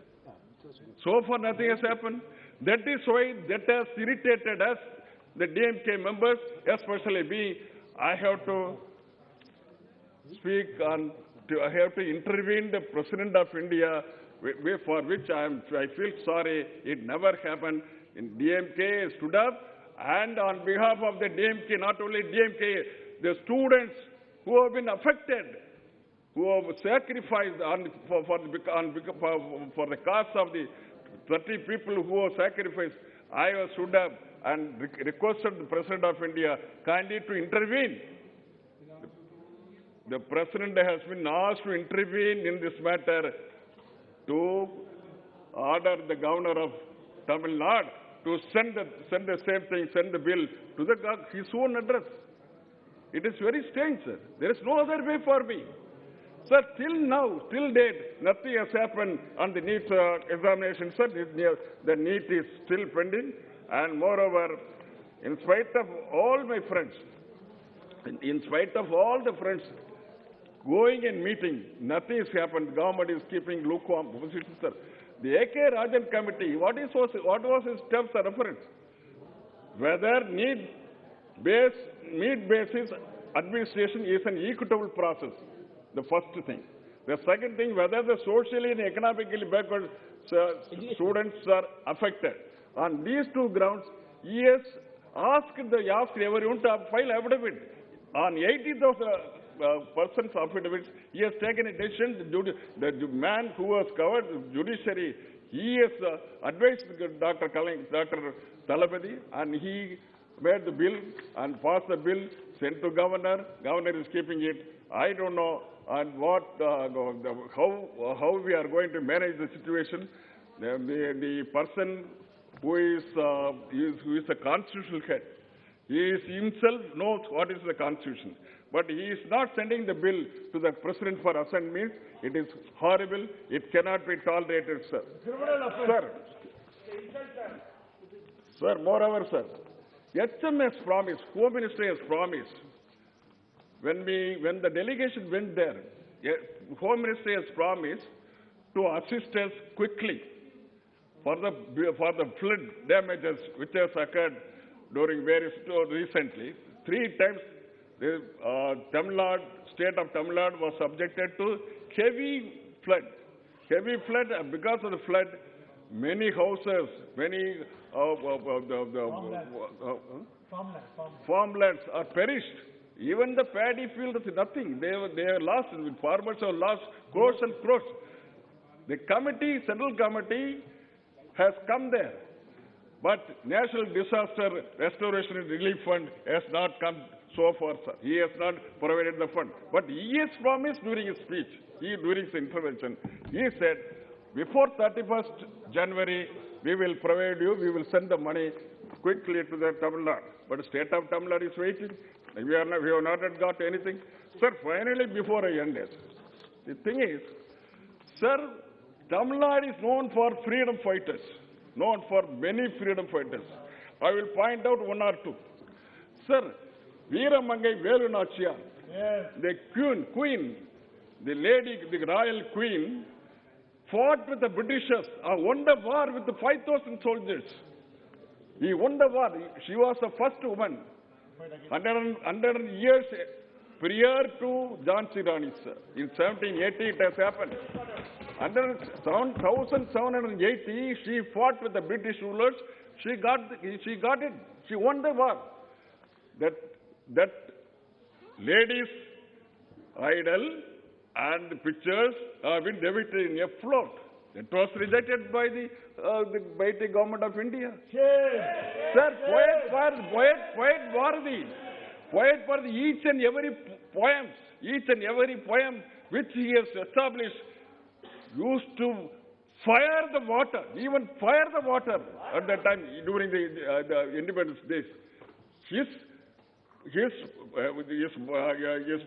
So far, nothing has happened. That is why that has irritated us, the DMK members, especially me. I have to speak on, I have to intervene the President of India, for which I feel sorry. It never happened. In DMK stood up, and on behalf of the DMK, not only DMK, the students who have been affected, who have sacrificed for the cause of the 30 people who have sacrificed, I have stood up and requested the President of India kindly to intervene. The President has been asked to intervene in this matter to order the Governor of Tamil Nadu to send the same thing, send the bill to his own address. It is very strange, sir. There is no other way for me. Sir, till now, till date, nothing has happened on the NEET examination, sir. The NEET is still pending. And moreover, in spite of all my friends, in spite of all the friends going and meeting, nothing has happened. The government is keeping lukewarm position, sir. The A.K. Rajan committee, what was his steps of reference? Whether need-basis administration is an equitable process, the first thing. The second thing, whether the socially and economically backward students are affected. On these two grounds, he has asked everyone to file affidavit. On 80,000 persons affidavits, he has taken a decision. The man who has covered the judiciary, he has advised Dr. Talapati, and he made the bill and passed the bill, sent to governor. Governor is keeping it. I don't know on what how we are going to manage the situation. The person who is a constitutional head, he himself knows what is the constitution. But he is not sending the bill to the President for assent means it is horrible. It cannot be tolerated, sir. Sir, moreover, sir, HM has promised, Home Ministry has promised, when the delegation went there, Home Ministry has promised to assist us quickly for the flood damages which has occurred during various recently. 3 times the state of Tamil Nadu was subjected to heavy flood. Heavy flood, because of the flood, many houses, many farmlands are perished. Even the paddy field is nothing. They are lost. Farmers have lost crores and crores. The committee, central committee, has come there, but National Disaster Restoration and Relief Fund has not come so far, sir. He has not provided the fund. But he has promised during his speech, during his intervention, he said, before 31st January, we will provide you, we will send the money quickly to the Tamil Nadu. But the state of Tamil Nadu is waiting. We have not yet got anything. Sir, finally, before I end this, the thing is, sir, Tamil Nadu is known for freedom fighters, known for many freedom fighters. I will point out 1 or 2. Sir, Veeramangai Velu Nachiyar, the queen, the lady, the royal queen, fought with the Britishers, won the war with the 5,000 soldiers. He won the war. She was the first woman. 100 years prior to Jhansi Rani, sir. In 1780 it has happened. Under 1780, she fought with the British rulers. She got it. She won the war. That lady's idol and pictures have been depicted in a float It was rejected by the government of India. Sir, poet Bharati, each and every poem which he has established used to fire the water, even fire the water at that time during the independence days. His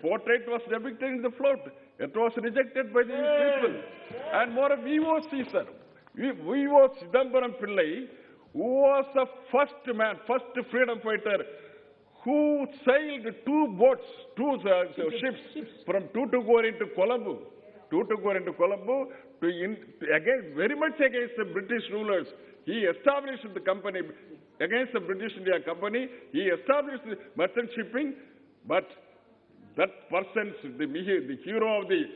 portrait was depicted in the float. It was rejected by the people. And more, VOC, sir. VOC Chidambaram Pillai, who was the first freedom fighter, who sailed two ships from Tuticorin to Colombo. Very much against the British rulers. He established the company, against the British India Company, he established the merchant shipping, but that person, the hero of the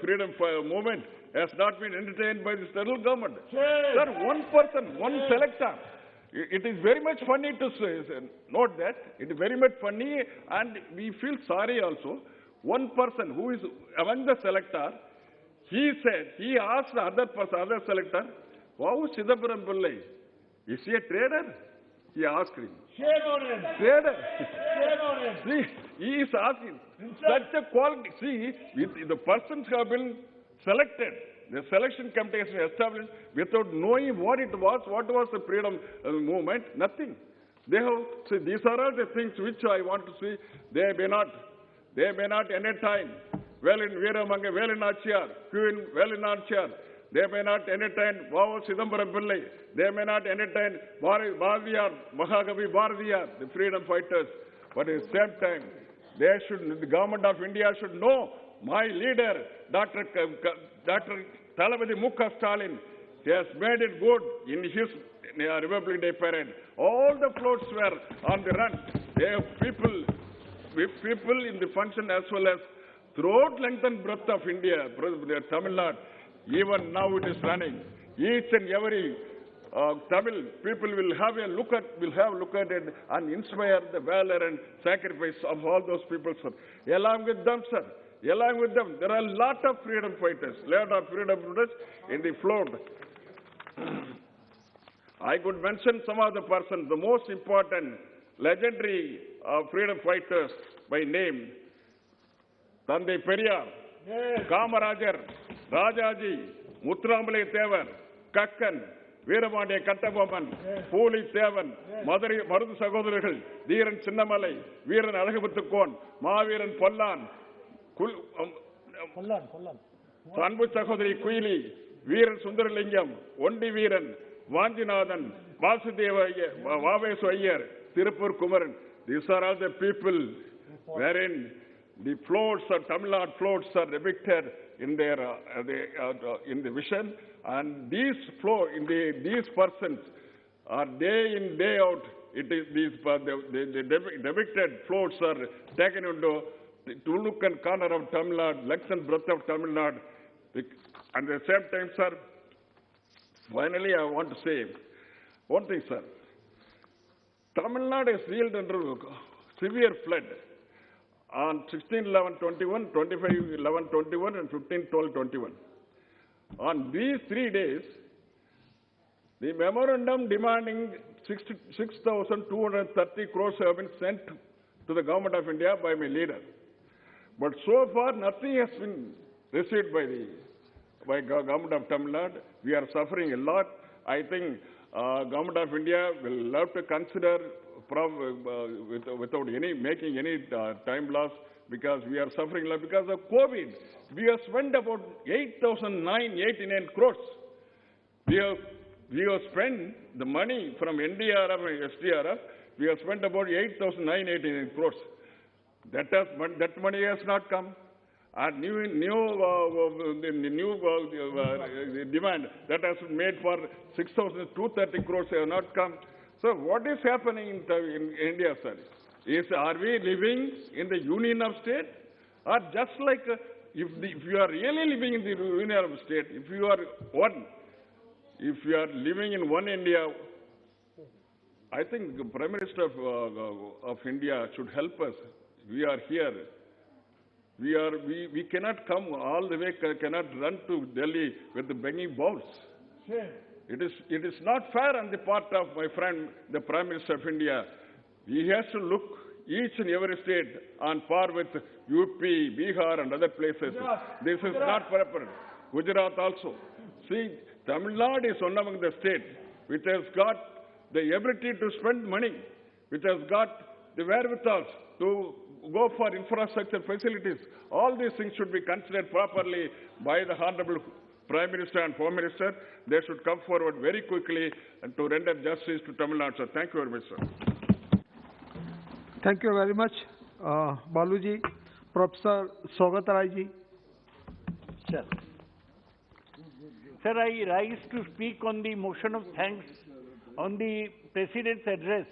freedom movement, has not been entertained by the federal government. Sir, one person, one selector. It is very much funny to note that. It is very much funny, and we feel sorry also. One person who is among the selector, he asked the other selector, wow, Chidambaram Pillai, is he a trader? He asked him. Shame on him. Trader. Shame on him. See, he is asking. Such a quality. See, the persons have been selected. The selection committee has been established without knowing what it was, what was the freedom movement, nothing. They have, see, these are all the things which I want to see. They may not entertain. Well in Veeramanga, well in Nachiyar, Queen, well in Nachiyar. They may not entertain Wow Chidambaram Pillai. They may not entertain Bharadiyar, Mahakavi Bharadiyar, the freedom fighters. But at the same time, the government of India should know my leader, Dr. Thalapathy Mukha Stalin. He has made it good in his Republic Day parade. All the floats were on the run. They have people in the function as well as throughout length and breadth of India, Tamil Nadu. Even now it is running. Each and every Tamil people will have a look at it and inspire the valor and sacrifice of all those people, sir. Along with them, sir. Along with them, there are a lot of freedom fighters in the float. I could mention some of the persons, the most important legendary freedom fighters by name. Tandai Periyar, Kamarajar, Rajaji, Muthurambalai Thevar, Kakkan, Veerapandiya Kattabomman, Poli Thevan, Marudu Sagodhargal, Dheeran Chinnamalai, Veeran Alagaputtukon, Maaveeran Pollan, Sanbu Sagodhari Kuili, Veeran Sundaralingam, Ondi Veeran, Vanjinathan, Vasudeva Vavesu Iyer, Tirupur Kumaran. These are all the people wherein the floats or Tamil Nadu floats are depicted in their in the vision, and these persons are day in day out. It is the depicted floats are taken into the nook and corner of Tamil Nadu, length and breadth of Tamil Nadu. And at the same time, sir, finally I want to say one thing, sir. Tamil Nadu is reeled under severe flood on 16/11/21, 25/11/21, and 15/12/21. On these 3 days, the memorandum demanding 6,230 crores have been sent to the government of India by my leader. But so far, nothing has been received by government of Tamil Nadu. We are suffering a lot. I think government of India will have to consider without making any time loss, because we are suffering a lot because of COVID. We have spent about 8,989 crores. We have spent the money from NDRF and SDRF. We have spent about 8,989 crores. That money has not come. And new demand that has been made for 6,230 crores have not come. So what is happening in India, sir? Are we living in the union of state? Or just like if you are really living in the union of state, if you are living in one India, I think the Prime Minister of India should help us. We are here. We cannot come all the way, cannot run to Delhi with the begging bowls. It is not fair on the part of my friend, the Prime Minister of India. He has to look each and every state on par with UP, Bihar and other places. This is not proper. Gujarat also. See, Tamil Nadu is one among the states which has got the ability to spend money, which has got the wherewithal to go for infrastructure facilities. All these things should be considered properly by the Honorable Prime Minister and Home Minister. They should come forward very quickly and to render justice to Tamil Nadu. Sir. Thank you very much, sir. Thank you very much, Baluji. Professor Sogatarayji. Sir. Sir, I rise to speak on the motion of thanks on the President's address,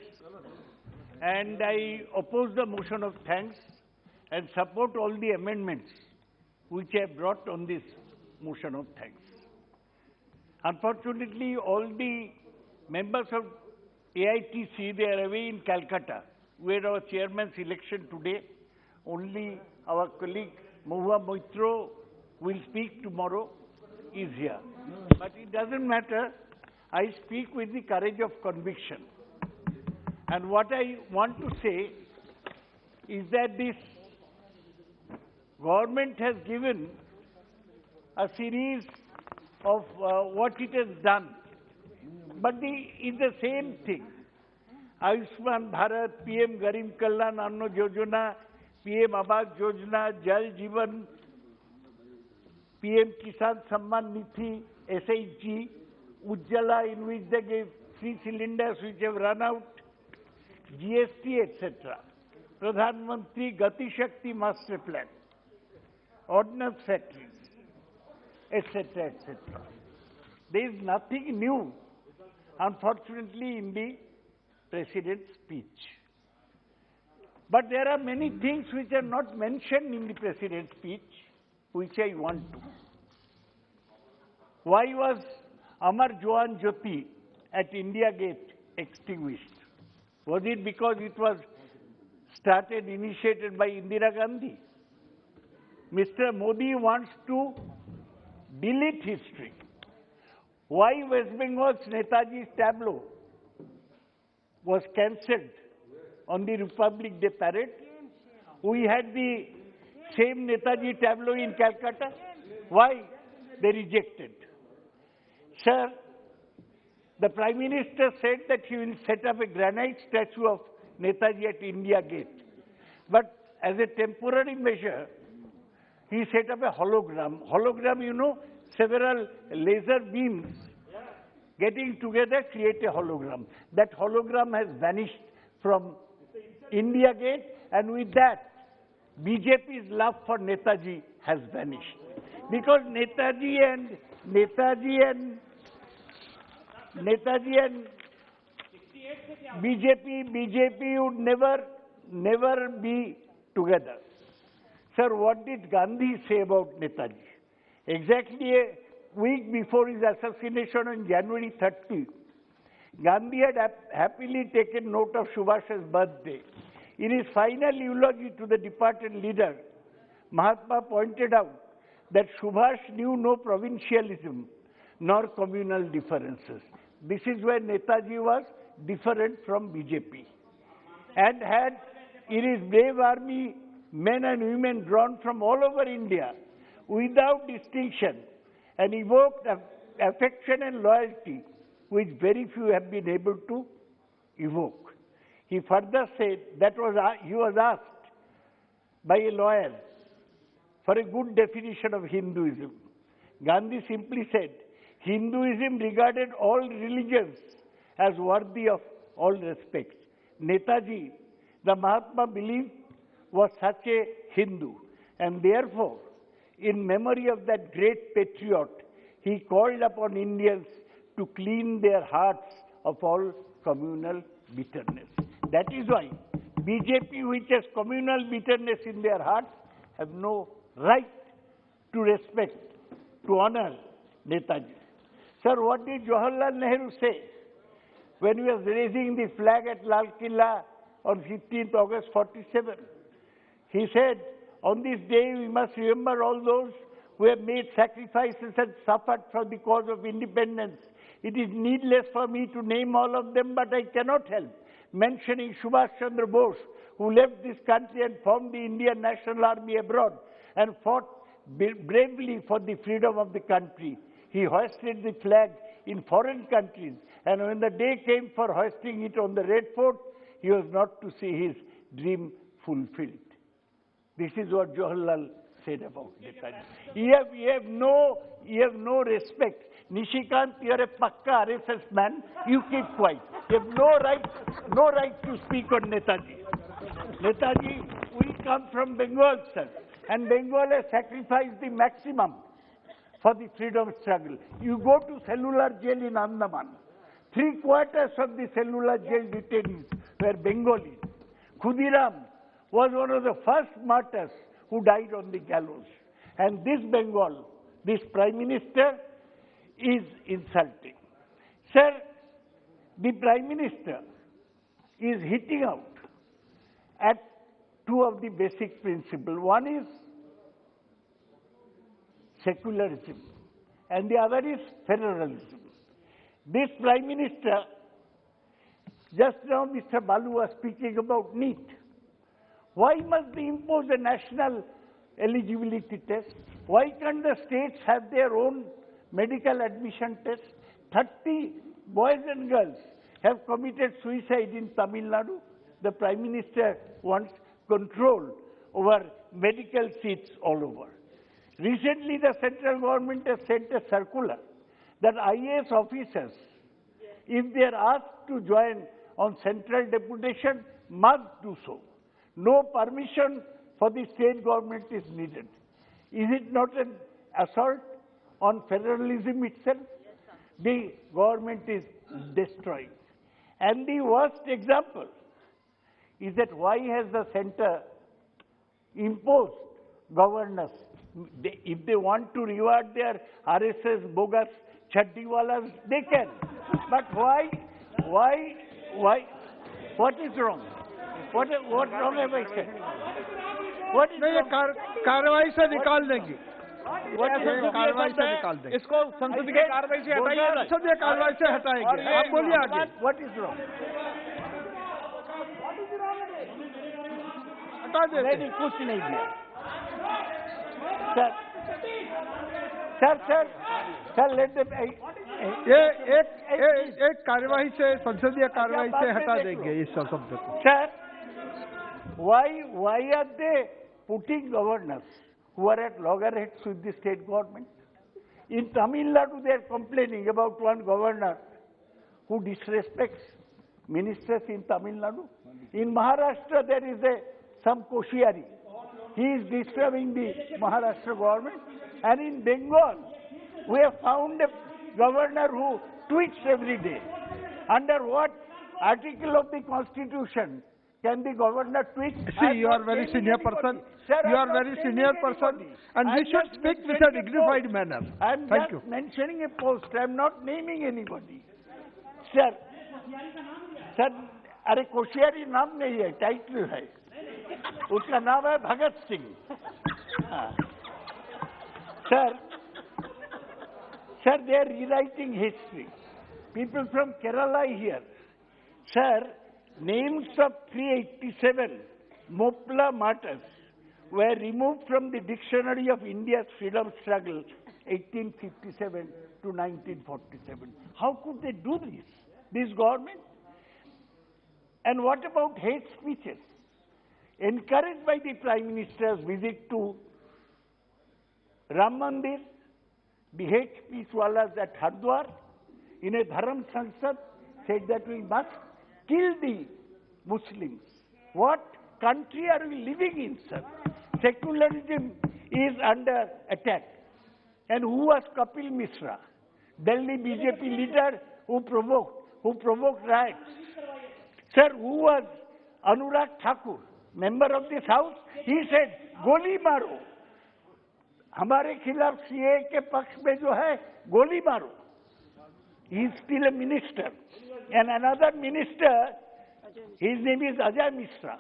and I oppose the motion of thanks and support all the amendments which I have brought on this motion of thanks. Unfortunately, all the members of AITC, they are away in Calcutta, where our chairman's election today. Only our colleague Mahua Moitro will speak tomorrow, is here. But it doesn't matter. I speak with the courage of conviction. And what I want to say is that this government has given a series of what it has done. But it's the same thing. Ayushman Bharat, PM Garib Kalyan Anna Yojana, PM Awas Yojana, Jal Jeevan, PM Kisan Samman Nidhi, SHG, Ujjala, in which they gave 3 cylinders which have run out, GST, etc. Pradhan Mantri Gati Shakti Master Plan, ordnance factories, etc., etc. There is nothing new, unfortunately, in the President's speech. But there are many things which are not mentioned in the President's speech, which I want to. Why was Amar Joan Jyoti at India Gate extinguished? Was it because it was initiated by Indira Gandhi? Mr. Modi wants to delete history. Why West Bengal's Netaji's tableau was cancelled on the Republic Day parade? We had the same Netaji tableau in Calcutta. Why? They rejected. Sir, the Prime Minister said that he will set up a granite statue of Netaji at India Gate. But as a temporary measure, he set up a hologram. Hologram, you know, several laser beams getting together create a hologram. That hologram has vanished from India Gate, and with that, BJP's love for Netaji has vanished. Because Netaji and BJP would never be together. Sir, what did Gandhi say about Netaji? Exactly a week before his assassination on January 30, Gandhi had happily taken note of Subhash's birthday. In his final eulogy to the departed leader, Mahatma pointed out that Subhash knew no provincialism nor communal differences. This is where Netaji was different from BJP, and had in his brave army men and women drawn from all over India without distinction and evoked affection and loyalty which very few have been able to evoke. He further said that he was asked by a lawyer for a good definition of Hinduism. Gandhi simply said, Hinduism regarded all religions as worthy of all respect. Netaji, the Mahatma believed, was such a Hindu, and therefore, in memory of that great patriot, he called upon Indians to clean their hearts of all communal bitterness. That is why BJP, which has communal bitterness in their hearts, have no right to respect, to honor Netaji. Sir, what did Jawaharlal Nehru say when he was raising the flag at Lal Killa on 15th August 47? He said, On this day, we must remember all those who have made sacrifices and suffered for the cause of independence. It is needless for me to name all of them, but I cannot help mentioning Subhash Chandra Bose, who left this country and formed the Indian National Army abroad and fought bravely for the freedom of the country. He hoisted the flag in foreign countries, and when the day came for hoisting it on the Red Fort, he was not to see his dream fulfilled. This is what Jawaharlal said about Netaji. You have no respect. Nishikant, you are a pakka RSS man. You keep quiet. You have no right to speak on Netaji. Netaji, we come from Bengal, sir, and Bengal has sacrificed the maximum for the freedom struggle. You go to cellular jail in Andaman. 3/4 of the cellular jail detainees were Bengalis. Khudiram was one of the first martyrs who died on the gallows. And this Bengal, this Prime Minister, is insulting. Sir, the Prime Minister is hitting out at two of the basic principles. One is secularism, and the other is federalism. This Prime Minister, just now Mr. Balu was speaking about NEET. Why must they impose a national eligibility test? Why can't the states have their own medical admission test? 30 boys and girls have committed suicide in Tamil Nadu. The Prime Minister wants control over medical seats all over. Recently, the central government has sent a circular that IAS officers, if they are asked to join on central deputation, must do so. No permission for the state government is needed. Is it not an assault on federalism itself? The government is destroying. And the worst example is that why has the center imposed governors? If they want to reward their RSS bogus chaddiwalas, they can. But why? What is wrong? What wrong have I said? What is wrong? कार्रवाई से निकाल देंगे। कार्रवाई से निकाल देंगे। इसको संसदीय कार्रवाई से हटाइए। संसदीय कार्रवाई से हटाएंगे। आप बोलिए आगे। What is wrong? हटा देंगे। नहीं, कुछ नहीं दिया। Sir, let them. ये एक कार्यवाही से संसदीय कार्यवाही से हटा देंगे इस शब्द को। Sir, why are they putting governors who are at loggerheads with the state government? In Tamil Nadu, they are complaining about one governor who disrespects ministers in Tamil Nadu. In Maharashtra, there is some Koshiari. He is disturbing the Maharashtra government. And in Bengal, we have found a governor who tweets every day. Under what article of the Constitution can the governor tweet? See, you are very senior person. You are very senior person, and we should speak with a dignified manner. I am just mentioning a post. I am not naming anybody. Sir, अरे कोशियारी नाम नहीं है, title है. उसका नाम है Bhagat Singh. Sir, they are rewriting history. People from Kerala here. Sir, names of 387 Mopla martyrs were removed from the dictionary of India's freedom struggle, 1857 to 1947. How could they do this government? And what about hate speeches? Encouraged by the Prime Minister's visit to Ram Mandir, the hate speech wallahs at Hardwar, in a Dharam Sansad, said that we must kill the Muslims. What country are we living in, sir? Secularism is under attack. And who was Kapil Mishra? Delhi BJP leader who provoked riots. Sir, who was Anurag Thakur, member of this house? He said, "Goli maro." हमारे खिलाफ CA के पक्ष में जो है गोली मारो. He is still a minister. And another minister, his name is Ajay Mishra.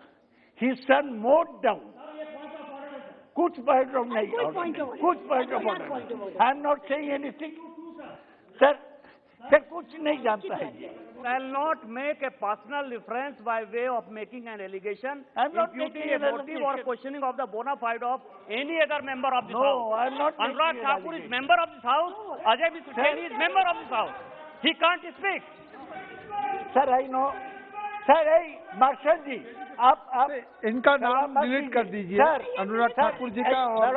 His son mowed down कुछ पॉइंट ऑफ नहीं, कुछ point of order. I am not saying anything. Sir कुछ नहीं जानता है ये। Shall not make a personal reference by way of making an allegation, I'm not imputing making a an motive or allegation. questioning of the bona fide of any other member of this No, house. I'm not making Anurag an Thakur is allegation. member of this house. Ajay Mr. Kelly is member of this house. He can't speak. Sir I know. Sir marshal ji आप इनका नाम delete कर दीजिए, अनुराग ठाकुर जी का और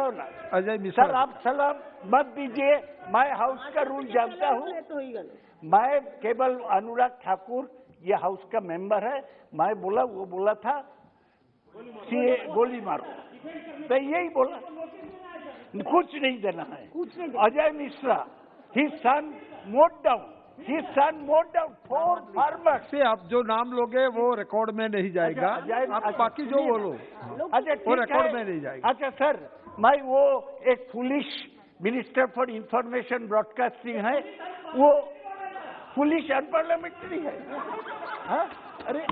Ajay Mishra. Sir आप सलाम मत दीजिए। मैं हाउस का रूल जानता हूँ। मैं केवल अनुराग ठाकुर ये हाउस का मेंबर है, मैं बोला, वो बोला था सीए गोली मारो, तो यही बोला, कुछ नहीं देना है। अजय मिश्रा ही सन मोड डाउन, ही सन मोड डाउन 4 फार्मर्स से आप जो नाम लोगे वो रिकॉर्ड में नहीं जाएगा। आप बाकी जो बोलो वो रिकॉर्ड में नहीं जाएगा। अच्छा सर, मैं वो एक foolish minister for information broadcasting है, वो फुलिश अनपार्लियामेंट्री है। हाँ? अरे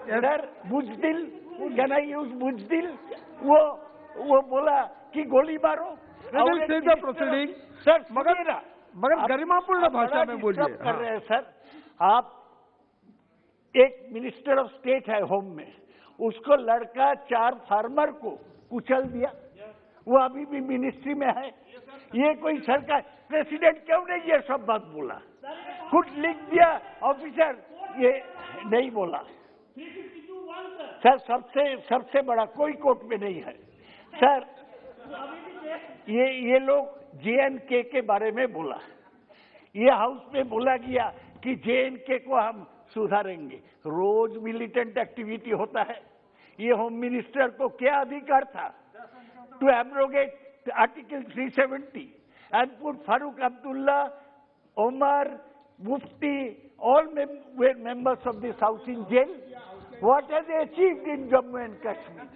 सर बुजदिल, कैन आई यूज बुजदिल? वो बोला कि गोली मारो। प्रोसीडिंग सर मगर गरिमापूर्ण भाषा में बोलिए। कर रहे हैं सर। आप एक मिनिस्टर ऑफ स्टेट है होम में, उसको लड़का 4 फार्मर को कुचल दिया, वो अभी भी मिनिस्ट्री में है। ये कोई सरकार, प्रेसिडेंट क्यों नहीं ये सब बात बोला? कुछ लिख दिया ऑफिसर, ये नहीं बोला। सर सबसे बड़ा कोई कोर्ट में नहीं है सर। ये लोग JNK के बारे में बोला, ये हाउस में बोला गया कि JNK को हम सुधारेंगे। रोज मिलिटेंट एक्टिविटी होता है। ये होम मिनिस्टर को क्या अधिकार था to abrogate article 370 and put Farooq Abdullah, Omar, Mufti, all were members of this house in jail? What have they achieved in Jammu and Kashmir?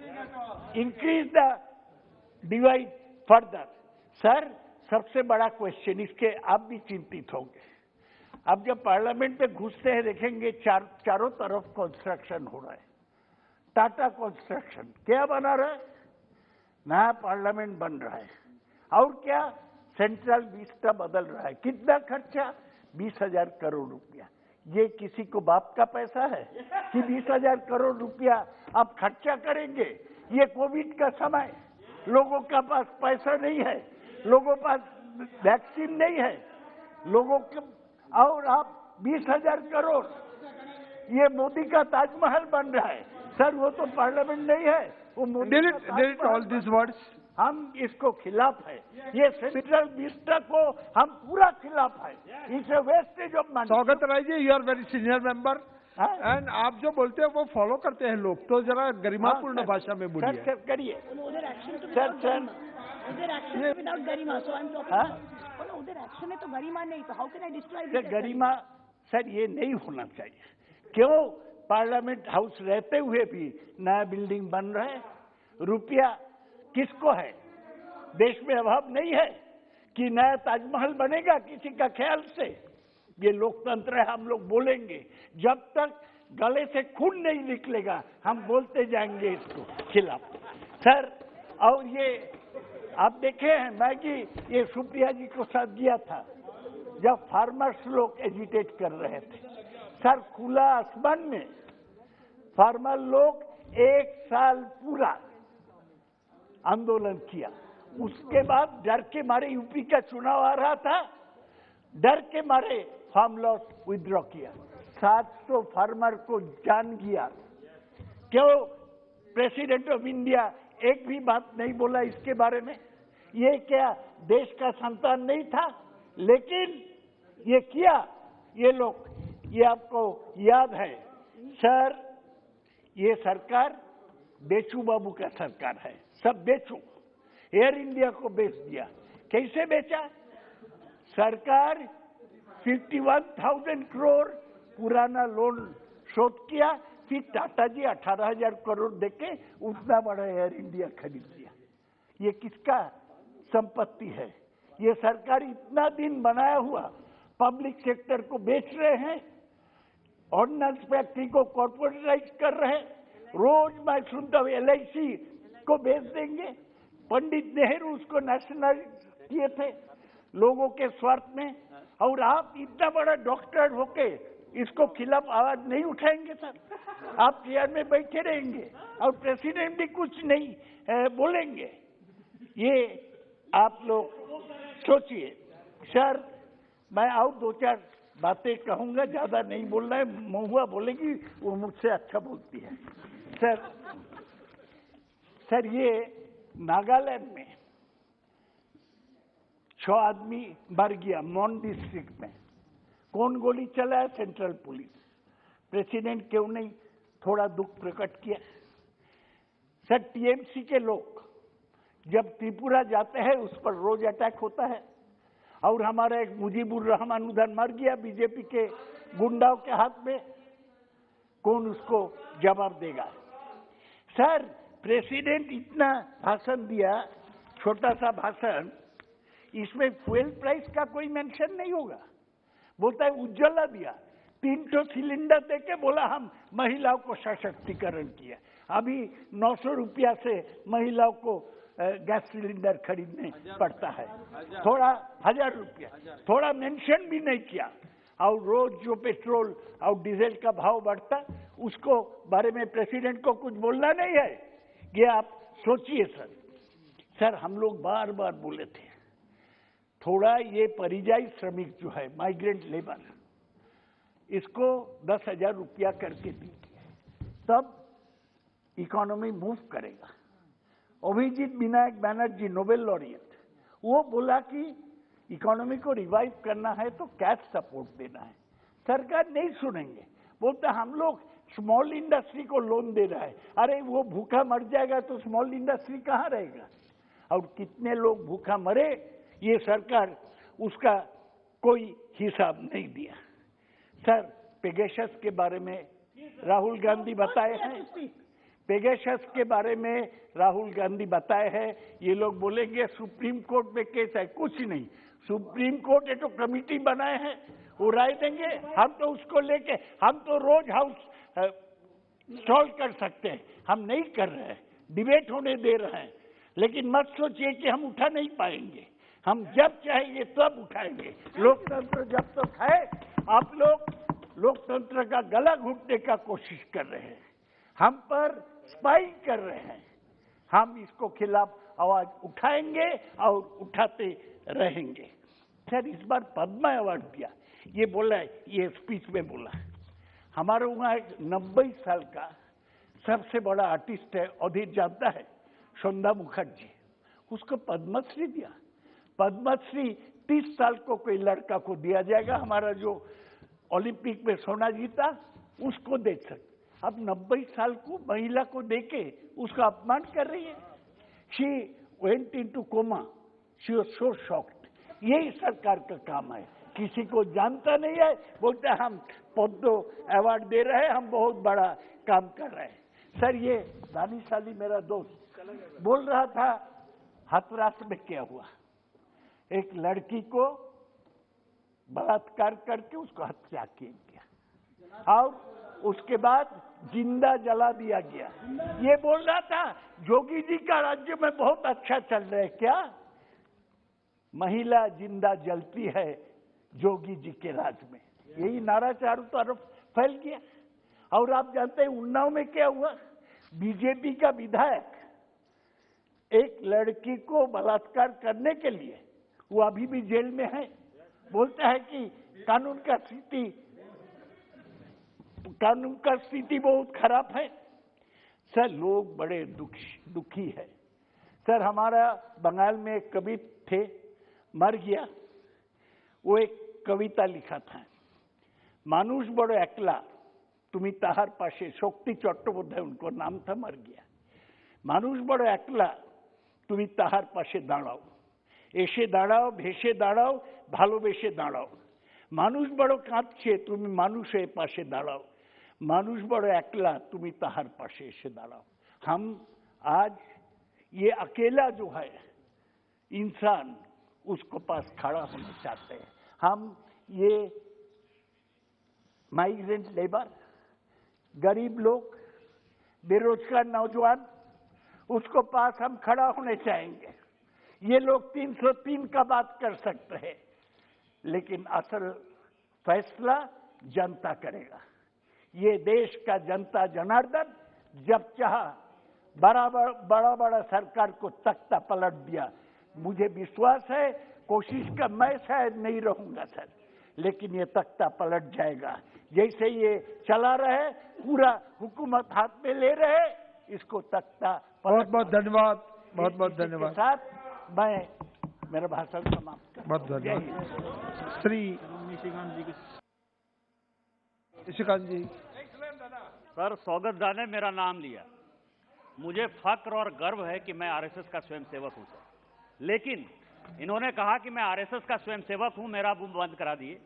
Increase the divide further. Sir सबसे बड़ा question, इसके आप भी चिंतित होंगे। अब जब parliament में घुसते हैं देखेंगे चारों तरफ कंस्ट्रक्शन हो रहा है। टाटा कंस्ट्रक्शन क्या बना रहा है? नया पार्लियामेंट बन रहा है। और क्या? सेंट्रल विस्टा बदल रहा है। कितना खर्चा? 20,000 करोड़ रुपया। ये किसी को बाप का पैसा है कि 20,000 करोड़ रुपया आप खर्चा करेंगे? ये कोविड का समय, लोगों का पास पैसा नहीं है, लोगों पास वैक्सीन नहीं है, लोगों के, और आप 20,000 करोड़, ये मोदी का ताजमहल बन रहा है। सर वो तो पार्लियामेंट नहीं है, वो Modi delete all this words. हम इसको खिलाफ है। ये सेंट्रल विस्टा को हम पूरा खिलाफ है। इसे wastage of money. Saugata Roy ji, you are very senior member and आप जो बोलते हैं वो फॉलो करते हैं लोग, तो जरा गरिमापूर्ण भाषा में बोलिए। सर करिए। उधर action Garima, so I am talking. उधर एक्शन है तो गरिमा नहीं, तो how can I destroy this? Garima sir ये नहीं होना चाहिए। क्यों? पार्लियामेंट हाउस रहते हुए भी नया बिल्डिंग बन रहा है। रुपया किसको है? देश में अभाव नहीं है कि नया ताजमहल बनेगा किसी का ख्याल से। ये लोकतंत्र है, हम लोग बोलेंगे। जब तक गले से खून नहीं निकलेगा हम बोलते जाएंगे इसको खिलाफ। सर और ये आप देखे हैं मैगी, ये सुप्रिया जी को साथ दिया था जब फार्मर्स लोग एजिटेट कर रहे थे। सर खुला आसमान में फार्मर लोग 1 साल पूरा आंदोलन किया। उसके बाद डर के मारे, यूपी का चुनाव आ रहा था, डर के मारे फार्म लॉस विथड्रॉ किया। 700 फार्मर को जान गया। क्यों? प्रेसिडेंट ऑफ इंडिया एक भी बात नहीं बोला इसके बारे में। ये क्या देश का संतान नहीं था? लेकिन ये किया ये लोग। ये आपको याद है सर, ये सरकार बेचू बाबू का सरकार है। सब बेचो। एयर इंडिया को बेच दिया। कैसे बेचा? सरकार 51,000 करोड़ पुराना लोन शोध किया, फिर टाटा जी 18,000 करोड़ देके उतना बड़ा एयर इंडिया खरीद लिया। ये किसका संपत्ति है? ये सरकार इतना दिन बनाया हुआ पब्लिक सेक्टर को बेच रहे हैं, ऑर्डिनेंस फैक्ट्री को कॉर्पोरेटाइज कर रहे हैं। रोज मैं सुनता हूँ LIC को भेज देंगे। पंडित नेहरू उसको नेशनलाइज किए थे लोगों के स्वार्थ में, और आप इतना बड़ा डॉक्टर होके इसको खिलाफ आवाज नहीं उठाएंगे सर? आप चेयर में बैठे रहेंगे और प्रेसिडेंट भी कुछ नहीं बोलेंगे। ये आप लोग सोचिए। सर मैं और दो चार बातें कहूंगा, ज्यादा नहीं बोलना है। महुआ बोलेगी, वो मुझसे अच्छा बोलती है। सर ये नागालैंड में 6 आदमी मर गया मॉन डिस्ट्रिक्ट में। कौन गोली चलाया? Central police. प्रेसिडेंट क्यों नहीं थोड़ा दुख प्रकट किया? सर टीएमसी के लोग जब त्रिपुरा जाते हैं उस पर रोज अटैक होता है, और हमारा एक मुजीबुर रहमान उधर मर गया बीजेपी के गुंडाओं के हाथ में। कौन उसको जवाब देगा? सर प्रेसिडेंट इतना भाषण दिया, छोटा सा भाषण, इसमें फ्यूल प्राइस का कोई मेंशन नहीं होगा। बोलता है उज्ज्वला दिया, 300 सिलेंडर देके बोला हम महिलाओं को सशक्तिकरण किया। अभी 900 रुपया से महिलाओं को गैस सिलेंडर खरीदने पड़ता है, थोड़ा 1000 रुपया, थोड़ा मेंशन भी नहीं किया। और रोज जो पेट्रोल और डीजल का भाव बढ़ता, उसको बारे में प्रेसिडेंट को कुछ बोलना नहीं है। ये आप सोचिए सर हम लोग बार बार बोले थे थोड़ा ये परिजाई श्रमिक जो है माइग्रेंट लेबर, इसको 10,000 रुपया करके दीजिए, तब इकोनॉमी मूव करेगा। अभिजीत विनायक बैनर्जी नोबेल लॉरियट, वो बोला कि इकोनॉमी को रिवाइव करना है तो कैश सपोर्ट देना है। सरकार नहीं सुनेंगे, बोलते हम लोग स्मॉल इंडस्ट्री को लोन दे रहा है। अरे वो भूखा मर जाएगा तो स्मॉल इंडस्ट्री कहाँ रहेगा? और कितने लोग भूखा मरे ये सरकार उसका कोई हिसाब नहीं दिया। सर पेगासस के बारे में राहुल गांधी बताए हैं, पेगासस के बारे में राहुल गांधी बताए हैं। ये लोग बोलेंगे सुप्रीम कोर्ट में केस है, कुछ नहीं। सुप्रीम कोर्ट ये तो कमिटी बनाए हैं, वो राय देंगे। हम तो उसको लेके हम तो रोज हाउस सॉल्व कर सकते हैं, हम नहीं कर रहे हैं, डिबेट होने दे रहे हैं। लेकिन मत सोचिए कि हम उठा नहीं पाएंगे, हम जब चाहेंगे तब उठाएंगे। लोकतंत्र जब तक है, आप लोग लोकतंत्र का गला घुटने का कोशिश कर रहे हैं, हम पर स्पाई कर रहे हैं। हम इसको खिलाफ आवाज उठाएंगे और उठाते रहेंगे। सर इस बार पद्मा अवार्ड दिया, ये बोला है, ये स्पीच में बोला है। हमारे वहाँ एक 90 साल का सबसे बड़ा आर्टिस्ट है, अधीर जानता है, संध्या मुखर्जी, उसको पद्मश्री दिया। पद्मश्री 30 साल को कोई लड़का को दिया जाएगा, हमारा जो ओलंपिक में सोना जीता उसको दे सकते। अब 90 साल को महिला को देके उसका अपमान कर रही है। She went into coma, she was so shocked. यही सरकार का काम है, किसी को जानता नहीं है, बोलते हम पद्म अवार्ड दे रहे हैं, हम बहुत बड़ा काम कर रहे हैं। सर ये दानिश मेरा दोस्त बोल रहा था हाथरस में क्या हुआ, एक लड़की को बलात्कार करके उसको हत्या किया और उसके बाद जिंदा जला दिया गया। ये बोल रहा था जोगी जी का राज्य में बहुत अच्छा चल रहा है। क्या महिला जिंदा जलती है जोगी जी के राज में? यही नारा चारों तरफ फैल गया। और आप जानते हैं उन्नाव में क्या हुआ? बीजेपी का विधायक एक लड़की को बलात्कार करने के लिए, वो अभी भी जेल में है, बोलता है कि कानून का स्थिति बहुत खराब है। सर लोग बड़े दुखी है। सर हमारा बंगाल में एक कवि थे, मर गया, वो एक कविता लिखा था, मानुष बड़ो एकला तुमी ताहार पाशे, शक्ति चट्टोपाध्याय उनको नाम था, मर गया। मानुष बड़ो एकला तुमी ताहार पाशे दाड़ाओ, एसे दाड़ाओ, भेसे दाड़ाओ, भालोबेसे दाड़ाओ। मानुष बड़ो काঁদছে तुमी मानुषेर पाशे दाड़ाओ, मानुष बड़ो एकला तुमी ताहार पाशे एसे दाड़ाओ। हम आज ये अकेला जो है इंसान, उसको पास खड़ा होना चाहते हैं। हम ये माइग्रेंट लेबर, गरीब लोग, बेरोजगार नौजवान, उसको पास हम खड़ा होने चाहेंगे। ये लोग 303 का बात कर सकते हैं, लेकिन असल फैसला जनता करेगा। ये देश का जनता जनार्दन जब चाहा बड़ा बड़ा सरकार को तख्ता पलट दिया। मुझे विश्वास है, कोशिश का मैं शायद नहीं रहूंगा सर, लेकिन ये तख्ता पलट जाएगा। जैसे ये चला रहे, पूरा हुकूमत हाथ में ले रहे, इसको तख्ता बहुत बहुत धन्यवाद, बहुत बहुत धन्यवाद। साथ मैं मेरा भाषण समाप्त करता बहुत धन्यवाद। श्री निशिकांत जी। सर, स्वागत दा ने मेरा नाम लिया। मुझे फक्र और गर्व है कि मैं आरएसएस का स्वयंसेवक हूं सर, लेकिन इन्होंने कहा कि मैं आरएसएस का स्वयंसेवक हूं, मेरा मुंह बंद करा दिए।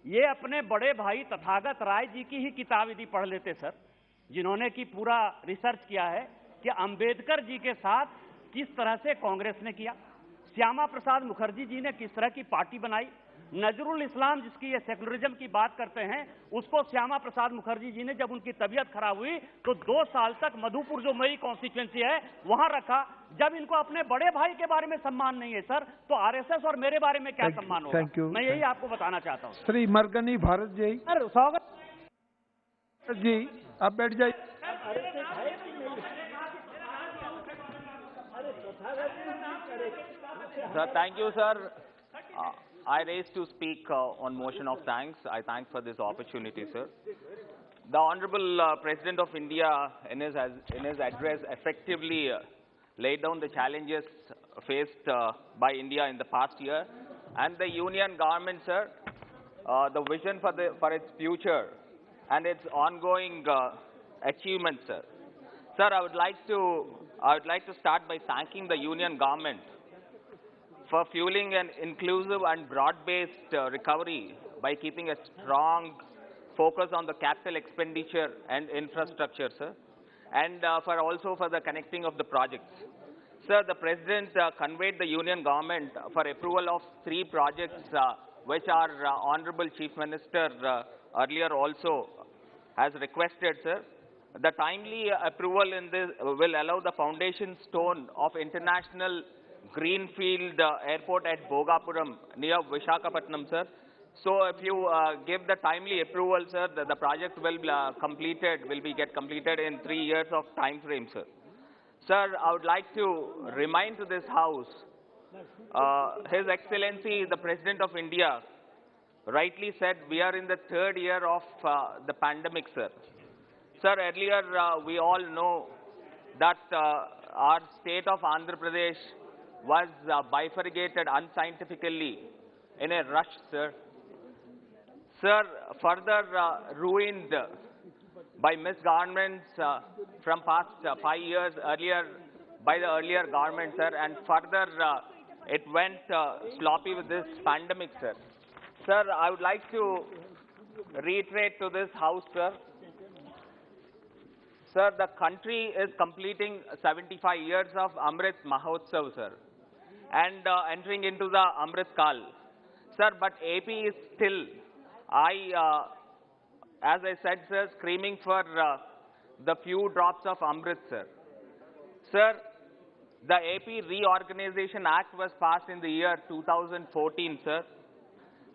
ये अपने बड़े भाई तथागत राय जी की ही किताब यदि पढ़ लेते सर, जिन्होंने की पूरा रिसर्च किया है कि अंबेडकर जी के साथ किस तरह से कांग्रेस ने किया, श्यामा प्रसाद मुखर्जी जी ने किस तरह की पार्टी बनाई, नजरुल इस्लाम जिसकी ये सेकुलरिज्म की बात करते हैं, उसको श्यामा प्रसाद मुखर्जी जी ने जब उनकी तबीयत खराब हुई तो 2 साल तक मधुपुर जो मेरी कॉन्स्टिट्यूएंसी है वहां रखा। जब इनको अपने बड़े भाई के बारे में सम्मान नहीं है सर, तो आरएसएस और मेरे बारे में क्या सम्मान होगा? Thank you. मैं यही आपको बताना चाहता हूँ। श्री मरगनी भारत जी। सर स्वागत जी, आप बैठ जाइए। Sir, thank you, sir. I raised to speak on motion of thanks. I thank for this opportunity, sir. The Honorable President of India, in his address, effectively laid down the challenges faced by India in the past year, and the Union government, sir, the vision for its future and its ongoing achievements, sir. Sir, I would like to start by thanking the Union government for fueling an inclusive and broad-based recovery by keeping a strong focus on the capital expenditure and infrastructure, sir, and for the connecting of the projects. Sir, the President conveyed the Union government for approval of 3 projects which our Honorable Chief Minister earlier also has requested, sir. The timely approval in this will allow the foundation stone of International Greenfield Airport at Bhogapuram near Visakhapatnam, sir. So if you give the timely approval, sir, the project will get completed in 3 years of time frame, sir. Sir, I would like to remind to this House, His Excellency, the President of India, rightly said we are in the 3rd year of the pandemic, sir. Sir, earlier we all know that our state of Andhra Pradesh was bifurcated unscientifically in a rush, sir. Sir, further ruined by misgovernments from past 5 years earlier by the earlier government, sir, and further it went sloppy with this pandemic, sir. Sir, I would like to reiterate to this House, sir. Sir, the country is completing 75 years of Amrit Mahotsav, sir, and entering into the Amrit Kal. Sir, but AP is still, as I said, sir, screaming for the few drops of Amrit, sir. Sir, the AP Reorganization Act was passed in the year 2014, sir.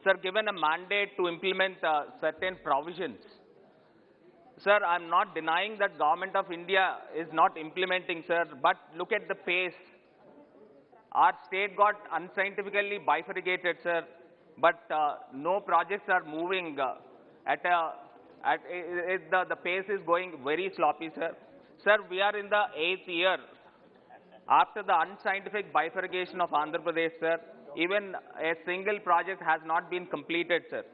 Sir, given a mandate to implement certain provisions. Sir, I'm not denying that Government of India is not implementing, sir, but look at the pace. Our state got unscientifically bifurcated, sir, but no projects are moving the pace is going very sloppy, sir. Sir, we are in the 8th year after the unscientific bifurcation of Andhra Pradesh, sir. Even a single project has not been completed, sir.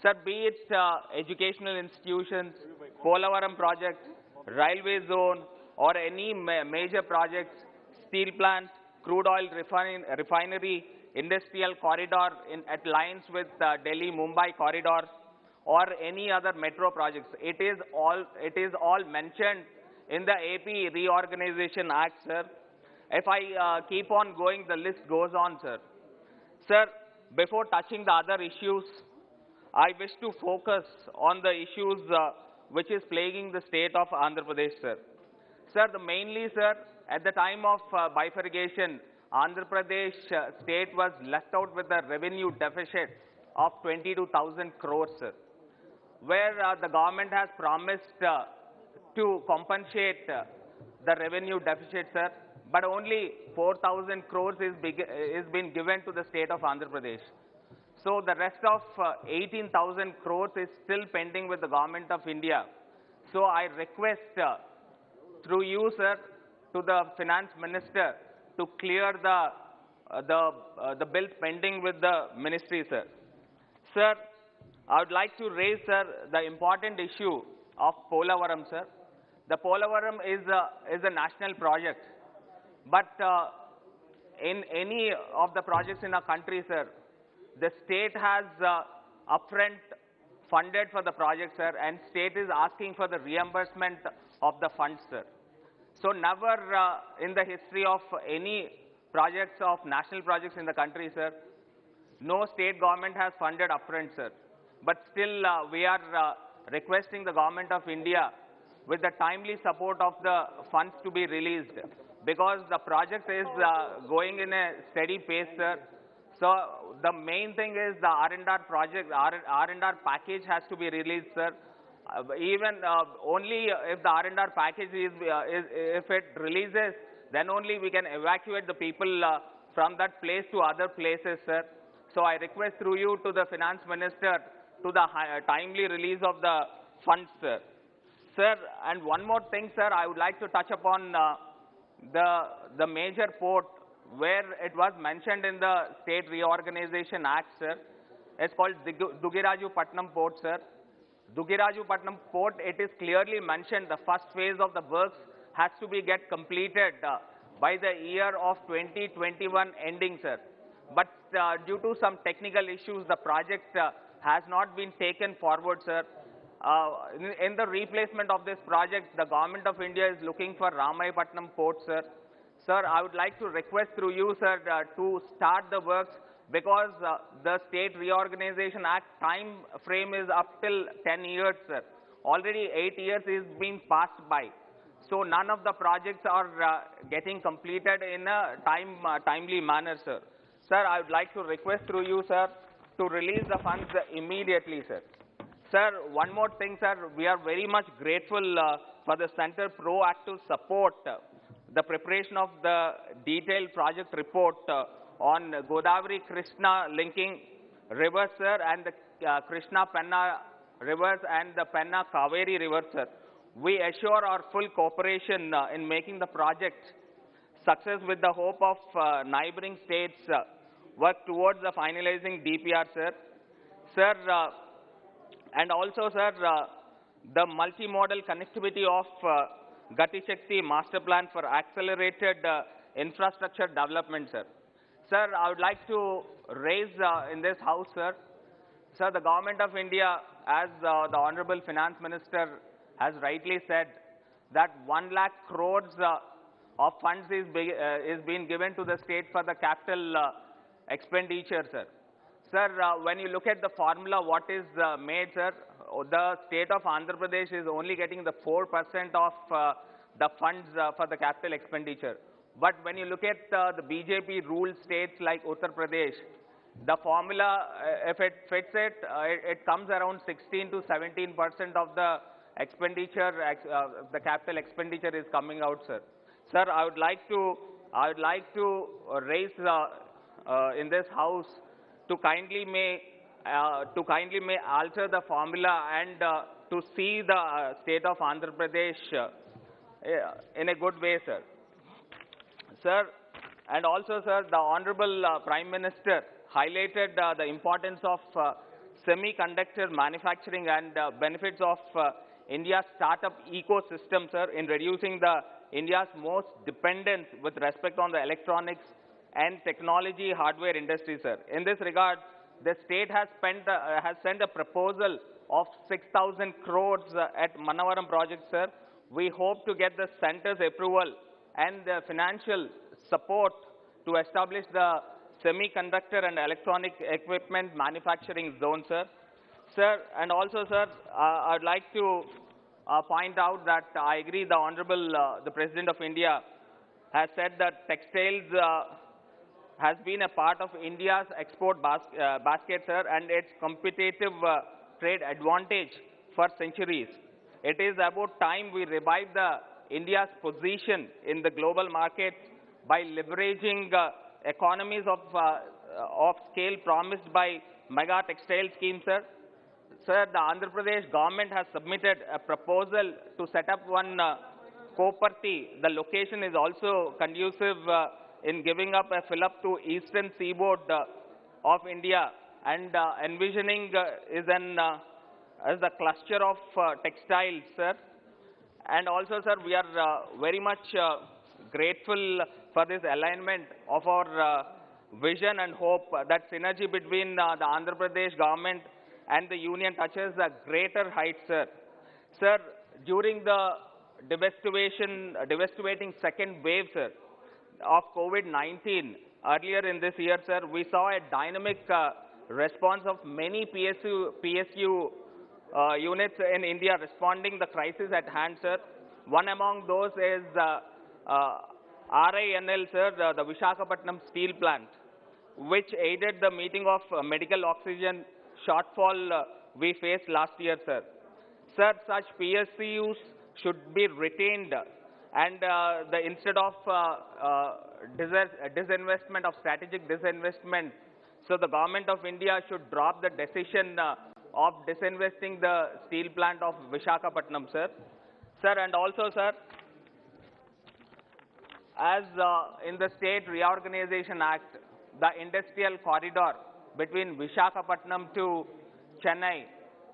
Sir, be it educational institutions, Polavaram project, railway zone, or any major projects, steel plant, crude oil refinery, industrial corridor at lines with Delhi-Mumbai corridor, or any other metro projects. It is all mentioned in the AP Reorganization Act, sir. If I keep on going, the list goes on, sir. Sir, before touching the other issues, I wish to focus on the issues which is plaguing the state of Andhra Pradesh, sir. Sir, mainly, sir, at the time of bifurcation, Andhra Pradesh state was left out with a revenue deficit of 22,000 crores, sir, where the government has promised to compensate the revenue deficit, sir, but only 4,000 crores is been given to the state of Andhra Pradesh. So the rest of 18,000 crores is still pending with the government of India. So I request through you, sir, to the finance minister to clear the bills pending with the ministry, sir. Sir, I would like to raise, sir, the important issue of Polavaram, sir. The Polavaram is a national project, but in any of the projects in our country, sir, the state has upfront funded for the project, sir, and state is asking for the reimbursement of the funds, sir. So never in the history of any projects of national projects in the country, sir, no state government has funded upfront, sir. But still we are requesting the government of India with the timely support of the funds to be released, because the project is going in a steady pace, sir. So the main thing is the R&R project, R&R package has to be released, sir. Even only if the R&R package if it releases, then only we can evacuate the people from that place to other places, sir. So I request through you to the finance minister to the timely release of the funds, sir. Sir, and one more thing, sir, I would like to touch upon the major port where it was mentioned in the State Reorganization Act, sir. It's called Dugiraju-Patnam Port, sir. Dugiraju-Patnam Port, it is clearly mentioned the first phase of the works has to be completed by the year of 2021 ending, sir. But due to some technical issues, the project has not been taken forward, sir. In the replacement of this project, the government of India is looking for Ramayapatnam Port, sir. Sir, I would like to request through you, sir, to start the works, because the State Reorganization Act time frame is up till 10 years, sir. Already 8 years is being passed by. So none of the projects are getting completed in a timely manner, sir. Sir, I would like to request through you, sir, to release the funds immediately, sir. Sir, one more thing, sir, we are very much grateful for the Center proactive support, the preparation of the detailed project report on Godavari Krishna linking rivers, sir, and the Krishna Penna rivers and the Penna Kaveri river, sir. We assure our full cooperation in making the project success with the hope of neighboring states work towards the finalizing DPR, sir. Sir, and also, sir, the multimodal connectivity of Gati Shakti Master Plan for accelerated infrastructure development, sir. Sir, I would like to raise in this house, sir. Sir, the government of India, as the Honorable Finance Minister has rightly said, that 1 lakh crores of funds is being given to the state for the capital expenditure, sir. Sir, when you look at the formula, what is made, sir, the state of Andhra Pradesh is only getting the 4% of the funds for the capital expenditure. But when you look at the BJP ruled states like Uttar Pradesh, the formula, if it fits it, it comes around 16 to 17% of the expenditure, the capital expenditure is coming out, sir. Sir, I would like to raise in this house to kindly may alter the formula and to see the state of Andhra Pradesh in a good way, sir. Sir, and also, sir, the Honorable Prime Minister highlighted the importance of semiconductor manufacturing and benefits of India's startup ecosystem, sir, in reducing India's most dependence with respect on the electronics and technology hardware industry, sir. In this regard, the state has sent a proposal of 6,000 crores at Manavaram project, sir. We hope to get the center's approval and the financial support to establish the semiconductor and electronic equipment manufacturing zone, sir. Sir, and also, sir, I would like to point out that I agree the Honorable the President of India has said that textiles has been a part of India's export basket, sir, and its competitive trade advantage for centuries. It is about time we revive India's position in the global market by leveraging economies of scale promised by mega textile scheme, sir. Sir, the Andhra Pradesh government has submitted a proposal to set up one Koparthi. The location is also conducive in giving up a fill-up to eastern seaboard of India, and envisioning as the cluster of textiles, sir. And also, sir, we are very much grateful for this alignment of our vision and hope that synergy between the Andhra Pradesh government and the union touches a greater height, sir. Sir, during the devastating second wave, sir, of COVID-19 earlier in this year, sir, we saw a dynamic response of many PSU units in India responding the crisis at hand, sir. One among those is RINL, sir, the Visakhapatnam steel plant, which aided the meeting of medical oxygen shortfall we faced last year, sir. Sir, such PSUs should be retained, and instead of disinvestment, of strategic disinvestment, so the government of India should drop the decision of disinvesting the steel plant of Visakhapatnam, sir. Sir, and also, sir, as in the State Reorganization Act, the industrial corridor between Visakhapatnam to Chennai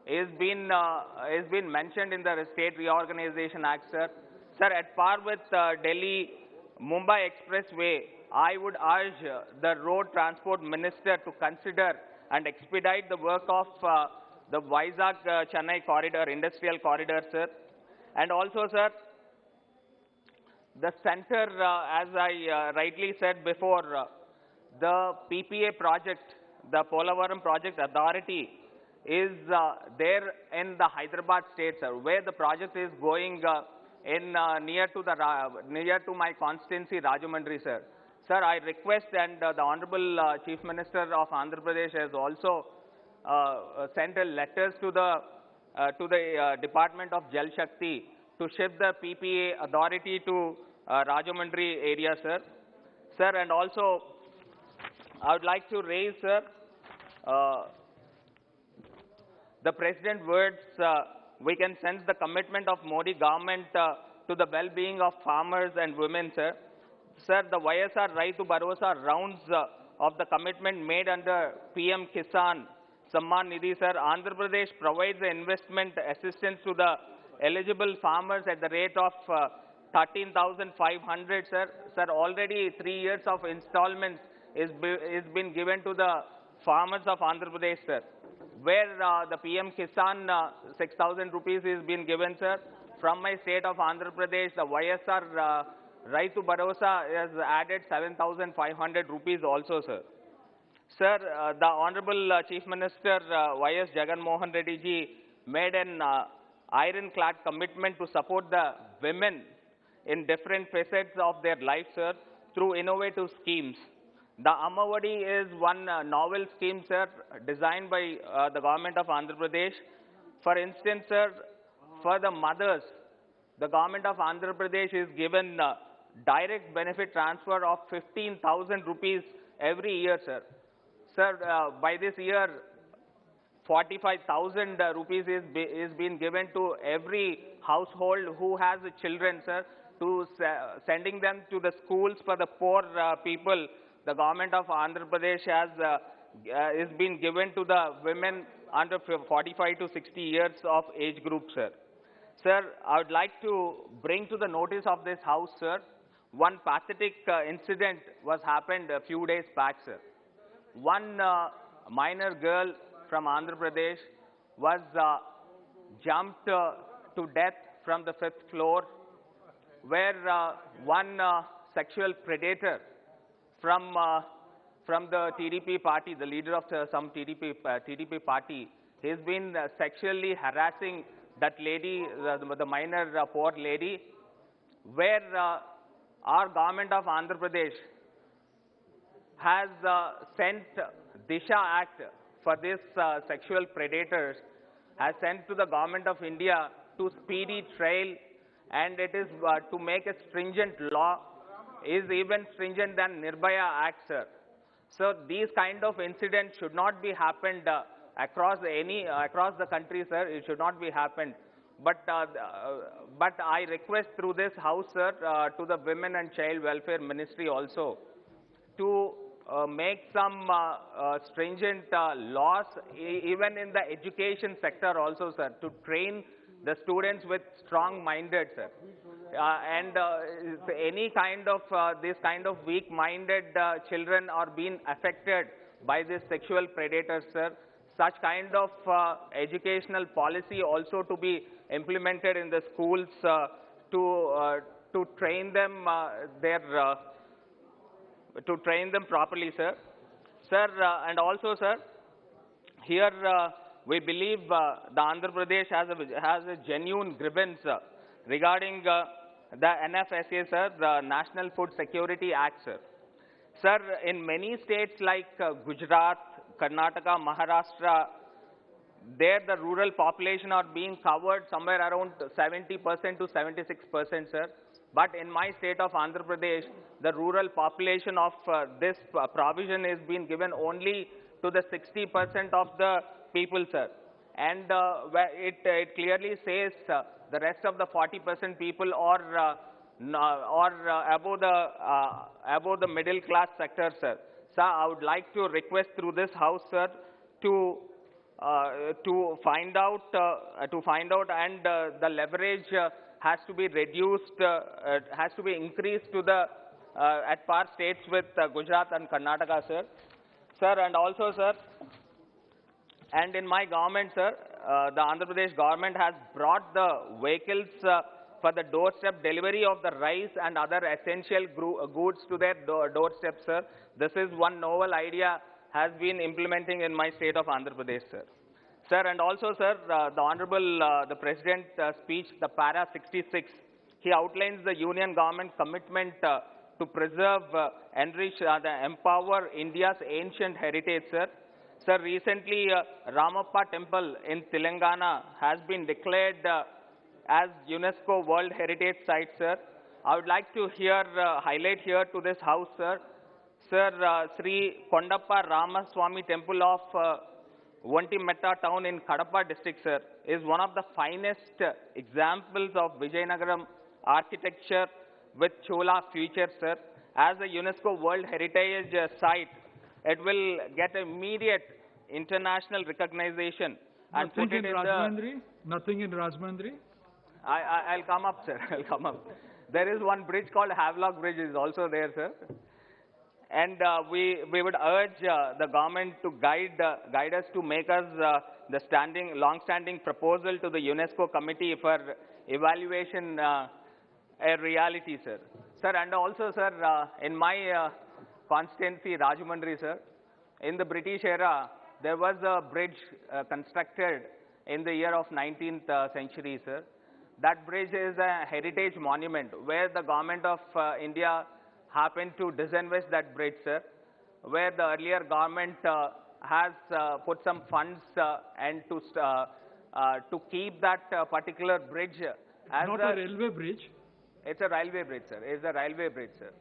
is been mentioned in the State Reorganization Act, sir. Sir, at par with Delhi-Mumbai Expressway, I would urge the Road Transport Minister to consider and expedite the work of the Vizag-Chennai corridor, industrial corridor, sir. And also, sir, the center, as I rightly said before, the PPA project, the Polavaram Project Authority, is there in the Hyderabad state, sir, where the project is going near to my constituency, Rajahmundry, sir. Sir, I request, and the Honorable Chief Minister of Andhra Pradesh has also sent letters to the Department of Jal Shakti to shift the PPA authority to Rajahmundry area, sir. Sir, and also I would like to raise, sir, the President's words. We can sense the commitment of Modi government to the well-being of farmers and women, sir. Sir, the YSR Raitu Bharosa rounds of the commitment made under PM Kisan Samman Nidhi, sir. Andhra Pradesh provides the investment assistance to the eligible farmers at the rate of 13,500, sir. Sir, already 3 years of installments is been given to the farmers of Andhra Pradesh, sir, where the PM Kisan 6,000 rupees is being given, sir. From my state of Andhra Pradesh, the YSR Raitu Bharosa has added 7,500 rupees also, sir. Sir, the Honorable Chief Minister Y.S. Jagan Mohan Reddy ji made an ironclad commitment to support the women in different facets of their life, sir, through innovative schemes. The Amavadi is one novel scheme, sir, designed by the government of Andhra Pradesh. For instance, sir, for the mothers, the government of Andhra Pradesh is given direct benefit transfer of 15,000 rupees every year, sir. Sir, by this year, 45,000 rupees is being given to every household who has children, sir, to sending them to the schools for the poor people. The government of Andhra Pradesh is being given to the women under 45 to 60 years of age group, sir. Sir, I would like to bring to the notice of this House, sir, one pathetic incident was happened a few days back, sir. One minor girl from Andhra Pradesh was jumped to death from the 5th floor, where one sexual predator from the TDP party, the leader of some TDP party, he's been sexually harassing that lady, the minor poor lady, where our government of Andhra Pradesh has sent Disha Act for this sexual predators, has sent to the government of India to speedy trial, and it is to make a stringent law, is even stringent than Nirbhaya Act, sir. So these kind of incidents should not be happened across the country, sir. It should not be happened. But I request through this house, sir, to the Women and Child Welfare Ministry also, to make some stringent laws, even in the education sector also, sir, to train the students with strong-minded, sir. And any kind of, this kind of weak-minded children are being affected by this sexual predators, sir. Such kind of educational policy also to be implemented in the schools to train them to train them properly, sir. Sir, and also, sir, here we believe the Andhra Pradesh has a genuine grievance regarding the NFSA, sir, the National Food Security Act, sir. Sir, in many states like Gujarat, Karnataka, Maharashtra, there the rural population are being covered somewhere around 70% to 76%, sir. But in my state of Andhra Pradesh, the rural population of this provision is being given only to the 60% of the people, sir. And it clearly says the rest of the 40% people are above the middle class sector, sir. Sir, I would like to request through this house, sir, to find out and the leverage has to be reduced, has to be increased to the at par states with Gujarat and Karnataka, sir. Sir, and also, sir, and in my government, sir, the Andhra Pradesh government has brought the vehicles for the doorstep delivery of the rice and other essential goods to their doorstep, sir. This is one novel idea has been implementing in my state of Andhra Pradesh, sir. Sir, and also, sir, the Honorable, the President speech, the Para 66, he outlines the Union government commitment to preserve, enrich, empower India's ancient heritage, sir. Sir, recently, Ramappa Temple in Telangana has been declared as UNESCO World Heritage Site, sir. I would like to highlight here to this house, sir. Sir, Sri Kondappa Ramaswamy Temple of Vantimetta town in Kadapa district, sir, is one of the finest examples of Vijayanagaram architecture with Chola future, sir. As a UNESCO World Heritage Site, it will get immediate international recognition. And nothing in Rajahmundry? Nothing in Rajahmundry? I'll come up, sir. I'll come up. There is one bridge called Havelock Bridge is also there, sir. And we would urge the government to guide us to make us the long-standing proposal to the UNESCO committee for evaluation a reality, sir. Sir, and also, sir, in my constituency, Rajahmundry, sir, in the British era, there was a bridge constructed in the year of 19th century, sir. That bridge is a heritage monument where the government of India happened to disinvest that bridge, sir, where the earlier government has put some funds and to keep that particular bridge as not a railway bridge. It's a railway bridge, sir. It's a railway bridge, sir.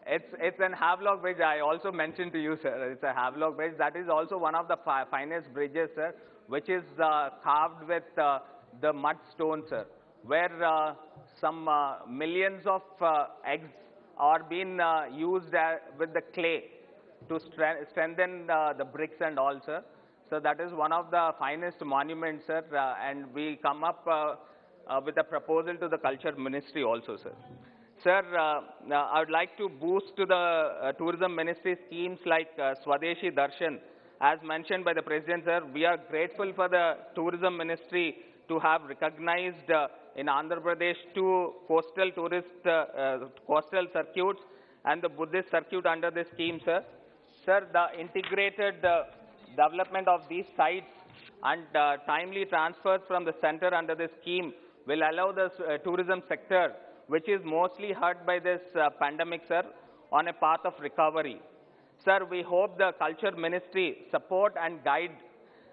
It's an Havelock Bridge. I also mentioned to you, sir. It's a Havelock Bridge. That is also one of the finest bridges, sir, which is carved with the mud stone, sir, where some millions of eggs are being used with the clay to strengthen the bricks and all, sir. So that is one of the finest monuments, sir, and we come up with a proposal to the Culture Ministry also, sir. Sir, I would like to boost to the Tourism Ministry schemes like Swadeshi Darshan. As mentioned by the President, sir, we are grateful for the Tourism Ministry to have recognized in Andhra Pradesh 2 coastal coastal circuits and the Buddhist circuit under this scheme, sir. Sir, the integrated development of these sites and timely transfers from the center under this scheme will allow the tourism sector which is mostly hurt by this pandemic, sir, on a path of recovery. Sir, we hope the Culture Ministry support and guide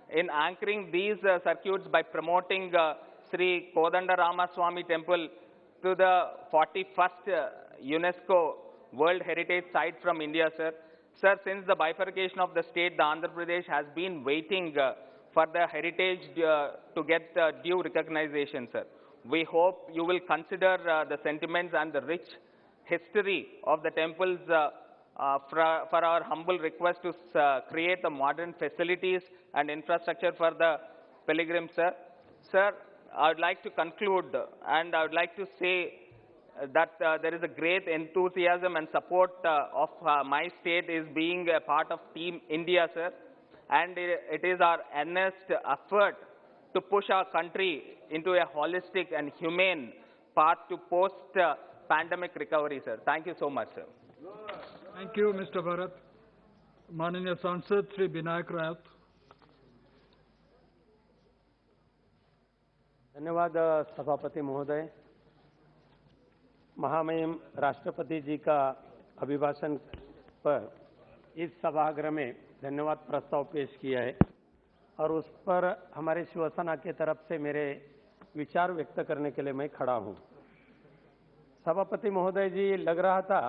in anchoring these circuits by promoting Sri Kodanda Ramaswamy Temple to the 41st UNESCO World Heritage Site from India, sir. Sir, since the bifurcation of the state, the Andhra Pradesh has been waiting for the heritage to get due recognition, sir. We hope you will consider the sentiments and the rich history of the temples for our humble request to create the modern facilities and infrastructure for the pilgrims, sir. Sir, I would like to conclude and I would like to say that there is a great enthusiasm and support of my state is being a part of Team India, sir. And it is our earnest effort to push our country into a holistic and humane path to post-pandemic recovery, sir. Thank you so much, sir. Thank you, Mr. Bharat. माननीय सांसद श्री विनायक राउत. धन्यवाद सभापति महोदय. महामहिम राष्ट्रपति जी का अभिभाषण पर इस सभागृह में धन्यवाद प्रस्ताव पेश किया है और उस पर हमारे शिवसेना के तरफ से मेरे विचार व्यक्त करने के लिए मैं खड़ा हूं. सभापति महोदय जी, लग रहा था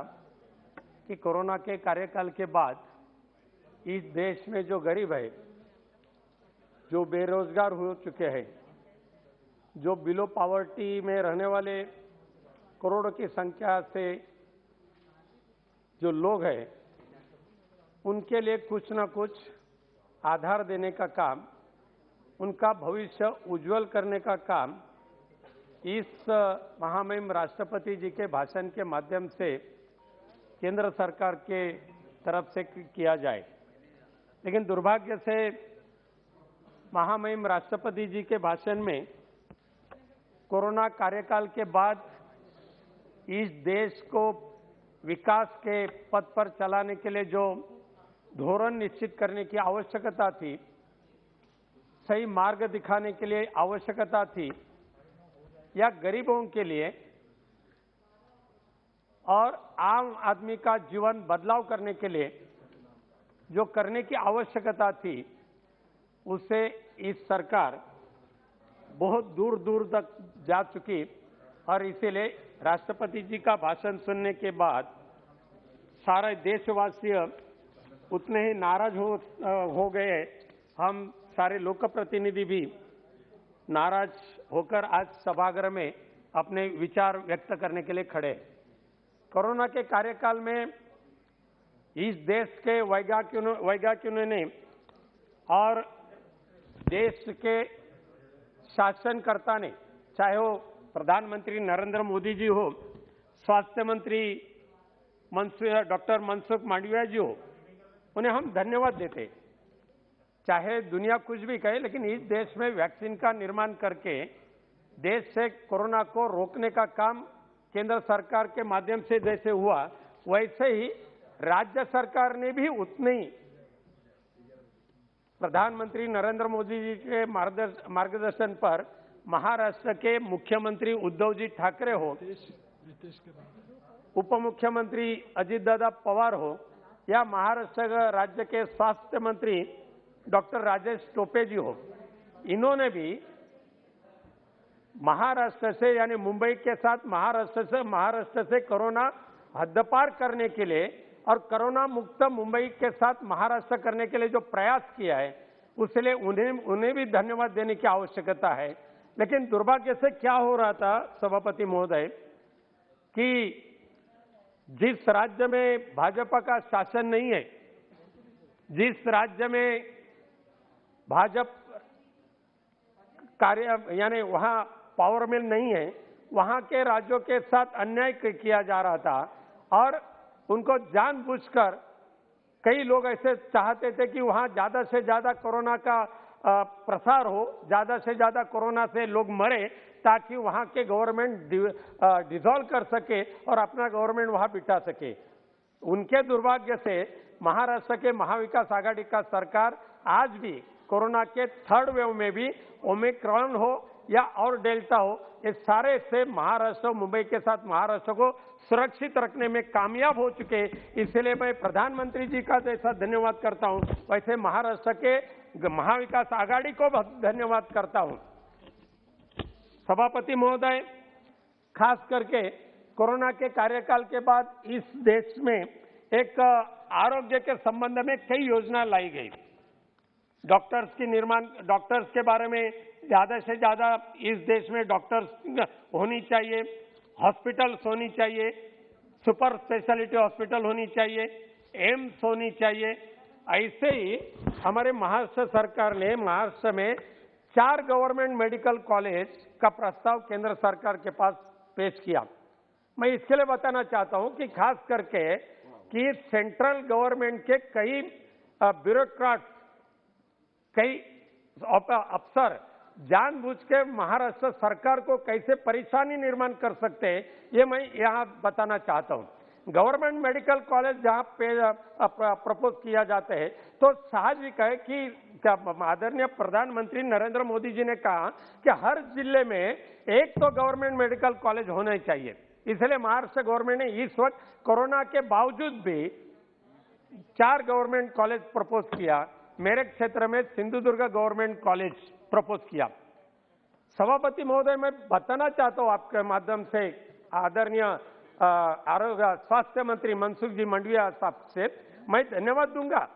कि कोरोना के कार्यकाल के बाद इस देश में जो गरीब है, जो बेरोजगार हो चुके हैं, जो बिलो पॉवर्टी में रहने वाले करोड़ों की संख्या से जो लोग हैं, उनके लिए कुछ न कुछ आधार देने का काम, उनका भविष्य उज्जवल करने का काम इस महामहिम राष्ट्रपति जी के भाषण के माध्यम से केंद्र सरकार के तरफ से किया जाए. लेकिन दुर्भाग्य से महामहिम राष्ट्रपति जी के भाषण में कोरोना कार्यकाल के बाद इस देश को विकास के पथ पर चलाने के लिए जो धोरण निश्चित करने की आवश्यकता थी, सही मार्ग दिखाने के लिए आवश्यकता थी, या गरीबों के लिए और आम आदमी का जीवन बदलाव करने के लिए जो करने की आवश्यकता थी, उसे इस सरकार बहुत दूर दूर तक जा चुकी. और इसीलिए राष्ट्रपति जी का भाषण सुनने के बाद सारे देशवासी उतने ही नाराज हो गए. हम सारे लोक प्रतिनिधि भी नाराज होकर आज सभागृह में अपने विचार व्यक्त करने के लिए खड़े. कोरोना के कार्यकाल में इस देश के वैज्ञानिकों ने और देश के शासनकर्ता ने, चाहे वो प्रधानमंत्री नरेंद्र मोदी जी हो, स्वास्थ्य मंत्री डॉक्टर मनसुख मांडविया जी हो, उन्हें हम धन्यवाद देते. चाहे दुनिया कुछ भी कहे, लेकिन इस देश में वैक्सीन का निर्माण करके देश से कोरोना को रोकने का काम केंद्र सरकार के माध्यम से जैसे हुआ, वैसे ही राज्य सरकार ने भी उतने ही प्रधानमंत्री नरेंद्र मोदी जी के मार्गदर्शन पर महाराष्ट्र के मुख्यमंत्री उद्धव जी ठाकरे हो, उप मुख्यमंत्री अजित दादा पवार हो, या महाराष्ट्र राज्य के स्वास्थ्य मंत्री डॉक्टर राजेश टोपे जी हो, इन्होंने भी महाराष्ट्र से यानी मुंबई के साथ महाराष्ट्र से कोरोना हद्दपार करने के लिए और कोरोना मुक्त मुंबई के साथ महाराष्ट्र करने के लिए जो प्रयास किया है, उसके उन्हें भी धन्यवाद देने की आवश्यकता है. लेकिन दुर्भाग्य से क्या हो रहा था सभापति महोदय कि जिस राज्य में भाजपा का शासन नहीं है, जिस राज्य में भाजपा कार्य यानी वहां पावर में नहीं है, वहां के राज्यों के साथ अन्याय किया जा रहा था और उनको जानबूझकर कई लोग ऐसे चाहते थे कि वहां ज्यादा से ज्यादा कोरोना का प्रसार हो, ज्यादा से ज्यादा कोरोना से लोग मरे ताकि वहां के गवर्नमेंट डिसॉल्व कर सके और अपना गवर्नमेंट वहां बिठा सके. उनके दुर्भाग्य से महाराष्ट्र के महाविकास आघाड़ी का सरकार आज भी कोरोना के थर्ड वेव में भी ओमिक्रॉन हो या और डेल्टा हो, ये सारे से महाराष्ट्र, मुंबई के साथ महाराष्ट्र को सुरक्षित रखने में कामयाब हो चुके हैं। इसलिए मैं प्रधानमंत्री जी का जैसा धन्यवाद करता हूं, वैसे महाराष्ट्र के महाविकास आघाड़ी को धन्यवाद करता हूं। सभापति महोदय, खास करके कोरोना के कार्यकाल के बाद इस देश में एक आरोग्य के संबंध में कई योजना लाई गई। डॉक्टर्स के बारे में ज्यादा से ज्यादा इस देश में डॉक्टर्स होनी चाहिए, हॉस्पिटल्स होनी चाहिए, सुपर स्पेशलिटी हॉस्पिटल होनी चाहिए, एम्स होनी चाहिए। ऐसे ही हमारे महाराष्ट्र सरकार ने महाराष्ट्र में 4 गवर्नमेंट मेडिकल कॉलेज का प्रस्ताव केंद्र सरकार के पास पेश किया। मैं इसके लिए बताना चाहता हूं कि खास करके कि सेंट्रल गवर्नमेंट के कई ब्यूरोक्रेट्स, कई अफसर जानबूझ के महाराष्ट्र सरकार को कैसे परेशानी निर्माण कर सकते हैं, ये मैं यहाँ बताना चाहता हूँ। गवर्नमेंट मेडिकल कॉलेज जहाँ पे प्रपोज किया जाता है, तो साहजिक है कि आदरणीय प्रधानमंत्री नरेंद्र मोदी जी ने कहा कि हर जिले में एक तो गवर्नमेंट मेडिकल कॉलेज होना चाहिए। इसलिए महाराष्ट्र गवर्नमेंट ने इस वक्त कोरोना के बावजूद भी 4 गवर्नमेंट कॉलेज प्रपोज किया। मेरे क्षेत्र में सिंधुदुर्ग गवर्नमेंट कॉलेज प्रपोज किया। सभापति महोदय, मैं बताना चाहता हूं आपके माध्यम से आदरणीय आरोग्य स्वास्थ्य मंत्री मनसुख जी मंडविया साहब से मैं धन्यवाद दूंगा।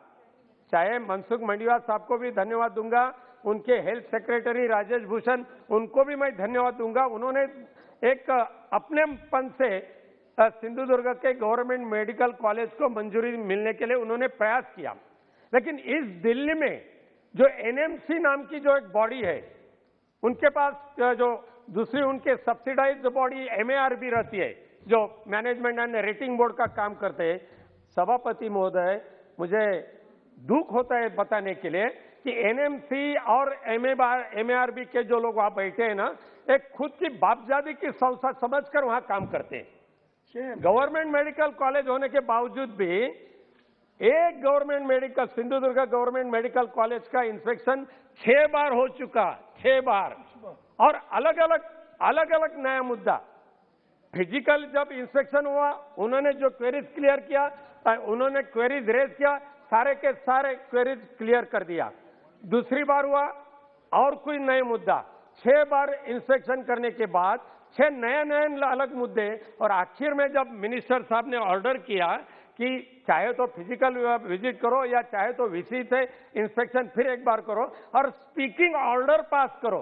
चाहे मनसुख मंडविया साहब को भी धन्यवाद दूंगा, उनके हेल्थ सेक्रेटरी राजेश भूषण, उनको भी मैं धन्यवाद दूंगा। उन्होंने एक अपनेपन से सिंधुदुर्ग के गवर्नमेंट मेडिकल कॉलेज को मंजूरी मिलने के लिए उन्होंने प्रयास किया। लेकिन इस दिल्ली में जो एनएमसी नाम की जो एक बॉडी है, उनके पास जो दूसरी उनके सब्सिडाइज्ड बॉडी एमएआरबी रहती है, जो मैनेजमेंट एंड रेटिंग बोर्ड का काम करते हैं। सभापति महोदय, मुझे दुख होता है बताने के लिए कि एनएमसी और एमएआरबी के जो लोग वहां बैठे हैं ना, एक खुद की बापजादी की संस्था समझकर वहां काम करते हैं। गवर्नमेंट मेडिकल कॉलेज होने के बावजूद भी एक government medical Sindhudurg government medical college का इंस्पेक्शन 6 बार हो चुका, 6 बार, और अलग अलग नया मुद्दा। फिजिकल जब इंस्पेक्शन हुआ, उन्होंने जो क्वेरीज क्लियर किया, उन्होंने क्वेरीज रेज किया, सारे के सारे क्वेरीज क्लियर कर दिया। दूसरी बार हुआ और कोई नए मुद्दा। 6 बार इंस्पेक्शन करने के बाद 6 नए अलग मुद्दे, और आखिर में जब मिनिस्टर साहब ने ऑर्डर किया कि चाहे तो फिजिकल विजिट करो या चाहे तो वीसी से इंस्पेक्शन फिर एक बार करो और स्पीकिंग ऑर्डर पास करो,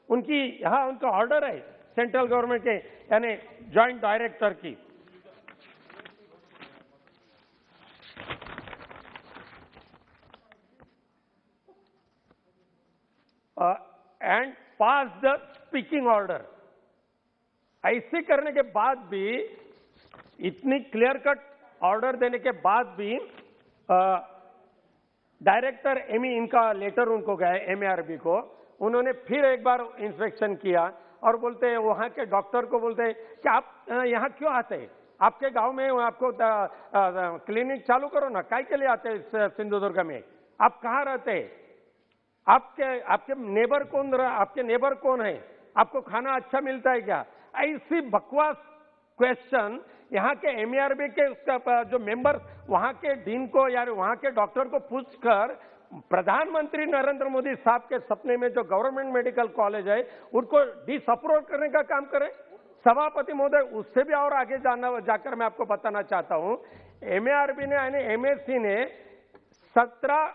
यहाँ उनका ऑर्डर है सेंट्रल गवर्नमेंट के यानी जॉइंट डायरेक्टर की। And pass the speaking order. ऐसे करने के बाद भी, इतनी क्लियर कट ऑर्डर देने के बाद भी डायरेक्टर इनका लेटर उनको गया एमएआरबी को, उन्होंने फिर एक बार इंस्पेक्शन किया और बोलते हैं, वहां के डॉक्टर को बोलते हैं कि आप यहाँ क्यों आते हैं, आपके गांव में आपको क्लिनिक चालू करो ना, काय के लिए आते हैं सिंधुदुर्ग में, आप कहाँ रहते हैं, आपके नेबर कौन है, आपको खाना अच्छा मिलता है क्या? ऐसी बकवास क्वेश्चन यहाँ के एमएआरबी के उसका जो मेंबर वहां के डीन को या वहां के डॉक्टर को पूछकर प्रधानमंत्री नरेंद्र मोदी साहब के सपने में जो गवर्नमेंट मेडिकल कॉलेज है उनको डिसअप्रूव करने का काम करें। सभापति महोदय, उससे भी और आगे जाकर मैं आपको बताना चाहता हूं, एमएआरबी ने यानी एमएससी ने 17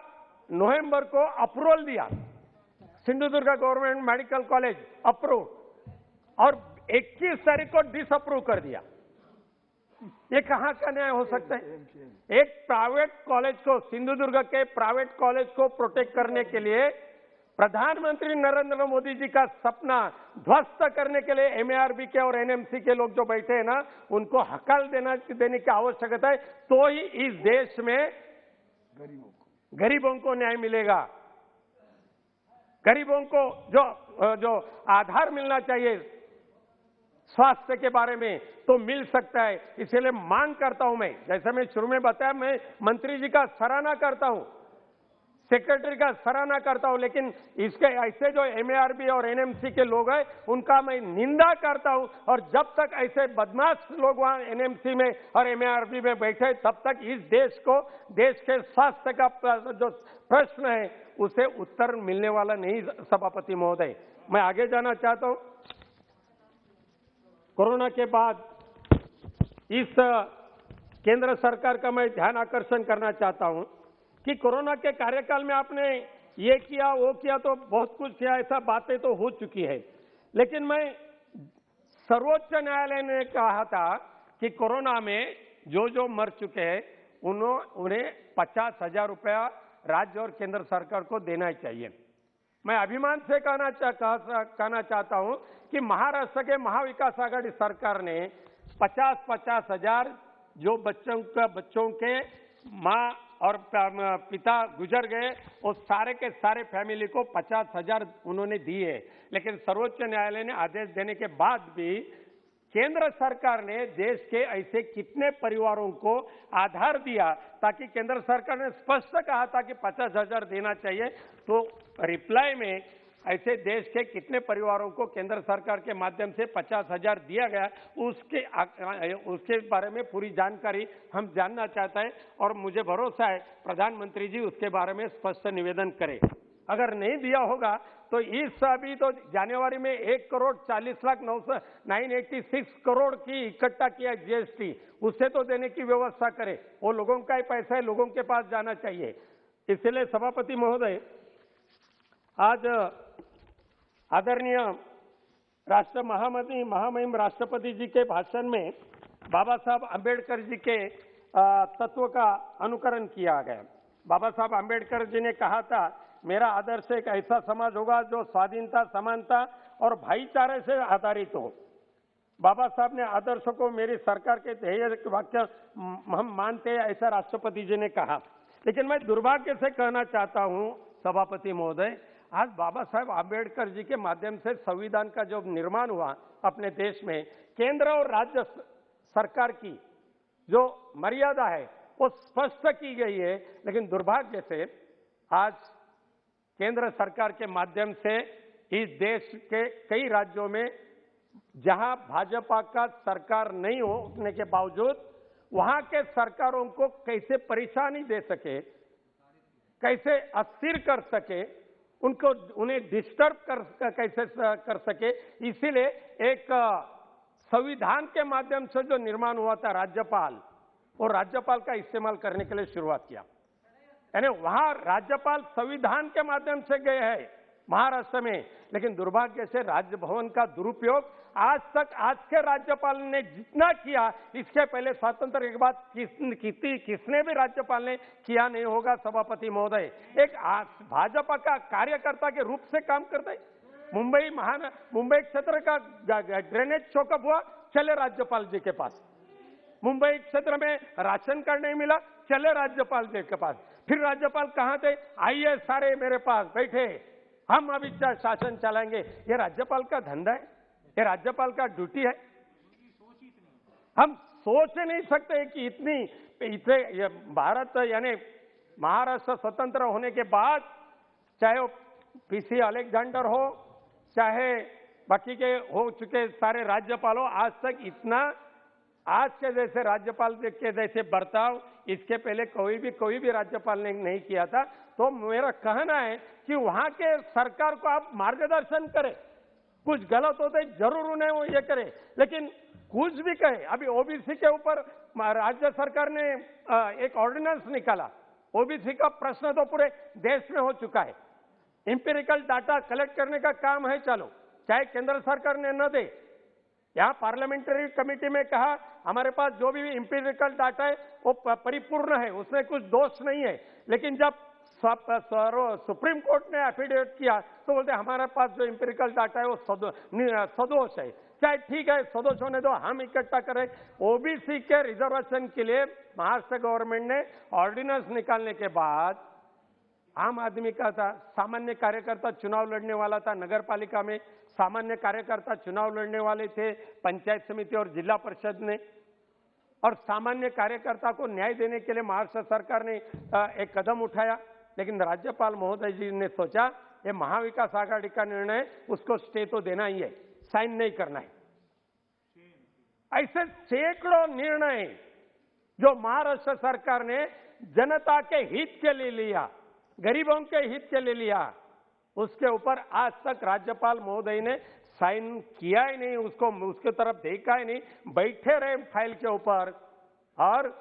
नवंबर को अप्रूवल दिया, Sindhudurg government medical college approve, और 21 तारीख को डिसअप्रूव कर दिया। ये कहां का न्याय हो सकता है? एक प्राइवेट कॉलेज को, सिंधुदुर्ग के प्राइवेट कॉलेज को प्रोटेक्ट करने के लिए प्रधानमंत्री नरेंद्र मोदी जी का सपना ध्वस्त करने के लिए एमएआरबी के और एनएमसी के लोग जो बैठे हैं ना, उनको हकाल देने की आवश्यकता है, तो ही इस देश में गरीबों को न्याय मिलेगा। गरीबों को जो आधार मिलना चाहिए स्वास्थ्य के बारे में तो मिल सकता है। इसलिए मांग करता हूं मैं, जैसे मैं शुरू में बताया, मैं मंत्री जी का सराहना करता हूं। सेक्रेटरी का सराहना करता हूं, लेकिन इसके ऐसे जो एमएआरबी और एनएमसी के लोग हैं उनका मैं निंदा करता हूं। और जब तक ऐसे बदमाश लोग वहां एनएमसी में और एमएआरबी में बैठे तब तक इस देश को, देश के स्वास्थ्य का जो प्रश्न है उसे उत्तर मिलने वाला नहीं। सभापति महोदय, मैं आगे जाना चाहता हूं। कोरोना के बाद इस केंद्र सरकार का मैं ध्यान आकर्षण करना चाहता हूं कि कोरोना के कार्यकाल में आपने ये किया वो किया तो बहुत कुछ किया, ऐसा बातें तो हो चुकी है। लेकिन मैं सर्वोच्च न्यायालय ने कहा था कि कोरोना में जो मर चुके हैं उन्हें 50,000 रुपया राज्य और केंद्र सरकार को देना ही चाहिए। मैं अभिमान से कहना चाहता हूं कि महाराष्ट्र के महाविकास आघाड़ी सरकार ने 50,000 जो बच्चों के माँ और पिता गुजर गए उस सारे के सारे फैमिली को 50,000 उन्होंने दिए। लेकिन सर्वोच्च न्यायालय ने आदेश देने के बाद भी केंद्र सरकार ने देश के ऐसे कितने परिवारों को आधार दिया, ताकि केंद्र सरकार ने स्पष्ट कहा था कि 50,000 देना चाहिए, तो रिप्लाई में ऐसे देश के कितने परिवारों को केंद्र सरकार के माध्यम से 50,000 दिया गया उसके बारे में पूरी जानकारी हम जानना चाहते हैं। और मुझे भरोसा है प्रधानमंत्री जी उसके बारे में स्पष्ट निवेदन करें। अगर नहीं दिया होगा तो इस अभी तो जनवरी में 1,40,09,986 करोड़ की इकट्ठा किया जीएसटी, उससे तो देने की व्यवस्था करे। वो लोगों का ही पैसा है, लोगों के पास जाना चाहिए। इसलिए सभापति महोदय, आज आदरणीय राष्ट्र महामहिम राष्ट्रपति जी के भाषण में बाबा साहब आम्बेडकर जी के तत्व का अनुकरण किया गया। बाबा साहब आम्बेडकर जी ने कहा था, मेरा आदर्श एक ऐसा समाज होगा जो स्वाधीनता, समानता और भाईचारे से आधारित हो। बाबा साहब ने आदर्शों को मेरी सरकार के ध्येय वाक्य हम मानते हैं, ऐसा राष्ट्रपति जी ने कहा। लेकिन मैं दुर्भाग्य से कहना चाहता हूं सभापति महोदय, आज बाबा साहब आम्बेडकर जी के माध्यम से संविधान का जो निर्माण हुआ अपने देश में, केंद्र और राज्य सरकार की जो मर्यादा है वो स्पष्ट की गई है। लेकिन दुर्भाग्य से आज केंद्र सरकार के माध्यम से इस देश के कई राज्यों में जहां भाजपा का सरकार नहीं होने के बावजूद वहां के सरकारों को कैसे परेशानी दे सके, कैसे अस्थिर कर सके, उन्हें डिस्टर्ब कैसे कर सके, इसीलिए एक संविधान के माध्यम से जो निर्माण हुआ था राज्यपाल, और राज्यपाल का इस्तेमाल करने के लिए शुरुआत किया। यानी वहां राज्यपाल संविधान के माध्यम से गए हैं महाराष्ट्र में, लेकिन दुर्भाग्य से राजभवन का दुरुपयोग आज तक आज के राज्यपाल ने जितना किया, इसके पहले स्वातंत्र के बाद किसने भी राज्यपाल ने किया नहीं होगा। सभापति महोदय, एक भाजपा का कार्यकर्ता के रूप से काम करते, मुंबई क्षेत्र का ड्रेनेज चौकअप हुआ, चले राज्यपाल जी के पास। मुंबई क्षेत्र में राशन कार्ड नहीं मिला, चले राज्यपाल जी के पास। फिर राज्यपाल कहां थे, आइए सारे मेरे पास बैठे, हम अभी शासन चलाएंगे। ये राज्यपाल का धंधा है, ये राज्यपाल का ड्यूटी है। हम सोच नहीं सकते कि इतने भारत यानी महाराष्ट्र स्वतंत्र होने के बाद, चाहे वो पीसी अलेक्जेंडर हो, चाहे बाकी के हो चुके सारे राज्यपाल हो, आज तक इतना आज के जैसे राज्यपाल के जैसे बर्ताव इसके पहले कोई भी राज्यपाल ने नहीं किया था। तो मेरा कहना है कि वहां के सरकार को आप मार्गदर्शन करें, कुछ गलत होते जरूर उन्हें वो ये करे, लेकिन कुछ भी कहे। अभी ओबीसी के ऊपर राज्य सरकार ने एक ऑर्डिनेंस निकाला, ओबीसी का प्रश्न तो पूरे देश में हो चुका है। इंपेरिकल डाटा कलेक्ट करने का काम है चालू, चाहे केंद्र सरकार ने न दे। यहाँ पार्लियामेंट्री कमेटी में कहा हमारे पास जो भी इंपेरिकल डाटा है वो परिपूर्ण है, उसमें कुछ दोष नहीं है। लेकिन जब सुप्रीम कोर्ट ने एफिडेविट किया तो बोलते हमारे पास जो इंपेरिकल डाटा है वो सदोष है। चाहे ठीक है, सदोष होने दो, हम इकट्ठा करें। ओबीसी के रिजर्वेशन के लिए महाराष्ट्र गवर्नमेंट ने ऑर्डिनेंस निकालने के बाद आम आदमी का था, सामान्य कार्यकर्ता चुनाव लड़ने वाला था, नगर पालिका में सामान्य कार्यकर्ता चुनाव लड़ने वाले थे, पंचायत समिति और जिला परिषद ने, और सामान्य कार्यकर्ता को न्याय देने के लिए महाराष्ट्र सरकार ने एक कदम उठाया। लेकिन राज्यपाल महोदय जी ने सोचा ये महाविकास आघाड़ी का निर्णय, उसको स्टे तो देना ही है, साइन नहीं करना है। ऐसे सैकड़ों निर्णय जो महाराष्ट्र सरकार ने जनता के हित के लिए लिया, गरीबों के हित के लिए लिया, उसके ऊपर आज तक राज्यपाल महोदय ने साइन किया ही नहीं, उसको उसके तरफ देखा ही नहीं, बैठे रहे फाइल के ऊपर। और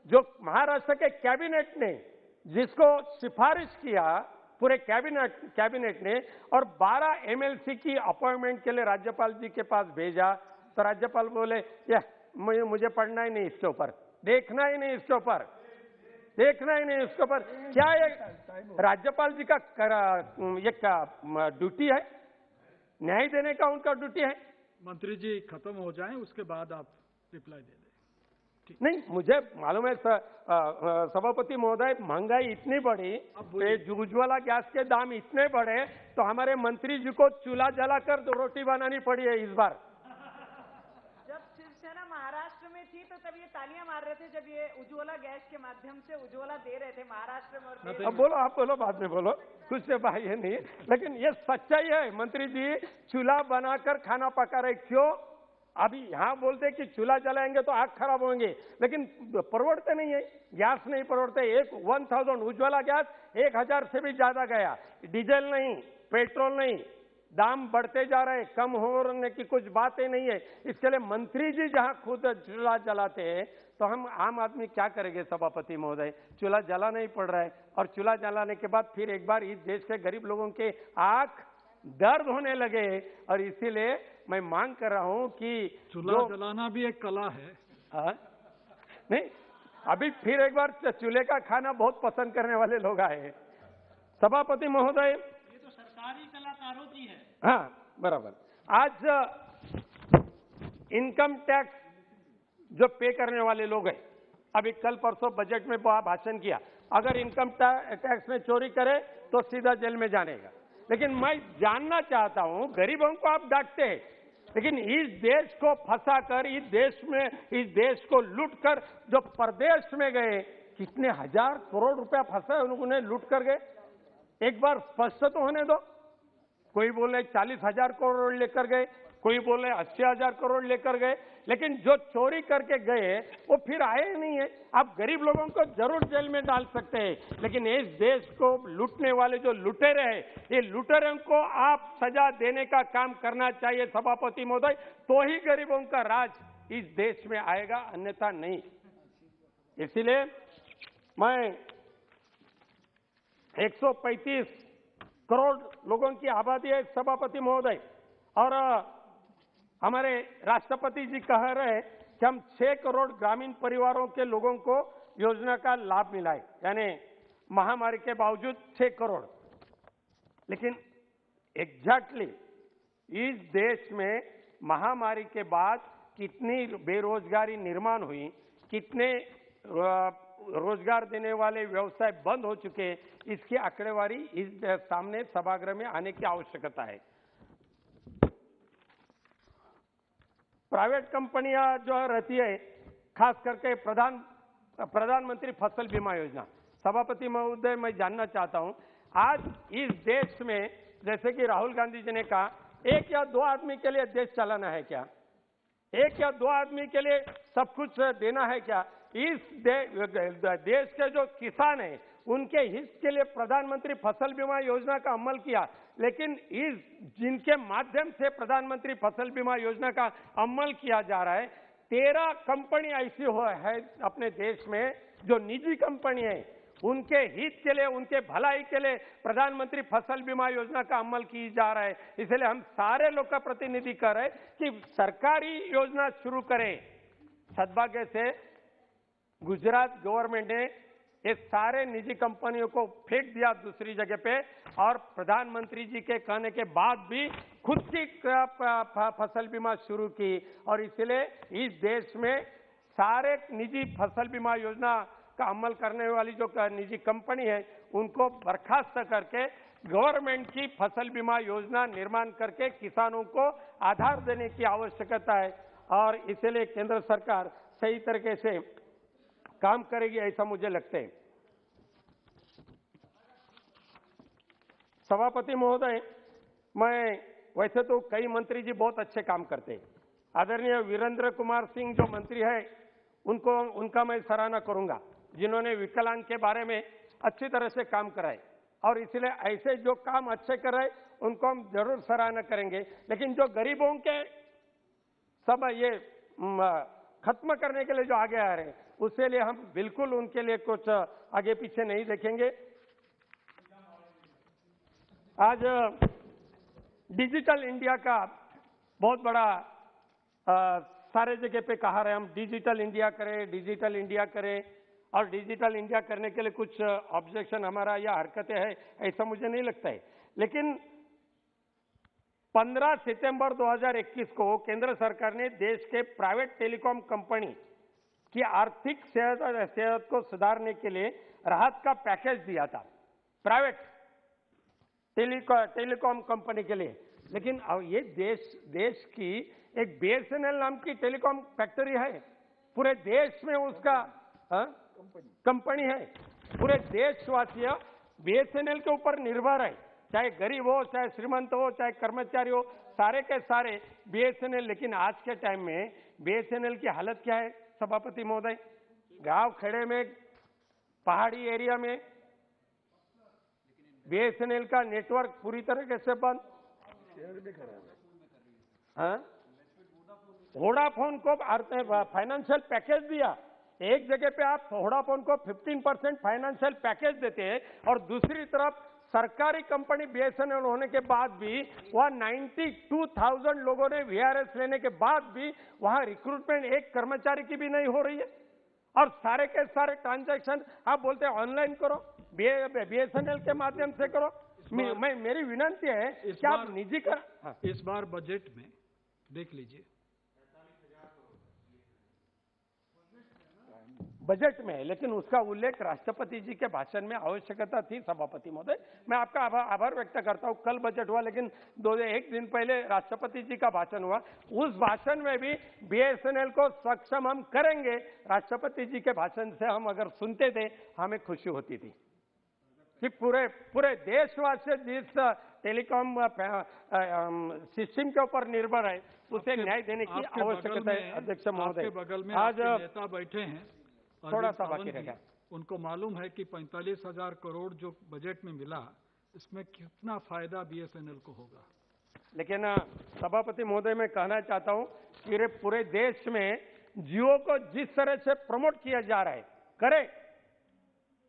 जो महाराष्ट्र के कैबिनेट ने जिसको सिफारिश किया, पूरे कैबिनेट ने, और 12 एमएलसी की अपॉइंटमेंट के लिए राज्यपाल जी के पास भेजा, तो राज्यपाल बोले ये मुझे पढ़ना ही नहीं इसके ऊपर, देखना ही नहीं इसके ऊपर, देखना ही नहीं इसके ऊपर। क्या ये राज्यपाल जी का ये क्या ड्यूटी है? न्याय देने का उनका ड्यूटी है? मंत्री जी खत्म हो जाएं, उसके बाद आप रिप्लाई दे दें। नहीं, मुझे मालूम है सभापति महोदय, महंगाई इतनी बढ़ी, उज्ज्वला गैस के दाम इतने बढ़े, तो हमारे मंत्री जी को चूल्हा जलाकर रोटी बनानी पड़ी है इस बार। जब शिवसेना महाराष्ट्र में थी तो तब ये तालियां मार रहे थे जब ये उज्ज्वला गैस के माध्यम से उज्ज्वला दे रहे थे महाराष्ट्र में। अब बोलो, आप बोलो, बाद में बोलो, कुछ से भाई है नहीं, लेकिन ये सच्चाई है। मंत्री जी चूल्हा बनाकर खाना पका रहे, क्यों? अभी यहाँ बोलते कि चूल्हा जलाएंगे तो आग खराब होंगे, लेकिन परवड़ते नहीं है, गैस नहीं परवड़ते। 1000 उज्ज्वला गैस 1000 से भी ज्यादा गया, डीजल नहीं, पेट्रोल नहीं, दाम बढ़ते जा रहे, कम होने की कुछ बातें नहीं है। इसके लिए मंत्री जी जहां खुद चूल्हा जलाते हैं, तो हम आम आदमी क्या करेंगे? सभापति महोदय, चूल्हा जलाना ही पड़ रहा है, और चूल्हा जलाने के बाद फिर एक बार इस देश के गरीब लोगों के आंख दर्द होने लगे, और इसीलिए मैं मांग कर रहा हूं कि चूल्हा जलाना भी एक कला है। नहीं, अभी फिर एक बार चूल्हे का खाना बहुत पसंद करने वाले लोग आए। सभापति महोदय, ये तो सरकारी कलाकारों की है। हाँ, बराबर। आज इनकम टैक्स जो पे करने वाले लोग हैं, अभी कल परसों बजट में भाषण किया, अगर इनकम टैक्स में चोरी करे तो सीधा जेल में जाने का। लेकिन मैं जानना चाहता हूं, गरीबों को आप डांटते हैं, लेकिन इस देश को फंसाकर, इस देश को लूटकर जो प्रदेश में गए, कितने हजार करोड़ रुपया फंसा उन्होंने, लूट कर गए। एक बार स्पष्ट तो होने दो। कोई बोले 40,000 करोड़ लेकर गए, कोई बोले 80,000 करोड़ लेकर गए, लेकिन जो चोरी करके गए वो फिर आए नहीं है। आप गरीब लोगों को जरूर जेल में डाल सकते हैं, लेकिन इस देश को लूटने वाले जो लुटेरे हैं, ये लुटेरों को आप सजा देने का काम करना चाहिए सभापति महोदय, तो ही गरीबों का राज इस देश में आएगा, अन्यथा नहीं। इसीलिए मैं 135 करोड़ लोगों की आबादी है सभापति महोदय, और हमारे राष्ट्रपति जी कह रहे हैं कि हम 6 करोड़ ग्रामीण परिवारों के लोगों को योजना का लाभ मिला है, यानी महामारी के बावजूद 6 करोड़। लेकिन एग्जैक्टली इस देश में महामारी के बाद कितनी बेरोजगारी निर्माण हुई, कितने रोजगार देने वाले व्यवसाय बंद हो चुके, इसकी आंकड़ेवारी इस सामने सभागृह में आने की आवश्यकता है। प्राइवेट कंपनियां जो रहती है, खास करके प्रधानमंत्री फसल बीमा योजना, सभापति महोदय मैं जानना चाहता हूं, आज इस देश में जैसे कि राहुल गांधी जी ने कहा, 1 या 2 आदमी के लिए देश चलाना है क्या? 1 या 2 आदमी के लिए सब कुछ देना है क्या? इस देश के जो किसान हैं, उनके हित के लिए प्रधानमंत्री फसल बीमा योजना का अमल किया, लेकिन जिनके माध्यम से प्रधानमंत्री फसल बीमा योजना का अमल किया जा रहा है, 13 कंपनी ऐसी है अपने देश में जो निजी कंपनी है, उनके हित के लिए, उनके भलाई के लिए प्रधानमंत्री फसल बीमा योजना का अमल की जा रहा है। इसलिए हम सारे लोग का प्रतिनिधि कर रहे हैं कि सरकारी योजना शुरू करें। सद्भाग्य से गुजरात गवर्नमेंट ने ये सारे निजी कंपनियों को फेंक दिया दूसरी जगह पे, और प्रधानमंत्री जी के कहने के बाद भी खुद की फसल बीमा शुरू की, और इसलिए इस देश में सारे निजी फसल बीमा योजना का अमल करने वाली जो निजी कंपनी है, उनको बर्खास्त करके गवर्नमेंट की फसल बीमा योजना निर्माण करके किसानों को आधार देने की आवश्यकता है, और इसलिए केंद्र सरकार सही तरीके से काम करेगी, ऐसा मुझे लगता है। सभापति महोदय, मैं वैसे तो कई मंत्री जी बहुत अच्छे काम करते हैं। आदरणीय वीरेंद्र कुमार सिंह जो मंत्री है उनका मैं सराहना करूंगा, जिन्होंने विकलांग के बारे में अच्छी तरह से काम कराए, और इसलिए ऐसे जो काम अच्छे कर रहे उनको हम जरूर सराहना करेंगे। लेकिन जो गरीबों के सब ये खत्म करने के लिए जो आगे आ रहे हैं, उसके लिए हम बिल्कुल उनके लिए कुछ आगे पीछे नहीं देखेंगे। आज डिजिटल इंडिया का बहुत बड़ा सारे जगह पे कहा रहे, हम डिजिटल इंडिया करें, और डिजिटल इंडिया करने के लिए कुछ ऑब्जेक्शन हमारा या हरकतें हैं, ऐसा मुझे नहीं लगता है। लेकिन 15 सितंबर 2021 को केंद्र सरकार ने देश के प्राइवेट टेलीकॉम कंपनी की आर्थिक सेहत को सुधारने के लिए राहत का पैकेज दिया था प्राइवेट टेलीकॉम कंपनी के लिए। लेकिन अब ये देश की एक BSNL नाम की टेलीकॉम फैक्ट्री है, पूरे देश में उसका कंपनी है, पूरे देशवासी BSNL के ऊपर निर्भर है, चाहे गरीब हो, चाहे श्रीमंत हो, चाहे कर्मचारी हो, सारे के सारे BSNL। लेकिन आज के टाइम में BSNL की हालत क्या है सभापति महोदय? गांव खेड़े में, पहाड़ी एरिया में BSNL का नेटवर्क पूरी तरीके से बंद। वोडाफोन को फाइनेंशियल पैकेज दिया, एक जगह पे आप वोडाफोन को 15% फाइनेंशियल पैकेज देते हैं, और दूसरी तरफ सरकारी कंपनी BSNL होने के बाद भी वहां 92,000 लोगों ने VRS लेने के बाद भी वहां रिक्रूटमेंट एक कर्मचारी की भी नहीं हो रही है, और सारे के सारे ट्रांजैक्शन आप बोलते हैं ऑनलाइन करो, BSNL के माध्यम से करो। मेरी विनंती है कि आप निजी इस बार बजट में देख लीजिए, बजट में, लेकिन उसका उल्लेख राष्ट्रपति जी के भाषण में आवश्यकता थी सभापति महोदय। मैं आपका आभार व्यक्त करता हूं। कल बजट हुआ, लेकिन एक दिन पहले राष्ट्रपति जी का भाषण हुआ, उस भाषण में भी BSNL को सक्षम हम करेंगे, राष्ट्रपति जी के भाषण से हम अगर सुनते थे हमें खुशी होती थी कि पूरे देशवासी जिस टेलीकॉम सिस्टम के ऊपर निर्भर है उसे न्याय देने की आवश्यकता है। अध्यक्ष महोदय, आपके बगल में आज नेता बैठे हैं, थोड़ा सा बाकी रह गया, उनको मालूम है कि 45,000 करोड़ जो बजट में मिला, इसमें कितना फायदा BSNL को होगा। लेकिन सभापति महोदय, मैं कहना चाहता हूं कि पूरे देश में जियो को जिस तरह से प्रमोट किया जा रहा है, करे,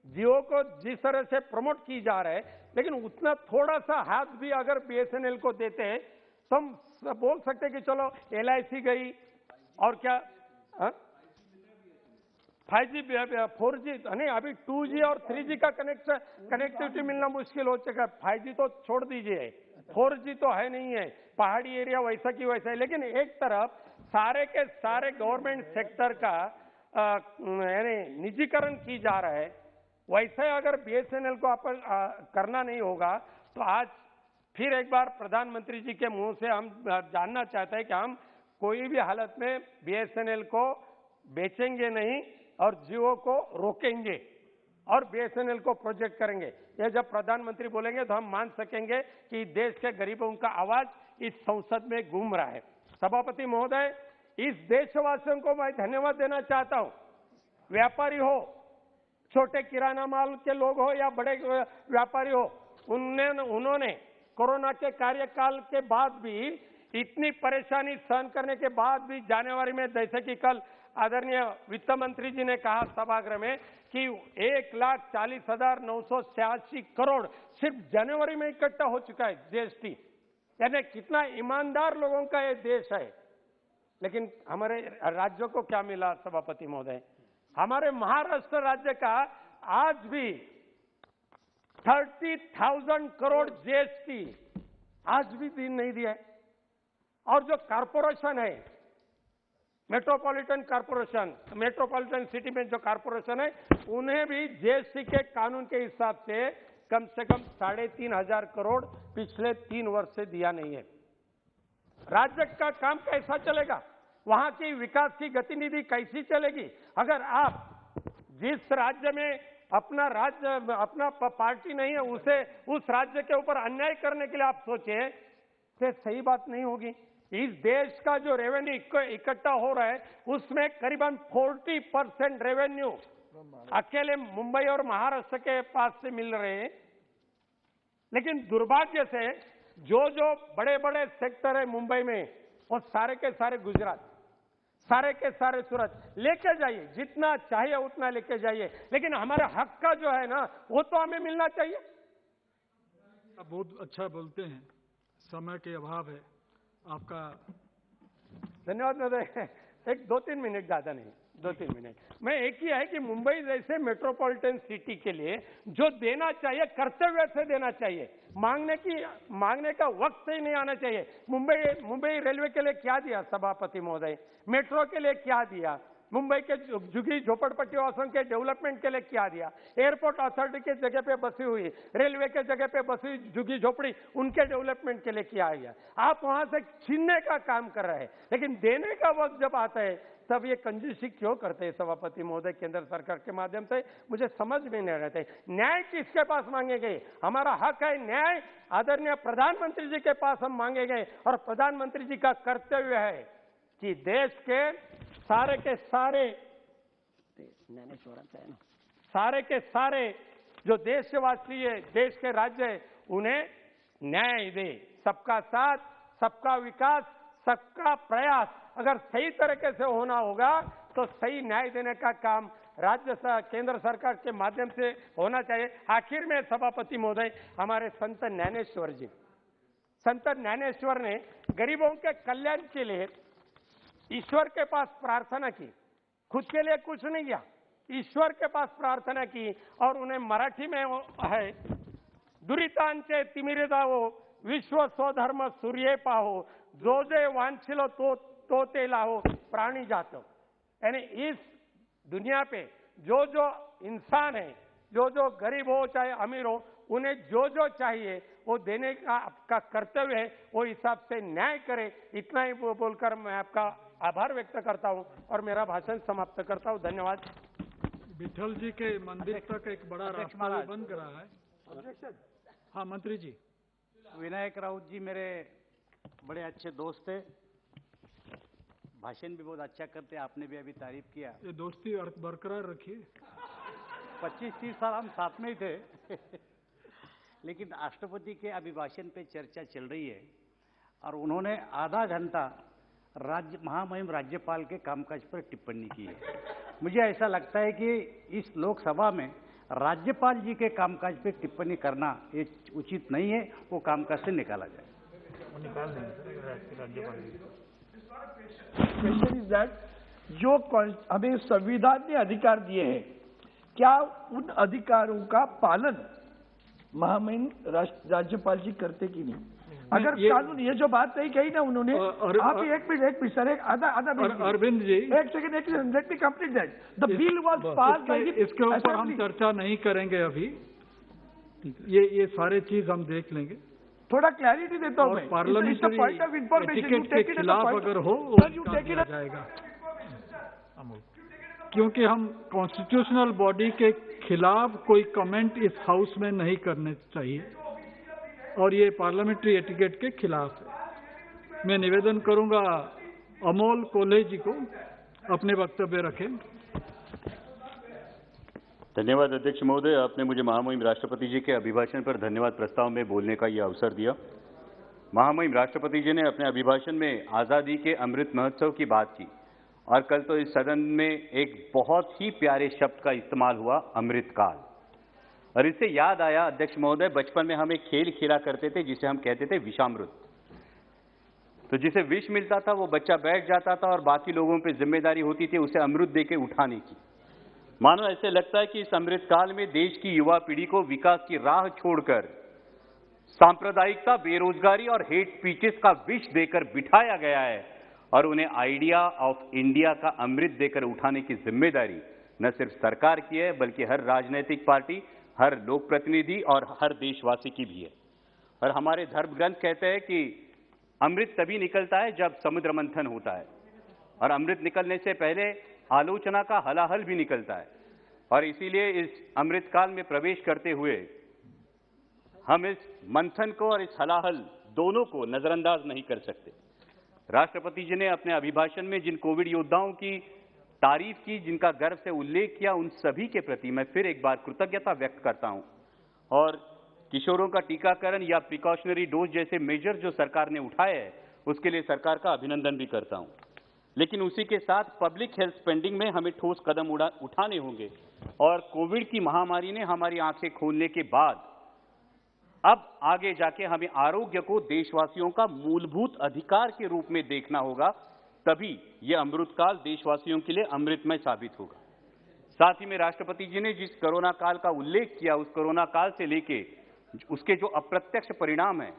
जियो को जिस तरह से प्रमोट की जा रहा है, लेकिन उतना थोड़ा सा हाथ भी अगर BSNL को देते हैं तो हम बोल सकते हैं कि चलो LIC गई, और क्या 5G 4G नहीं, अभी 2G और 3G का कनेक्टिविटी मिलना मुश्किल हो चुका है। 5G तो छोड़ दीजिए, 4G तो है नहीं है, पहाड़ी एरिया वैसा की वैसा है। लेकिन एक तरफ सारे के सारे गवर्नमेंट सेक्टर का यानी निजीकरण की जा रहा है, वैसे अगर BSNL को करना नहीं होगा तो आज फिर एक बार प्रधानमंत्री जी के मुंह से हम जानना चाहते हैं कि हम कोई भी हालत में BSNL को बेचेंगे नहीं और जियो को रोकेंगे और BSNL को प्रोजेक्ट करेंगे। ये जब प्रधानमंत्री बोलेंगे तो हम मान सकेंगे कि देश के गरीबों का आवाज इस संसद में गूंज रहा है। सभापति महोदय, इस देशवासियों को मैं धन्यवाद देना चाहता हूं। व्यापारी हो, छोटे किराना माल के लोग हो या बड़े व्यापारी हो, उन्होंने कोरोना के कार्यकाल के बाद भी इतनी परेशानी सहन करने के बाद भी जनवरी में, जैसे कि कल आदरणीय वित्त मंत्री जी ने कहा सभागृह में कि 1,40,986 करोड़ सिर्फ जनवरी में इकट्ठा हो चुका है GST। यानी कितना ईमानदार लोगों का ये देश है। लेकिन हमारे राज्यों को क्या मिला सभापति महोदय? हमारे महाराष्ट्र राज्य का आज भी 30,000 करोड़ GST आज भी दिन नहीं दिया है। और जो कारपोरेशन है, मेट्रोपॉलिटन सिटी में जो कारपोरेशन है, उन्हें भी GST के कानून के हिसाब से कम 3,500 करोड़ पिछले 3 वर्ष से दिया नहीं है। राज्य का काम कैसा चलेगा? वहां की विकास की गतिविधि कैसी चलेगी? अगर आप जिस राज्य में अपना राज्य, अपना पार्टी नहीं है, उसे उस राज्य के ऊपर अन्याय करने के लिए आप सोचे, तो सही बात नहीं होगी। इस देश का जो रेवेन्यू इकट्ठा हो रहा है उसमें करीबन 40% रेवेन्यू अकेले मुंबई और महाराष्ट्र के पास से मिल रहे हैं। लेकिन दुर्भाग्य से जो जो बड़े बड़े सेक्टर है मुंबई में, वो सारे के सारे गुजरात, सारे के सारे सूरत, लेके जाइए जितना चाहिए उतना लेके जाइए, लेकिन हमारे हक का जो है ना वो तो हमें मिलना चाहिए। बहुत अच्छा बोलते हैं, समय के अभाव है आपका। धन्यवाद महोदय। एक 2-3 मिनट, ज्यादा नहीं, 2-3 मिनट। मैं एक ही है कि मुंबई जैसे मेट्रोपॉलिटन सिटी के लिए जो देना चाहिए कर्तव्य से देना चाहिए, मांगने का वक्त ही नहीं आना चाहिए। मुंबई रेलवे के लिए क्या दिया सभापति महोदय, मेट्रो के लिए क्या दिया, मुंबई के झुग्गी झोपड़पट्टी वासियों के डेवलपमेंट के लिए क्या दिया, एयरपोर्ट अथॉरिटी के जगह पे बसी हुई, रेलवे के जगह पे बसी हुई झुग्गी झोपड़ी, उनके डेवलपमेंट के लिए क्या दिया। आप वहां से छीनने का काम कर रहे हैं, लेकिन देने का वक्त जब आता है तब ये कंजूसी क्यों करते हैं सभापति महोदय केंद्र सरकार के माध्यम से, मुझे समझ में नहीं रहते। न्याय किसके पास मांगेंगे? हमारा हक है न्याय आदरणीय प्रधानमंत्री जी के पास हम मांगेंगे, और प्रधानमंत्री जी का कर्तव्य है कि देश के सारे के सारे जो देशवासी है, देश के राज्य है, उन्हें न्याय दे। सबका साथ, सबका विकास, सबका प्रयास अगर सही तरीके से होना होगा तो सही न्याय देने का काम केंद्र सरकार के माध्यम से होना चाहिए। आखिर में सभापति महोदय, हमारे संत ज्ञानेश्वर ने गरीबों के कल्याण के लिए ईश्वर के पास प्रार्थना की, खुद के लिए कुछ नहीं किया, ईश्वर के पास प्रार्थना की, और उन्हें मराठी में है, दुरितांचे तिमिरदावो विश्व स्वधर्म सूर्ये पाहो, जो जे वांछिलो तो ते लाहो प्राणी जातो। यानी इस दुनिया पे जो जो इंसान है, जो जो गरीब हो चाहे अमीर हो, उन्हें जो जो चाहिए वो देने का आपका कर्तव्य है, वो हिसाब से न्याय करे। इतना ही बोलकर मैं आपका आभार व्यक्त करता हूं और मेरा भाषण समाप्त करता हूं। धन्यवाद। विठल जी के मंदिर तक एक बड़ा रास्ता बन रहा है। हाँ मंत्री जी। विनायक राउत जी मेरे बड़े अच्छे दोस्त थे, भाषण भी बहुत अच्छा करते, आपने भी अभी तारीफ किया। ये दोस्ती बरकरार रखिए। 25-30 साल हम साथ में ही थे। लेकिन राष्ट्रपति के अभिभाषण पे चर्चा चल रही है और उन्होंने आधा घंटा महामहिम राज्यपाल के कामकाज पर टिप्पणी की है। मुझे ऐसा लगता है कि इस लोकसभा में राज्यपाल जी के कामकाज पर टिप्पणी करना ये उचित नहीं है, वो कामकाज से निकाला जाए। क्वेश्चन इज दैट जो हमें संविधान ने अधिकार दिए हैं, क्या उन अधिकारों का पालन महामहिम राज्यपाल जी करते कि नहीं? अगर कानून ये जो बात नहीं कही ना उन्होंने, आप एक मिनट सर, एक आधा मिनट अरविंद जी, एक second, let me complete that. The bill was pass by the, इसके ऊपर हम चर्चा नहीं करेंगे अभी, ये सारे चीज हम देख लेंगे। थोड़ा क्लैरिटी देता हूँ मैं, पार्लियामेंट्री एटिकेट के खिलाफ अगर हो किया जाएगा, क्योंकि हम कॉन्स्टिट्यूशनल बॉडी के खिलाफ कोई कमेंट इस हाउस में नहीं करने चाहिए, और ये पार्लियामेंट्री एटिकेट के खिलाफ है। मैं निवेदन करूंगा अमोल कोल्हे जी को अपने वक्तव्य रखें। धन्यवाद अध्यक्ष महोदय, आपने मुझे महामहिम राष्ट्रपति जी के अभिभाषण पर धन्यवाद प्रस्ताव में बोलने का यह अवसर दिया। महामहिम राष्ट्रपति जी ने अपने अभिभाषण में आज़ादी के अमृत महोत्सव की बात की, और कल तो इस सदन में एक बहुत ही प्यारे शब्द का इस्तेमाल हुआ, अमृतकाल। और इससे याद आया अध्यक्ष महोदय, बचपन में हम एक खेल खेला करते थे जिसे हम कहते थे विषामृत। तो जिसे विष मिलता था वो बच्चा बैठ जाता था और बाकी लोगों पे जिम्मेदारी होती थी उसे अमृत देके उठाने की। मानो ऐसे लगता है कि इस अमृत काल में देश की युवा पीढ़ी को विकास की राह छोड़कर सांप्रदायिकता, बेरोजगारी और हेट स्पीचेस का विष देकर बिठाया गया है, और उन्हें आइडिया ऑफ इंडिया का अमृत देकर उठाने की जिम्मेदारी न सिर्फ सरकार की है बल्कि हर राजनीतिक पार्टी, हर लोक प्रतिनिधि और हर देशवासी की भी है। और हमारे धर्म ग्रंथ कहते हैं कि अमृत तभी निकलता है जब समुद्र मंथन होता है, और अमृत निकलने से पहले आलोचना का हलाहल भी निकलता है। और इसीलिए इस अमृतकाल में प्रवेश करते हुए हम इस मंथन को और इस हलाहल दोनों को नजरअंदाज नहीं कर सकते। राष्ट्रपति जी ने अपने अभिभाषण में जिन कोविड योद्धाओं की तारीफ की, जिनका गर्व से उल्लेख किया, उन सभी के प्रति मैं फिर एक बार कृतज्ञता व्यक्त करता हूं। और किशोरों का टीकाकरण या प्रिकॉशनरी डोज जैसे मेजर जो सरकार ने उठाए हैं, उसके लिए सरकार का अभिनंदन भी करता हूं। लेकिन उसी के साथ पब्लिक हेल्थ स्पेंडिंग में हमें ठोस कदम उठाने होंगे। और कोविड की महामारी ने हमारी आंखें खोलने के बाद अब आगे जाके हमें आरोग्य को देशवासियों का मूलभूत अधिकार के रूप में देखना होगा, तभी यह अमृतकाल देशवासियों के लिए अमृतमय साबित होगा। साथ ही में राष्ट्रपति जी ने जिस कोरोना काल का उल्लेख किया, उस कोरोना काल से लेके उसके जो अप्रत्यक्ष परिणाम हैं,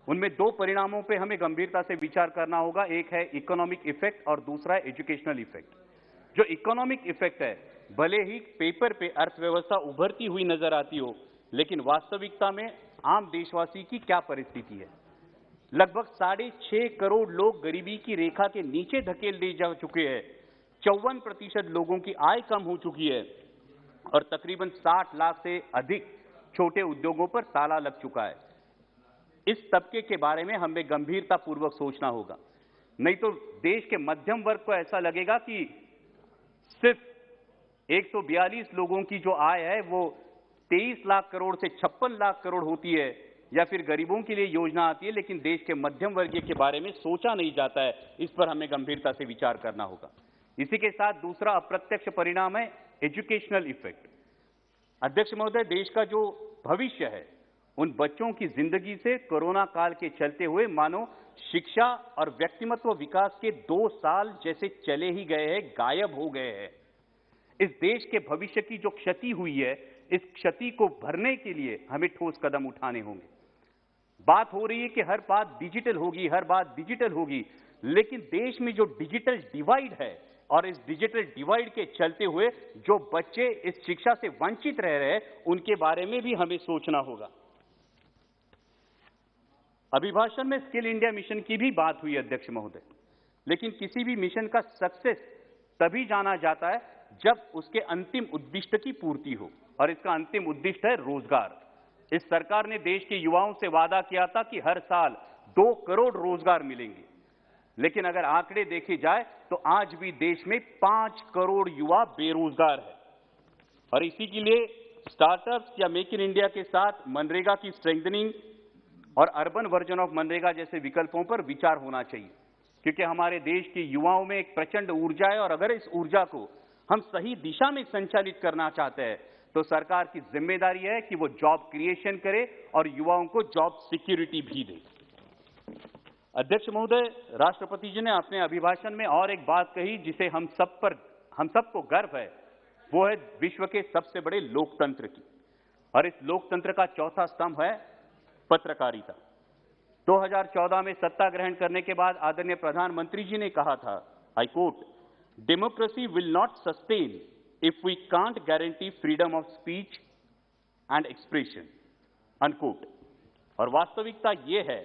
उनमें दो परिणामों पे हमें गंभीरता से विचार करना होगा। एक है इकोनॉमिक इफेक्ट और दूसरा है एजुकेशनल इफेक्ट। जो इकोनॉमिक इफेक्ट है, भले ही पेपर पे अर्थव्यवस्था उभरती हुई नजर आती हो, लेकिन वास्तविकता में आम देशवासी की क्या परिस्थिति है। लगभग 6.5 करोड़ लोग गरीबी की रेखा के नीचे धकेल दिए जा चुके हैं। 54% लोगों की आय कम हो चुकी है और तकरीबन 60 लाख से अधिक छोटे उद्योगों पर ताला लग चुका है। इस तबके के बारे में हमें गंभीरता पूर्वक सोचना होगा, नहीं तो देश के मध्यम वर्ग को ऐसा लगेगा कि सिर्फ 142 लोगों की जो आय है वो 23 लाख करोड़ से 56 लाख करोड़ होती है, या फिर गरीबों के लिए योजना आती है, लेकिन देश के मध्यम वर्गीय के बारे में सोचा नहीं जाता है। इस पर हमें गंभीरता से विचार करना होगा। इसी के साथ दूसरा अप्रत्यक्ष परिणाम है एजुकेशनल इफेक्ट। अध्यक्ष महोदय, देश का जो भविष्य है, उन बच्चों की जिंदगी से कोरोना काल के चलते हुए मानो शिक्षा और व्यक्तिमत्व विकास के 2 साल जैसे चले ही गए हैं, गायब हो गए हैं। इस देश के भविष्य की जो क्षति हुई है, इस क्षति को भरने के लिए हमें ठोस कदम उठाने होंगे। बात हो रही है कि हर बात डिजिटल होगी, हर बात डिजिटल होगी, लेकिन देश में जो डिजिटल डिवाइड है और इस डिजिटल डिवाइड के चलते हुए जो बच्चे इस शिक्षा से वंचित रह रहे हैं, उनके बारे में भी हमें सोचना होगा। अभिभाषण में स्किल इंडिया मिशन की भी बात हुई अध्यक्ष महोदय, लेकिन किसी भी मिशन का सक्सेस तभी जाना जाता है जब उसके अंतिम उद्दिष्ट की पूर्ति हो, और इसका अंतिम उद्दिष्ट है रोजगार। इस सरकार ने देश के युवाओं से वादा किया था कि हर साल 2 करोड़ रोजगार मिलेंगे, लेकिन अगर आंकड़े देखे जाए तो आज भी देश में 5 करोड़ युवा बेरोजगार है। और इसी के लिए स्टार्टअप्स या मेक इन इंडिया के साथ मनरेगा की स्ट्रेंथनिंग और अर्बन वर्जन ऑफ मनरेगा जैसे विकल्पों पर विचार होना चाहिए, क्योंकि हमारे देश के युवाओं में एक प्रचंड ऊर्जा है, और अगर इस ऊर्जा को हम सही दिशा में संचालित करना चाहते हैं तो सरकार की जिम्मेदारी है कि वो जॉब क्रिएशन करे और युवाओं को जॉब सिक्योरिटी भी दे। अध्यक्ष महोदय, राष्ट्रपति जी ने अपने अभिभाषण में और एक बात कही जिसे हम सबको गर्व है, वो है विश्व के सबसे बड़े लोकतंत्र की, और इस लोकतंत्र का चौथा स्तंभ है पत्रकारिता। 2014 में सत्ता ग्रहण करने के बाद आदरणीय प्रधानमंत्री जी ने कहा था, I quote, democracy will not sustain if we can't guarantee freedom of speech and expression, unquote। और वास्तविकता यह है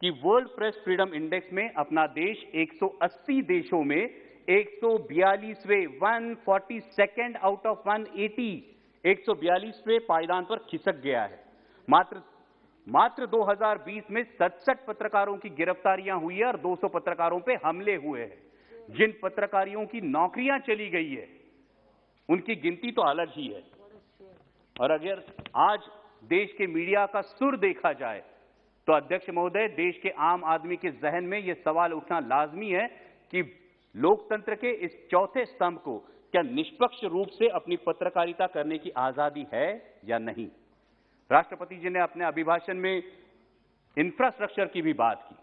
कि वर्ल्ड प्रेस फ्रीडम इंडेक्स में अपना देश 180 देशों में 142वें 142nd आउट ऑफ 180 142वें पायदान पर खिसक गया है। मात्र 2020 में 67 पत्रकारों की गिरफ्तारियां हुई है और 200 पत्रकारों पे हमले हुए हैं। जिन पत्रकारियों की नौकरियां चली गई है, उनकी गिनती तो अलग ही है। और अगर आज देश के मीडिया का सुर देखा जाए तो अध्यक्ष महोदय, देश के आम आदमी के जहन में यह सवाल उठना लाजमी है कि लोकतंत्र के इस चौथे स्तंभ को क्या निष्पक्ष रूप से अपनी पत्रकारिता करने की आजादी है या नहीं। राष्ट्रपति जी ने अपने अभिभाषण में इंफ्रास्ट्रक्चर की भी बात की।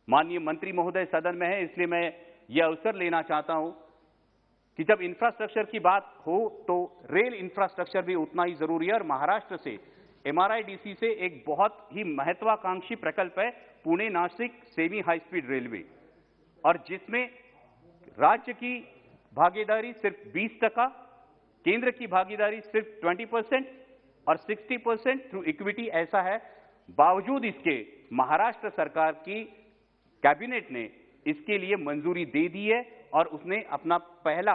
माननीय मंत्री महोदय सदन में है, इसलिए मैं यह अवसर लेना चाहता हूं कि जब इंफ्रास्ट्रक्चर की बात हो तो रेल इंफ्रास्ट्रक्चर भी उतना ही जरूरी है। और महाराष्ट्र से MRIDC से एक बहुत ही महत्वाकांक्षी प्रकल्प है Pune Nashik semi high speed railway, और जिसमें राज्य की भागीदारी सिर्फ 20%, केंद्र की भागीदारी सिर्फ 20% और 60% थ्रू इक्विटी ऐसा है। बावजूद इसके महाराष्ट्र सरकार की कैबिनेट ने इसके लिए मंजूरी दे दी है और उसने अपना पहला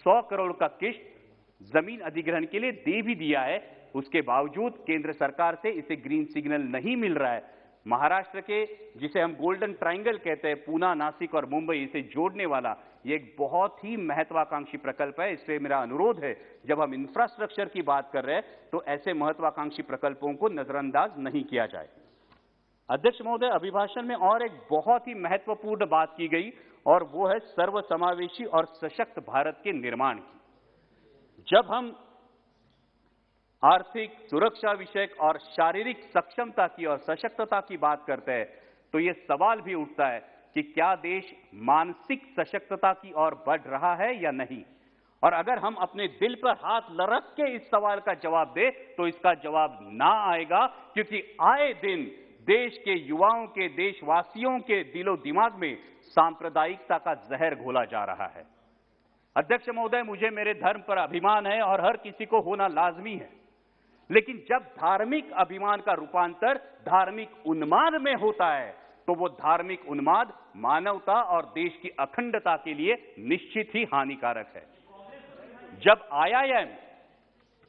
100 करोड़ का किस्त जमीन अधिग्रहण के लिए दे भी दिया है, उसके बावजूद केंद्र सरकार से इसे ग्रीन सिग्नल नहीं मिल रहा है। महाराष्ट्र के, जिसे हम गोल्डन ट्रायंगल कहते हैं, पूना, नासिक और मुंबई, इसे जोड़ने वाला ये एक बहुत ही महत्वाकांक्षी प्रकल्प है। इससे मेरा अनुरोध है, जब हम इंफ्रास्ट्रक्चर की बात कर रहे हैं तो ऐसे महत्वाकांक्षी प्रकल्पों को नजरअंदाज नहीं किया जाए। अध्यक्ष महोदय, अभिभाषण में और एक बहुत ही महत्वपूर्ण बात की गई और वो है सर्वसमावेशी और सशक्त भारत के निर्माण की। जब हम आर्थिक, सुरक्षा विषयक और शारीरिक सक्षमता की और सशक्तता की बात करते हैं तो यह सवाल भी उठता है कि क्या देश मानसिक सशक्तता की ओर बढ़ रहा है या नहीं। और अगर हम अपने दिल पर हाथ रख के इस सवाल का जवाब दें तो इसका जवाब ना आएगा, क्योंकि आए दिन देश के युवाओं के, देशवासियों के दिलो दिमाग में सांप्रदायिकता का जहर घोला जा रहा है। अध्यक्ष महोदय, मुझे मेरे धर्म पर अभिमान है और हर किसी को होना लाजमी है, लेकिन जब धार्मिक अभिमान का रूपांतर धार्मिक उन्माद में होता है तो वो धार्मिक उन्माद मानवता और देश की अखंडता के लिए निश्चित ही हानिकारक है। जब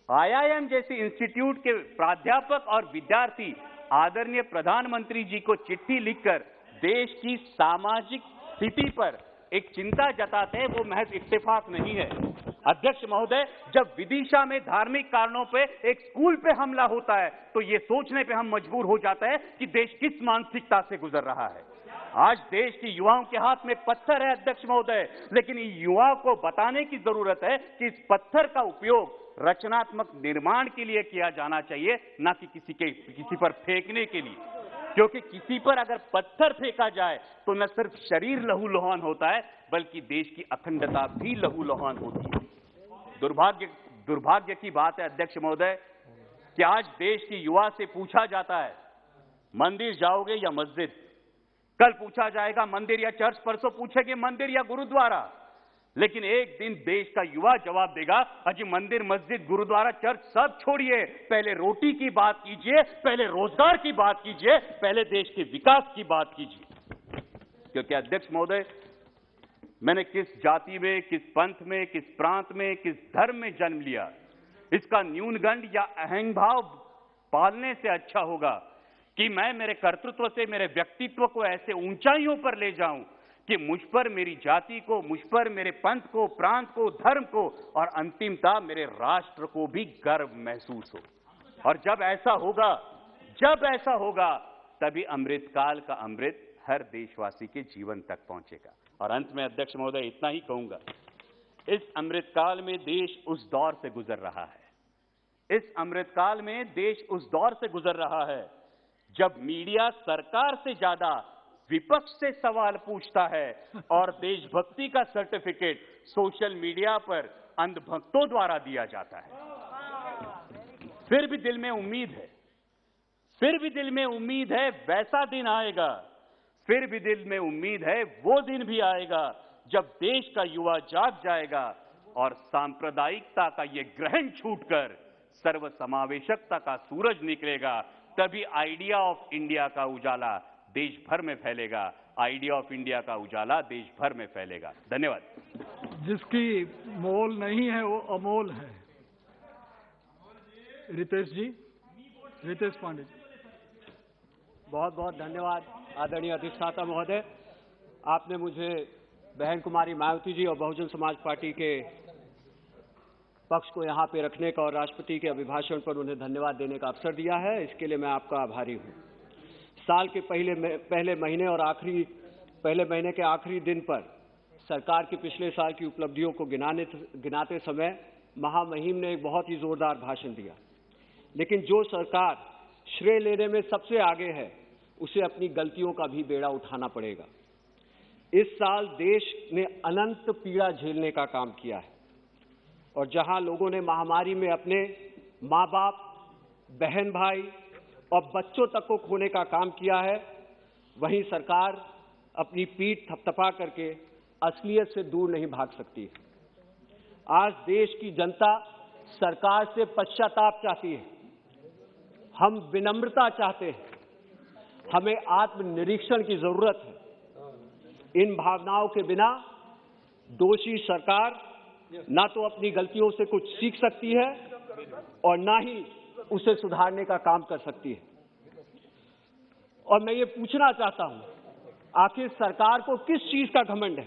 आईआईएम जैसे इंस्टीट्यूट के प्राध्यापक और विद्यार्थी आदरणीय प्रधानमंत्री जी को चिट्ठी लिखकर देश की सामाजिक स्थिति पर एक चिंता जताते हैं, वो महज इत्तेफाक नहीं है। अध्यक्ष महोदय, जब विदिशा में धार्मिक कारणों पे एक स्कूल पे हमला होता है तो ये सोचने पे हम मजबूर हो जाते हैं कि देश किस मानसिकता से गुजर रहा है। आज देश के युवाओं के हाथ में पत्थर है अध्यक्ष महोदय, लेकिन युवाओं को बताने की जरूरत है कि इस पत्थर का उपयोग रचनात्मक निर्माण के लिए किया जाना चाहिए, ना कि किसी पर फेंकने के लिए। क्योंकि किसी पर अगर पत्थर फेंका जाए तो न सिर्फ शरीर लहूलुहान होता है बल्कि देश की अखंडता भी लहूलुहान होती है। दुर्भाग्य की बात है अध्यक्ष महोदय कि आज देश की युवा से पूछा जाता है मंदिर जाओगे या मस्जिद, कल पूछा जाएगा मंदिर या चर्च, परसों पूछेंगे मंदिर या गुरुद्वारा, लेकिन एक दिन देश का युवा जवाब देगा अजी मंदिर, मस्जिद, गुरुद्वारा, चर्च सब छोड़िए, पहले रोटी की बात कीजिए, पहले रोजगार की बात कीजिए, पहले देश के विकास की बात कीजिए। क्योंकि अध्यक्ष महोदय, मैंने किस जाति में, किस पंथ में, किस प्रांत में, किस धर्म में जन्म लिया, इसका न्यूनगंड या अहंग भाव पालने से अच्छा होगा कि मैं मेरे कर्तृत्व से मेरे व्यक्तित्व को ऐसे ऊंचाइयों पर ले जाऊं कि मुझ पर मेरी जाति को, मुझ पर मेरे पंथ को, प्रांत को, धर्म को और अंतिमतः मेरे राष्ट्र को भी गर्व महसूस हो। और जब ऐसा होगा तभी अमृतकाल का अमृत हर देशवासी के जीवन तक पहुंचेगा। और अंत में अध्यक्ष महोदय इतना ही कहूंगा, इस अमृतकाल में देश उस दौर से गुजर रहा है, इस अमृतकाल में देश उस दौर से गुजर रहा है जब मीडिया सरकार से ज्यादा विपक्ष से सवाल पूछता है और देशभक्ति का सर्टिफिकेट सोशल मीडिया पर अंधभक्तों द्वारा दिया जाता है। फिर भी दिल में उम्मीद है, वैसा दिन आएगा, फिर भी दिल में उम्मीद है, वो दिन भी आएगा जब देश का युवा जाग जाएगा और सांप्रदायिकता का ये ग्रहण छूटकर सर्वसमावेशकता का सूरज निकलेगा। तभी आइडिया ऑफ इंडिया का उजाला देश भर में फैलेगा, आइडिया ऑफ इंडिया का उजाला देश भर में फैलेगा। धन्यवाद। जिसकी मोल नहीं है वो अमोल है। रितेश पांडे जी। बहुत बहुत धन्यवाद आदरणीय अधिष्ठाता महोदय। आपने मुझे बहन कुमारी मायावती जी और बहुजन समाज पार्टी के पक्ष को यहाँ पे रखने का और राष्ट्रपति के अभिभाषण पर उन्हें धन्यवाद देने का अवसर दिया है, इसके लिए मैं आपका आभारी हूँ। साल के पहले महीने के आखिरी दिन पर सरकार की पिछले साल की उपलब्धियों को गिनाते समय महामहिम ने एक बहुत ही जोरदार भाषण दिया, लेकिन जो सरकार श्रेय लेने में सबसे आगे है उसे अपनी गलतियों का भी बेड़ा उठाना पड़ेगा। इस साल देश ने अनंत पीड़ा झेलने का काम किया है और जहां लोगों ने महामारी में अपने माँ बाप, बहन भाई और बच्चों तक को खोने का काम किया है, वहीं सरकार अपनी पीठ थपथपा करके असलियत से दूर नहीं भाग सकती। आज देश की जनता सरकार से पश्चाताप चाहती है, हम विनम्रता चाहते हैं, हमें आत्मनिरीक्षण की जरूरत है। इन भावनाओं के बिना दोषी सरकार ना तो अपनी गलतियों से कुछ सीख सकती है और ना ही उसे सुधारने का काम कर सकती है। और मैं ये पूछना चाहता हूं, आखिर सरकार को किस चीज का घमंड है?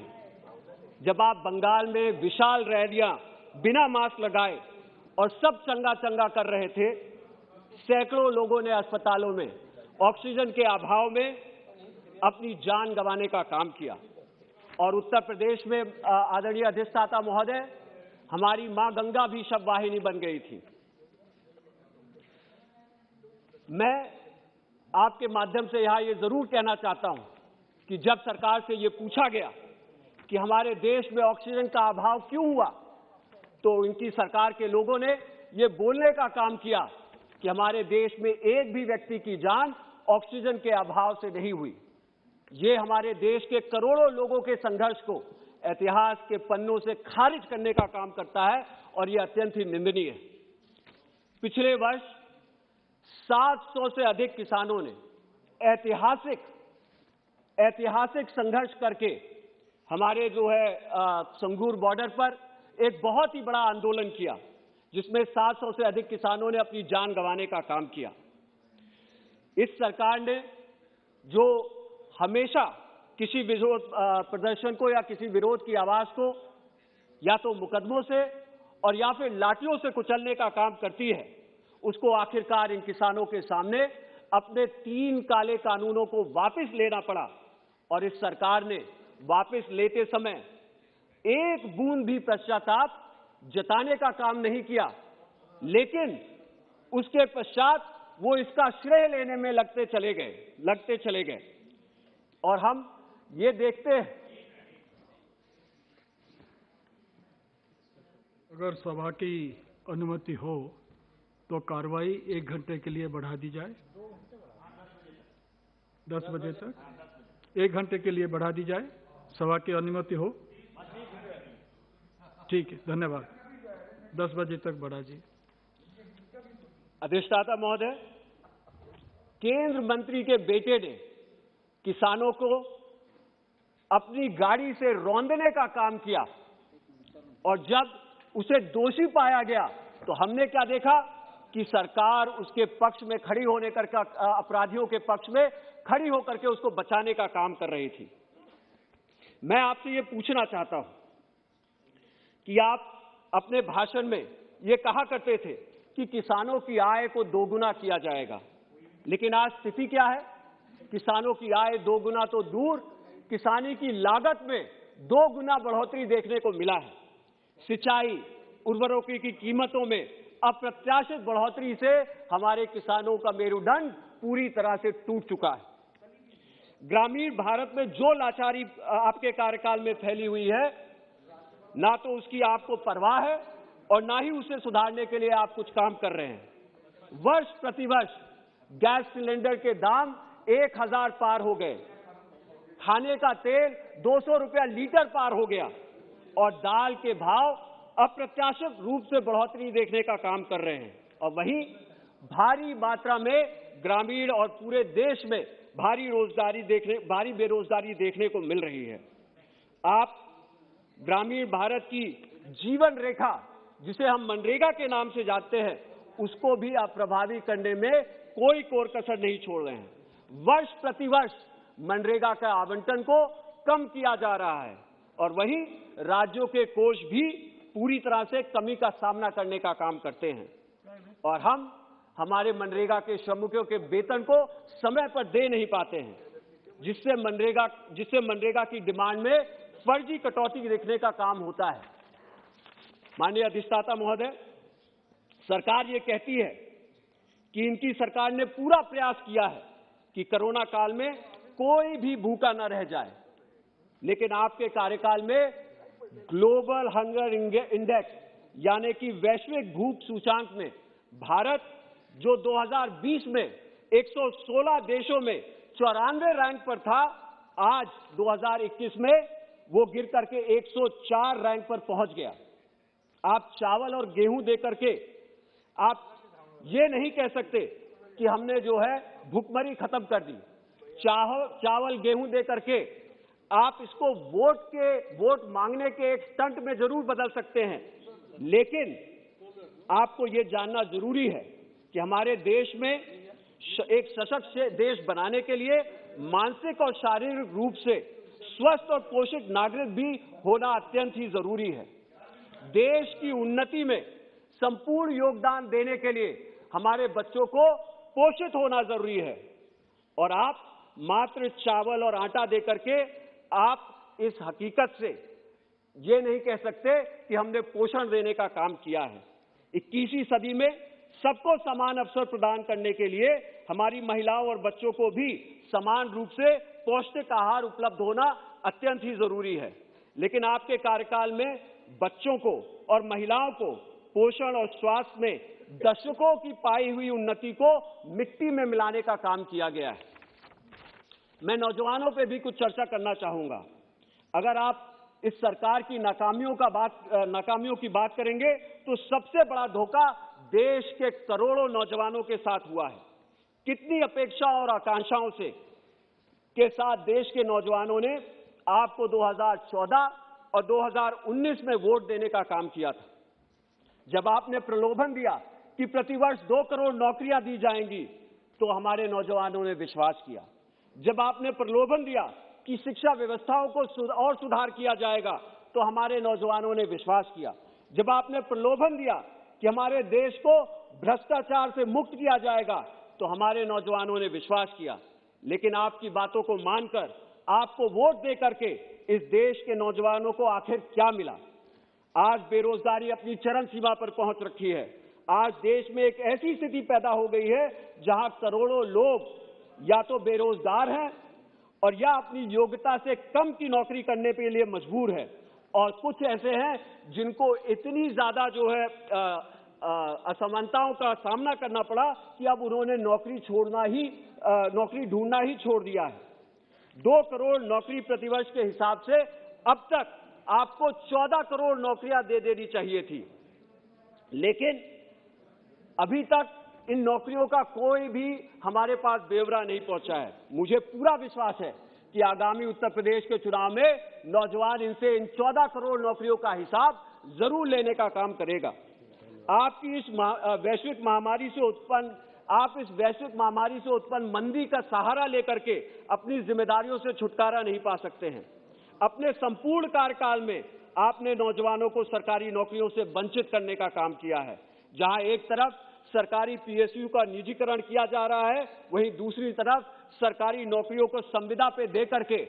जब आप बंगाल में विशाल रैलियां बिना मास्क लगाए और सब चंगा चंगा कर रहे थे, सैकड़ों लोगों ने अस्पतालों में ऑक्सीजन के अभाव में अपनी जान गंवाने का काम किया। और उत्तर प्रदेश में आदरणीय अधिष्ठाता महोदय, हमारी मां गंगा भी शववाहिनी बन गई थी। मैं आपके माध्यम से यहां ये जरूर कहना चाहता हूं कि जब सरकार से ये पूछा गया कि हमारे देश में ऑक्सीजन का अभाव क्यों हुआ, तो इनकी सरकार के लोगों ने ये बोलने का काम किया कि हमारे देश में एक भी व्यक्ति की जान ऑक्सीजन के अभाव से नहीं हुई। ये हमारे देश के करोड़ों लोगों के संघर्ष को इतिहास के पन्नों से खारिज करने का काम करता है और ये अत्यंत ही निंदनीय है। पिछले वर्ष 700 से अधिक किसानों ने ऐतिहासिक संघर्ष करके हमारे जो है संगूर बॉर्डर पर एक बहुत ही बड़ा आंदोलन किया, जिसमें 700 से अधिक किसानों ने अपनी जान गंवाने का काम किया। इस सरकार ने जो हमेशा किसी विरोध प्रदर्शन को या किसी विरोध की आवाज को या तो मुकदमों से और या फिर लाठियों से कुचलने का काम करती है, उसको आखिरकार इन किसानों के सामने अपने 3 काले कानूनों को वापस लेना पड़ा। और इस सरकार ने वापस लेते समय एक बूंद भी पश्चाताप जताने का काम नहीं किया, लेकिन उसके पश्चात वो इसका श्रेय लेने में लगते चले गए। और हम ये देखते हैं, अगर सभा की अनुमति हो तो कार्रवाई 1 घंटे के लिए बढ़ा दी जाए, 10 बजे तक 1 घंटे के लिए बढ़ा दी जाए, सभा की अनुमति हो। ठीक है, धन्यवाद। 10 बजे तक बढ़ा जी। अधिष्ठाता महोदय, केंद्र मंत्री के बेटे ने किसानों को अपनी गाड़ी से रौंदने का काम किया और जब उसे दोषी पाया गया तो हमने क्या देखा कि सरकार उसके पक्ष में खड़ी होने कर अपराधियों के पक्ष में खड़ी होकर के उसको बचाने का काम कर रही थी। मैं आपसे ये पूछना चाहता हूं कि आप अपने भाषण में ये कहा करते थे कि किसानों की आय को 2 गुना किया जाएगा, लेकिन आज स्थिति क्या है? किसानों की आय 2 गुना तो दूर, किसानी की लागत में 2 गुना बढ़ोतरी देखने को मिला है। सिंचाई, उर्वरकों की कीमतों में अप्रत्याशित बढ़ोतरी से हमारे किसानों का मेरुदंड पूरी तरह से टूट चुका है। ग्रामीण भारत में जो लाचारी आपके कार्यकाल में फैली हुई है, ना तो उसकी आपको परवाह है और ना ही उसे सुधारने के लिए आप कुछ काम कर रहे हैं। वर्ष प्रतिवर्ष गैस सिलेंडर के दाम 1000 पार हो गए, खाने का तेल 200 रुपया लीटर पार हो गया और दाल के भाव अप्रत्याशित रूप से बढ़ोतरी देखने का काम कर रहे हैं। और वहीं भारी मात्रा में ग्रामीण और पूरे देश में भारी बेरोजगारी देखने को मिल रही है। आप ग्रामीण भारत की जीवन रेखा, जिसे हम मनरेगा के नाम से जानते हैं, उसको भी अप्रभावी करने में कोई कोर कसर नहीं छोड़ रहे हैं। वर्ष प्रतिवर्ष मनरेगा का आवंटन को कम किया जा रहा है और वहीं राज्यों के कोष भी पूरी तरह से कमी का सामना करने का काम करते हैं और हम हमारे मनरेगा के श्रमिकों के वेतन को समय पर दे नहीं पाते हैं, जिससे मनरेगा की डिमांड में फर्जी कटौती देखने का काम होता है। माननीय अधिष्ठाता महोदय, सरकार ये कहती है कि इनकी सरकार ने पूरा प्रयास किया है कि कोरोना काल में कोई भी भूखा न रह जाए, लेकिन आपके कार्यकाल में ग्लोबल हंगर इंडेक्स यानी कि वैश्विक भूख सूचांक में भारत, जो 2020 में 116 देशों में 94 रैंक पर था, आज 2021 में वो गिर करके 104 रैंक पर पहुंच गया। आप चावल और गेहूं दे करके आप ये नहीं कह सकते कि हमने जो है भुखमरी खत्म कर दी। चावल गेहूं दे करके आप इसको वोट मांगने के एक स्टंट में जरूर बदल सकते हैं, लेकिन आपको ये जानना जरूरी है कि हमारे देश में एक सशक्त देश बनाने के लिए मानसिक और शारीरिक रूप से स्वस्थ और पोषित नागरिक भी होना अत्यंत ही जरूरी है। देश की उन्नति में संपूर्ण योगदान देने के लिए हमारे बच्चों को पोषित होना जरूरी है, और आप मात्र चावल और आटा देकर के आप इस हकीकत से ये नहीं कह सकते कि हमने पोषण देने का काम किया है। 21वीं सदी में सबको समान अवसर प्रदान करने के लिए हमारी महिलाओं और बच्चों को भी समान रूप से पौष्टिक आहार उपलब्ध होना अत्यंत ही जरूरी है। लेकिन आपके कार्यकाल में बच्चों को और महिलाओं को पोषण और स्वास्थ्य में दशकों की पाई हुई उन्नति को मिट्टी में मिलाने का काम किया गया है। मैं नौजवानों पे भी कुछ चर्चा करना चाहूंगा। अगर आप इस सरकार की नाकामियों की बात करेंगे तो सबसे बड़ा धोखा देश के करोड़ों नौजवानों के साथ हुआ है। कितनी अपेक्षा और आकांक्षाओं के साथ देश के नौजवानों ने आपको 2014 और 2019 में वोट देने का काम किया था। जब आपने प्रलोभन दिया कि प्रतिवर्ष 2 करोड़ नौकरियां दी जाएंगी, तो हमारे नौजवानों ने विश्वास किया। जब आपने प्रलोभन दिया कि शिक्षा व्यवस्थाओं को और सुधार किया जाएगा, तो हमारे नौजवानों ने विश्वास किया। जब आपने प्रलोभन दिया कि हमारे देश को भ्रष्टाचार से मुक्त किया जाएगा, तो हमारे नौजवानों ने विश्वास किया। लेकिन आपकी बातों को मानकर, आपको वोट देकर के इस देश के नौजवानों को आखिर क्या मिला? आज बेरोजगारी अपनी चरम सीमा पर पहुंच रखी है। आज देश में एक ऐसी स्थिति पैदा हो गई है जहां करोड़ों लोग या तो बेरोजगार हैं और या अपनी योग्यता से कम की नौकरी करने के लिए मजबूर है, और कुछ ऐसे हैं जिनको इतनी ज्यादा जो है असमानताओं का सामना करना पड़ा कि अब उन्होंने नौकरी ढूंढना ही छोड़ दिया है। 2 करोड़ नौकरी प्रतिवर्ष के हिसाब से अब तक आपको 14 करोड़ नौकरियां दे देनी चाहिए थी, लेकिन अभी तक इन नौकरियों का कोई भी हमारे पास ब्यौरा नहीं पहुंचा है। मुझे पूरा विश्वास है कि आगामी उत्तर प्रदेश के चुनाव में नौजवान इनसे इन 14 करोड़ नौकरियों का हिसाब जरूर लेने का काम करेगा। आपकी इस वैश्विक महामारी से उत्पन्न मंदी का सहारा लेकर के अपनी जिम्मेदारियों से छुटकारा नहीं पा सकते हैं। अपने संपूर्ण कार्यकाल में आपने नौजवानों को सरकारी नौकरियों से वंचित करने का काम किया है। जहां एक तरफ सरकारी पीएसयू का निजीकरण किया जा रहा है, वहीं दूसरी तरफ सरकारी नौकरियों को संविदा पे दे करके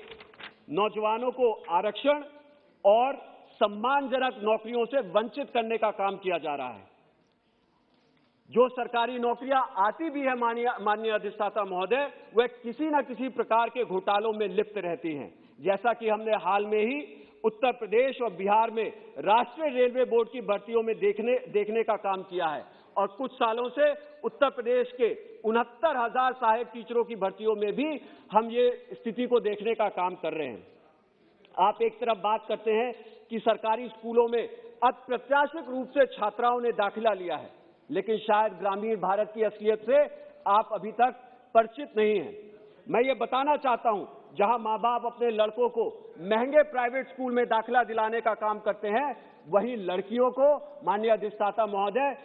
नौजवानों को आरक्षण और सम्मानजनक नौकरियों से वंचित करने का काम किया जा रहा है। जो सरकारी नौकरियां आती भी है माननीय अधिष्ठाता महोदय, वह किसी न किसी प्रकार के घोटालों में लिप्त रहती हैं। जैसा कि हमने हाल में ही उत्तर प्रदेश और बिहार में राष्ट्रीय रेलवे बोर्ड की भर्तियों में देखने का काम किया है, और कुछ सालों से उत्तर प्रदेश के 69,000 सहायक टीचरों की भर्तियों में भी हम ये स्थिति को देखने का काम कर रहे हैं। आप एक तरफ बात करते हैं कि सरकारी स्कूलों में अप्रत्याशित रूप से छात्राओं ने दाखिला लिया है, लेकिन शायद ग्रामीण भारत की असलियत से आप अभी तक परिचित नहीं हैं। मैं ये बताना चाहता हूं, जहां मां बाप अपने लड़कों को महंगे प्राइवेट स्कूल में दाखिला दिलाने का काम करते हैं, वहीं लड़कियों को माननीय अधिष्ठाता महोदय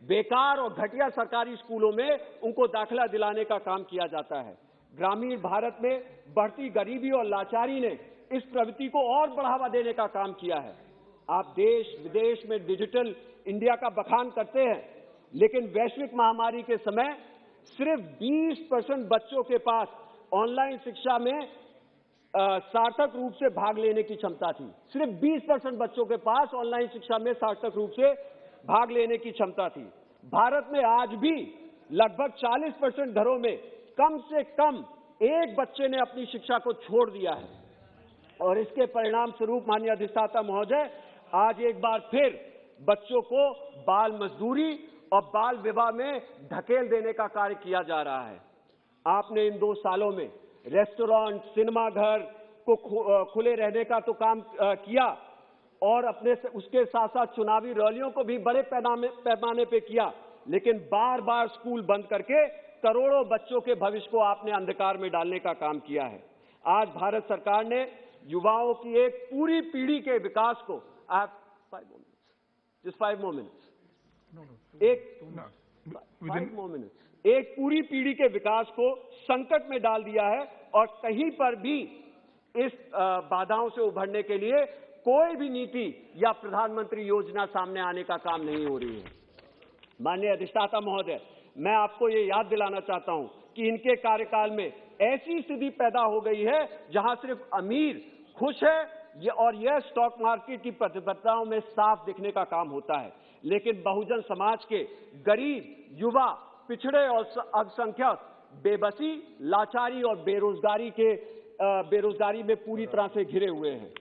बेकार और घटिया सरकारी स्कूलों में उनको दाखिला दिलाने का काम किया जाता है। ग्रामीण भारत में बढ़ती गरीबी और लाचारी ने इस प्रवृत्ति को और बढ़ावा देने का काम किया है। आप देश विदेश में डिजिटल इंडिया का बखान करते हैं, लेकिन वैश्विक महामारी के समय सिर्फ 20% बच्चों के पास ऑनलाइन शिक्षा में सार्थक रूप से भाग लेने की क्षमता थी। सिर्फ 20% बच्चों के पास ऑनलाइन शिक्षा में सार्थक रूप से भाग लेने की क्षमता थी। भारत में आज भी लगभग 40% घरों में कम से कम एक बच्चे ने अपनी शिक्षा को छोड़ दिया है, और इसके परिणाम स्वरूप माननीय अधिष्ठाता महोदय, आज एक बार फिर बच्चों को बाल मजदूरी और बाल विवाह में धकेल देने का कार्य किया जा रहा है। आपने इन 2 सालों में रेस्टोरेंट, सिनेमा घर को खुले रहने का तो काम किया, और उसके साथ साथ चुनावी रैलियों को भी बड़े पैमाने पे किया, लेकिन बार बार स्कूल बंद करके करोड़ों बच्चों के भविष्य को आपने अंधकार में डालने का काम किया है। आज भारत सरकार ने युवाओं की एक पूरी पीढ़ी के विकास को, आप 5 more minutes, just 5 more minutes, एक पूरी पीढ़ी के विकास को संकट में डाल दिया है और कहीं पर भी इस बाधाओं से उभरने के लिए कोई भी नीति या प्रधानमंत्री योजना सामने आने का काम नहीं हो रही है। माननीय अधिष्ठाता महोदय, मैं आपको ये याद दिलाना चाहता हूं कि इनके कार्यकाल में ऐसी स्थिति पैदा हो गई है जहां सिर्फ अमीर खुश है और यह स्टॉक मार्केट की प्रतिबद्धताओं में साफ दिखने का काम होता है, लेकिन बहुजन समाज के गरीब, युवा, पिछड़े और अल्पसंख्यक बेबसी, लाचारी और बेरोजगारी में पूरी तरह से घिरे हुए हैं।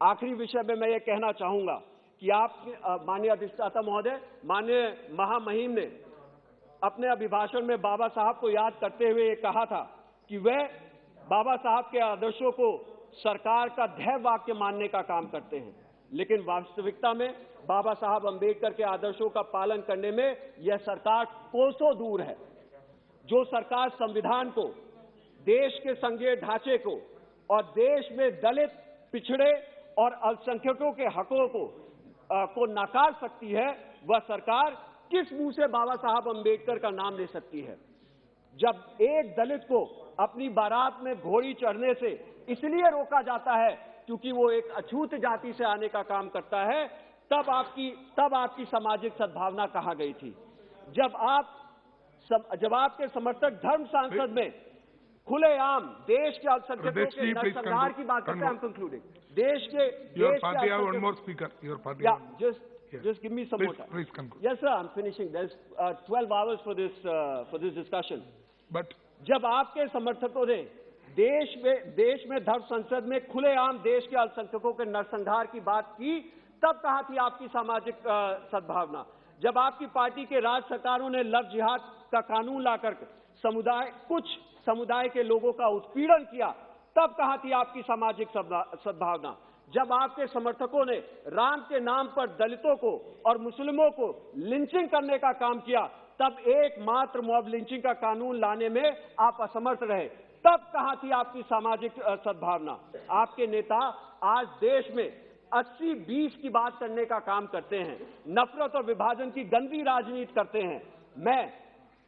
आखिरी विषय में मैं ये कहना चाहूंगा कि आप माननीय अधिष्ठाता महोदय, माननीय महामहिम ने अपने अभिभाषण में बाबा साहब को याद करते हुए ये कहा था कि वह बाबा साहब के आदर्शों को सरकार का ध्येय वाक्य मानने का काम करते हैं, लेकिन वास्तविकता में बाबा साहब अंबेडकर के आदर्शों का पालन करने में यह सरकार कोसों दूर है। जो सरकार संविधान को, देश के संघीय ढांचे को और देश में दलित, पिछड़े और अल्पसंख्यकों के हकों को नकार सकती है, वह सरकार किस मुंह से बाबा साहब अंबेडकर का नाम ले सकती है? जब एक दलित को अपनी बारात में घोड़ी चढ़ने से इसलिए रोका जाता है क्योंकि वो एक अछूत जाति से आने का काम करता है, तब आपकी सामाजिक सद्भावना कहाँ गई थी? जब आपके समर्थक धर्म सांसद में खुलेआम देश के अल्पसंख्यकों के नरसंहार की बात करते हैं, concluding, just give me some more time. Please conclude. Yes, sir, I'm finishing. There's 12 hours for this discussion. But जब आपके समर्थकों ने देश में धर्म संसद में खुलेआम देश के अल्पसंख्यकों के नरसंहार की बात की, तब कहाँ थी आपकी सामाजिक सद्भावना? जब आपकी पार्टी के राज्य सरकारों ने लव जिहाद का कानून लाकर कुछ समुदाय के लोगों का उत्पीड़न किया, तब कहाँ थी आपकी सामाजिक सद्भावना? जब आपके समर्थकों ने राम के नाम पर दलितों को और मुस्लिमों को लिंचिंग करने का काम किया, तब एकमात्र मॉब लिंचिंग का कानून लाने में आप असमर्थ रहे, तब कहाँ थी आपकी सामाजिक सद्भावना? आपके नेता आज देश में 80-20 की बात करने का काम करते हैं, नफरत और विभाजन की गंदी राजनीति करते हैं। मैं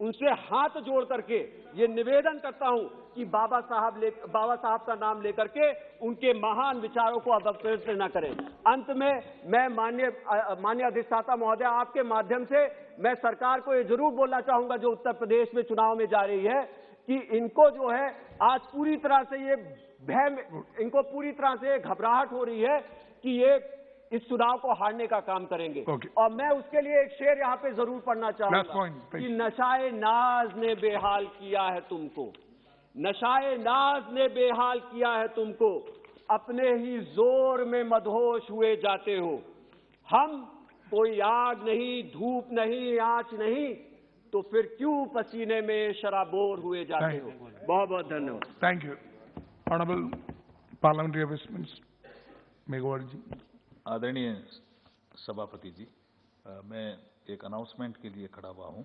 उनसे हाथ जोड़ करके ये निवेदन करता हूं कि बाबा साहब का नाम लेकर के उनके महान विचारों को अपवित्र न करें। अंत में मैं माननीय अधिष्ठाता महोदय, आपके माध्यम से मैं सरकार को ये जरूर बोलना चाहूंगा जो उत्तर प्रदेश में चुनाव में जा रही है कि इनको जो है आज पूरी तरह से इनको पूरी तरह से घबराहट हो रही है कि ये इस चुनाव को हारने का काम करेंगे। और मैं उसके लिए एक शेर यहाँ पे जरूर पढ़ना चाहूंगा कि नशाए नाज ने बेहाल किया है तुमको, नशाए नाज ने बेहाल किया है तुमको, अपने ही जोर में मदहोश हुए जाते हो। हम कोई आग नहीं, धूप नहीं, आंच नहीं, तो फिर क्यों पसीने में शराबोर हुए जाते हो? बहुत बहुत धन्यवाद। Thank you. Honourable parliamentary affairs Meghwal ji. आदरणीय सभापति जी, मैं एक अनाउंसमेंट के लिए खड़ा हुआ हूं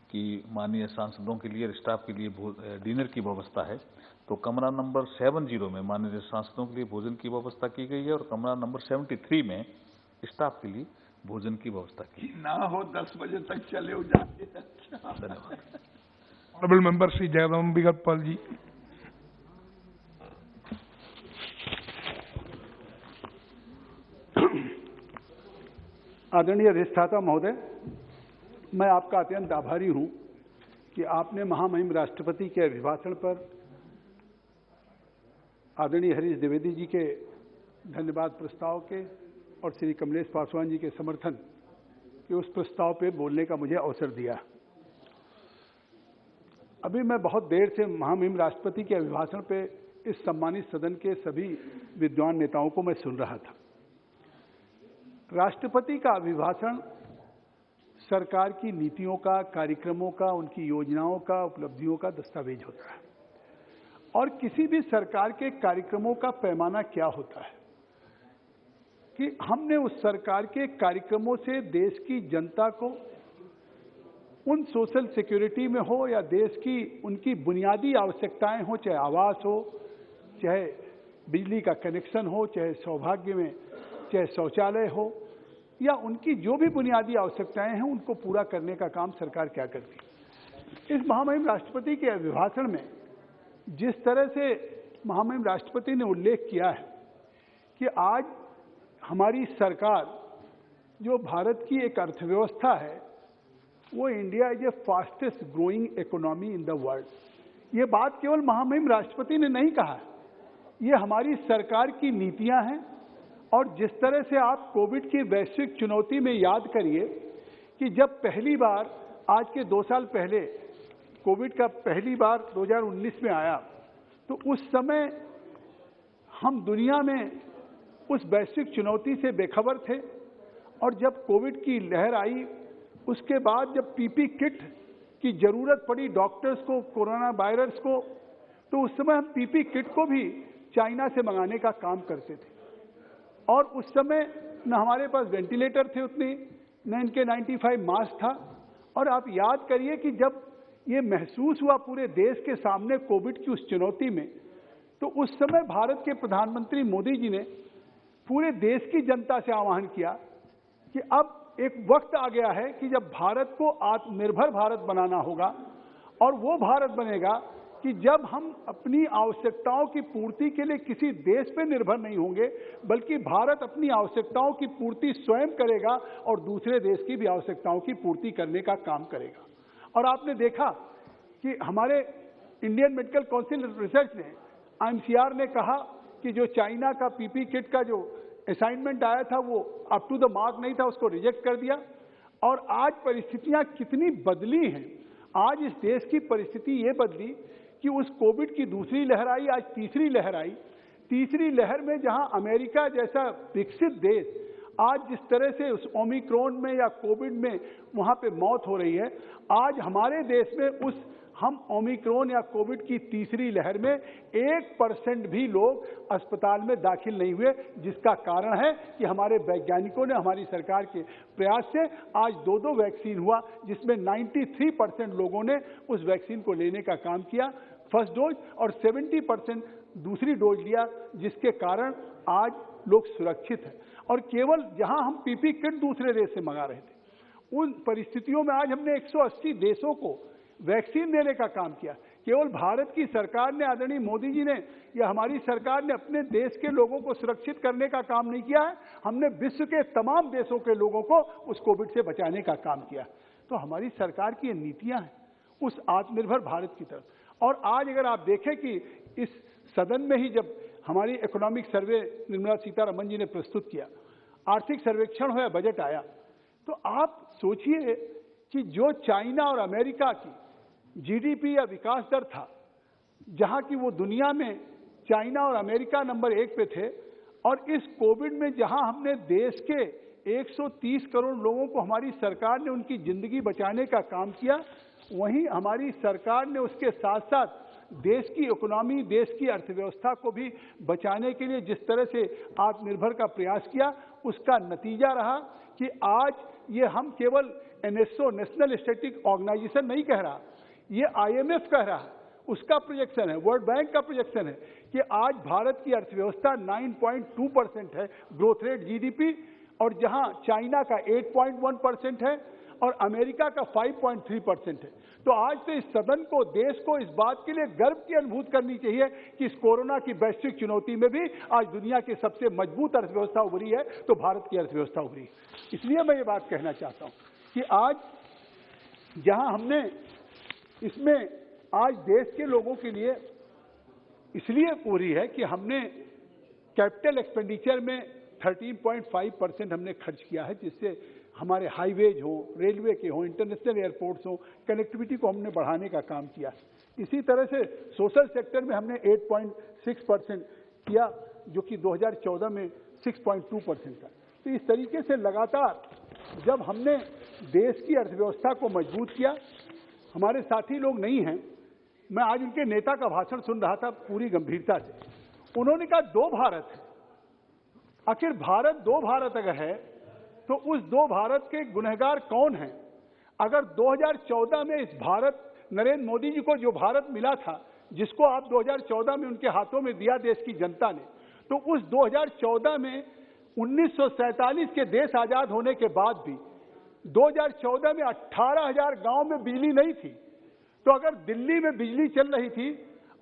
कि माननीय सांसदों के लिए, स्टाफ के लिए डिनर की व्यवस्था है, तो कमरा नंबर 70 में माननीय सांसदों के लिए भोजन की व्यवस्था की गई है और कमरा नंबर 73 में स्टाफ के लिए भोजन की व्यवस्था की ना हो 10 बजे तक चले हो जाते। धन्यवाद। Honourable member Shri Jagdambika Pal ji. आदरणीय अधिष्ठाता महोदय, मैं आपका अत्यंत आभारी हूं कि आपने महामहिम राष्ट्रपति के अभिभाषण पर आदरणीय हरीश द्विवेदी जी के धन्यवाद प्रस्ताव के और श्री कमलेश पासवान जी के समर्थन के उस प्रस्ताव पे बोलने का मुझे अवसर दिया। अभी मैं बहुत देर से महामहिम राष्ट्रपति के अभिभाषण पे इस सम्मानित सदन के सभी विद्वान नेताओं को मैं सुन रहा था। राष्ट्रपति का अभिभाषण सरकार की नीतियों का, कार्यक्रमों का, उनकी योजनाओं का, उपलब्धियों का दस्तावेज होता है और किसी भी सरकार के कार्यक्रमों का पैमाना क्या होता है कि हमने उस सरकार के कार्यक्रमों से देश की जनता को उन सोशल सिक्योरिटी में हो या देश की उनकी बुनियादी आवश्यकताएं हो, चाहे आवास हो, चाहे बिजली का कनेक्शन हो, चाहे सौभाग्य में, चाहे शौचालय हो, या उनकी जो भी बुनियादी आवश्यकताएं हैं उनको पूरा करने का काम सरकार क्या करती है। इस महामहिम राष्ट्रपति के अभिभाषण में जिस तरह से महामहिम राष्ट्रपति ने उल्लेख किया है कि आज हमारी सरकार, जो भारत की एक अर्थव्यवस्था है, वो India is a fastest growing economy in the world. ये बात केवल महामहिम राष्ट्रपति ने नहीं कहा, ये हमारी सरकार की नीतियां हैं। और जिस तरह से आप कोविड की वैश्विक चुनौती में याद करिए कि जब पहली बार, आज के 2 साल पहले कोविड का पहली बार 2019 में आया, तो उस समय हम दुनिया में उस वैश्विक चुनौती से बेखबर थे। और जब कोविड की लहर आई, उसके बाद जब पीपी किट की जरूरत पड़ी डॉक्टर्स को, कोरोना वायरस को, तो उस समय हम पीपी किट को भी चाइना से मंगाने का काम करते थे। और उस समय न हमारे पास वेंटिलेटर थे उतने, न इनके 95 मास्क था। और आप याद करिए कि जब ये महसूस हुआ पूरे देश के सामने कोविड की उस चुनौती में, तो उस समय भारत के प्रधानमंत्री मोदी जी ने पूरे देश की जनता से आह्वान किया कि अब एक वक्त आ गया है कि जब भारत को आत्मनिर्भर भारत बनाना होगा। और वो भारत बनेगा कि जब हम अपनी आवश्यकताओं की पूर्ति के लिए किसी देश पे निर्भर नहीं होंगे, बल्कि भारत अपनी आवश्यकताओं की पूर्ति स्वयं करेगा और दूसरे देश की भी आवश्यकताओं की पूर्ति करने का काम करेगा। और आपने देखा कि हमारे इंडियन मेडिकल काउंसिल रिसर्च ने, IMCR ने कहा कि जो चाइना का पीपी किट का जो असाइनमेंट आया था वो अप टू द मार्क नहीं था, उसको रिजेक्ट कर दिया। और आज परिस्थितियां कितनी बदली हैं। आज इस देश की परिस्थिति ये बदली कि उस कोविड की दूसरी लहर आई, आज तीसरी लहर आई। तीसरी लहर में जहां अमेरिका जैसा विकसित देश आज जिस तरह से उस ओमिक्रॉन में या कोविड में वहां पे मौत हो रही है, आज हमारे देश में उस हम ओमिक्रॉन या कोविड की तीसरी लहर में 1% भी लोग अस्पताल में दाखिल नहीं हुए, जिसका कारण है कि हमारे वैज्ञानिकों ने, हमारी सरकार के प्रयास से आज 2-2 वैक्सीन हुआ, जिसमें 93% लोगों ने उस वैक्सीन को लेने का काम किया, फर्स्ट डोज, और 70% दूसरी डोज लिया, जिसके कारण आज लोग सुरक्षित हैं। और केवल जहां हम पीपी किट दूसरे देश से मंगा रहे थे, उन परिस्थितियों में आज हमने 180 देशों को वैक्सीन देने का काम किया। केवल भारत की सरकार ने, आदरणीय मोदी जी ने या हमारी सरकार ने अपने देश के लोगों को सुरक्षित करने का काम नहीं किया है, हमने विश्व के तमाम देशों के लोगों को उस कोविड से बचाने का काम किया। तो हमारी सरकार की ये नीतियां हैं उस आत्मनिर्भर भारत की तरफ। और आज अगर आप देखें कि इस सदन में ही जब हमारी इकोनॉमिक सर्वे निर्मला सीतारमण जी ने प्रस्तुत किया, आर्थिक सर्वेक्षण हो या बजट आया, तो आप सोचिए कि जो चाइना और अमेरिका की जीडीपी या विकास दर था, जहां की वो दुनिया में चाइना और अमेरिका नंबर 1 पे थे, और इस कोविड में जहां हमने देश के 130 करोड़ लोगों को हमारी सरकार ने उनकी जिंदगी बचाने का काम किया, वहीं हमारी सरकार ने उसके साथ साथ देश की इकोनॉमी, देश की अर्थव्यवस्था को भी बचाने के लिए जिस तरह से आत्मनिर्भर का प्रयास किया, उसका नतीजा रहा कि आज ये हम केवल NSO, नेशनल स्टैटिस्टिक्स ऑर्गेनाइजेशन नहीं कह रहा, ये IMF कह रहा है, उसका प्रोजेक्शन है, वर्ल्ड बैंक का प्रोजेक्शन है कि आज भारत की अर्थव्यवस्था 9.2% है ग्रोथ रेट जीडीपी, और जहां चाइना का 8.1% है और अमेरिका का 5.3% है। तो आज तो इस सदन को, देश को इस बात के लिए गर्व की अनुभूति करनी चाहिए कि इस कोरोना की वैश्विक चुनौती में भी आज दुनिया की सबसे मजबूत अर्थव्यवस्था उभरी है, तो भारत की अर्थव्यवस्था उभरी है। इसलिए मैं ये बात कहना चाहता हूं कि आज जहां हमने इसमें आज देश के लोगों के लिए इसलिए पूरी है कि हमने कैपिटल एक्सपेंडिचर में 13.5% हमने खर्च किया है, जिससे हमारे हाईवेज हो, रेलवे के हो, इंटरनेशनल एयरपोर्ट्स हो, कनेक्टिविटी को हमने बढ़ाने का काम किया। इसी तरह से सोशल सेक्टर में हमने 8.6% किया, जो कि 2014 में 6.2% था। तो इस तरीके से लगातार जब हमने देश की अर्थव्यवस्था को मजबूत किया, हमारे साथी लोग नहीं हैं, मैं आज उनके नेता का भाषण सुन रहा था पूरी गंभीरता से। उन्होंने कहा 2 भारत है। आखिर भारत 2 भारत अगर है तो उस 2 भारत के गुनहगार कौन हैं? अगर 2014 में इस भारत, नरेंद्र मोदी जी को जो भारत मिला था, जिसको आप 2014 में उनके हाथों में दिया देश की जनता ने, तो उस 2014 में 1947 के देश आजाद होने के बाद भी 2014 में 18,000 गांव में बिजली नहीं थी। तो अगर दिल्ली में बिजली चल रही थी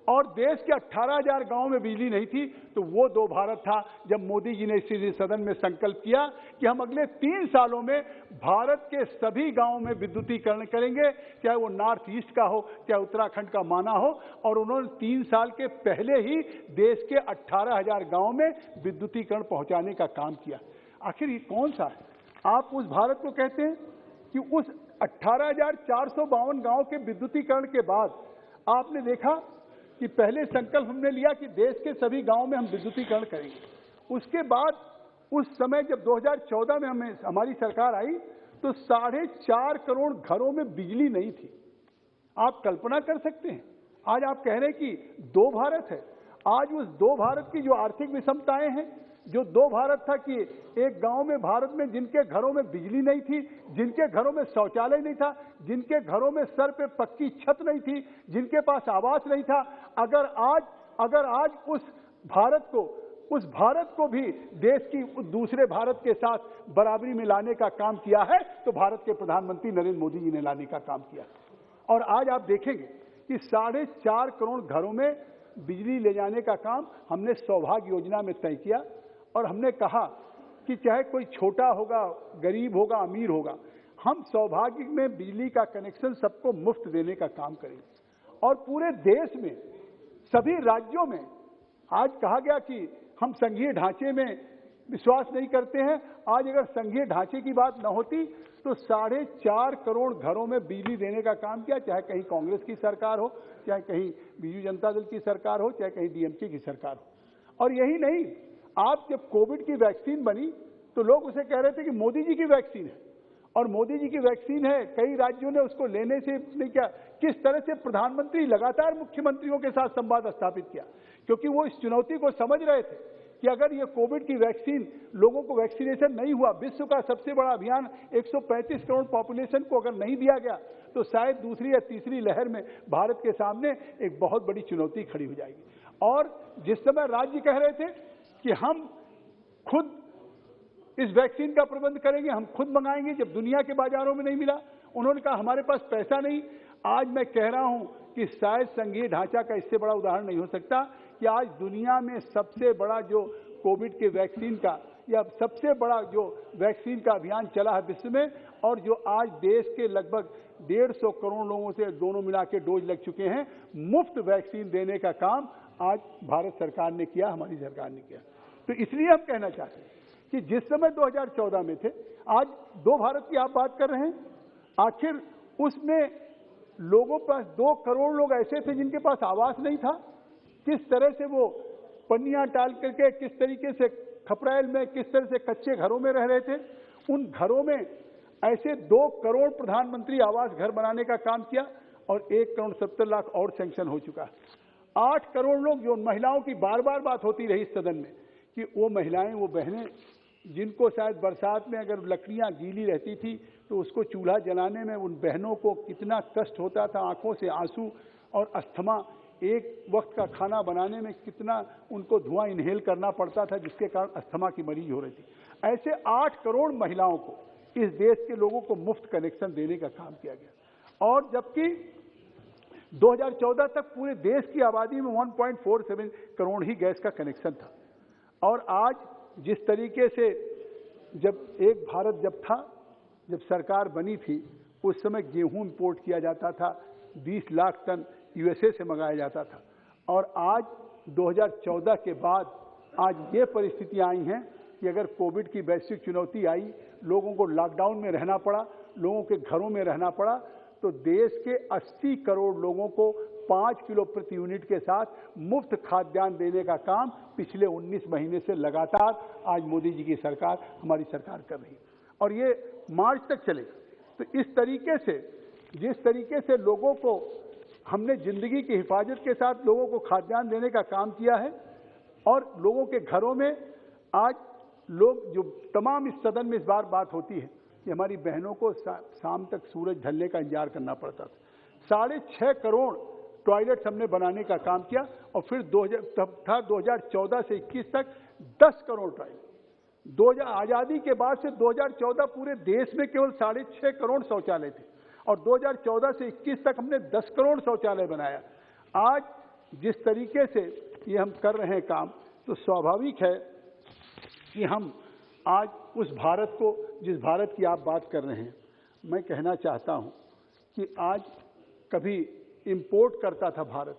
और देश के 18,000 गांव में बिजली नहीं थी, तो वो 2 भारत था जब मोदी जी ने इसी सदन में संकल्प किया कि हम अगले 3 सालों में भारत के सभी गांवों में विद्युतीकरण करेंगे, चाहे वो नॉर्थ ईस्ट का हो, चाहे उत्तराखंड का माना हो। और उन्होंने 3 साल के पहले ही देश के 18,000 गांव में विद्युतीकरण पहुंचाने का काम किया। आखिर ये कौन सा है? आप उस भारत को कहते हैं कि उस 18,452 गांव के विद्युतीकरण के बाद आपने देखा कि पहले संकल्प हमने लिया कि देश के सभी गांवों में हम विद्युतीकरण करेंगे। उसके बाद उस समय जब 2014 में हमारी सरकार आई तो 4.5 करोड़ घरों में बिजली नहीं थी। आप कल्पना कर सकते हैं, आज आप कह रहे हैं कि 2 भारत है। आज उस 2 भारत की जो आर्थिक विषमताएं हैं, जो 2 भारत था कि एक गांव में भारत में जिनके घरों में बिजली नहीं थी, जिनके घरों में शौचालय नहीं था, जिनके घरों में सर पे पक्की छत नहीं थी, जिनके पास आवास नहीं था, अगर आज उस भारत को भी देश की दूसरे भारत के साथ बराबरी में लाने का काम किया है, तो भारत के प्रधानमंत्री नरेंद्र मोदी जी ने लाने का काम किया। और आज आप देखेंगे कि 4.5 करोड़ घरों में बिजली ले जाने का काम हमने सौभाग्य योजना में तय किया। और हमने कहा कि चाहे कोई छोटा होगा, गरीब होगा, अमीर होगा, हम सौभाग्य में बिजली का कनेक्शन सबको मुफ्त देने का काम करेंगे। और पूरे देश में सभी राज्यों में आज कहा गया कि हम संघीय ढांचे में विश्वास नहीं करते हैं। आज अगर संघीय ढांचे की बात न होती तो 4.5 करोड़ घरों में बिजली देने का काम किया, चाहे कहीं कांग्रेस की सरकार हो, चाहे कहीं बीजू जनता दल की सरकार हो, चाहे कहीं डीएमके की सरकार हो। और यही नहीं, आप जब कोविड की वैक्सीन बनी तो लोग उसे कह रहे थे कि मोदी जी की वैक्सीन है, और मोदी जी की वैक्सीन है। कई राज्यों ने उसको लेने से नहीं किया। किस तरह से प्रधानमंत्री लगातार मुख्यमंत्रियों के साथ संवाद स्थापित किया, क्योंकि वो इस चुनौती को समझ रहे थे कि अगर ये कोविड की वैक्सीन, लोगों को वैक्सीनेशन नहीं हुआ, विश्व का सबसे बड़ा अभियान 135 करोड़ पॉपुलेशन को अगर नहीं दिया गया, तो शायद दूसरी या तीसरी लहर में भारत के सामने एक बहुत बड़ी चुनौती खड़ी हो जाएगी। और जिस समय राज्य कह रहे थे कि हम खुद इस वैक्सीन का प्रबंध करेंगे, हम खुद मंगाएंगे, जब दुनिया के बाजारों में नहीं मिला, उन्होंने कहा हमारे पास पैसा नहीं। आज मैं कह रहा हूं कि शायद संघीय ढांचा का इससे बड़ा उदाहरण नहीं हो सकता कि आज दुनिया में सबसे बड़ा जो कोविड के वैक्सीन का या सबसे बड़ा जो वैक्सीन का अभियान चला है विश्व में, और जो आज देश के लगभग 150 करोड़ लोगों से दोनों मिला के डोज लग चुके हैं, मुफ्त वैक्सीन देने का काम आज भारत सरकार ने किया, हमारी सरकार ने किया। तो इसलिए हम कहना चाहते हैं कि जिस समय 2014 में थे, आज 2 भारत की आप बात कर रहे हैं, आखिर उसमें लोगों पास 2 करोड़ लोग ऐसे थे जिनके पास आवास नहीं था। किस तरह से वो पन्नियां टाल करके, किस तरीके से खपरेल में, किस तरह से कच्चे घरों में रह रहे थे। उन घरों में ऐसे 2 करोड़ प्रधानमंत्री आवास घर बनाने का काम किया और 1 करोड़ 70 लाख और सैंक्शन हो चुका है। 8 करोड़ लोग, जो महिलाओं की बार बार बात होती रही इस सदन में कि वो महिलाएं, वो बहनें जिनको शायद बरसात में अगर लकड़ियां गीली रहती थी तो उसको चूल्हा जलाने में उन बहनों को कितना कष्ट होता था, आंखों से आंसू और अस्थमा, एक वक्त का खाना बनाने में कितना उनको धुआं इनहेल करना पड़ता था, जिसके कारण अस्थमा की मरीज हो रही थी। ऐसे 8 करोड़ महिलाओं को, इस देश के लोगों को मुफ्त कनेक्शन देने का काम किया गया। और जबकि 2014 तक पूरे देश की आबादी में 1.47 करोड़ ही गैस का कनेक्शन था। और आज जिस तरीके से जब एक भारत जब सरकार बनी थी, उस समय गेहूं इंपोर्ट किया जाता था, 20 लाख टन यूएसए से मंगाया जाता था। और आज 2014 के बाद आज ये परिस्थितियां आई हैं कि अगर कोविड की वैश्विक चुनौती आई, लोगों को लॉकडाउन में रहना पड़ा, लोगों के घरों में रहना पड़ा, तो देश के 80 करोड़ लोगों को 5 किलो प्रति यूनिट के साथ मुफ्त खाद्यान्न देने का काम पिछले 19 महीने से लगातार आज मोदी जी की सरकार, हमारी सरकार कर रही है। और ये मार्च तक चलेगा। तो इस तरीके से, जिस तरीके से लोगों को हमने जिंदगी की हिफाजत के साथ लोगों को खाद्यान्न देने का काम किया है, और लोगों के घरों में आज लोग, जो तमाम इस सदन में इस बार बात होती है कि हमारी बहनों को शाम तक सूरज ढलने का इंतजार करना पड़ता था। 6.5 करोड़ टॉयलेट्स हमने बनाने का काम किया और फिर 2014 से 21 तक 10 करोड़ टॉयलेट। आजादी के बाद से 2014 पूरे देश में केवल 6.5 करोड़ शौचालय थे और 2014 से 21 तक हमने 10 करोड़ शौचालय बनाया। आज जिस तरीके से ये हम कर रहे हैं काम, तो स्वाभाविक है कि हम आज उस भारत को, जिस भारत की आप बात कर रहे हैं, मैं कहना चाहता हूं कि आज कभी इंपोर्ट करता था भारत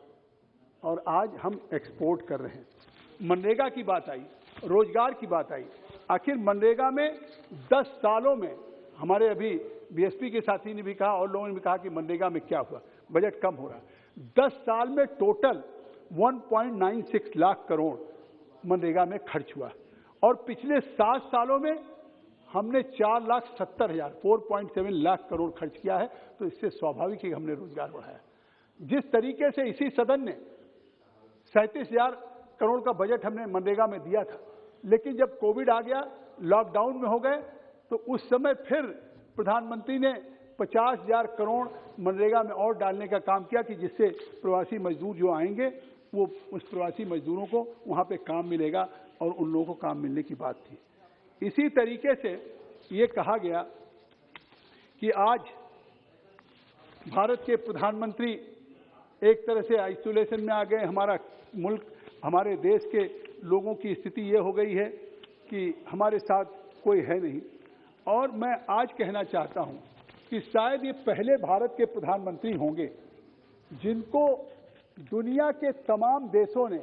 और आज हम एक्सपोर्ट कर रहे हैं। मनरेगा की बात आई, रोजगार की बात आई। आखिर मनरेगा में 10 सालों में हमारे अभी बीएसपी के साथी ने भी कहा और लोगों ने भी कहा कि मनरेगा में क्या हुआ, बजट कम हो रहा। 10 साल में टोटल 1.96 लाख करोड़ मनरेगा में खर्च हुआ और पिछले 7 सालों में हमने 4,70,000 लाख करोड़ खर्च किया है। तो इससे स्वाभाविक है कि हमने रोजगार बढ़ाया। जिस तरीके से इसी सदन ने 37,000 करोड़ का बजट हमने मनरेगा में दिया था, लेकिन जब कोविड आ गया, लॉकडाउन में हो गए, तो उस समय फिर प्रधानमंत्री ने 50,000 करोड़ मनरेगा में और डालने का काम किया कि जिससे प्रवासी मजदूर जो आएंगे वो उस प्रवासी मजदूरों को वहाँ पे काम मिलेगा और उन लोगों को काम मिलने की बात थी। इसी तरीके से ये कहा गया कि आज भारत के प्रधानमंत्री एक तरह से आइसोलेशन में आ गए। हमारा मुल्क, हमारे देश के लोगों की स्थिति ये हो गई है कि हमारे साथ कोई है नहीं। और मैं आज कहना चाहता हूं कि शायद ये पहले भारत के प्रधानमंत्री होंगे जिनको दुनिया के तमाम देशों ने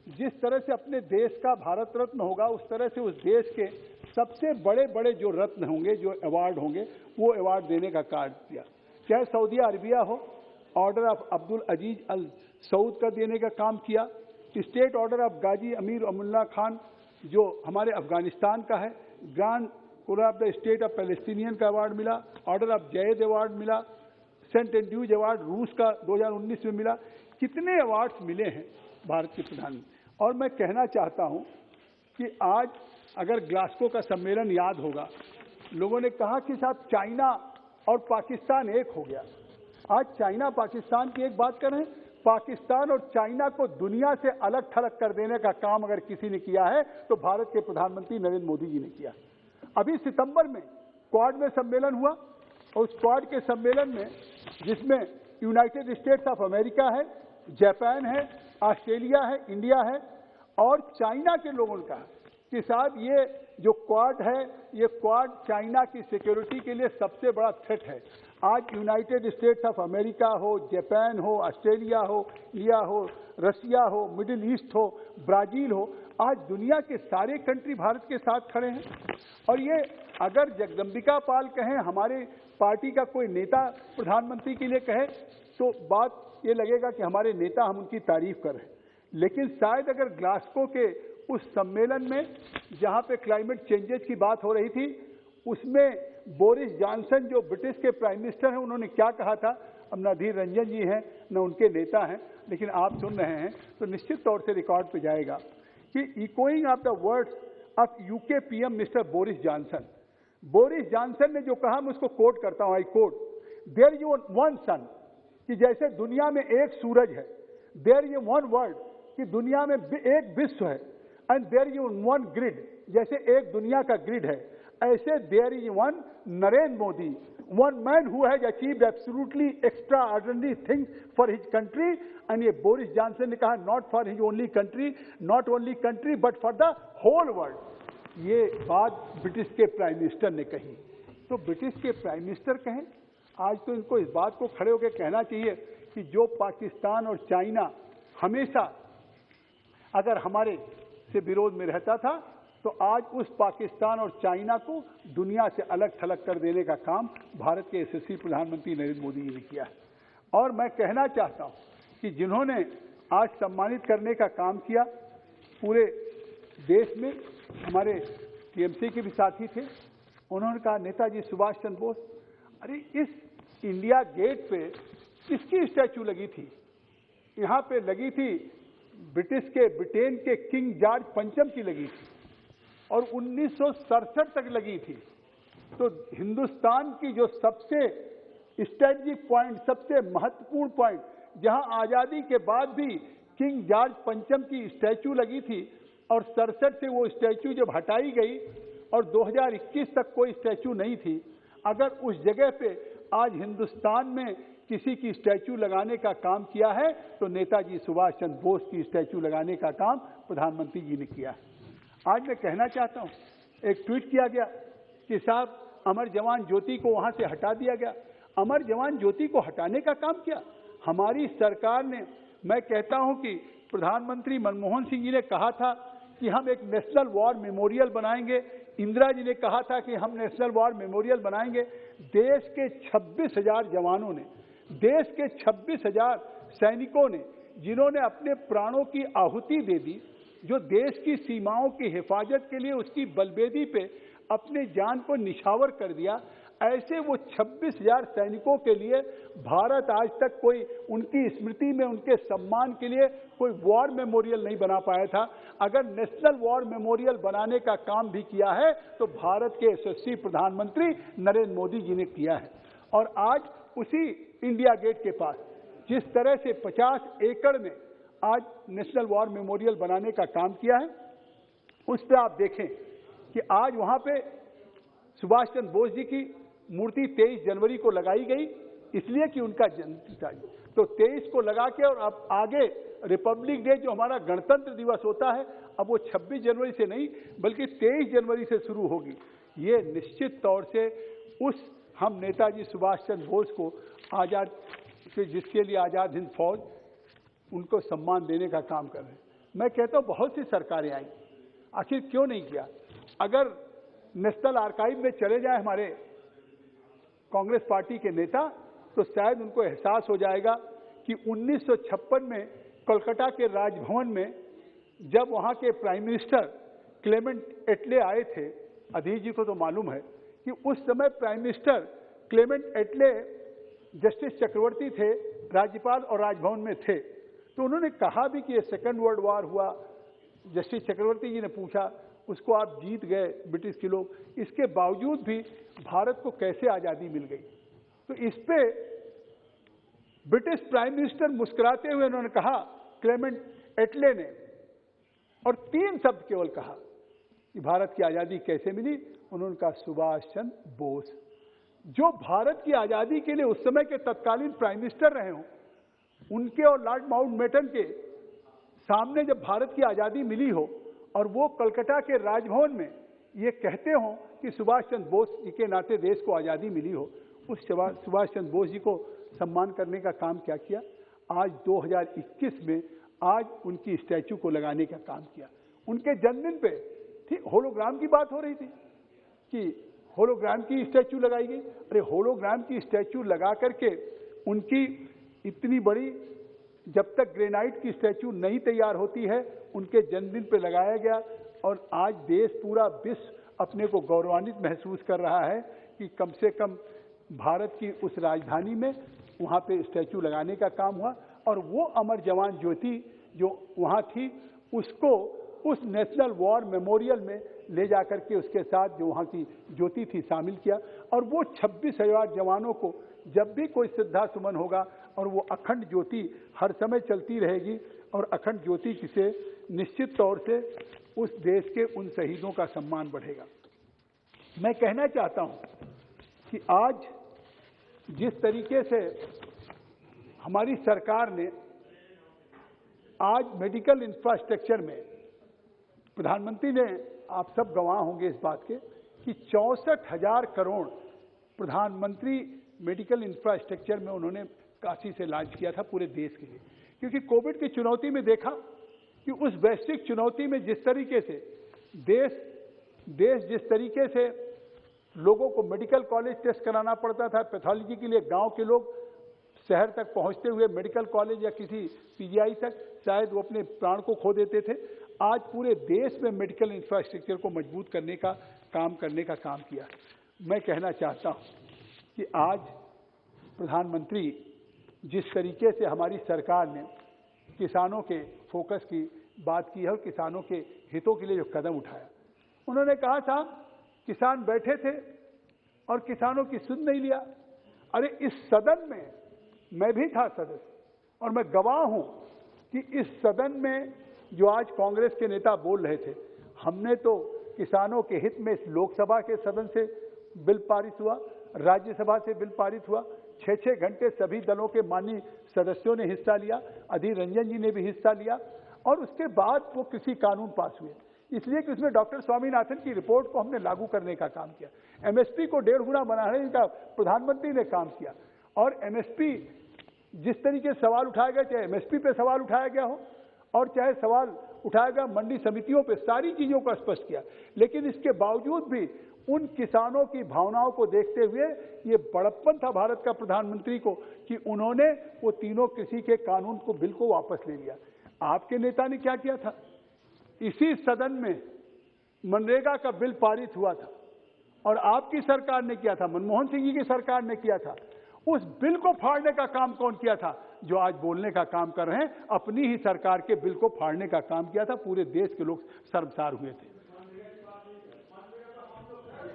जिस तरह से अपने देश का भारत रत्न होगा, उस तरह से उस देश के सबसे बड़े बड़े जो रत्न होंगे, जो अवार्ड होंगे, वो अवार्ड देने का कार्य किया। चाहे सऊदी अरबिया हो, ऑर्डर ऑफ अब्दुल अजीज अल सऊद का देने का काम किया। स्टेट ऑर्डर ऑफ गाजी अमीर अमुल्ला खान जो हमारे अफगानिस्तान का है, grand order of the state of Palestinian का अवार्ड मिला, ऑर्डर ऑफ जयद अवार्ड मिला, सेंट एंड्रूज अवार्ड रूस का 2019 में मिला। कितने अवार्ड्स मिले हैं भारत के प्रधानमंत्री। और मैं कहना चाहता हूं कि आज अगर ग्लासगो का सम्मेलन याद होगा, लोगों ने कहा कि साहब चाइना और पाकिस्तान एक हो गया। आज चाइना पाकिस्तान की एक बात कर रहे हैं। पाकिस्तान और चाइना को दुनिया से अलग थलग कर देने का काम अगर किसी ने किया है तो भारत के प्रधानमंत्री नरेंद्र मोदी जी ने किया। अभी सितंबर में क्वाड में सम्मेलन हुआ और उस क्वाड के सम्मेलन में जिसमें यूनाइटेड स्टेट्स ऑफ अमेरिका है, जापान है, ऑस्ट्रेलिया है, इंडिया है और चाइना के लोगों ने कहा कि साहब ये जो क्वाड है, ये क्वाड चाइना की सिक्योरिटी के लिए सबसे बड़ा थ्रेट है। आज यूनाइटेड स्टेट्स ऑफ अमेरिका हो, जापान हो, ऑस्ट्रेलिया हो, इंडिया हो, रसिया हो, मिडिल ईस्ट हो, ब्राजील हो, आज दुनिया के सारे कंट्री भारत के साथ खड़े हैं। और ये अगर जगदम्बिका पाल कहें, हमारे पार्टी का कोई नेता प्रधानमंत्री के लिए कहे, तो बात ये लगेगा कि हमारे नेता हम उनकी तारीफ कर रहे हैं। लेकिन शायद अगर ग्लासगो के उस सम्मेलन में जहां पे क्लाइमेट चेंजेस की बात हो रही थी, उसमें बोरिस जॉनसन जो ब्रिटिश के प्राइम मिनिस्टर हैं, उन्होंने क्या कहा था। अब न धीर रंजन जी हैं न उनके नेता हैं, लेकिन आप सुन रहे हैं तो निश्चित तौर से रिकॉर्ड पे जाएगा कि echoing of the words of UK PM mister Boris Johnson ने जो कहा, मैं उसको कोट करता हूं, I quote, there is one sun, कि जैसे दुनिया में एक सूरज है, देयर इज वन वर्ल्ड, कि दुनिया में एक विश्व है, and there is one grid, जैसे एक दुनिया का ग्रिड है, ऐसे there is one Narendra Modi, one man who has achieved absolutely extraordinary things for his country. And ये बोरिस जॉनसन ने कहा not for his only country, not only country but for the whole world. ये बात British के prime minister ने कही। तो British के प्राइम मिनिस्टर कहें, आज तो इनको इस बात को खड़े होकर कहना चाहिए कि जो पाकिस्तान और चाइना हमेशा अगर हमारे से विरोध में रहता था, तो आज उस पाकिस्तान और चाइना को दुनिया से अलग थलग कर देने का काम भारत के यशस्वी प्रधानमंत्री नरेंद्र मोदी जी ने किया है। और मैं कहना चाहता हूं कि जिन्होंने आज सम्मानित करने का काम किया पूरे देश में, हमारे टीएमसी के भी साथी थे, उन्होंने कहा नेताजी सुभाष चंद्र बोस, अरे इस इंडिया गेट पे किसकी स्टैचू लगी थी? यहाँ पे लगी थी ब्रिटेन के किंग जॉर्ज पंचम की लगी थी और 1967 तक लगी थी। तो हिंदुस्तान की जो सबसे स्ट्रेटजिक पॉइंट, सबसे महत्वपूर्ण पॉइंट जहां आजादी के बाद भी किंग जॉर्ज पंचम की स्टैचू लगी थी और 67 से वो स्टैचू जब हटाई गई और 2021 तक कोई स्टैचू नहीं थी, अगर उस जगह पे आज हिंदुस्तान में किसी की स्टैचू लगाने का काम किया है तो नेताजी सुभाष चंद्र बोस की स्टैचू लगाने का काम प्रधानमंत्री जी ने किया है। आज मैं कहना चाहता हूं, एक ट्वीट किया गया कि साहब अमर जवान ज्योति को वहां से हटा दिया गया। अमर जवान ज्योति को हटाने का काम किया हमारी सरकार ने। मैं कहता हूं कि प्रधानमंत्री मनमोहन सिंह जी ने कहा था कि हम एक नेशनल वॉर मेमोरियल बनाएंगे, इंदिरा जी ने कहा था कि हम नेशनल वॉर मेमोरियल बनाएंगे। देश के 26,000 जवानों ने, देश के 26,000 सैनिकों ने, जिन्होंने अपने प्राणों की आहुति दे दी, जो देश की सीमाओं की हिफाजत के लिए उसकी बलवेदी पे अपने जान को निछावर कर दिया, ऐसे वो 26,000 सैनिकों के लिए भारत आज तक कोई उनकी स्मृति में, उनके सम्मान के लिए कोई वॉर मेमोरियल नहीं बना पाया था। अगर नेशनल वॉर मेमोरियल बनाने का काम भी किया है तो भारत के यशस्वी प्रधानमंत्री नरेंद्र मोदी जी ने किया है। और आज उसी इंडिया गेट के पास जिस तरह से 50 एकड़ में आज नेशनल वॉर मेमोरियल बनाने का काम किया है, उस पर आप देखें कि आज वहां पे सुभाष चंद्र बोस जी की मूर्ति 23 जनवरी को लगाई गई, इसलिए कि उनका जन्मदिन था। तो 23 को लगा के और अब आगे रिपब्लिक डे जो हमारा गणतंत्र दिवस होता है, अब वो 26 जनवरी से नहीं बल्कि 23 जनवरी से शुरू होगी। ये निश्चित तौर से उस हम नेताजी सुभाष चंद्र बोस को आजाद, जिसके लिए आजाद हिंद फौज, उनको सम्मान देने का काम कर रहे हैं। मैं कहता हूँ बहुत सी सरकारें आई, आखिर क्यों नहीं किया? अगर नेशनल आर्काइव में चले जाए हमारे कांग्रेस पार्टी के नेता, तो शायद उनको एहसास हो जाएगा कि 1956 में कोलकाता के राजभवन में जब वहां के प्राइम मिनिस्टर क्लेमेंट एटले आए थे, अधीर जी को तो मालूम है कि उस समय प्राइम मिनिस्टर क्लेमेंट एटले जस्टिस चक्रवर्ती थे, राज्यपाल और राजभवन में थे। तो उन्होंने कहा भी कि ये सेकेंड वर्ल्ड वॉर हुआ। जस्टिस चक्रवर्ती जी ने पूछा, उसको आप जीत गए ब्रिटिश के लोग, इसके बावजूद भी भारत को कैसे आजादी मिल गई? तो इस पे ब्रिटिश प्राइम मिनिस्टर मुस्कुराते हुए उन्होंने कहा, क्लेमेंट एटले ने, और 3 शब्द केवल कहा कि भारत की आजादी कैसे मिली। उन्होंने कहा सुभाष चंद्र बोस, जो भारत की आजादी के लिए उस समय के तत्कालीन प्राइम मिनिस्टर रहे हों, उनके और लॉर्ड माउंटबेटन के सामने जब भारत की आजादी मिली हो और वो कलकत्ता के राजभवन में ये कहते हों कि सुभाष चंद्र बोस जी के नाते देश को आजादी मिली हो, उस सुभाष चंद्र बोस जी को सम्मान करने का काम क्या किया? आज 2021 में आज उनकी स्टैचू को लगाने का काम किया। उनके जन्मदिन पे ठीक होलोग्राम की बात हो रही थी कि होलोग्राम की स्टैचू लगाई गई। अरे होलोग्राम की स्टैचू लगा करके उनकी इतनी बड़ी, जब तक ग्रेनाइट की स्टैचू नहीं तैयार होती है, उनके जन्मदिन पे लगाया गया। और आज देश, पूरा विश्व अपने को गौरवान्वित महसूस कर रहा है कि कम से कम भारत की उस राजधानी में वहाँ पे स्टैचू लगाने का काम हुआ। और वो अमर जवान ज्योति जो वहाँ थी, उसको उस नेशनल वॉर मेमोरियल में ले जाकर के उसके साथ जो वहाँ की ज्योति थी शामिल किया। और वो 26,000 जवानों को जब भी कोई श्रद्धा सुमन होगा, और वो अखंड ज्योति हर समय चलती रहेगी, और अखंड ज्योति से निश्चित तौर से उस देश के उन शहीदों का सम्मान बढ़ेगा। मैं कहना चाहता हूं कि आज जिस तरीके से हमारी सरकार ने आज मेडिकल इंफ्रास्ट्रक्चर में, प्रधानमंत्री ने, आप सब गवाह होंगे इस बात के कि 64,000 करोड़ प्रधानमंत्री मेडिकल इंफ्रास्ट्रक्चर में उन्होंने काशी से लॉन्च किया था पूरे देश के लिए। क्योंकि कोविड की चुनौती में देखा कि उस वैश्विक चुनौती में जिस तरीके से देश जिस तरीके से लोगों को मेडिकल कॉलेज टेस्ट कराना पड़ता था, पैथोलॉजी के लिए गांव के लोग शहर तक पहुंचते हुए मेडिकल कॉलेज या किसी पीजीआई तक शायद वो अपने प्राण को खो देते थे। आज पूरे देश में मेडिकल इंफ्रास्ट्रक्चर को मजबूत करने का काम किया। मैं कहना चाहता हूं कि आज प्रधानमंत्री जिस तरीके से हमारी सरकार ने किसानों के फोकस की बात की है और किसानों के हितों के लिए जो कदम उठाया, उन्होंने कहा था किसान बैठे थे और किसानों की सुन नहीं लिया। अरे इस सदन में मैं भी था सदस्य, और मैं गवाह हूं कि इस सदन में जो आज कांग्रेस के नेता बोल रहे थे, हमने तो किसानों के हित में इस लोकसभा के सदन से बिल पारित हुआ, राज्यसभा से बिल पारित हुआ, 6-6 घंटे सभी दलों के माननीय सदस्यों ने हिस्सा लिया, अधीर रंजन जी ने भी हिस्सा लिया, और उसके बाद वो कृषि कानून पास हुए, इसलिए कि उसमें डॉक्टर स्वामीनाथन की रिपोर्ट को हमने लागू करने का काम किया। एमएसपी को 1.5 गुना बनाने का प्रधानमंत्री ने काम किया, और एमएसपी जिस तरीके से सवाल उठाया गया, चाहे एमएसपी पे सवाल उठाया गया हो और चाहे सवाल उठाया गया मंडी समितियों पे, सारी चीजों को स्पष्ट किया। लेकिन इसके बावजूद भी उन किसानों की भावनाओं को देखते हुए ये बड़प्पन था भारत का प्रधानमंत्री को कि उन्होंने वो तीनों कृषि के कानून को बिल को वापस ले लिया। आपके नेता ने क्या किया था? इसी सदन में मनरेगा का बिल पारित हुआ था और आपकी सरकार ने किया था, मनमोहन सिंह जी की सरकार ने किया था। उस बिल को फाड़ने का काम कौन किया था? जो आज बोलने का काम कर रहे हैं, अपनी ही सरकार के बिल को फाड़ने का काम किया था। पूरे देश के लोग शर्मसार हुए थे।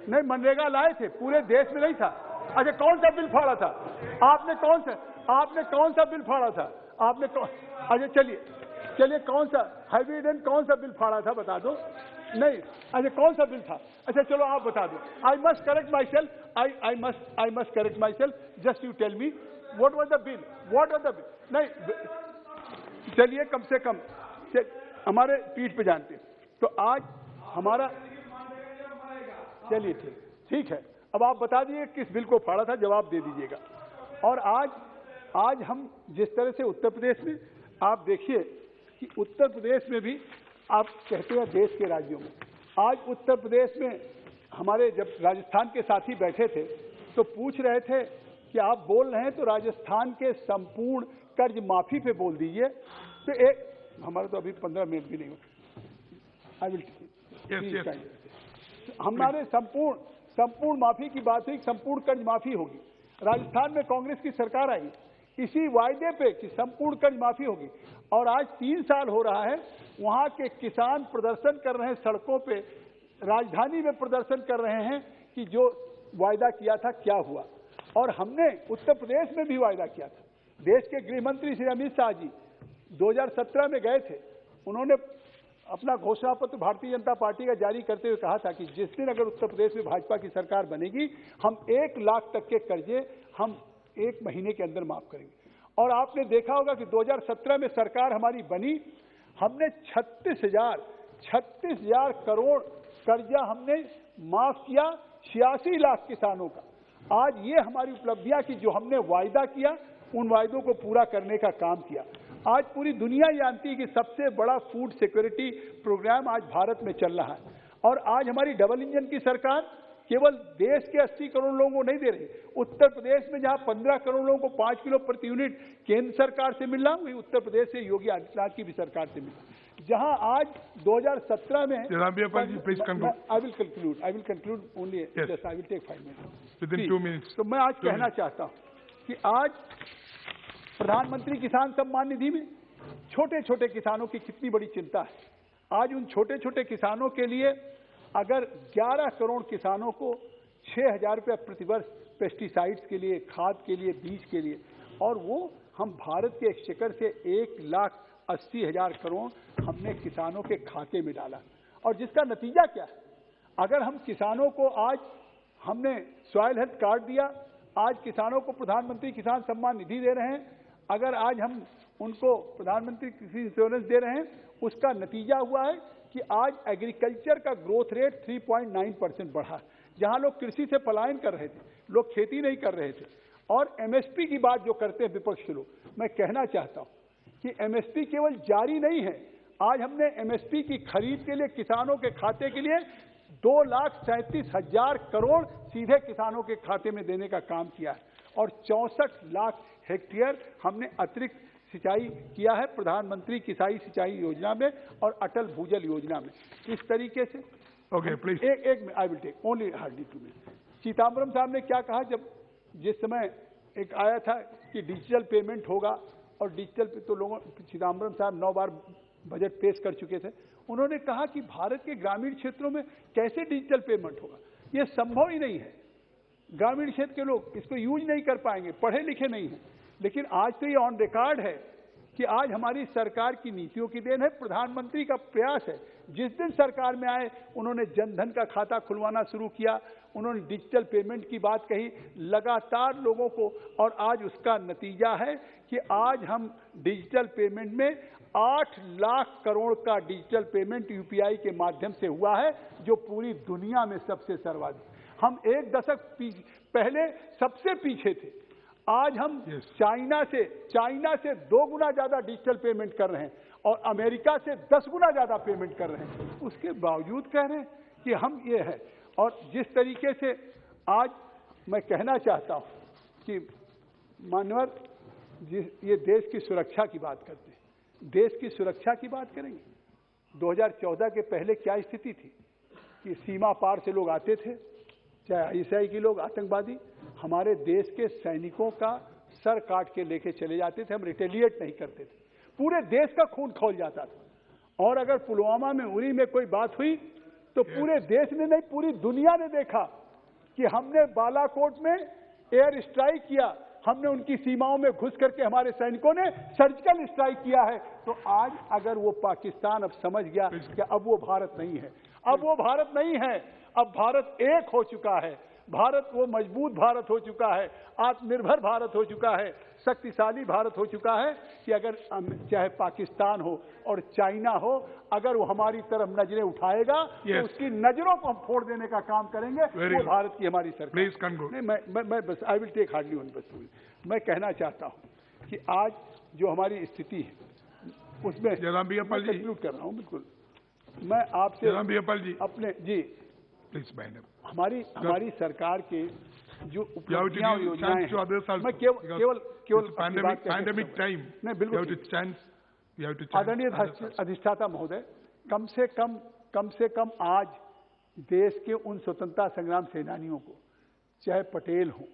नहीं, मनरेगा लाए थे, पूरे देश में नहीं था। अच्छा, कौन सा बिल फाड़ा था आपने? कौन सा बिल फाड़ा था आपने? अच्छा, चलिए कौन सा हाइब्रिड कौन सा बिल फाड़ा था, बता दो। नहीं, अच्छा, कौन सा बिल था? अच्छा, चलो आप बता दो। I must correct myself, I must correct myself, just you tell me what was the bill, what was the bill. नहीं, चलिए कम से कम हमारे पीठ पे जानते। तो आज हमारा, चलिए ठीक है, अब आप बता दीजिए किस बिल को फाड़ा था, जवाब दे दीजिएगा। और आज हम जिस तरह से उत्तर प्रदेश में, आप देखिए कि उत्तर प्रदेश में भी आप कहते हैं देश के राज्यों में, आज उत्तर प्रदेश में हमारे जब राजस्थान के साथी बैठे थे तो पूछ रहे थे कि आप बोल रहे हैं तो राजस्थान के संपूर्ण कर्ज माफी पे बोल दीजिए। तो एक हमारा तो अभी 15 मिनट भी नहीं हुआ, आई विल हमारे संपूर्ण माफी की बात हुई, संपूर्ण कर्ज माफी होगी। राजस्थान में कांग्रेस की सरकार आई इसी वायदे पे कि संपूर्ण कर्ज माफी होगी, और आज 3 साल हो रहा है, वहां के किसान प्रदर्शन कर रहे हैं सड़कों पे, राजधानी में प्रदर्शन कर रहे हैं कि जो वायदा किया था क्या हुआ। और हमने उत्तर प्रदेश में भी वायदा किया था। देश के गृह मंत्री श्री अमित शाह जी 2017 में गए थे, उन्होंने अपना घोषणा पत्र भारतीय जनता पार्टी का जारी करते हुए कहा था कि जिस दिन अगर उत्तर प्रदेश में भाजपा की सरकार बनेगी, हम 1 लाख तक के कर्जे हम 1 महीने के अंदर माफ करेंगे। और आपने देखा होगा कि 2017 में सरकार हमारी बनी, हमने 36,000 करोड़ कर्जा हमने माफ किया 86 लाख किसानों का। आज ये हमारी उपलब्धियां कि जो हमने वायदा किया उन वायदों को पूरा करने का काम किया। आज पूरी दुनिया जानती है कि सबसे बड़ा फूड सिक्योरिटी प्रोग्राम आज भारत में चल रहा है, और आज हमारी डबल इंजन की सरकार केवल देश के 80 करोड़ लोगों को नहीं दे रही। उत्तर प्रदेश में जहां 15 करोड़ लोगों को 5 किलो प्रति यूनिट केंद्र सरकार से मिल रहा, वही उत्तर प्रदेश से योगी आदित्यनाथ की भी सरकार से मिला। जहां आज 2017 में, I will conclude only, just I will take 5 minutes, within 2 minutes. तो मैं आज कहना चाहता हूं कि आज प्रधानमंत्री किसान सम्मान निधि में छोटे छोटे किसानों की कितनी बड़ी चिंता है। आज उन छोटे छोटे किसानों के लिए अगर 11 करोड़ किसानों को 6,000 रुपया प्रतिवर्ष पेस्टिसाइड्स के लिए, खाद के लिए, बीज के लिए, और वो हम भारत के एक्सचेकर से 1,80,000 करोड़ हमने किसानों के खाते में डाला। और जिसका नतीजा क्या है, अगर हम किसानों को आज हमने सॉइल हेल्थ कार्ड दिया, आज किसानों को प्रधानमंत्री किसान सम्मान निधि दे रहे हैं, अगर आज हम उनको प्रधानमंत्री कृषि इंश्योरेंस दे रहे हैं, उसका नतीजा हुआ है कि आज एग्रीकल्चर का ग्रोथ रेट 3.9% बढ़ा। जहां लोग कृषि से पलायन कर रहे थे, लोग खेती नहीं कर रहे थे। और एमएसपी की बात जो करते हैं विपक्ष के लोग, मैं कहना चाहता हूं कि एमएसपी केवल जारी नहीं है, आज हमने एमएसपी की खरीद के लिए किसानों के खाते के लिए 2,37,000 करोड़ सीधे किसानों के खाते में देने का काम किया है, और 64 लाख हेक्टेयर हमने अतिरिक्त सिंचाई किया है प्रधानमंत्री किसाई सिंचाई योजना में और अटल भूजल योजना में। इस तरीके से प्लीज एक I will take only hardly 2 minute. Sitharaman साहब ने क्या कहा, जब जिस समय एक आया था कि डिजिटल पेमेंट होगा, और डिजिटल पे तो लोगों, सीतारमण साहब 9 बार बजट पेश कर चुके थे, उन्होंने कहा कि भारत के ग्रामीण क्षेत्रों में कैसे डिजिटल पेमेंट होगा, ये संभव ही नहीं है। ग्रामीण क्षेत्र के लोग इसको यूज नहीं कर पाएंगे, पढ़े लिखे नहीं हैं। लेकिन आज तो ये ऑन रिकॉर्ड है कि आज हमारी सरकार की नीतियों की देन है, प्रधानमंत्री का प्रयास है। जिस दिन सरकार में आए उन्होंने जनधन का खाता खुलवाना शुरू किया, उन्होंने डिजिटल पेमेंट की बात कही लगातार लोगों को, और आज उसका नतीजा है कि आज हम डिजिटल पेमेंट में 8 लाख करोड़ का डिजिटल पेमेंट यूपीआई के माध्यम से हुआ है, जो पूरी दुनिया में सबसे सर्वाधिक। हम एक दशक पहले सबसे पीछे थे, आज हम चाइना से 2 गुना ज्यादा डिजिटल पेमेंट कर रहे हैं और अमेरिका से 10 गुना ज्यादा पेमेंट कर रहे हैं। उसके बावजूद कह रहे हैं कि हम ये है। और जिस तरीके से आज मैं कहना चाहता हूं कि मानवर ये देश की सुरक्षा की बात करते हैं, देश की सुरक्षा की बात करेंगे। 2014 के पहले क्या स्थिति थी कि सीमा पार से लोग आते थे, चाहे आईएसआई के लोग, आतंकवादी, हमारे देश के सैनिकों का सर काट के लेके चले जाते थे, हम रिटेलिएट नहीं करते थे, पूरे देश का खून खौल जाता था। और अगर पुलवामा में, उरी में कोई बात हुई तो पूरे देश ने नहीं, पूरी दुनिया ने देखा कि हमने बालाकोट में एयर स्ट्राइक किया, हमने उनकी सीमाओं में घुस करके हमारे सैनिकों ने सर्जिकल स्ट्राइक किया है। तो आज अगर वो पाकिस्तान अब समझ गया कि अब वो भारत नहीं है, अब वो भारत नहीं है, अब भारत एक हो चुका है, भारत वो मजबूत भारत हो चुका है, आत्मनिर्भर भारत हो चुका है, शक्तिशाली भारत हो चुका है कि अगर चाहे पाकिस्तान हो और चाइना हो, अगर वो हमारी तरफ नजरें उठाएगा तो उसकी नजरों को हम फोड़ देने का काम करेंगे। वो भारत की हमारी सरकार। नहीं, मैं बस I will take hardly one बस। मैं कहना चाहता हूं कि आज जो हमारी स्थिति है उसमें कंक्लूड कर रहा हूं। बिल्कुल मैं आपसे अपने जी हमारी सरकार के जो उपलब्धियां और योजनाएं हैं, मैं केवल पैंडेमिक टाइम नहीं, बिल्कुल आदरणीय अधिष्ठाता महोदय, कम से कम आज देश के उन स्वतंत्रता संग्राम सेनानियों को, चाहे पटेल हो,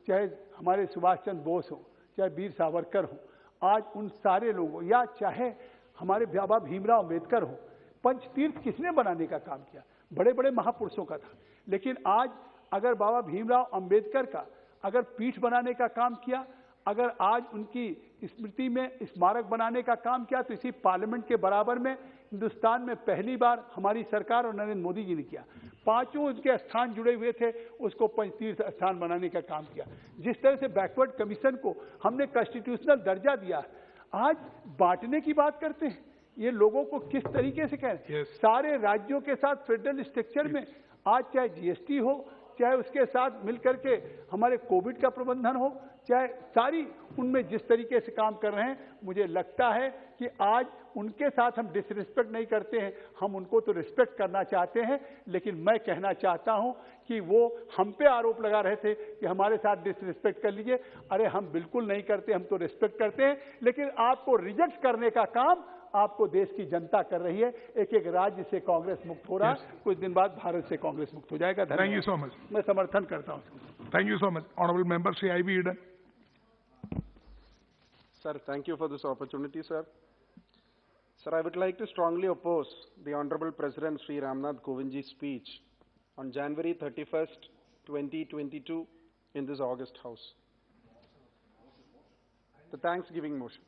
चाहे हमारे सुभाष चंद्र बोस हो, चाहे वीर सावरकर हो, आज उन सारे लोगों, या चाहे हमारे बाबा भीमराव अम्बेडकर हो, पंचतीर्थ किसने बनाने का काम किया? बड़े बड़े महापुरुषों का था। लेकिन आज अगर बाबा भीमराव अंबेडकर का अगर पीठ बनाने का काम किया, अगर आज उनकी स्मृति में स्मारक बनाने का काम किया, तो इसी पार्लियामेंट के बराबर में हिंदुस्तान में पहली बार हमारी सरकार और नरेंद्र मोदी जी ने किया। 5 उनके स्थान जुड़े हुए थे, उसको पंचतीर्थ स्थान बनाने का काम किया। जिस तरह से बैकवर्ड कमीशन को हमने कॉन्स्टिट्यूशनल दर्जा दिया, आज बांटने की बात करते हैं। ये लोगों को किस तरीके से कहें? सारे राज्यों के साथ फेडरल स्ट्रक्चर में आज चाहे जीएसटी हो, चाहे उसके साथ मिलकर के हमारे कोविड का प्रबंधन हो, चाहे सारी उनमें जिस तरीके से काम कर रहे हैं, मुझे लगता है कि आज उनके साथ हम डिसरिस्पेक्ट नहीं करते हैं, हम उनको तो रिस्पेक्ट करना चाहते हैं। लेकिन मैं कहना चाहता हूं कि वो हम पे आरोप लगा रहे थे कि हमारे साथ डिसरिस्पेक्ट कर लीजिए। अरे हम बिल्कुल नहीं करते, हम तो रिस्पेक्ट करते हैं। लेकिन आपको रिजेक्ट करने का काम आपको देश की जनता कर रही है। एक एक राज्य से कांग्रेस मुक्त हो रहा है, कुछ दिन बाद भारत से कांग्रेस मुक्त हो जाएगा। Thank you so much. मैं समर्थन करता हूँ। Thank you so much. Honourable member Shri I B. Eden. Sir, thank you for this opportunity, sir. Sir, I would like to strongly oppose the Honorable President Sri Ramnath Kovindji's speech on January 31st, 2022 in this August House. The Thanksgiving motion.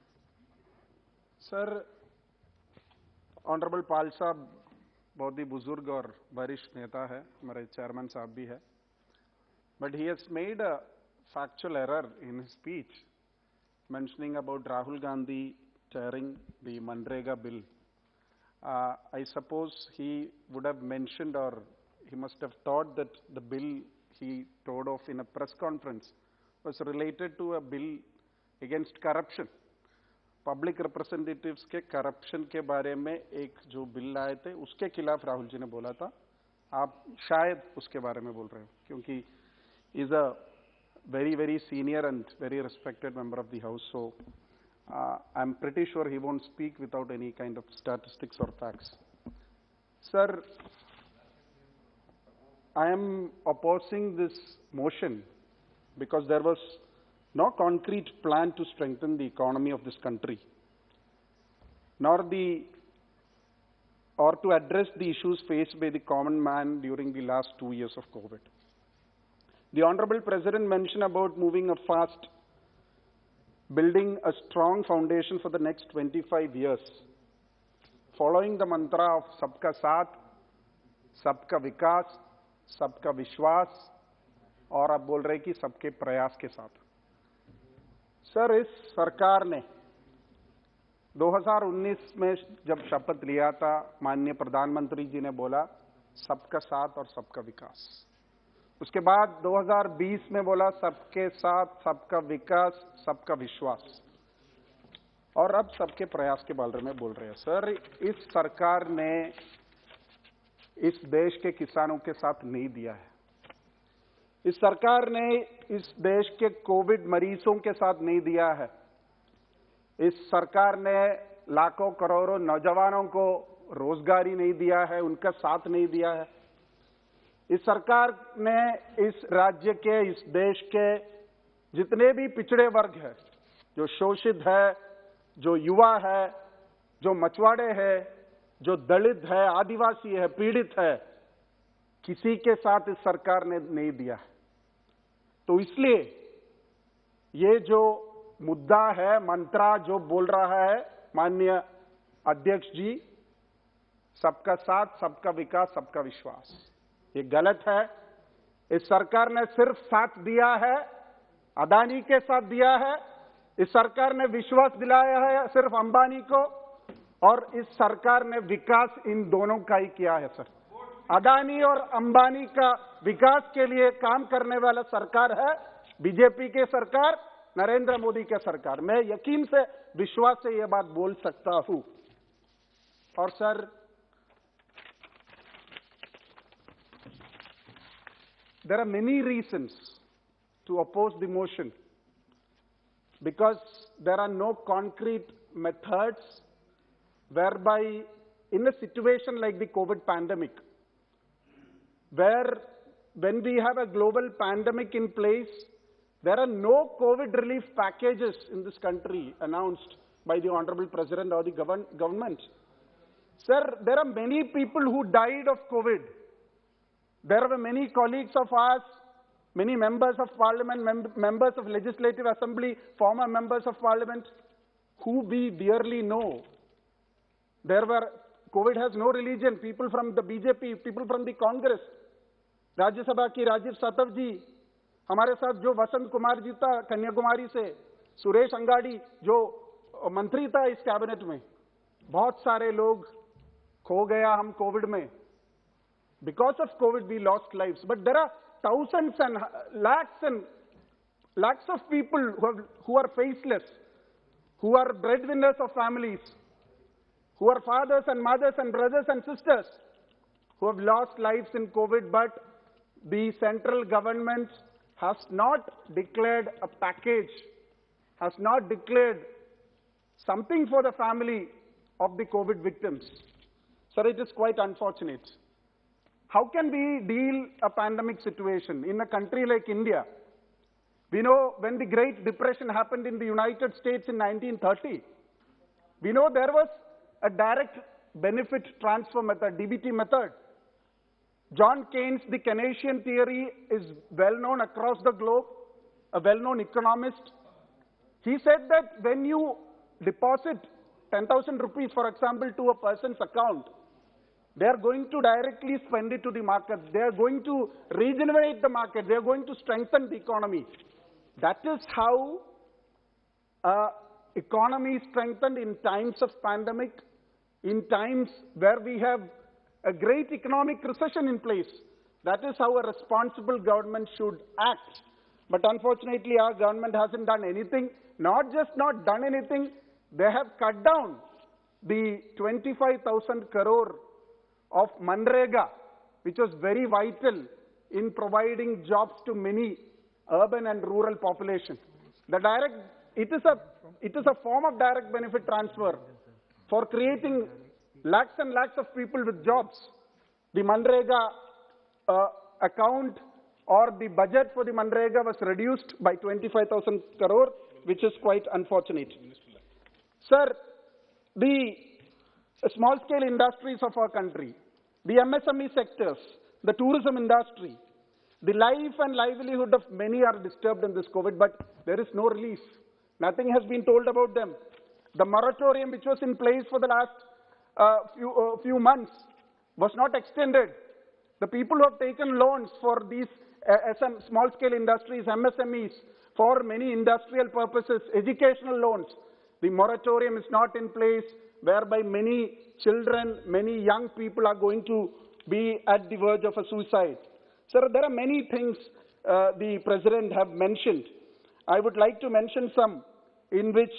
Sir, Honorable Pal साहब बहुत ही बुजुर्ग और वरिष्ठ नेता है, हमारे chairman साहब भी है, but he has made a factual error in his speech mentioning about Rahul Gandhi tearing the Manrega bill. I suppose he would have mentioned, or he must have thought that the bill he told of in a press conference was related to a bill against corruption. Public representatives के corruption के बारे में एक जो bill आए थे उसके खिलाफ राहुल जी ने बोला था। आप शायद उसके बारे में बोल रहे हो, क्योंकि is a very, very senior and very respected member of the House, so I'm pretty sure he won't speak without any kind of statistics or facts. Sir, I am opposing this motion because there was no concrete plan to strengthen the economy of this country, nor or to address the issues faced by the common man during the last 2 years of COVID. The Honorable President mentioned about moving a fast building a strong foundation for the next 25 years, following the mantra of Sabka Saath, Sabka Vikas, Sabka Vishwas, और अब बोल रहे कि सबके प्रयास के साथ। Sir, इस सरकार ने 2019 में जब शपथ लिया था, माननीय प्रधानमंत्री जी ने बोला सबका साथ और सबका विकास। उसके बाद 2020 में बोला सबके साथ, सबका विकास, सबका विश्वास, और अब सबके प्रयास के बारे में बोल रहे हैं। सर, इस सरकार ने इस देश के किसानों के साथ नहीं दिया है। इस सरकार ने इस देश के कोविड मरीजों के साथ नहीं दिया है। इस सरकार ने लाखों करोड़ों नौजवानों को रोजगारी नहीं दिया है, उनका साथ नहीं दिया है। इस सरकार ने इस राज्य के, इस देश के जितने भी पिछड़े वर्ग है, जो शोषित है, जो युवा है, जो मछुआरे है, जो दलित है, आदिवासी है, पीड़ित है, किसी के साथ इस सरकार ने नहीं दिया है। तो इसलिए ये जो मुद्दा है, मंत्रा जो बोल रहा है माननीय अध्यक्ष जी, सबका साथ, सबका विकास, सबका विश्वास, ये गलत है। इस सरकार ने सिर्फ साथ दिया है, अदानी के साथ दिया है। इस सरकार ने विश्वास दिलाया है सिर्फ अंबानी को, और इस सरकार ने विकास इन दोनों का ही किया है। सर, अदानी और अंबानी का विकास के लिए काम करने वाला सरकार है बीजेपी के सरकार, नरेंद्र मोदी के सरकार। मैं यकीन से, विश्वास से यह बात बोल सकता हूं। और sir, there are many reasons to oppose the motion, because there are no concrete methods whereby in a situation like the COVID pandemic, where when we have a global pandemic in place, there are no COVID relief packages in this country announced by the Honorable President or the government. Sir, there are many people who died of COVID. There were many colleagues of ours, many members of parliament, members of legislative assembly, former members of parliament, who we dearly know. COVID has no religion, people from the BJP, people from the Congress, Rajya Sabha की राजीव सातव जी, हमारे साथ जो वसंत कुमार जी था कन्याकुमारी से, सुरेश अंगाड़ी जो मंत्री था इस कैबिनेट में, बहुत सारे लोग खो गया हम कोविड में। Because of COVID, we lost lives. But there are thousands and lakhs of people who are faceless, who are breadwinners of families, who are fathers and mothers and brothers and sisters, who have lost lives in COVID, but the central government has not declared a package, has not declared something for the family of the COVID victims. Sir, it is quite unfortunate. How can we deal a pandemic situation in a country like India? We know when the Great Depression happened in the United States in 1930, we know there was a direct benefit transfer method, DBT method. John Keynes, the Keynesian theory, is well known across the globe, a well-known economist. He said that when you deposit 10,000 rupees, for example, to a person's account, they are going to directly spend it to the market. They are going to regenerate the market. They are going to strengthen the economy. That is how economy is strengthened in times of pandemic, in times where we have a great economic recession in place. That is how a responsible government should act. But unfortunately, our government hasn't done anything. Not just not done anything, they have cut down the 25,000 crore of Manrega, which was very vital in providing jobs to many urban and rural population. It is a form of direct benefit transfer for creating lakhs and lakhs of people with jobs. The Manrega account or the budget for the Manrega was reduced by 25,000 crore, which is quite unfortunate. Sir, the small-scale industries of our country, the MSME sectors, the tourism industry, the life and livelihood of many are disturbed in this COVID, but there is no relief. Nothing has been told about them. The moratorium which was in place for the last few months was not extended. The people who have taken loans for these small-scale industries, MSMEs, for many industrial purposes, educational loans, the moratorium is not in place, whereby many children, many young people are going to be at the verge of a suicide. Sir, there are many things the President have mentioned. I would like to mention some in which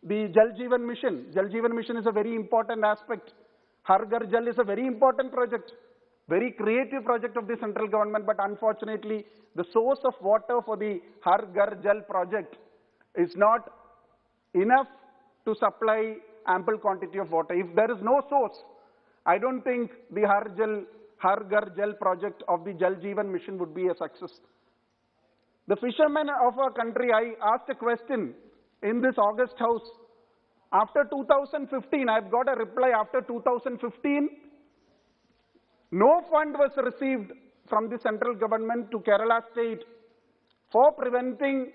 the Jal Jeevan Mission is a very important aspect. Har Ghar Jal is a very important project, very creative project of the central government, but unfortunately, the source of water for the Har Ghar Jal project is not enough to supply ample quantity of water. If there is no source, I don't think the Har Ghar Jal project of the Jal Jeevan Mission would be a success. The fishermen of our country, I asked a question in this August House. After 2015, I've got a reply, after 2015, no fund was received from the central government to Kerala state for preventing,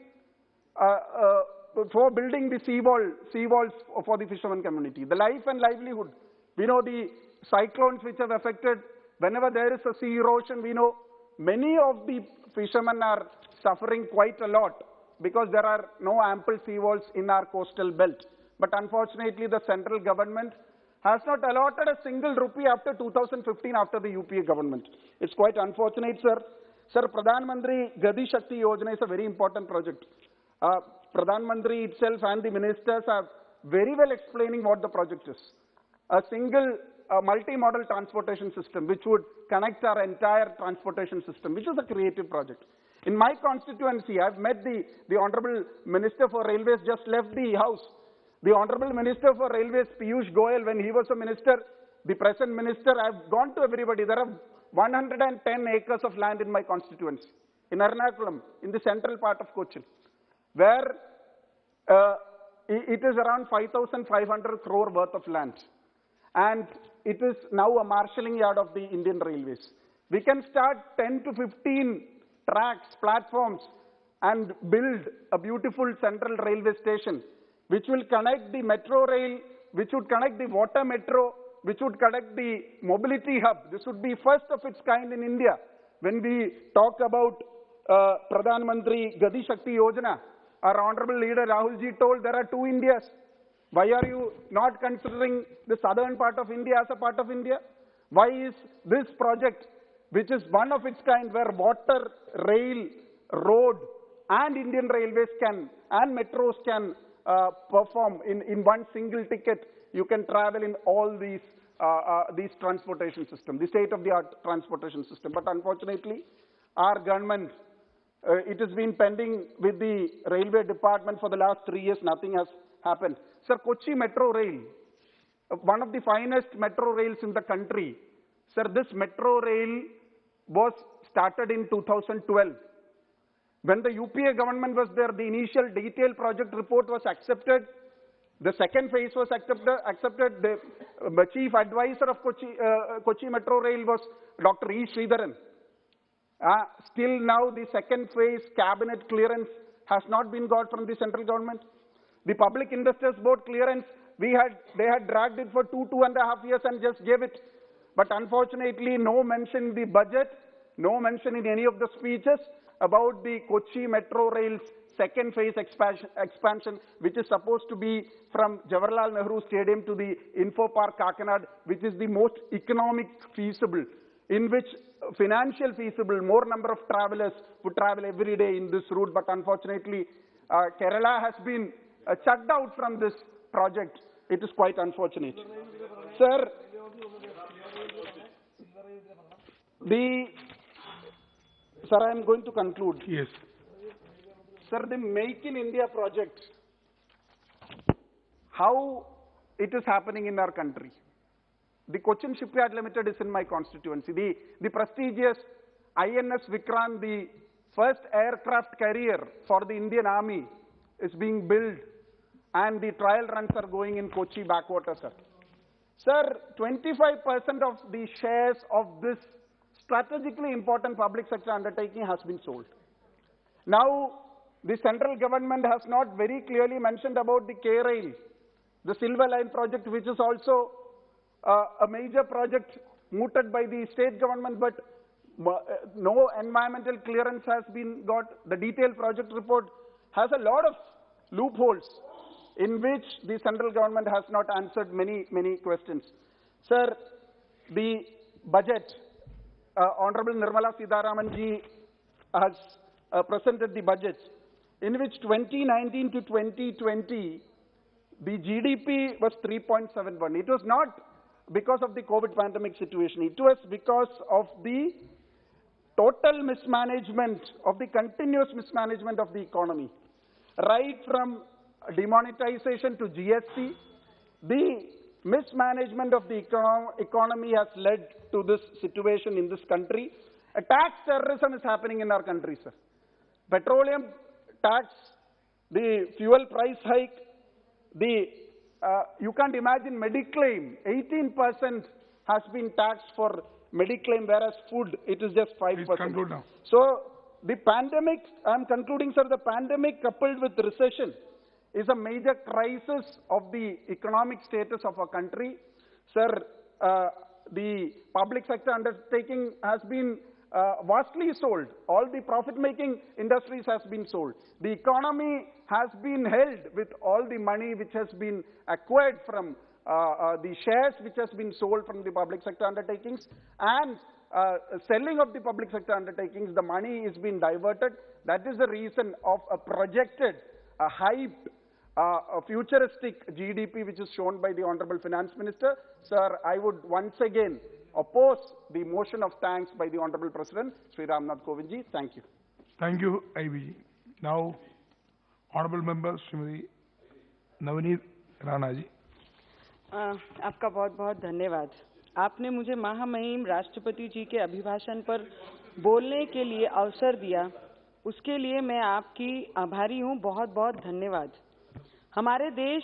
for building the seawalls for the fishermen community. The life and livelihood. We know the cyclones which have affected, whenever there is a sea erosion, we know many of the fishermen are suffering quite a lot because there are no ample seawalls in our coastal belt. But unfortunately, the central government has not allotted a single rupee after 2015, after the UPA government. It's quite unfortunate, sir. Sir, Pradhan Mantri Gati Shakti Yojana is a very important project. Pradhan Mantri itself and the ministers are very well explaining what the project is. A single multi-modal transportation system which would connect our entire transportation system, which is a creative project. In my constituency, I've met the Honorable Minister for Railways, just left the house. The Honorable Minister for Railways, Piyush Goyal, when he was a minister, the present minister, I've gone to everybody. There are 110 acres of land in my constituency, in Ernakulam, in the central part of Cochin, where it is around 5,500 crore worth of land. And it is now a marshalling yard of the Indian Railways. We can start 10 to 15 tracks, platforms, and build a beautiful central railway station, which will connect the metro rail, which would connect the water metro, which would connect the mobility hub. This would be first of its kind in India. When we talk about Pradhan Mantri Gati Shakti Yojana, our honorable leader Rahul ji told there are two Indias. Why are you not considering the southern part of India as a part of India? Why is this project, which is one of its kind, where water, rail, road, and Indian Railways can, and metros can perform in one single ticket, you can travel in all these transportation systems, the state-of-the-art transportation system. But unfortunately, our government, it has been pending with the railway department for the last 3 years, nothing has happened. Sir, Kochi Metro Rail, one of the finest metro rails in the country. Sir, this metro rail was started in 2012. When the UPA government was there, the initial detailed project report was accepted. The second phase was accepted. The chief advisor of Kochi Metro Rail was Dr. E. Sridharan. Still now, the second phase cabinet clearance has not been got from the central government. The Public Investors Board clearance, they had dragged it for 2.5 years and just gave it. But unfortunately, no mention in the budget, no mention in any of the speeches about the Kochi Metro Rail's second phase expansion, which is supposed to be from Jawaharlal Nehru Stadium to the Info Park Kakinad, which is the most economic feasible, in which financial feasible, more number of travelers would travel every day in this route. But unfortunately, Kerala has been chucked out from this project. It is quite unfortunate. Sir, Sir, I am going to conclude. Yes. Sir, the Make in India project, how it is happening in our country. The Cochin Shipyard Limited is in my constituency. The prestigious INS Vikrant, the first aircraft carrier for the Indian Army, is being built, and the trial runs are going in Kochi backwater, sir. Sir, 25% of the shares of this strategically important public sector undertaking has been sold. Now, the central government has not very clearly mentioned about the K-Rail, the Silver Line project, which is also a major project mooted by the state government, but no environmental clearance has been got. The detailed project report has a lot of loopholes in which the central government has not answered many questions. Sir, the budget, Honorable Nirmala Sitharaman ji has presented the budget, in which 2019 to 2020, the GDP was 3.71. It was not because of the COVID pandemic situation. It was because of the total mismanagement, of the continuous mismanagement of the economy. Right from demonetization to GST, the mismanagement of the economy has led to this situation in this country. A tax terrorism is happening in our country, sir. Petroleum tax, the fuel price hike, you can't imagine Mediclaim, 18% has been taxed for Mediclaim, whereas food, it is just 5%. Please conclude now. So, the pandemic, I'm concluding, sir, the pandemic coupled with recession is a major crisis of the economic status of our country. Sir, the public sector undertaking has been vastly sold. All the profit-making industries has been sold. The economy has been held with all the money which has been acquired from the shares which has been sold from the public sector undertakings, and selling of the public sector undertakings, the money is being diverted. That is the reason of a projected, a hyped, a futuristic GDP which is shown by the Honorable Finance Minister. Sir, I would once again oppose the motion of thanks by the Honorable President, Sri Ramnath Kovind ji. Thank you. Thank you, IBG. Now, Honorable Member Srimati Navneet Rana ji. आपका बहुत बहुत धन्यवाद. आपने मुझे महामहिम राष्ट्रपति जी के अभिभाषण पर बोलने के लिए अवसर दिया, उसके लिए मैं आपकी आभारी हूँ. बहुत बहुत धन्यवाद. हमारे देश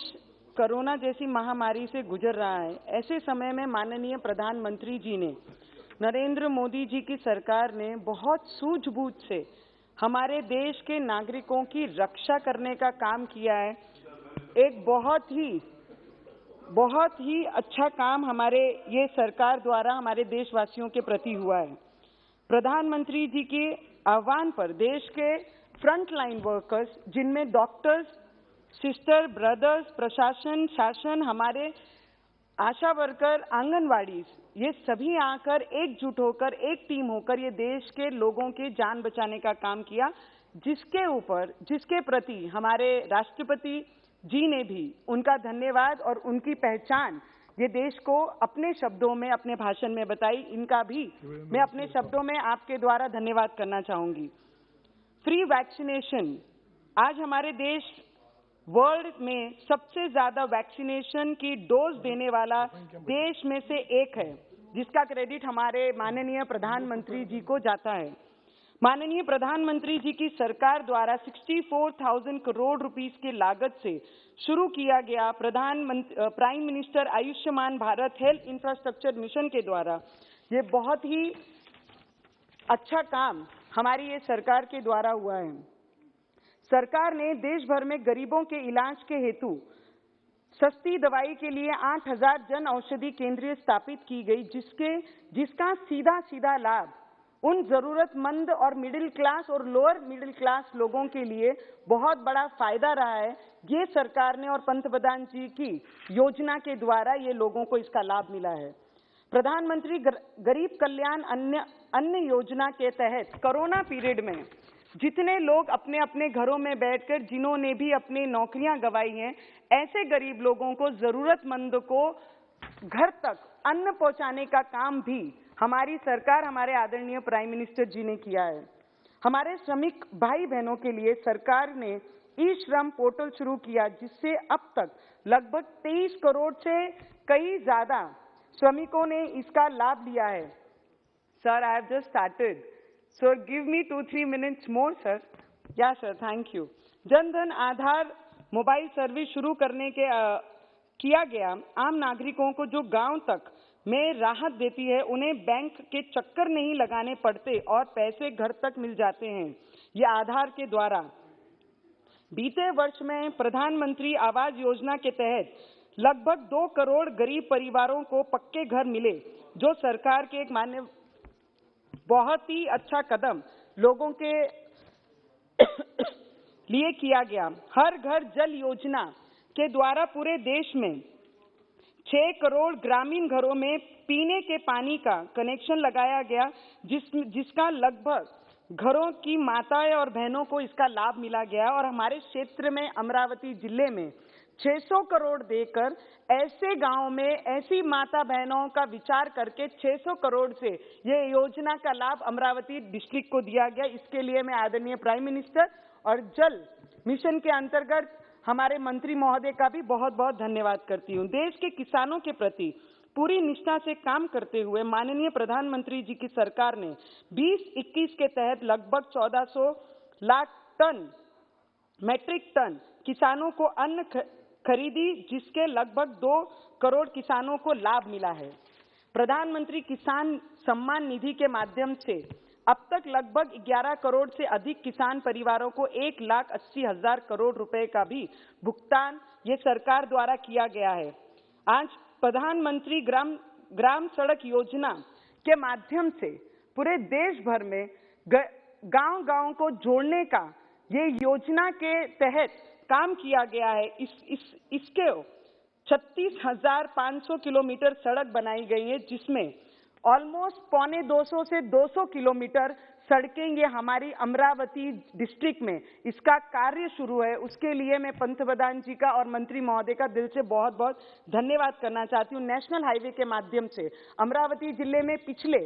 कोरोना जैसी महामारी से गुजर रहा है. ऐसे समय में माननीय प्रधानमंत्री जी ने, नरेंद्र मोदी जी की सरकार ने बहुत सूझबूझ से हमारे देश के नागरिकों की रक्षा करने का काम किया है. एक बहुत ही अच्छा काम हमारे ये सरकार द्वारा हमारे देशवासियों के प्रति हुआ है. प्रधानमंत्री जी के आह्वान पर देश के फ्रंट लाइन वर्कर्स, जिनमें डॉक्टर्स, सिस्टर, ब्रदर्स, प्रशासन, शासन, हमारे आशा वर्कर, आंगनवाड़ी, ये सभी आकर एकजुट होकर, एक टीम होकर ये देश के लोगों के जान बचाने का काम किया, जिसके प्रति हमारे राष्ट्रपति जी ने भी उनका धन्यवाद और उनकी पहचान ये देश को अपने शब्दों में अपने भाषण में बताई. इनका भी मैं अपने शब्दों में आपके द्वारा धन्यवाद करना चाहूंगी. फ्री वैक्सीनेशन, आज हमारे देश वर्ल्ड में सबसे ज्यादा वैक्सीनेशन की डोज देने वाला देश में से एक है, जिसका क्रेडिट हमारे माननीय प्रधानमंत्री जी को जाता है. माननीय प्रधानमंत्री जी की सरकार द्वारा 64,000 करोड़ रुपीस की लागत से शुरू किया गया prime minister Ayushman Bharat health infrastructure mission के द्वारा ये बहुत ही अच्छा काम हमारी ये सरकार के द्वारा हुआ है. सरकार ने देश भर में गरीबों के इलाज के हेतु सस्ती दवाई के लिए 8,000 जन औषधि केंद्र स्थापित की गई, जिसका सीधा लाभ उन जरूरतमंद और मिडिल क्लास और लोअर मिडिल क्लास लोगों के लिए बहुत बड़ा फायदा रहा है. ये सरकार ने और पंतप्रधान जी की योजना के द्वारा ये लोगों को इसका लाभ मिला है. प्रधानमंत्री गरीब कल्याण अन्न योजना के तहत कोरोना पीरियड में जितने लोग अपने अपने घरों में बैठकर जिन्होंने भी अपनी नौकरियां गंवाई हैं, ऐसे गरीब लोगों को, जरूरतमंद को घर तक अन्न पहुंचाने का काम भी हमारी सरकार, हमारे आदरणीय प्राइम मिनिस्टर जी ने किया है. हमारे श्रमिक भाई बहनों के लिए सरकार ने ई श्रम पोर्टल शुरू किया, जिससे अब तक लगभग 23 करोड़ से कई ज्यादा श्रमिकों ने इसका लाभ लिया है. Sir, I have just started, so give me 2-3 minutes more sir. या sir, thank you. Jan Dhan Aadhaar mobile service शुरू करने के किया गया. आम नागरिकों को जो गांव तक में राहत देती है, उन्हें बैंक के चक्कर नहीं लगाने पड़ते और पैसे घर तक मिल जाते हैं ये आधार के द्वारा. बीते वर्ष में प्रधानमंत्री आवास योजना के तहत लगभग 2 करोड़ गरीब परिवारों को पक्के घर मिले, जो सरकार के एक मान्य बहुत ही अच्छा कदम लोगों के लिए किया गया। हर घर जल योजना के द्वारा पूरे देश में 6 करोड़ ग्रामीण घरों में पीने के पानी का कनेक्शन लगाया गया, जिसका लगभग घरों की माताएं और बहनों को इसका लाभ मिला गया। और हमारे क्षेत्र में अमरावती जिले में 600 करोड़ देकर ऐसे गांव में ऐसी माता बहनों का विचार करके 600 करोड़ से ये योजना का लाभ अमरावती डिस्ट्रिक्ट को दिया गया। इसके लिए मैं आदरणीय प्राइम मिनिस्टर और जल मिशन के अंतर्गत हमारे मंत्री महोदय का भी बहुत बहुत धन्यवाद करती हूँ। देश के किसानों के प्रति पूरी निष्ठा से काम करते हुए माननीय प्रधानमंत्री जी की सरकार ने 20-21 के तहत लगभग 1400 लाख टन मैट्रिक टन किसानों को अन्न खरीदी, जिसके लगभग 2 करोड़ किसानों को लाभ मिला है। प्रधानमंत्री किसान सम्मान निधि के माध्यम से अब तक लगभग 11 करोड़ से अधिक किसान परिवारों को 1,80,000 करोड़ रुपए का भी भुगतान ये सरकार द्वारा किया गया है। आज प्रधानमंत्री ग्राम सड़क योजना के माध्यम से पूरे देश भर में गांव-गांव को जोड़ने का ये योजना के तहत काम किया गया है। इसके 36,500 किलोमीटर सड़क बनाई गई है, जिसमें ऑलमोस्ट 250 से 200 किलोमीटर सड़कें ये हमारी अमरावती डिस्ट्रिक्ट में इसका कार्य शुरू है। उसके लिए मैं पंतप्रधान जी का और मंत्री महोदय का दिल से बहुत बहुत धन्यवाद करना चाहती हूँ। नेशनल हाईवे के माध्यम से अमरावती जिले में पिछले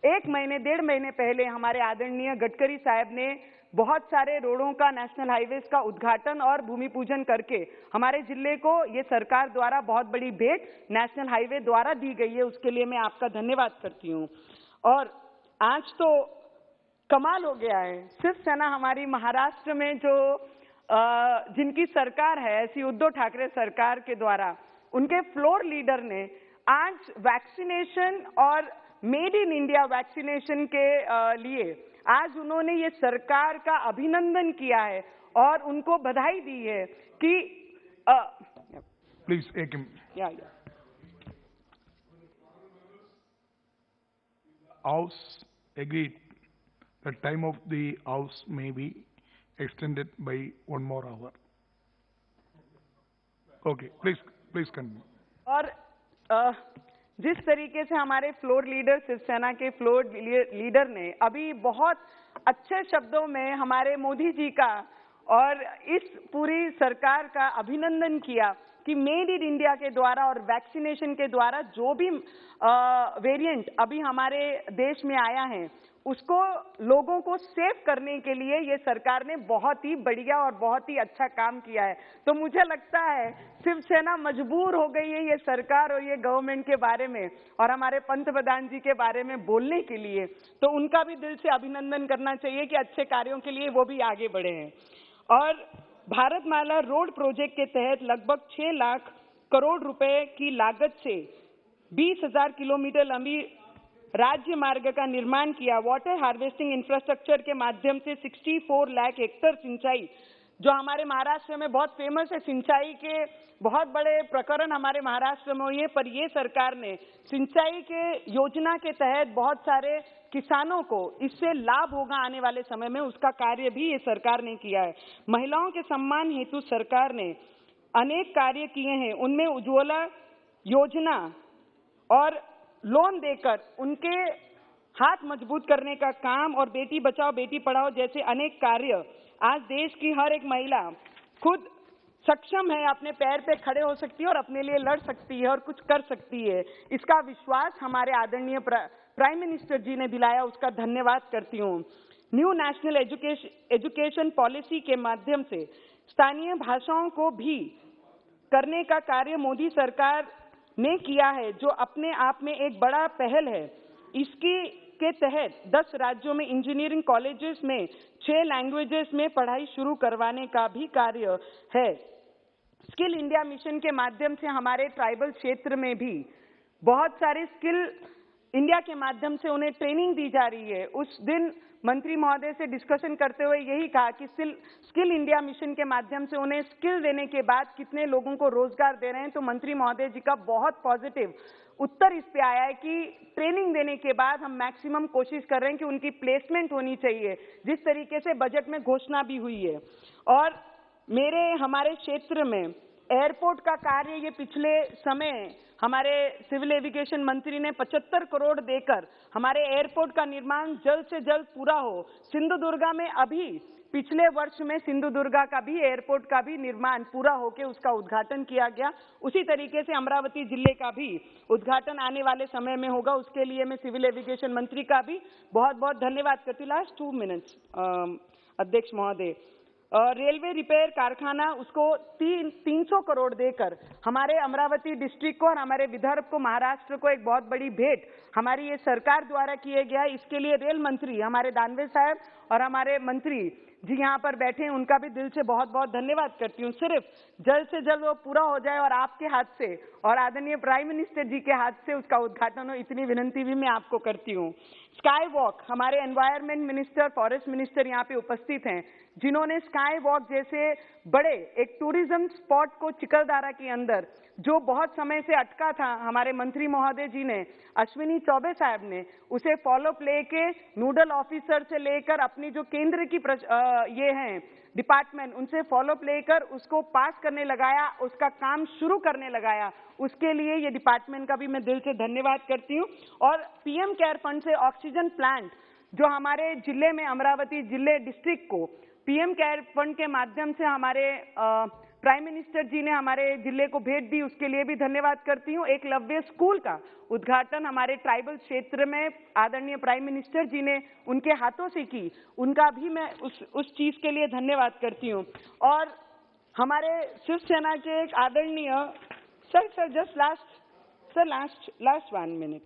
1-1.5 महीने पहले हमारे आदरणीय गडकरी साहब ने बहुत सारे रोडों का, नेशनल हाईवेज का उद्घाटन और भूमि पूजन करके हमारे जिले को ये सरकार द्वारा बहुत बड़ी भेंट नेशनल हाईवे द्वारा दी गई है। उसके लिए मैं आपका धन्यवाद करती हूँ। और आज तो कमाल हो गया है, शिवसेना हमारी महाराष्ट्र में जो जिनकी सरकार है, ऐसी उद्धव ठाकरे सरकार के द्वारा उनके फ्लोर लीडर ने आज वैक्सीनेशन और मेड इन इंडिया वैक्सीनेशन के लिए आज उन्होंने ये सरकार का अभिनंदन किया है और उनको बधाई दी है कि प्लीज एक House agreed the time of the House may be extended by 1 more hour. Okay, please continue. और जिस तरीके से हमारे फ्लोर लीडर, शिवसेना के फ्लोर लीडर ने अभी बहुत अच्छे शब्दों में हमारे मोदी जी का और इस पूरी सरकार का अभिनंदन किया कि मेड इन इंडिया के द्वारा और वैक्सीनेशन के द्वारा जो भी वेरिएंट अभी हमारे देश में आया है, उसको लोगों को सेव करने के लिए ये सरकार ने बहुत ही बढ़िया और बहुत ही अच्छा काम किया है। तो मुझे लगता है शिवसेना मजबूर हो गई है ये सरकार और ये गवर्नमेंट के बारे में और हमारे पंतप्रधान जी के बारे में बोलने के लिए, तो उनका भी दिल से अभिनंदन करना चाहिए कि अच्छे कार्यों के लिए वो भी आगे बढ़े हैं। और भारतमाला रोड प्रोजेक्ट के तहत लगभग 6 लाख करोड़ रुपए की लागत से 20,000 किलोमीटर लंबी राज्य मार्ग का निर्माण किया। वाटर हार्वेस्टिंग इंफ्रास्ट्रक्चर के माध्यम से 64 लाख हेक्टेयर सिंचाई, जो हमारे महाराष्ट्र में बहुत फेमस है, सिंचाई के बहुत बड़े प्रकरण हमारे महाराष्ट्र में हुए हैं, पर ये सरकार ने सिंचाई के योजना के तहत बहुत सारे किसानों को इससे लाभ होगा आने वाले समय में, उसका कार्य भी ये सरकार ने किया है। महिलाओं के सम्मान हेतु सरकार ने अनेक कार्य किए हैं, उनमें उज्ज्वला योजना और लोन देकर उनके हाथ मजबूत करने का काम और बेटी बचाओ बेटी पढ़ाओ जैसे अनेक कार्य। आज देश की हर एक महिला खुद सक्षम है, अपने पैर पे खड़े हो सकती है और अपने लिए लड़ सकती है और कुछ कर सकती है। इसका विश्वास हमारे आदरणीय प्राइम मिनिस्टर जी ने दिलाया, उसका धन्यवाद करती हूँ। न्यू नेशनल एजुकेशन पॉलिसी के माध्यम से स्थानीय भाषाओं को भी करने का कार्य मोदी सरकार ने किया है, जो अपने आप में एक बड़ा पहल है। इसके के तहत 10 राज्यों में इंजीनियरिंग कॉलेजेस में 6 लैंग्वेजेस में पढ़ाई शुरू करवाने का भी कार्य है। स्किल इंडिया मिशन के माध्यम से हमारे ट्राइबल क्षेत्र में भी बहुत सारे स्किल इंडिया के माध्यम से उन्हें ट्रेनिंग दी जा रही है। उस दिन मंत्री महोदय से डिस्कशन करते हुए यही कहा कि स्किल इंडिया मिशन के माध्यम से उन्हें स्किल देने के बाद कितने लोगों को रोजगार दे रहे हैं। तो मंत्री महोदय जी का बहुत पॉजिटिव उत्तर इस पे आया है कि ट्रेनिंग देने के बाद हम मैक्सिमम कोशिश कर रहे हैं कि उनकी प्लेसमेंट होनी चाहिए, जिस तरीके से बजट में घोषणा भी हुई है। और हमारे क्षेत्र में एयरपोर्ट का कार्य ये पिछले समय हमारे सिविल एविएशन मंत्री ने 75 करोड़ देकर हमारे एयरपोर्ट का निर्माण जल्द से जल्द पूरा हो। सिंधुदुर्गा में अभी पिछले वर्ष में सिंधुदुर्गा का भी एयरपोर्ट का भी निर्माण पूरा होकर उसका उद्घाटन किया गया। उसी तरीके से अमरावती जिले का भी उद्घाटन आने वाले समय में होगा। उसके लिए मैं सिविल एविएशन मंत्री का भी बहुत बहुत धन्यवाद करती हूँ। लास्ट 2 मिनट्स अध्यक्ष महोदय, रेलवे रिपेयर कारखाना उसको 300 करोड़ देकर हमारे अमरावती डिस्ट्रिक्ट को और हमारे विदर्भ को, महाराष्ट्र को एक बहुत बड़ी भेंट हमारी ये सरकार द्वारा किए गया। इसके लिए रेल मंत्री हमारे दानवे साहब और हमारे मंत्री जी यहाँ पर बैठे हैं, उनका भी दिल से बहुत बहुत धन्यवाद करती हूँ। सिर्फ जल्द से जल्द वो पूरा हो जाए और आपके हाथ से और आदरणीय प्राइम मिनिस्टर जी के हाथ से उसका उद्घाटन हो, इतनी विनंती भी मैं आपको करती हूँ। स्काई वॉक, हमारे एनवायरमेंट मिनिस्टर, फॉरेस्ट मिनिस्टर यहाँ पे उपस्थित हैं, जिन्होंने स्काई वॉक जैसे बड़े एक टूरिज्म स्पॉट को चिकलदारा के अंदर जो बहुत समय से अटका था, हमारे मंत्री महोदय जी ने, अश्विनी चौबे साहब ने उसे फॉलोअप लेके नोडल ऑफिसर से लेकर अपनी जो केंद्र की ये हैं डिपार्टमेंट, उनसे फॉलोअप लेकर उसको पास करने लगाया, उसका काम शुरू करने लगाया। उसके लिए ये डिपार्टमेंट का भी मैं दिल से धन्यवाद करती हूँ। और पीएम केयर फंड से ऑक्सीजन प्लांट जो हमारे जिले में, अमरावती जिले डिस्ट्रिक्ट को पीएम केयर फंड के माध्यम से हमारे प्राइम मिनिस्टर जी ने हमारे जिले को भेंट दी, उसके लिए भी धन्यवाद करती हूँ। एकलव्य स्कूल का उद्घाटन हमारे ट्राइबल क्षेत्र में आदरणीय प्राइम मिनिस्टर जी ने उनके हाथों से की, उनका भी मैं उस चीज के लिए धन्यवाद करती हूँ। और हमारे शिवसेना के एक आदरणीय सर जस्ट लास्ट 1 मिनट,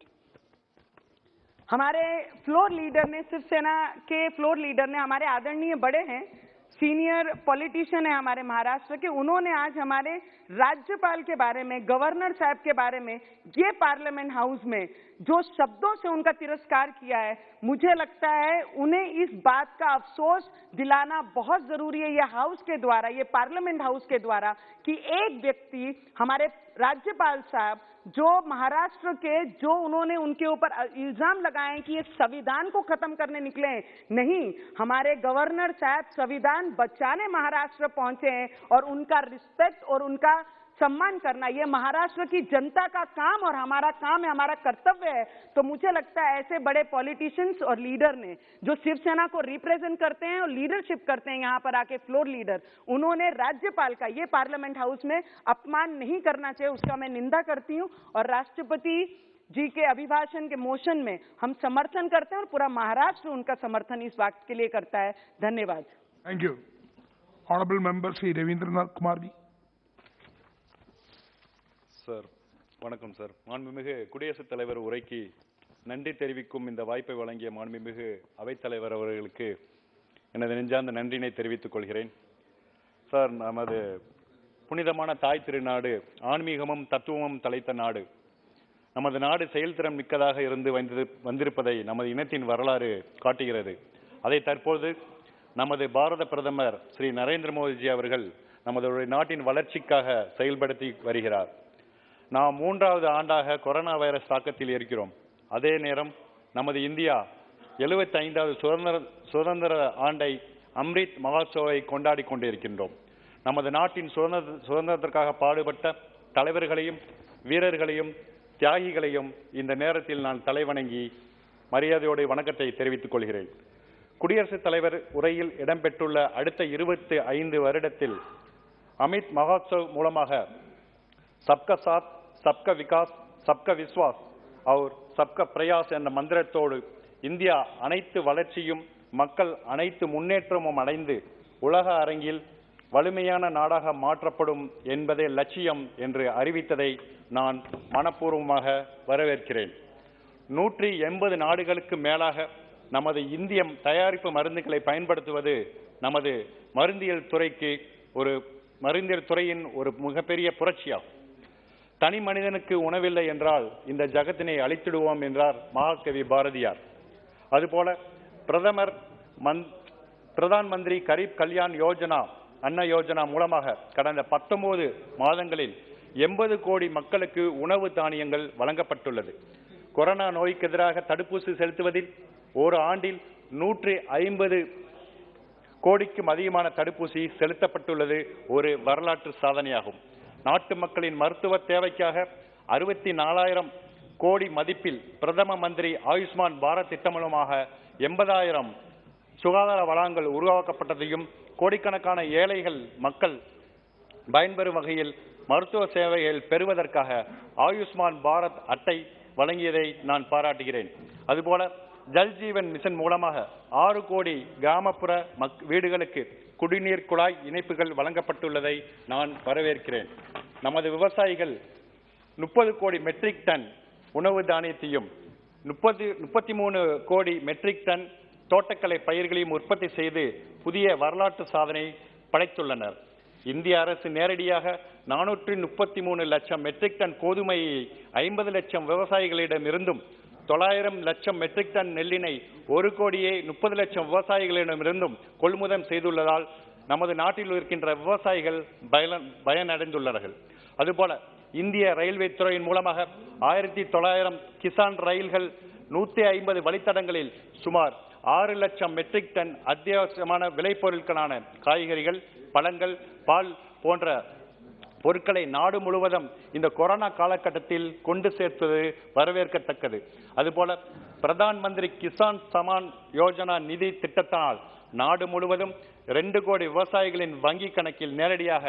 हमारे फ्लोर लीडर ने, शिवसेना के फ्लोर लीडर ने, हमारे आदरणीय बड़े हैं, सीनियर पॉलिटिशियन है हमारे महाराष्ट्र के, उन्होंने आज हमारे राज्यपाल के बारे में, गवर्नर साहब के बारे में ये पार्लियामेंट हाउस में जो शब्दों से उनका तिरस्कार किया है, मुझे लगता है उन्हें इस बात का अफसोस दिलाना बहुत जरूरी है, ये हाउस के द्वारा, ये पार्लियामेंट हाउस के द्वारा, कि एक व्यक्ति हमारे राज्यपाल साहब जो महाराष्ट्र के, जो उन्होंने उनके ऊपर इल्जाम लगाए कि ये संविधान को खत्म करने निकले हैं, नहीं, हमारे गवर्नर साहब संविधान बचाने महाराष्ट्र पहुंचे हैं और उनका रिस्पेक्ट और उनका सम्मान करना ये महाराष्ट्र की जनता का काम और हमारा काम है, हमारा कर्तव्य है। तो मुझे लगता है ऐसे बड़े पॉलिटिशियंस और लीडर ने जो शिवसेना को रिप्रेजेंट करते हैं और लीडरशिप करते हैं यहाँ पर आके फ्लोर लीडर, उन्होंने राज्यपाल का ये पार्लियामेंट हाउस में अपमान नहीं करना चाहिए, उसका मैं निंदा करती हूँ। और राष्ट्रपति जी के अभिभाषण के मोशन में हम समर्थन करते हैं और पूरा महाराष्ट्र उनका समर्थन इस बात के लिए करता है। धन्यवाद। Thank you. Honourable member Shri Ravindranath Kumar ji. Sir வணக்கம் சார். மாண்புமிகு குடியரசுத் தலைவர் உரைக்கு நன்றி தெரிவிக்கும் இந்த வாய்ப்பை வழங்கிய மாண்புமிகு அவைத்தலைவர் அவர்களுக்கு எனது நெஞ்சார்ந்த நன்றினை தெரிவித்துக் கொள்கிறேன். சார், நமது புனிதமான தாய் திருநாடு ஆன்மீகமும் தத்துவமும் தலைத்த நாடு. நமது நாடு செயல்திறன் மிக்கதாக இருந்து வந்திருப்பதை நமது இனத்தின் வரலாறு காட்டுகிறது. அதை தற்போது நமது பாரத பிரதமர் ஸ்ரீ நரேந்திர மோடிஜி அவர்கள் நமது நாட்டின் வளர்ச்சிக்காக செயல்படுத்தி வருகிறார். நாம் 3வது ஆண்டாக கொரோனா வைரஸ் தாக்கத்தில் இருக்கிறோம். அதே நேரம் நமது இந்தியா 75வது சுதந்திர ஆண்டை அம்ரித் மகோத்சவை கொண்டாடி கொண்டிருக்கின்றோம். நமது நாட்டின் சுதந்திரத்திற்காக பாடுபட்ட தலைவர்களையும் வீரர்களையும் தியாகிகளையும் இந்த நேரத்தில் நான் தலைவணங்கி மரியாதையோடு வணக்கத்தை தெரிவித்துக் கொள்கிறேன். குடியரசுத் தலைவர் உரையில் இடம்பெற்றுள்ள அடுத்த 25 வருடத்தில் அமிர்த் மகோத்சவ் மூலமாக சப்கா சாத், சப்கா விகாஸ், சப்கா விஸ்வாஸ் और சப்கா பிரயாஸ் என்ற மந்திரத்தோடு இந்தியா அனைத்து வளர்ச்சியும் மக்கள் அனைத்து முன்னேற்றமும் அடைந்து உலக அரங்கில் வலிமையான நாடாக மாற்றப்படும் என்பதே லட்சியம் என்று அறிவித்ததை நான் மனப்பூர்வமாக வரவேற்கிறேன். 180 நாடுகளுக்கு மேலாக நமது இந்திய தயாரிப்பு மருந்துகளை பயன்படுத்துவது நமது மருந்தியல் துறையின் ஒரு மிகப்பெரிய புரட்சியாகும். தனி மனிதனுக்கு உணவில்லை என்றால் இந்த ஜகத்தினை அழித்திடுவோம் என்றார் மகாகவி பாரதியார். அதுபோல பிரதான் மந்திரி கரீப் கல்யாண் யோஜனா அன்ன யோஜனா மூலமாக கடந்த 19 மாதங்களில் 80 கோடி மக்களுக்கு உணவு தானியங்கள் வழங்கப்பட்டுள்ளது. கொரோனா நோய்க்கு எதிராக தடுப்பூசி செலுத்துவதில் ஒரு ஆண்டில் 150 கோடிக்கும் அதிகமான தடுப்பூசி செலுத்தப்பட்டுள்ளது ஒரு வரலாற்று சாதனையாகும். நாட்டு மக்களின் மருத்துவ தேவைக்காக 64,000 கோடி மதிப்பில் பிரதம மந்திரி ஆயுஷ்மான் பாரத் திட்டம் மூலமாக 80,000 சுகாதார வளங்கள் உருவாக்கப்பட்டதையும் கோடிக்கணக்கான ஏழைகள் மக்கள் பயன்பெறும் வகையில் மருத்துவ சேவைகள் பெறுவதற்காக ஆயுஷ்மான் பாரத் அட்டை வழங்கியதை நான் பாராட்டுகிறேன். அதுபோல ஜல் ஜீவன் மிஷன் மூலமாக 6 கோடி கிராமப்புற வீடுகளுக்கு குடிநீர் குழாய் இணைப்புகள் வழங்கப்பட்டுள்ளதை நான் வரவேற்கிறேன். நமது விவசாயிகள் 30 கோடி மெட்ரிக் டன் உணவு தானியத்தையும் 33 கோடி மெட்ரிக் டன் தோட்டக்கலை பயிர்களையும் உற்பத்தி செய்து புதிய வரலாற்று சாதனை படைத்துள்ளனர். இந்திய அரசு நேரடியாக 433 லட்சம் மெட்ரிக் டன் கோதுமையை 50 லட்சம் விவசாயிகளிடம் இருந்தும் 900 லட்சம் மெட்ரிக் டன் நெல்லினை 1 கோடியே 30 லட்சம் விவசாயிகளிடமிருந்தும் கொள்முதல் செய்துள்ளதால் நமது நாட்டில் இருக்கின்ற விவசாயிகள் பயனடைந்துள்ளார்கள். அதுபோல இந்திய ரயில்வே துறையின் மூலமாக 1900 கிசான் ரயில்கள் 150 வழித்தடங்களில் சுமார் 6 லட்சம் மெட்ரிக் டன் அத்தியாவசியமான விளைபொருட்களான காய்கறிகள், பழங்கள், பால் போன்ற பொருட்களை நாடு முழுவதும் இந்த கொரோனா காலகட்டத்தில் கொண்டு சேர்ப்பது வரவேற்கத்தக்கது. அதுபோல பிரதான் மந்திரி கிசான் சமான் யோஜனா நிதி திட்டத்தினால் நாடு முழுவதும் 2 கோடி விவசாயிகளின் வங்கி கணக்கில் நேரடியாக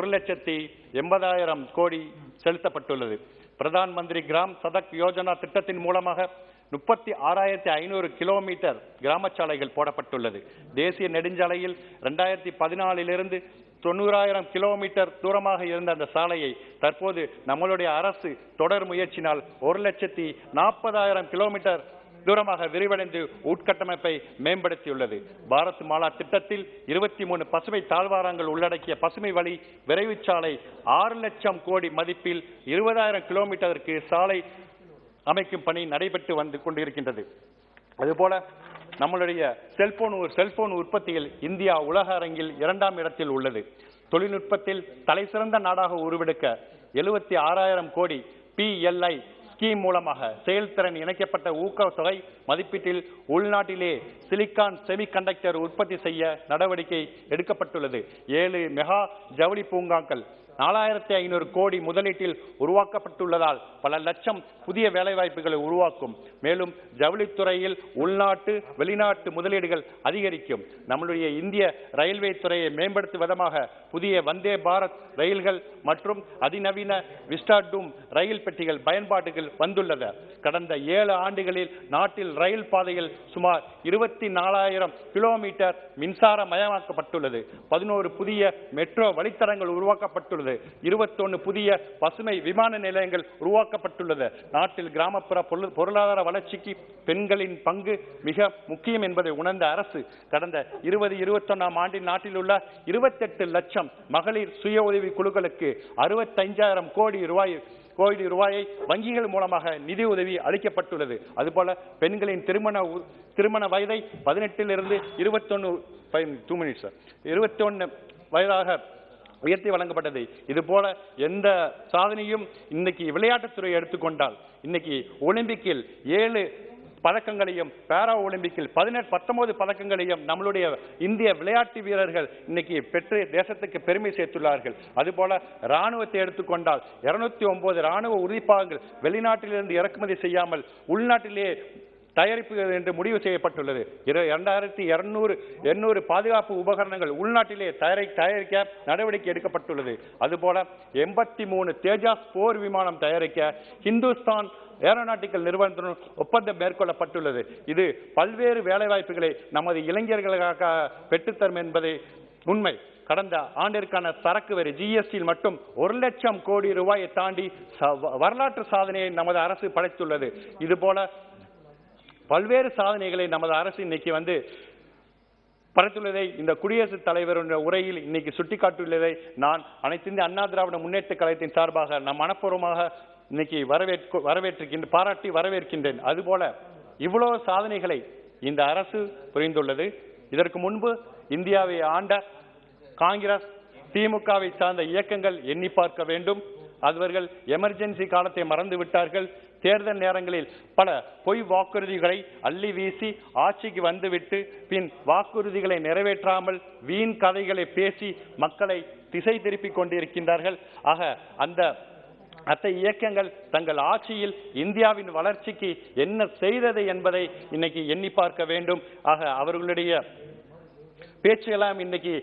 1,80,000 கோடி செலுத்தப்பட்டுள்ளது. பிரதான் மந்திரி கிராம் சதக் யோஜனா திட்டத்தின் மூலமாக 36,500 கிலோமீட்டர் கிராம சாலைகள் போடப்பட்டுள்ளது. தேசிய நெடுஞ்சாலையில் 2014 90,000 கிலோமீட்டர் தூரமாக இருந்த அந்த சாலையை தற்போது நம்மளுடைய அரசு தொடர் முயற்சினால் 1,40,000 கிலோமீட்டர் தூரமாக விரிவடைந்து உட்கட்டமைப்பை மேம்படுத்தியுள்ளது. பாரத் மாலா திட்டத்தில் 23 பசுமை தாழ்வாரங்கள் உள்ளடக்கிய பசுமை வழி விரைவு சாலை 6 லட்சம் கோடி மதிப்பில் 20,000 கிலோமீட்டருக்கு சாலை அமைக்கும் பணி நடைபெற்று வந்து கொண்டிருக்கின்றது. அதுபோல நம்மளுடைய செல்போன் உற்பத்தியில் இந்தியா உலக அரங்கில் 2ஆம் இடத்தில் உள்ளது. தொழில்நுட்பத்தில் தலைசிறந்த நாடாக உருவெடுக்க 76,000 கோடி PLI ஸ்கீம் மூலமாக செயல்திறன் இணைக்கப்பட்ட ஊக்கத்தொகை மதிப்பீட்டில் உள்நாட்டிலே சிலிக்கான் செமிகண்டக்டர் உற்பத்தி செய்ய நடவடிக்கை எடுக்கப்பட்டுள்ளது. 7 மெகா ஜவுளி பூங்காக்கள் 4,500 கோடி முதலீட்டில் உருவாக்கப்பட்டுள்ளதால் பல லட்சம் புதிய வேலைவாய்ப்புகளை உருவாக்கும். மேலும் ஜவுளித்துறையில் உள்நாட்டு வெளிநாட்டு முதலீடுகள் அதிகரிக்கும். நம்முடைய இந்திய ரயில்வே துறையை மேம்படுத்தும் விதமாக புதிய வந்தே பாரத் ரயில்கள் மற்றும் அதிநவீன விஸ்டாடூம் ரயில் பெட்டிகள் பயன்பாட்டுகள் வந்துள்ளது. கடந்த 7 ஆண்டுகளில் நாட்டில் ரயில் பாதையில் சுமார் 24,000 கிலோமீட்டர் மின்சாரமயமாக்கப்பட்டுள்ளது. 11 புதிய மெட்ரோ வழித்தடங்கள் உருவாக்கப்பட்டுள்ளது. 21 புதிய பசுமை விமான நிலையங்கள் உருவாக்கப்பட்டுள்ளது. நாட்டில் கிராமப்புற பொருளாதார வளர்ச்சிக்கு பெண்களின் பங்கு மிக முக்கியம் என்பதை உணர்ந்த அரசு கடந்த 2021ஆம் ஆண்டில் நாட்டில் உள்ள 28 லட்சம் மகளிர் சுய உதவி குழுக்களுக்கு 65,000 கோடி ரூபாயை வங்கிகள் மூலமாக நிதி உதவி அளிக்கப்பட்டுள்ளது. அதுபோல பெண்களின் திருமண வயதை 18 21 வயதாக உயர்த்தி வழங்கப்பட்டது. இது போல எந்த சாதனையும் இன்னைக்கு விளையாட்டுத்துறை எடுத்துக்கொண்டால் இன்னைக்கு ஒலிம்பிக்கில் 7 பதக்கங்களையும் பாரா ஒலிம்பிக்கில் 19 பதக்கங்களையும் நம்மளுடைய இந்திய விளையாட்டு வீரர்கள் இன்னைக்கு பெற்று தேசத்துக்கு பெருமை சேர்த்துள்ளார்கள். அதுபோல ராணுவத்தை எடுத்துக்கொண்டால் 209 ராணுவ உறுதிப்பாகங்கள் வெளிநாட்டிலிருந்து இறக்குமதி செய்யாமல் உள்நாட்டிலே தயாரிப்பு என்று முடிவு செய்யப்பட்டுள்ளது. 2,200 பாதுகாப்பு உபகரணங்கள் உள்நாட்டிலே தயாரிக்க நடவடிக்கை எடுக்கப்பட்டுள்ளது. அதுபோல 83 தேஜாஸ் போர் விமானம் தயாரிக்க இந்துஸ்தான் ஏரோநாட்டிக்கல் நிறுவனத்துடன் ஒப்பந்தம் மேற்கொள்ளப்பட்டுள்ளது. இது பல்வேறு வேலைவாய்ப்புகளை நமது இளைஞர்களுக்காக பெற்றுத்தரும் என்பதை உண்மை. கடந்த ஆண்டிற்கான சரக்கு வரி GST மட்டும் 1 லட்சம் கோடி ரூபாயை தாண்டி வரலாற்று சாதனையை நமது அரசு படைத்துள்ளது. இதுபோல பல்வேறு சாதனைகளை நமது அரசு இன்னைக்கு படைத்துள்ளதை இந்த குடியரசுத் தலைவருடைய உரையில் இன்னைக்கு சுட்டிக்காட்டியுள்ளதை நான் அனைத்து இந்திய அண்ணா திராவிட முன்னேற்ற கழகத்தின் சார்பாக நான் மனப்பூர்வமாக இன்னைக்கு பாராட்டி வரவேற்கின்றேன். அதுபோல இவ்வளவு சாதனைகளை இந்த அரசு புரிந்துள்ளது. இதற்கு முன்பு இந்தியாவை ஆண்ட காங்கிரஸ் திமுகவை சார்ந்த இயக்கங்கள் எண்ணி பார்க்க வேண்டும். அவர்கள் எமர்ஜென்சி காலத்தை மறந்து விட்டார்கள். தேர்தல் நேரங்களில் பல பொய் வாக்குறுதிகளை அள்ளி வீசி ஆட்சிக்கு வந்துவிட்டு பின் வாக்குறுதிகளை நிறைவேற்றாமல் வீண் கதைகளை பேசி மக்களை திசை திருப்பிக் கொண்டிருக்கின்றார்கள். ஆக அத்தகைய இயக்கங்கள் தங்கள் ஆட்சியில் இந்தியாவின் வளர்ச்சிக்கு என்ன செய்தது என்பதை இன்னைக்கு எண்ணி பார்க்க வேண்டும். ஆக அவர்களுடைய பேச்செல்லாம் இன்னைக்கு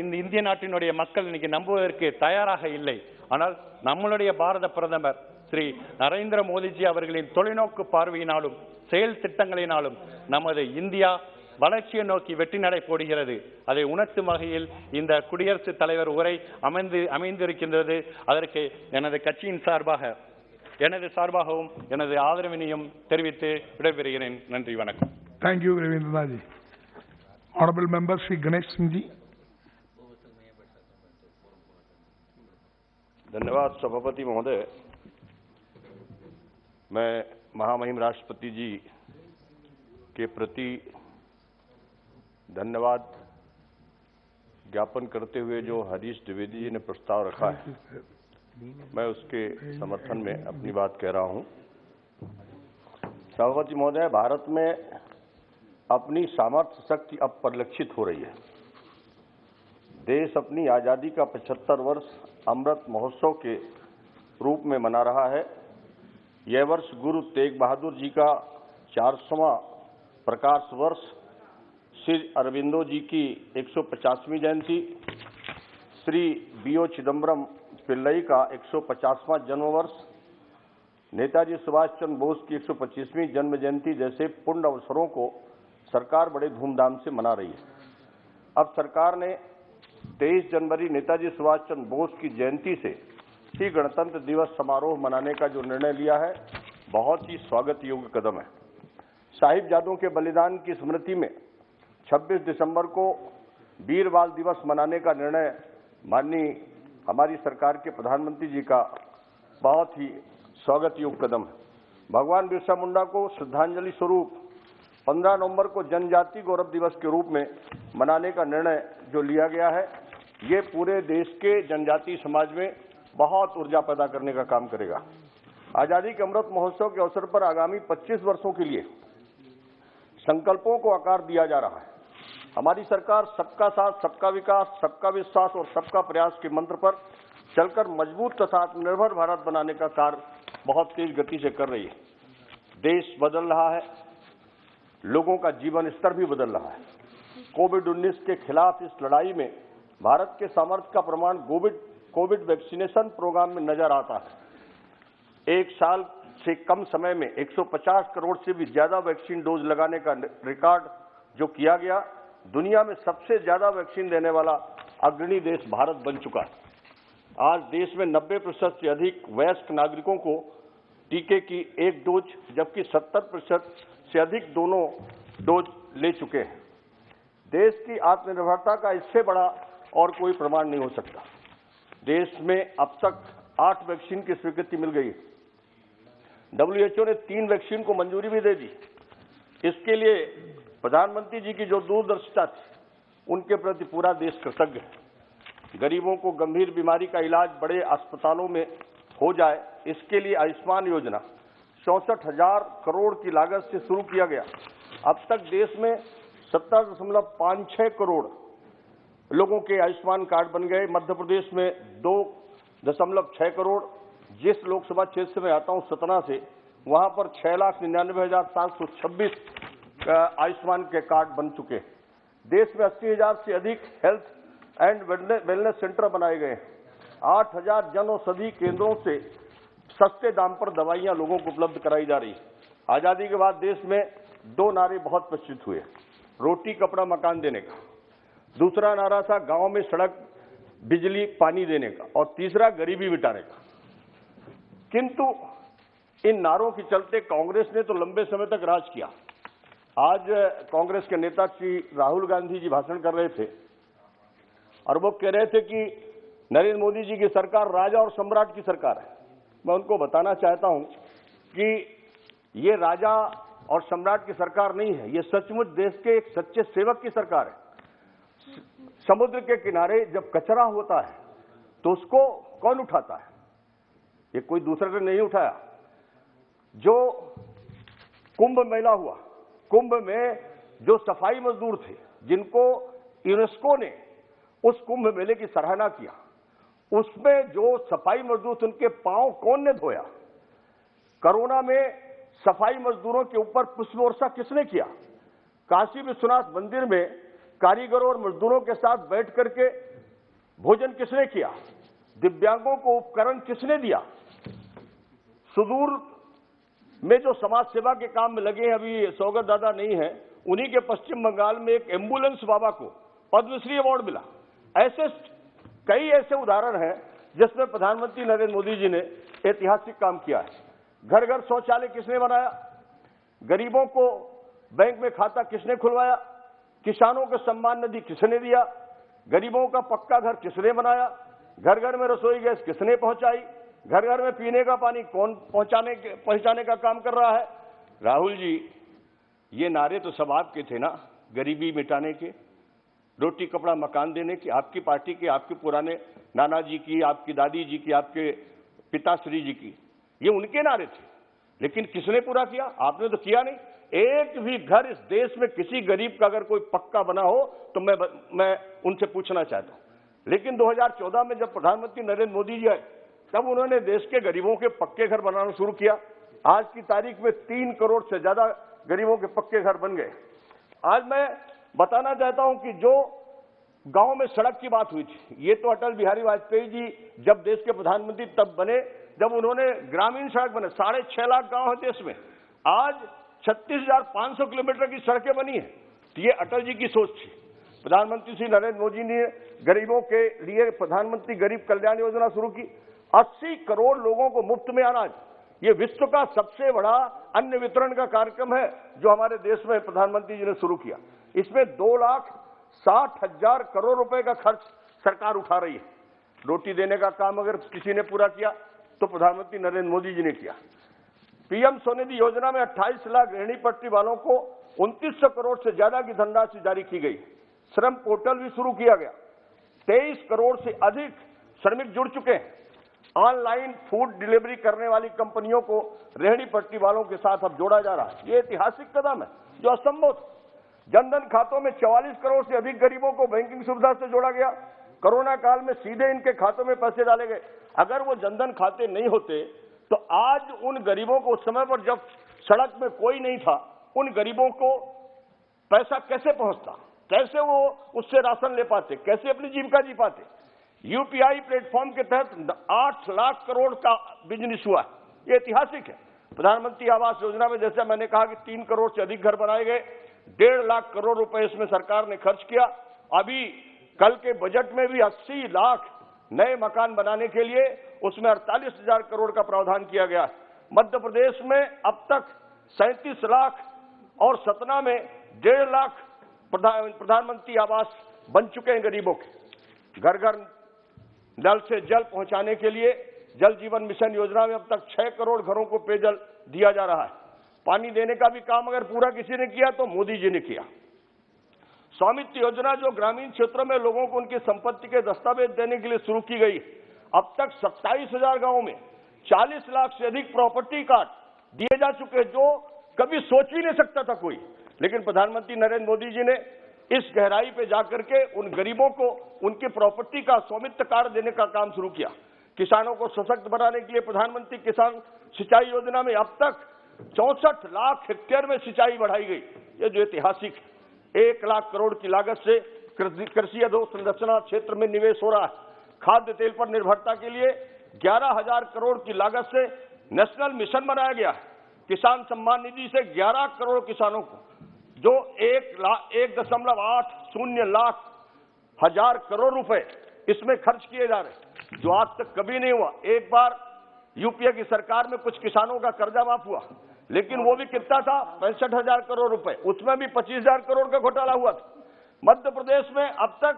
இந்த இந்திய நாட்டினுடைய மக்கள் இன்னைக்கு நம்புவதற்கு தயாராக இல்லை. ஆனால் நம்மளுடைய பாரத பிரதமர் ஸ்ரீ நரேந்திர மோடிஜி அவர்களின் தொலைநோக்கு பார்வையினாலும் செயல் திட்டங்களினாலும் நமது இந்தியா வளர்ச்சியை நோக்கி வெற்றி நடை போடுகிறது. அதை உணர்த்தும் வகையில் இந்த குடியரசுத் தலைவர் உரை அமைந்திருக்கின்றது. அதற்கு எனது கட்சியின் சார்பாகவும் எனது ஆதரவினையும் தெரிவித்து விடைபெறுகிறேன். நன்றி, வணக்கம். Thank you, Ravindranath ji. Honorable Member Shri Ganesh Singh ji. धन्यवाद सभापति महोदय। मैं महामहिम राष्ट्रपति जी के प्रति धन्यवाद ज्ञापन करते हुए जो हरीश द्विवेदी जी ने प्रस्ताव रखा है, मैं उसके समर्थन में अपनी बात कह रहा हूं। सभापति महोदय, भारत में अपनी सामर्थ्य शक्ति अब परिलक्षित हो रही है। देश अपनी आज़ादी का 75 वर्ष अमृत महोत्सव के रूप में मना रहा है। यह वर्ष गुरु तेग बहादुर जी का 400वां प्रकाश वर्ष, श्री अरविंदो जी की 150वीं जयंती, श्री B.O. चिदम्बरम पिल्लई का 150वां जन्म वर्ष, नेताजी सुभाष चंद्र बोस की 125वीं जन्म जयंती जैसे पुण्य अवसरों को सरकार बड़े धूमधाम से मना रही है। अब सरकार ने 23 जनवरी नेताजी सुभाष चंद्र बोस की जयंती से ही गणतंत्र दिवस समारोह मनाने का जो निर्णय लिया है, बहुत ही स्वागत योग्य कदम है। साहिबजादों के बलिदान की स्मृति में 26 दिसंबर को वीर बाल दिवस मनाने का निर्णय माननीय हमारी सरकार के प्रधानमंत्री जी का बहुत ही स्वागत योग्य कदम है। भगवान बिरसा मुंडा को श्रद्धांजलि स्वरूप 15 नवंबर को जनजाति गौरव दिवस के रूप में मनाने का निर्णय जो लिया गया है, ये पूरे देश के जनजातीय समाज में बहुत ऊर्जा पैदा करने का काम करेगा। आजादी के अमृत महोत्सव के अवसर पर आगामी 25 वर्षों के लिए संकल्पों को आकार दिया जा रहा है। हमारी सरकार सबका साथ, सबका विकास, सबका विश्वास और सबका प्रयास के मंत्र पर चलकर मजबूत तथा आत्मनिर्भर भारत बनाने का कार्य बहुत तेज गति से कर रही है। देश बदल रहा है, लोगों का जीवन स्तर भी बदल रहा है। कोविड-19 के खिलाफ इस लड़ाई में भारत के सामर्थ्य का प्रमाण कोविड वैक्सीनेशन प्रोग्राम में नजर आता है। एक साल से कम समय में 150 करोड़ से भी ज्यादा वैक्सीन डोज लगाने का रिकॉर्ड जो किया गया, दुनिया में सबसे ज्यादा वैक्सीन देने वाला अग्रणी देश भारत बन चुका है। आज देश में 90% से अधिक वयस्क नागरिकों को टीके की एक डोज, जबकि 70% से अधिक दोनों डोज ले चुके हैं। देश की आत्मनिर्भरता का इससे बड़ा और कोई प्रमाण नहीं हो सकता। देश में अब तक 8 वैक्सीन की स्वीकृति मिल गई है। WHO ने 3 वैक्सीन को मंजूरी भी दे दी। इसके लिए प्रधानमंत्री जी की जो दूरदर्शिता थी, उनके प्रति पूरा देश कृतज्ञ है। गरीबों को गंभीर बीमारी का इलाज बड़े अस्पतालों में हो जाए, इसके लिए आयुष्मान योजना 64,000 करोड़ की लागत से शुरू किया गया। अब तक देश में 17.56 करोड़ लोगों के आयुष्मान कार्ड बन गए। मध्य प्रदेश में 2.6 करोड़। जिस लोकसभा क्षेत्र से मैं आता हूं, सतना से, वहां पर 6,99,726 आयुष्मान के कार्ड बन चुके हैं। देश में 80,000 से अधिक हेल्थ एंड वेलनेस सेंटर बनाए गए हैं। 8,000 जन औषधि केंद्रों से सस्ते दाम पर दवाइयां लोगों को उपलब्ध कराई जा रही है। आजादी के बाद देश में 2 नारे बहुत प्रचलित हुए, रोटी कपड़ा मकान देने का। दूसरा नारा था गांव में सड़क बिजली पानी देने का, और तीसरा गरीबी मिटाने का। किंतु इन नारों के चलते कांग्रेस ने तो लंबे समय तक राज किया, आज कांग्रेस के नेता श्री राहुल गांधी जी भाषण कर रहे थे और वो कह रहे थे कि नरेंद्र मोदी जी की सरकार राजा और सम्राट की सरकार है। मैं उनको बताना चाहता हूं कि ये राजा और सम्राट की सरकार नहीं है, ये सचमुच देश के एक सच्चे सेवक की सरकार है। समुद्र के किनारे जब कचरा होता है तो उसको कौन उठाता है? ये कोई दूसरे ने नहीं उठाया। जो कुंभ मेला हुआ, कुंभ में जो सफाई मजदूर थे जिनको यूनेस्को ने उस कुंभ मेले की सराहना किया, उसमें जो सफाई मजदूर थे उनके पांव कौन ने धोया? कोरोना में सफाई मजदूरों के ऊपर पुष्प वर्षा किसने किया? काशी विश्वनाथ मंदिर में कारीगरों और मजदूरों के साथ बैठ करके भोजन किसने किया? दिव्यांगों को उपकरण किसने दिया? सुदूर में जो समाज सेवा के काम में लगे हैं, अभी सौगत दादा नहीं है, उन्हीं के पश्चिम बंगाल में एक एम्बुलेंस बाबा को पद्मश्री अवार्ड मिला। ऐसे कई ऐसे उदाहरण हैं जिसमें प्रधानमंत्री नरेंद्र मोदी जी ने ऐतिहासिक काम किया है। घर घर शौचालय किसने बनाया? गरीबों को बैंक में खाता किसने खुलवाया? किसानों को सम्मान निधि किसने दिया? गरीबों का पक्का घर किसने बनाया? घर घर में रसोई गैस किसने पहुंचाई? घर घर में पीने का पानी कौन पहुंचाने का काम कर रहा है? राहुल जी, ये नारे तो सब आपके थे ना, गरीबी मिटाने के, रोटी कपड़ा मकान देने के, आपकी पार्टी के, आपके पुराने नाना जी की, आपकी दादी जी की, आपके पिताश्री जी की, ये उनके नारे थे। लेकिन किसने पूरा किया? आपने तो किया नहीं। एक भी घर इस देश में किसी गरीब का अगर कोई पक्का बना हो तो मैं उनसे पूछना चाहता हूं। लेकिन 2014 में जब प्रधानमंत्री नरेंद्र मोदी जी आए तब उन्होंने देश के गरीबों के पक्के घर बनाना शुरू किया। आज की तारीख में 3 करोड़ से ज्यादा गरीबों के पक्के घर बन गए। आज मैं बताना चाहता हूं कि जो गांव में सड़क की बात हुई थी, ये तो अटल बिहारी वाजपेयी जी जब देश के प्रधानमंत्री तब बने जब उन्होंने ग्रामीण सड़क बने। 6.5 लाख गांव है देश में, आज 36,500 किलोमीटर की सड़कें बनी है। तो ये अटल जी की सोच थी। प्रधानमंत्री श्री नरेंद्र मोदी ने गरीबों के लिए प्रधानमंत्री गरीब कल्याण योजना शुरू की। 80 करोड़ लोगों को मुफ्त में अनाज, ये विश्व का सबसे बड़ा अन्न वितरण का कार्यक्रम है जो हमारे देश में प्रधानमंत्री जी ने शुरू किया। इसमें 2,60,000 करोड़ रुपए का खर्च सरकार उठा रही है। रोटी देने का काम अगर किसी ने पूरा किया तो प्रधानमंत्री नरेंद्र मोदी जी ने किया। पीएम स्वनिधि योजना में 28 लाख गृहिणी पट्टी वालों को 2900 करोड़ से ज्यादा की धनराशि जारी की गई। श्रम पोर्टल भी शुरू किया गया। 23 करोड़ से अधिक श्रमिक जुड़ चुके हैं। ऑनलाइन फूड डिलीवरी करने वाली कंपनियों को रेहड़ी पट्टी वालों के साथ अब जोड़ा जा रहा है। ये ऐतिहासिक कदम है जो असंभव था। जनधन खातों में 44 करोड़ से अधिक गरीबों को बैंकिंग सुविधा से जोड़ा गया। कोरोना काल में सीधे इनके खातों में पैसे डाले गए। अगर वो जनधन खाते नहीं होते तो आज उन गरीबों को, उस समय पर जब सड़क में कोई नहीं था, उन गरीबों को पैसा कैसे पहुंचता, कैसे वो उससे राशन ले पाते, कैसे अपनी जीविका जी पाते? यूपीआई प्लेटफॉर्म के तहत 8 लाख करोड़ का बिजनेस हुआ। ये ऐतिहासिक है। प्रधानमंत्री आवास योजना में जैसे मैंने कहा कि 3 करोड़ से अधिक घर बनाए गए। 1.5 लाख करोड़ रुपए इसमें सरकार ने खर्च किया। अभी कल के बजट में भी 80 लाख नए मकान बनाने के लिए उसमें 48,000 करोड़ का प्रावधान किया गया है। मध्य प्रदेश में अब तक 37 लाख और सतना में 1.5 लाख प्रधानमंत्री आवास बन चुके हैं गरीबों के। घर घर नल से जल पहुंचाने के लिए जल जीवन मिशन योजना में अब तक 6 करोड़ घरों को पेयजल दिया जा रहा है। पानी देने का भी काम अगर पूरा किसी ने किया तो मोदी जी ने किया। स्वामित्व योजना जो ग्रामीण क्षेत्रों में लोगों को उनकी संपत्ति के दस्तावेज देने के लिए शुरू की गई, अब तक 27,000 गांवों में 40 लाख से अधिक प्रॉपर्टी कार्ड दिए जा चुके हैं, जो कभी सोच भी नहीं सकता था कोई। लेकिन प्रधानमंत्री नरेंद्र मोदी जी ने इस गहराई पे जाकर के उन गरीबों को उनकी प्रॉपर्टी का स्वामित्व कार्ड देने का काम शुरू किया। किसानों को सशक्त बनाने के लिए प्रधानमंत्री किसान सिंचाई योजना में अब तक 64 लाख हेक्टेयर में सिंचाई बढ़ाई गई। ये जो ऐतिहासिक 1 लाख करोड़ की लागत से कृषि अधोसंरचना क्षेत्र में निवेश हो रहा है। खाद्य तेल पर निर्भरता के लिए 11,000 करोड़ की लागत से नेशनल मिशन बनाया गया है। किसान सम्मान निधि से 11 करोड़ किसानों को, जो 1.80 लाख हजार करोड़ रुपए इसमें खर्च किए जा रहे हैं, जो आज तक कभी नहीं हुआ। एक बार यूपीए की सरकार में कुछ किसानों का कर्जा माफ हुआ, लेकिन वो भी कितना था, 65,000 करोड़ रुपए, उसमें भी 25,000 करोड़ का घोटाला हुआ था। मध्य प्रदेश में अब तक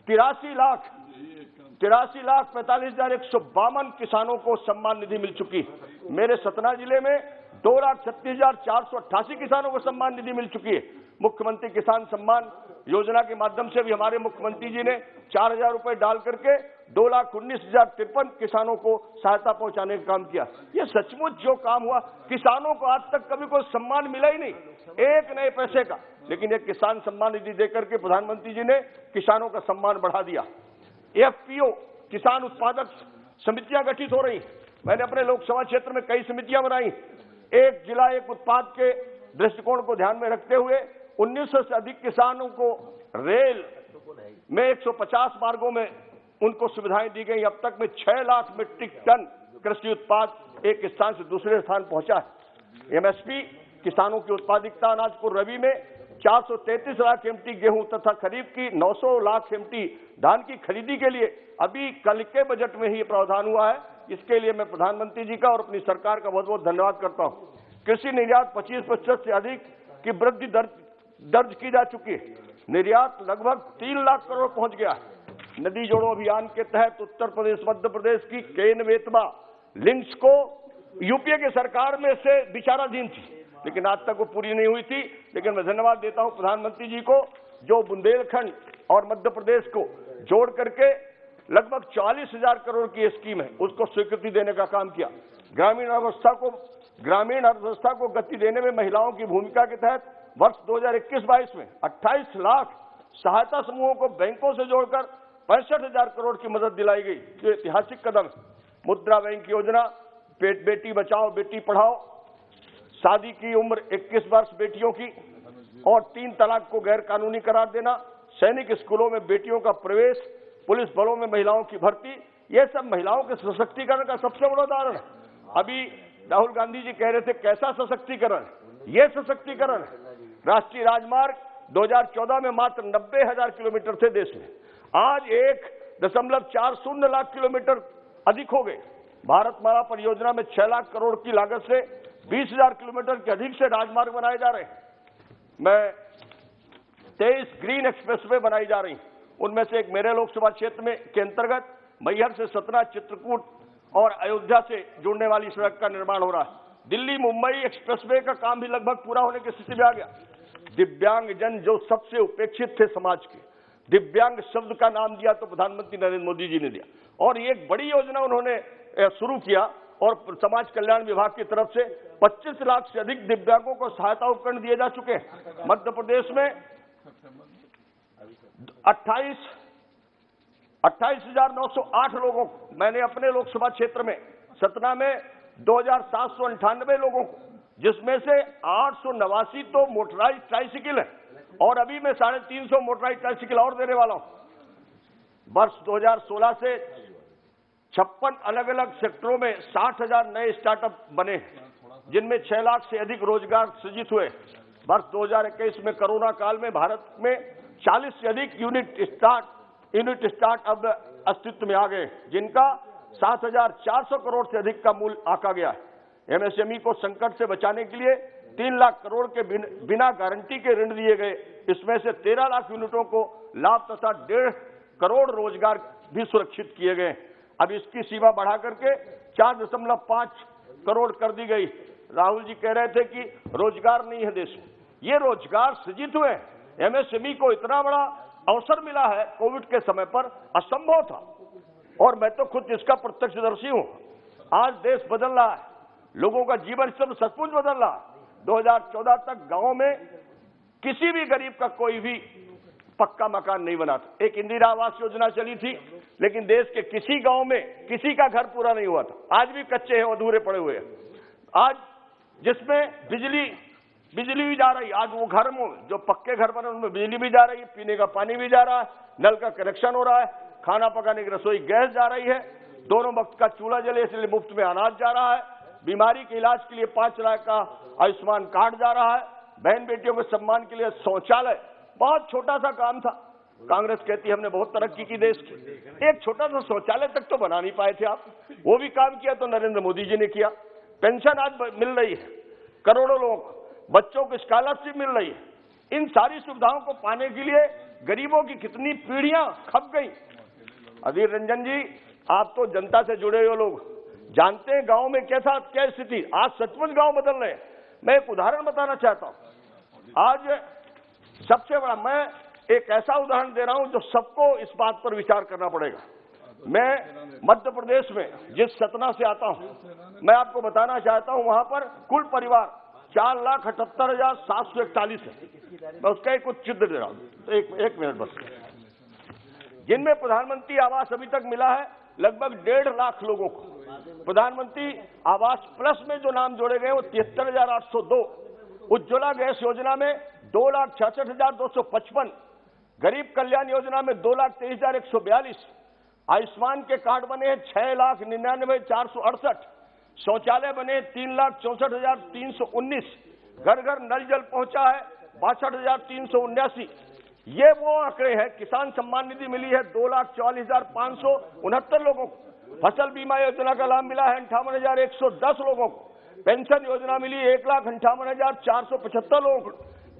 83,45,152 किसानों को सम्मान निधि मिल चुकी है। मेरे सतना जिले में 2,36,488 किसानों को सम्मान निधि मिल चुकी है। मुख्यमंत्री किसान सम्मान योजना के माध्यम से भी हमारे मुख्यमंत्री जी ने 4,000 रुपए डाल करके 2,19,053 किसानों को सहायता पहुंचाने का काम किया। ये सचमुच जो काम हुआ, किसानों को आज तक कभी कोई सम्मान मिला ही नहीं, एक नए पैसे का, लेकिन ये किसान सम्मान निधि देकर के प्रधानमंत्री जी ने किसानों का सम्मान बढ़ा दिया। एफपीओ किसान उत्पादक समितियां गठित हो रही, मैंने अपने लोकसभा क्षेत्र में कई समितियां बनाई। एक जिला एक उत्पाद के दृष्टिकोण को ध्यान में रखते हुए 1900 से अधिक किसानों को रेल में 150 मार्गों में उनको सुविधाएं दी गई। अब तक में 6 लाख मीट्रिक टन कृषि उत्पाद एक स्थान से दूसरे स्थान पहुंचा है। एमएसपी किसानों की उत्पादकता अनाज को रबी में 433 लाख एमटी गेहूं तथा खरीफ की 900 लाख एमटी धान की खरीदी के लिए अभी कल के बजट में ही प्रावधान हुआ है। इसके लिए मैं प्रधानमंत्री जी का और अपनी सरकार का बहुत बहुत धन्यवाद करता हूं। कृषि निर्यात 25% से अधिक की वृद्धि दर्ज की जा चुकी है। निर्यात लगभग 3 लाख करोड़ पहुंच गया है। नदी जोड़ो अभियान के तहत उत्तर प्रदेश मध्य प्रदेश की केन बेतवा लिंक्स को यूपीए के सरकार में से विचाराधीन थी, लेकिन आज तक वो पूरी नहीं हुई थी। लेकिन मैं धन्यवाद देता हूं प्रधानमंत्री जी को, जो बुंदेलखंड और मध्य प्रदेश को जोड़ करके लगभग 40,000 करोड़ की स्कीम है, उसको स्वीकृति देने का काम किया। ग्रामीण अर्थव्यवस्था को गति देने में महिलाओं की भूमिका के तहत वर्ष 2021-22 में 28 लाख सहायता समूहों को बैंकों से जोड़कर 65,000 करोड़ की मदद दिलाई गई, जो ऐतिहासिक कदम। मुद्रा बैंक योजना, बेटी बचाओ बेटी पढ़ाओ, शादी की उम्र 21 वर्ष बेटियों की और 3 तलाक को गैर कानूनी करार देना, सैनिक स्कूलों में बेटियों का प्रवेश, पुलिस बलों में महिलाओं की भर्ती, ये सब महिलाओं के सशक्तिकरण का सबसे बड़ा उदाहरण है। अभी राहुल गांधी जी कह रहे थे कैसा सशक्तिकरण, ये सशक्तिकरण है। राष्ट्रीय राजमार्ग 2014 में मात्र 90,000 किलोमीटर थे देश में, आज 1.40 लाख किलोमीटर अधिक हो गए। भारतमाला परियोजना में 6 लाख करोड़ की लागत से 20,000 किलोमीटर के अधिक से राजमार्ग बनाए जा रहे हैं। मैं 23 ग्रीन एक्सप्रेसवे बनाई जा रही, उनमें से एक मेरे लोकसभा क्षेत्र में के अंतर्गत मैहर से सतना, चित्रकूट और अयोध्या से जुड़ने वाली सड़क का निर्माण हो रहा है। दिल्ली मुंबई एक्सप्रेसवे का काम भी लगभग पूरा होने की स्थिति में आ गया। दिव्यांग जन जो सबसे उपेक्षित थे समाज के, दिव्यांग शब्द का नाम दिया तो प्रधानमंत्री नरेंद्र मोदी जी ने दिया, और ये एक बड़ी योजना उन्होंने शुरू किया और समाज कल्याण विभाग की तरफ से 25 लाख से अधिक दिव्यांगों को सहायता उपकरण दिए जा चुके हैं। मध्य प्रदेश में 28,908 लोगों को, मैंने अपने लोकसभा क्षेत्र में सतना में 2,798 लोगों को, जिसमें से 889 तो मोटराइज ट्राइसिकल है और अभी मैं 350 मोटराइज ट्राइसिकल और देने वाला हूं। वर्ष 2016 से 56 अलग अलग सेक्टरों में 60,000 नए स्टार्टअप बने, जिनमें 6 लाख से अधिक रोजगार सृजित हुए। वर्ष 2021 में कोरोना काल में भारत में 40 से अधिक यूनिट स्टार्ट अब अस्तित्व में आ गए, जिनका 7,400 करोड़ से अधिक का मूल्य आंका गया है। एमएसएमई को संकट से बचाने के लिए 3 लाख करोड़ के बिना गारंटी के ऋण दिए गए। इसमें से 13 लाख यूनिटों को लाभ तथा 1.5 करोड़ रोजगार भी सुरक्षित किए गए। अब इसकी सीमा बढ़ा करके 4.5 करोड़ कर दी गई। राहुल जी कह रहे थे कि रोजगार नहीं है देश में, ये रोजगार सृजित हुए। एमएसएमई को इतना बड़ा अवसर मिला है कोविड के समय पर, असंभव था, और मैं तो खुद इसका प्रत्यक्षदर्शी हूं। आज देश बदल रहा है, लोगों का जीवन स्तर सचमुच बदल रहा है। 2014 तक गांव में किसी भी गरीब का कोई भी पक्का मकान नहीं बना था। एक इंदिरा आवास योजना चली थी, लेकिन देश के किसी गांव में किसी का घर पूरा नहीं हुआ था। आज भी कच्चे हैं, अधूरे पड़े हुए हैं। आज जिसमें बिजली भी जा रही, आज वो घर में जो पक्के घर बने उनमें बिजली भी जा रही है, पीने का पानी भी जा रहा है, नल का कनेक्शन हो रहा है, खाना पकाने की रसोई गैस जा रही है, दोनों वक्त का चूल्हा जले इसलिए मुफ्त में अनाज जा रहा है, बीमारी के इलाज के लिए 5 लाख का आयुष्मान कार्ड जा रहा है, बहन बेटियों के सम्मान के लिए शौचालय। बहुत छोटा सा काम था, कांग्रेस कहती है हमने बहुत तरक्की की देश की, एक छोटा सा शौचालय तक तो बना नहीं पाए थे आप, वो भी काम किया तो नरेंद्र मोदी जी ने किया। पेंशन आज मिल रही है, करोड़ों लोगों को बच्चों को स्कॉलरशिप मिल रही है। इन सारी सुविधाओं को पाने के लिए गरीबों की कितनी पीढ़ियां खप गई। अधीर रंजन जी, आप तो जनता से जुड़े हुए लोग जानते हैं गांव में कैसा क्या स्थिति। आज सचमुच गांव बदल रहे हैं। मैं एक उदाहरण बताना चाहता हूं। आज सबसे बड़ा, मैं एक ऐसा उदाहरण दे रहा हूं जो सबको इस बात पर विचार करना पड़ेगा। मैं मध्य प्रदेश में जिस सतना से आता हूं, मैं आपको बताना चाहता हूं, वहां पर कुल परिवार 4,78,741 है। मैं उसका एक कुछ चित्र दे रहा हूं, तो एक मिनट बस। जिनमें प्रधानमंत्री आवास अभी तक मिला है लगभग 1.5 लाख लोगों को। प्रधानमंत्री आवास प्लस में जो नाम जोड़े गए वो 73,802। उज्ज्वला गैस योजना में 2,66,255। गरीब कल्याण योजना में 2,23,142। आयुष्मान के कार्ड बने हैं 6,99,468। शौचालय बने 3,64,319। घर घर नल जल पहुंचा है 62,379। ये वो आंकड़े हैं। किसान सम्मान निधि मिली है 2,44,569 लोगों को। फसल बीमा योजना का लाभ मिला है 58,110 लोगों को। पेंशन योजना मिली 1,58,475 लोगों को।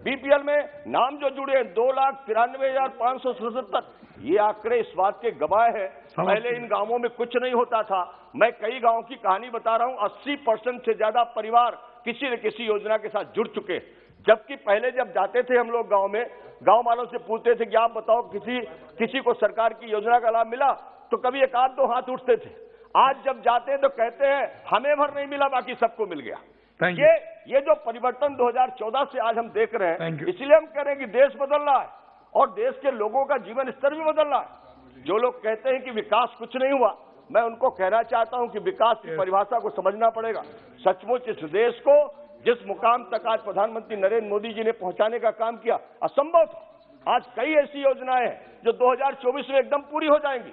बीपीएल में नाम जो जुड़े हैं 2,93,577। ये आंकड़े इस बात के गवाह है, पहले इन गांवों में कुछ नहीं होता था। मैं कई गांवों की कहानी बता रहा हूं। 80% से ज्यादा परिवार किसी न किसी योजना के साथ जुड़ चुके। जबकि पहले जब जाते थे हम लोग गांव में, गांव वालों से पूछते थे कि आप बताओ किसी को सरकार की योजना का लाभ मिला, तो कभी एक आध दो हाथ उठते थे। आज जब जाते हैं तो कहते हैं हमें भर नहीं मिला, बाकी सबको मिल गया। ये जो परिवर्तन 2014 से आज हम देख रहे हैं, इसलिए हम कह रहे हैं कि देश बदल रहा है और देश के लोगों का जीवन स्तर भी बदल रहा है। जो लोग कहते हैं कि विकास कुछ नहीं हुआ, मैं उनको कहना चाहता हूं कि विकास की परिभाषा को समझना पड़ेगा। सचमुच इस देश को जिस मुकाम तक आज प्रधानमंत्री नरेंद्र मोदी जी ने पहुंचाने का काम किया, असंभव था। आज कई ऐसी योजनाएं हैं जो 2024 में एकदम पूरी हो जाएंगी।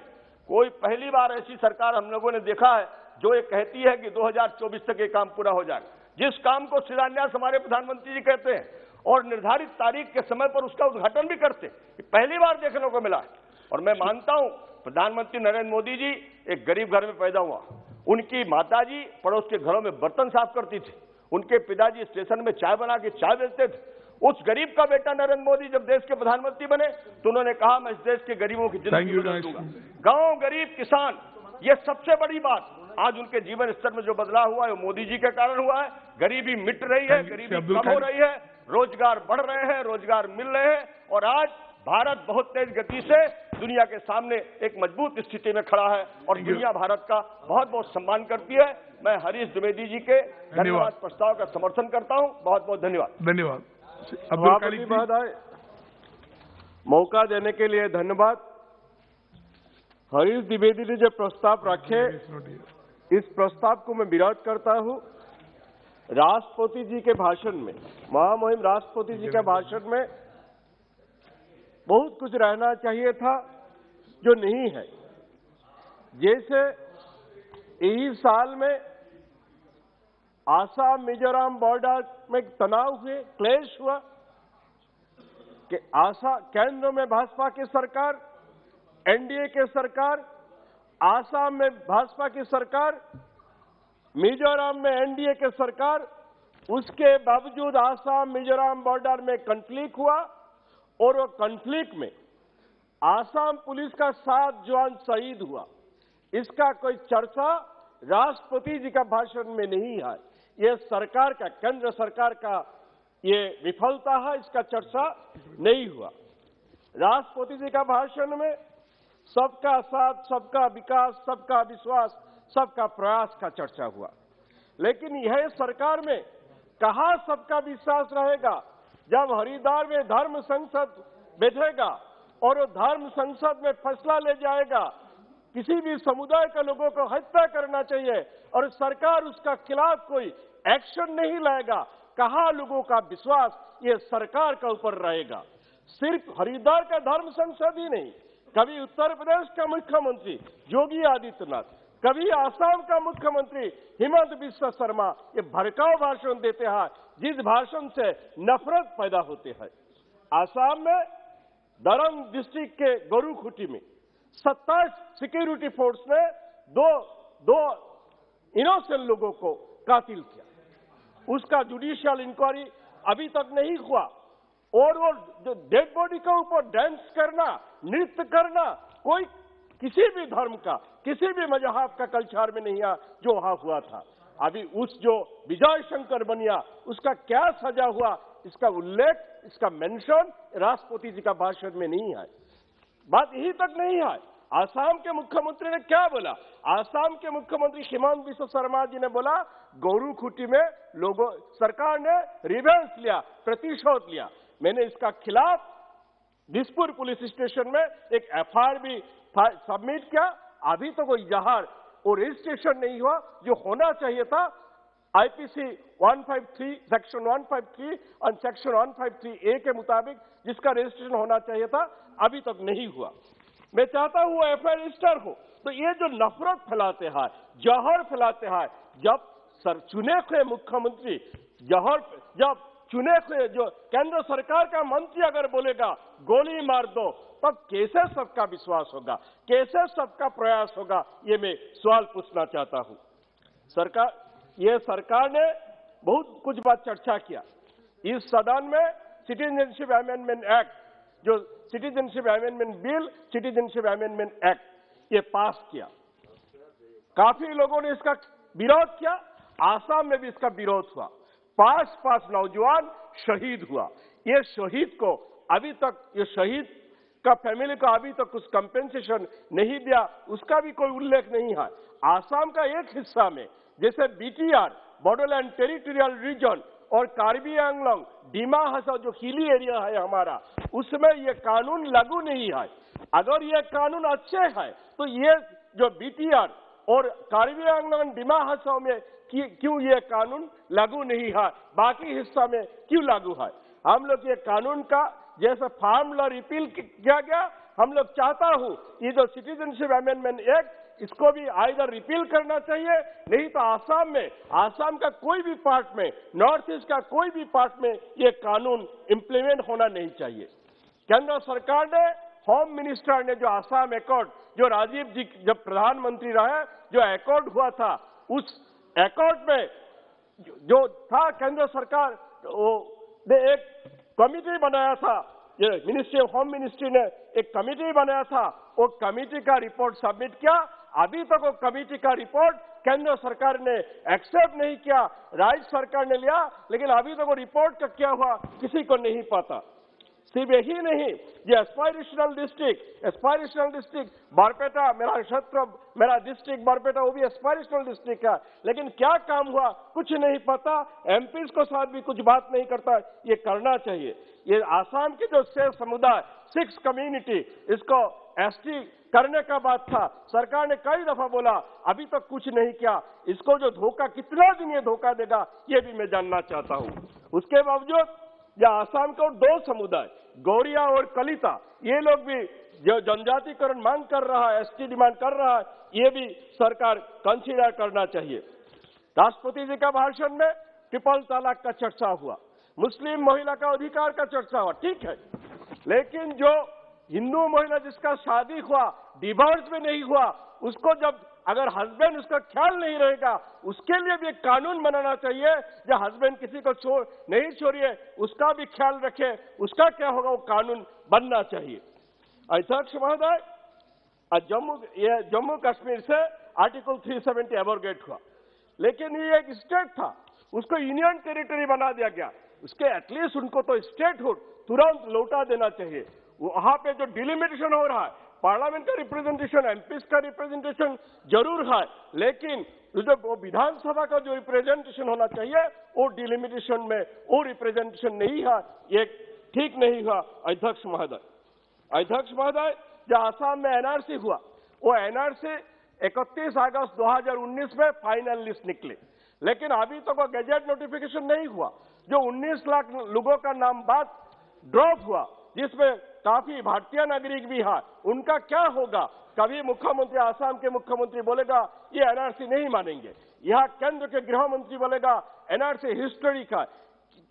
कोई पहली बार ऐसी सरकार हम लोगों ने देखा है जो ये कहती है कि 2024 तक ये काम पूरा हो जाएगा। जिस काम को शिलान्यास हमारे प्रधानमंत्री जी कहते हैं और निर्धारित तारीख के समय पर उसका उद्घाटन भी करते, पहली बार देखने को मिला है। और मैं मानता हूं प्रधानमंत्री नरेंद्र मोदी जी एक गरीब घर में पैदा हुआ। उनकी माताजी पड़ोस के घरों में बर्तन साफ करती थी। उनके पिताजी स्टेशन में चाय बना के चाय बेचते थे। उस गरीब का बेटा नरेंद्र मोदी जब देश के प्रधानमंत्री बने तो उन्होंने कहा मैं इस देश के गरीबों की जिंदगी बदल दूंगा। गांव, गरीब, किसान, ये सबसे बड़ी बात। आज उनके जीवन स्तर में जो बदलाव हुआ है वो मोदी जी के कारण हुआ है। गरीबी मिट रही है, गरीबी कम हो रही है, रोजगार बढ़ रहे हैं, रोजगार मिल रहे हैं और आज भारत बहुत तेज गति से दुनिया के सामने एक मजबूत स्थिति में खड़ा है और दुनिया भारत का बहुत बहुत सम्मान करती है। मैं हरीश द्विवेदी जी के धन्यवाद प्रस्ताव का समर्थन करता हूं। बहुत बहुत धन्यवाद। धन्यवाद सभापति महोदय, मौका देने के लिए धन्यवाद। हरीश द्विवेदी ने जो प्रस्ताव रखे, इस प्रस्ताव को मैं विरोध करता हूं। राष्ट्रपति जी के भाषण में, महामहिम राष्ट्रपति जी के भाषण में बहुत कुछ रहना चाहिए था जो नहीं है। जैसे इस साल में आसाम मिजोरम बॉर्डर में तनाव हुए, क्लेश हुआ कि केंद्र में भाजपा की सरकार, एनडीए की सरकार, आसाम में भाजपा की सरकार, मिजोरम में एनडीए की सरकार, उसके बावजूद आसाम मिजोरम बॉर्डर में कॉन्फ्लिक्ट हुआ और वो कॉन्फ्लिक्ट में आसाम पुलिस का 7 जवान शहीद हुआ। इसका कोई चर्चा राष्ट्रपति जी का भाषण में नहीं है। ये सरकार का, केंद्र सरकार का ये विफलता है, इसका चर्चा नहीं हुआ। राष्ट्रपति जी का भाषण में सबका साथ, सबका विकास, सबका विश्वास, सबका प्रयास का चर्चा हुआ। लेकिन यह सरकार में कहां सबका विश्वास रहेगा जब हरिद्वार में धर्म संसद बैठेगा और वो धर्म संसद में फैसला ले जाएगा किसी भी समुदाय के लोगों को हत्या करना चाहिए और सरकार उसका खिलाफ कोई एक्शन नहीं लेगा। कहां लोगों का विश्वास ये सरकार के ऊपर रहेगा। सिर्फ हरिद्वार का धर्म संसद ही नहीं, कभी उत्तर प्रदेश का मुख्यमंत्री योगी आदित्यनाथ, कभी आसाम का मुख्यमंत्री हिमंत बिस्वा शर्मा ये भड़काऊ भाषण देते हैं जिस भाषण से नफरत पैदा होते हैं। आसाम में दरंग डिस्ट्रिक्ट के गोरुखुटी में 27 सिक्योरिटी फोर्स ने दो इनोसेंट लोगों को कातिल किया। उसका जुडिशियल इंक्वायरी अभी तक नहीं हुआ। और वो जो डेड बॉडी के ऊपर डांस करना, नृत्य करना, कोई किसी भी धर्म का, किसी भी मजहब का कल्चर में नहीं है जो वहां हुआ था। अभी उस जो विजय शंकर बनिया, उसका क्या सजा हुआ, इसका उल्लेख, इसका मेंशन राष्ट्रपति जी का भाषण में नहीं है। बात यही तक नहीं है। आसाम के मुख्यमंत्री ने क्या बोला? आसाम के मुख्यमंत्री हिमंत बिस्वा शर्मा जी ने बोला गोरुखुटी में लोगों सरकार ने रिवेंज लिया, प्रतिशोध लिया। मैंने इसका खिलाफ दिसपुर पुलिस स्टेशन में एक एफआईआर भी सबमिट किया। अभी तो कोई इजहार और रजिस्ट्रेशन नहीं हुआ जो होना चाहिए था। आईपीसी 153 सेक्शन 153 और सेक्शन 153A के मुताबिक जिसका रजिस्ट्रेशन होना चाहिए था अभी तक नहीं हुआ। मैं चाहता हूं वो एफआईआर रजिस्टर हो। तो ये जो नफरत फैलाते हैं, जहर फैलाते हैं, जब चुने हुए मुख्यमंत्री जब चुने हुए जो केंद्र सरकार का मंत्री अगर बोलेगा गोली मार दो, तब कैसे सबका विश्वास होगा, कैसे सबका प्रयास होगा? ये मैं सवाल पूछना चाहता हूं। सरकार ने बहुत कुछ बात चर्चा किया। इस सदन में सिटीजनशिप अमेंडमेंट एक्ट, जो citizenship amendment bill, citizenship amendment act, ये पास किया। काफी लोगों ने इसका विरोध किया। आसाम में भी इसका विरोध हुआ। 5 नौजवान शहीद हुआ। ये शहीद को अभी तक, ये शहीद का फैमिली को अभी तक कुछ कंपेंसेशन नहीं दिया, उसका भी कोई उल्लेख नहीं है। आसाम का एक हिस्सा में जैसे बीटीआर, बोडोलैंड टेरिटोरियल रीजन, और कार्बी आंगलोंग, डिमा हसाओ जो हिली एरिया है हमारा, उसमें ये कानून लागू नहीं है। अगर ये कानून अच्छे है तो ये जो बीटीआर और कार्बी आंगलोंग, डिमा हसाओ में क्यों ये कानून लागू नहीं है, बाकी हिस्सा में क्यों लागू है? हम लोग ये कानून का जैसे फार्म लॉ रिपील किया गया, हम लोग चाहता हूं ये जो सिटीजनशिप अमेंडमेंट एक्ट, इसको भी आइदर रिपील करना चाहिए, नहीं तो आसाम का कोई भी पार्ट में, नॉर्थ ईस्ट का कोई भी पार्ट में ये कानून इंप्लीमेंट होना नहीं चाहिए। केंद्र सरकार ने, होम मिनिस्टर ने जो आसाम एकॉर्ड, जो राजीव जी जब प्रधानमंत्री रहे, जो एकॉर्ड हुआ था, उस एकॉर्ड में जो था केंद्र सरकार ने एक कमिटी बनाया था, ये मिनिस्ट्री ऑफ होम मिनिस्ट्री ने एक कमिटी बनाया था। वो कमिटी का रिपोर्ट सबमिट किया। अभी तक वो कमिटी का रिपोर्ट केंद्र सरकार ने एक्सेप्ट नहीं किया, राज्य सरकार ने लिया, लेकिन अभी तक वो रिपोर्ट का क्या हुआ किसी को नहीं पता। सिर्फ यही नहीं, ये एस्पायरेशनल डिस्ट्रिक्ट बारपेटा, मेरा क्षेत्र, मेरा डिस्ट्रिक्ट बारपेटा, वो भी एस्पायरेशनल डिस्ट्रिक्ट है, लेकिन क्या काम हुआ कुछ नहीं पता। एमपीज को साथ भी कुछ बात नहीं करता। ये करना चाहिए। ये आसाम के जो 6 समुदाय, 6 कम्युनिटी, इसको एसटी करने का बात था। सरकार ने कई दफा बोला, अभी तक कुछ नहीं किया। इसको जो धोखा, कितना दिन ये धोखा देगा, ये भी मैं जानना चाहता हूं। उसके बावजूद या आसाम के 2 समुदाय, गौरिया और कलिता, ये लोग भी जो जनजातिकरण मांग कर रहा है, एसटी डिमांड कर रहा है, ये भी सरकार कंसीडर करना चाहिए। राष्ट्रपति जी का भाषण में ट्रिपल तलाक का चर्चा हुआ, मुस्लिम महिला का अधिकार का चर्चा हुआ, ठीक है, लेकिन जो हिंदू महिला जिसका शादी हुआ, डिवोर्स भी नहीं हुआ, उसको जब अगर हस्बैंड उसका ख्याल नहीं रहेगा, उसके लिए भी एक कानून बनाना चाहिए। जब हस्बैंड किसी को नहीं छोड़िए, उसका भी ख्याल रखे, उसका क्या होगा, वो कानून बनना चाहिए। अध्यक्ष महोदय, जम्मू कश्मीर से आर्टिकल 370 एब्रोगेट हुआ, लेकिन ये एक स्टेट था, उसको यूनियन टेरिटरी बना दिया गया। उसके एटलीस्ट उनको तो स्टेटहुड तुरंत लौटा देना चाहिए। वहां पे जो डिलिमिटेशन हो रहा है, पार्लियामेंट का रिप्रेजेंटेशन, एमपीज का रिप्रेजेंटेशन जरूर है, लेकिन जो विधानसभा का जो रिप्रेजेंटेशन होना चाहिए, वो डिलिमिटेशन में वो रिप्रेजेंटेशन नहीं है, ये ठीक नहीं हुआ। अध्यक्ष महोदय, जो आसाम में एनआरसी हुआ, वो एनआरसी 31 अगस्त 2019 में फाइनल लिस्ट निकले, लेकिन अभी तक वो गैजेट नोटिफिकेशन नहीं हुआ। जो 19 लाख लोगों का नाम बाद ड्रॉप हुआ, जिसमें काफी भारतीय नागरिक भी है, उनका क्या होगा? कभी मुख्यमंत्री, आसाम के मुख्यमंत्री बोलेगा ये एनआरसी नहीं मानेंगे, यहाँ केंद्र के गृह मंत्री बोलेगा एनआरसी हिस्टोरिक है,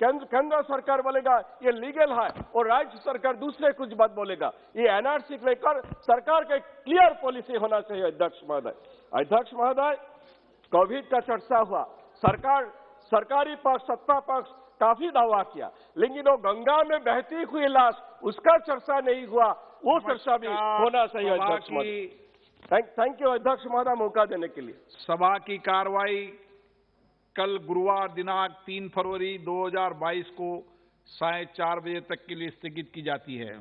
केंद्र सरकार बोलेगा ये लीगल है, और राज्य सरकार दूसरे कुछ बात बोलेगा। ये एनआरसी को लेकर सरकार का क्लियर पॉलिसी होना चाहिए। अध्यक्ष महोदय, कोविड का चर्चा हुआ, सरकार सरकारी पक्ष, सत्ता पक्ष काफी दावा किया, लेकिन वो गंगा में बहती हुई लाश उसका चर्चा नहीं हुआ, वो चर्चा भी होना चाहिए। अध्यक्ष महोदय, थैंक यू अध्यक्ष महोदय मौका देने के लिए। सभा की कार्रवाई कल गुरुवार दिनांक 3 फरवरी 2022 को 4:30 बजे तक के लिए स्थगित की जाती है।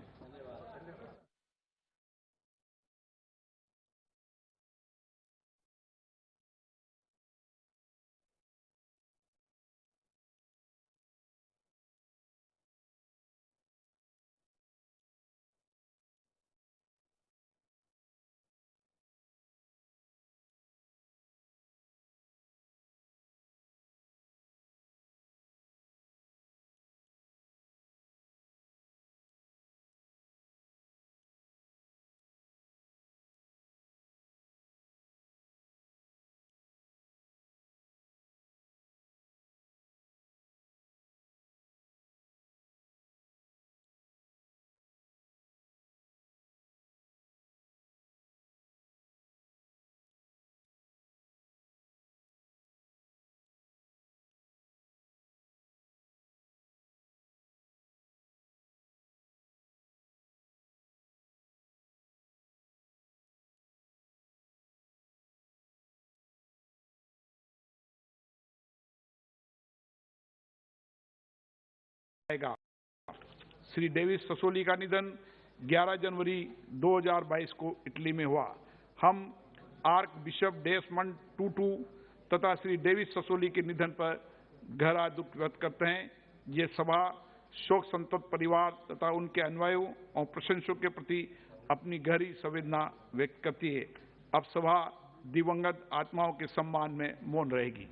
श्री डेविस ससोली का निधन 11 जनवरी 2022 को इटली में हुआ। हम आर्क बिशप डेसमंड टूटू तथा श्री डेविस ससोली के निधन पर गहरा दुख व्यक्त करते हैं। ये सभा शोक संतप्त परिवार तथा उनके अनुयायियों और प्रशंसकों के प्रति अपनी गहरी संवेदना व्यक्त करती है। अब सभा दिवंगत आत्माओं के सम्मान में मौन रहेगी।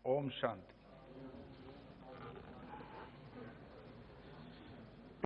ओम शांति।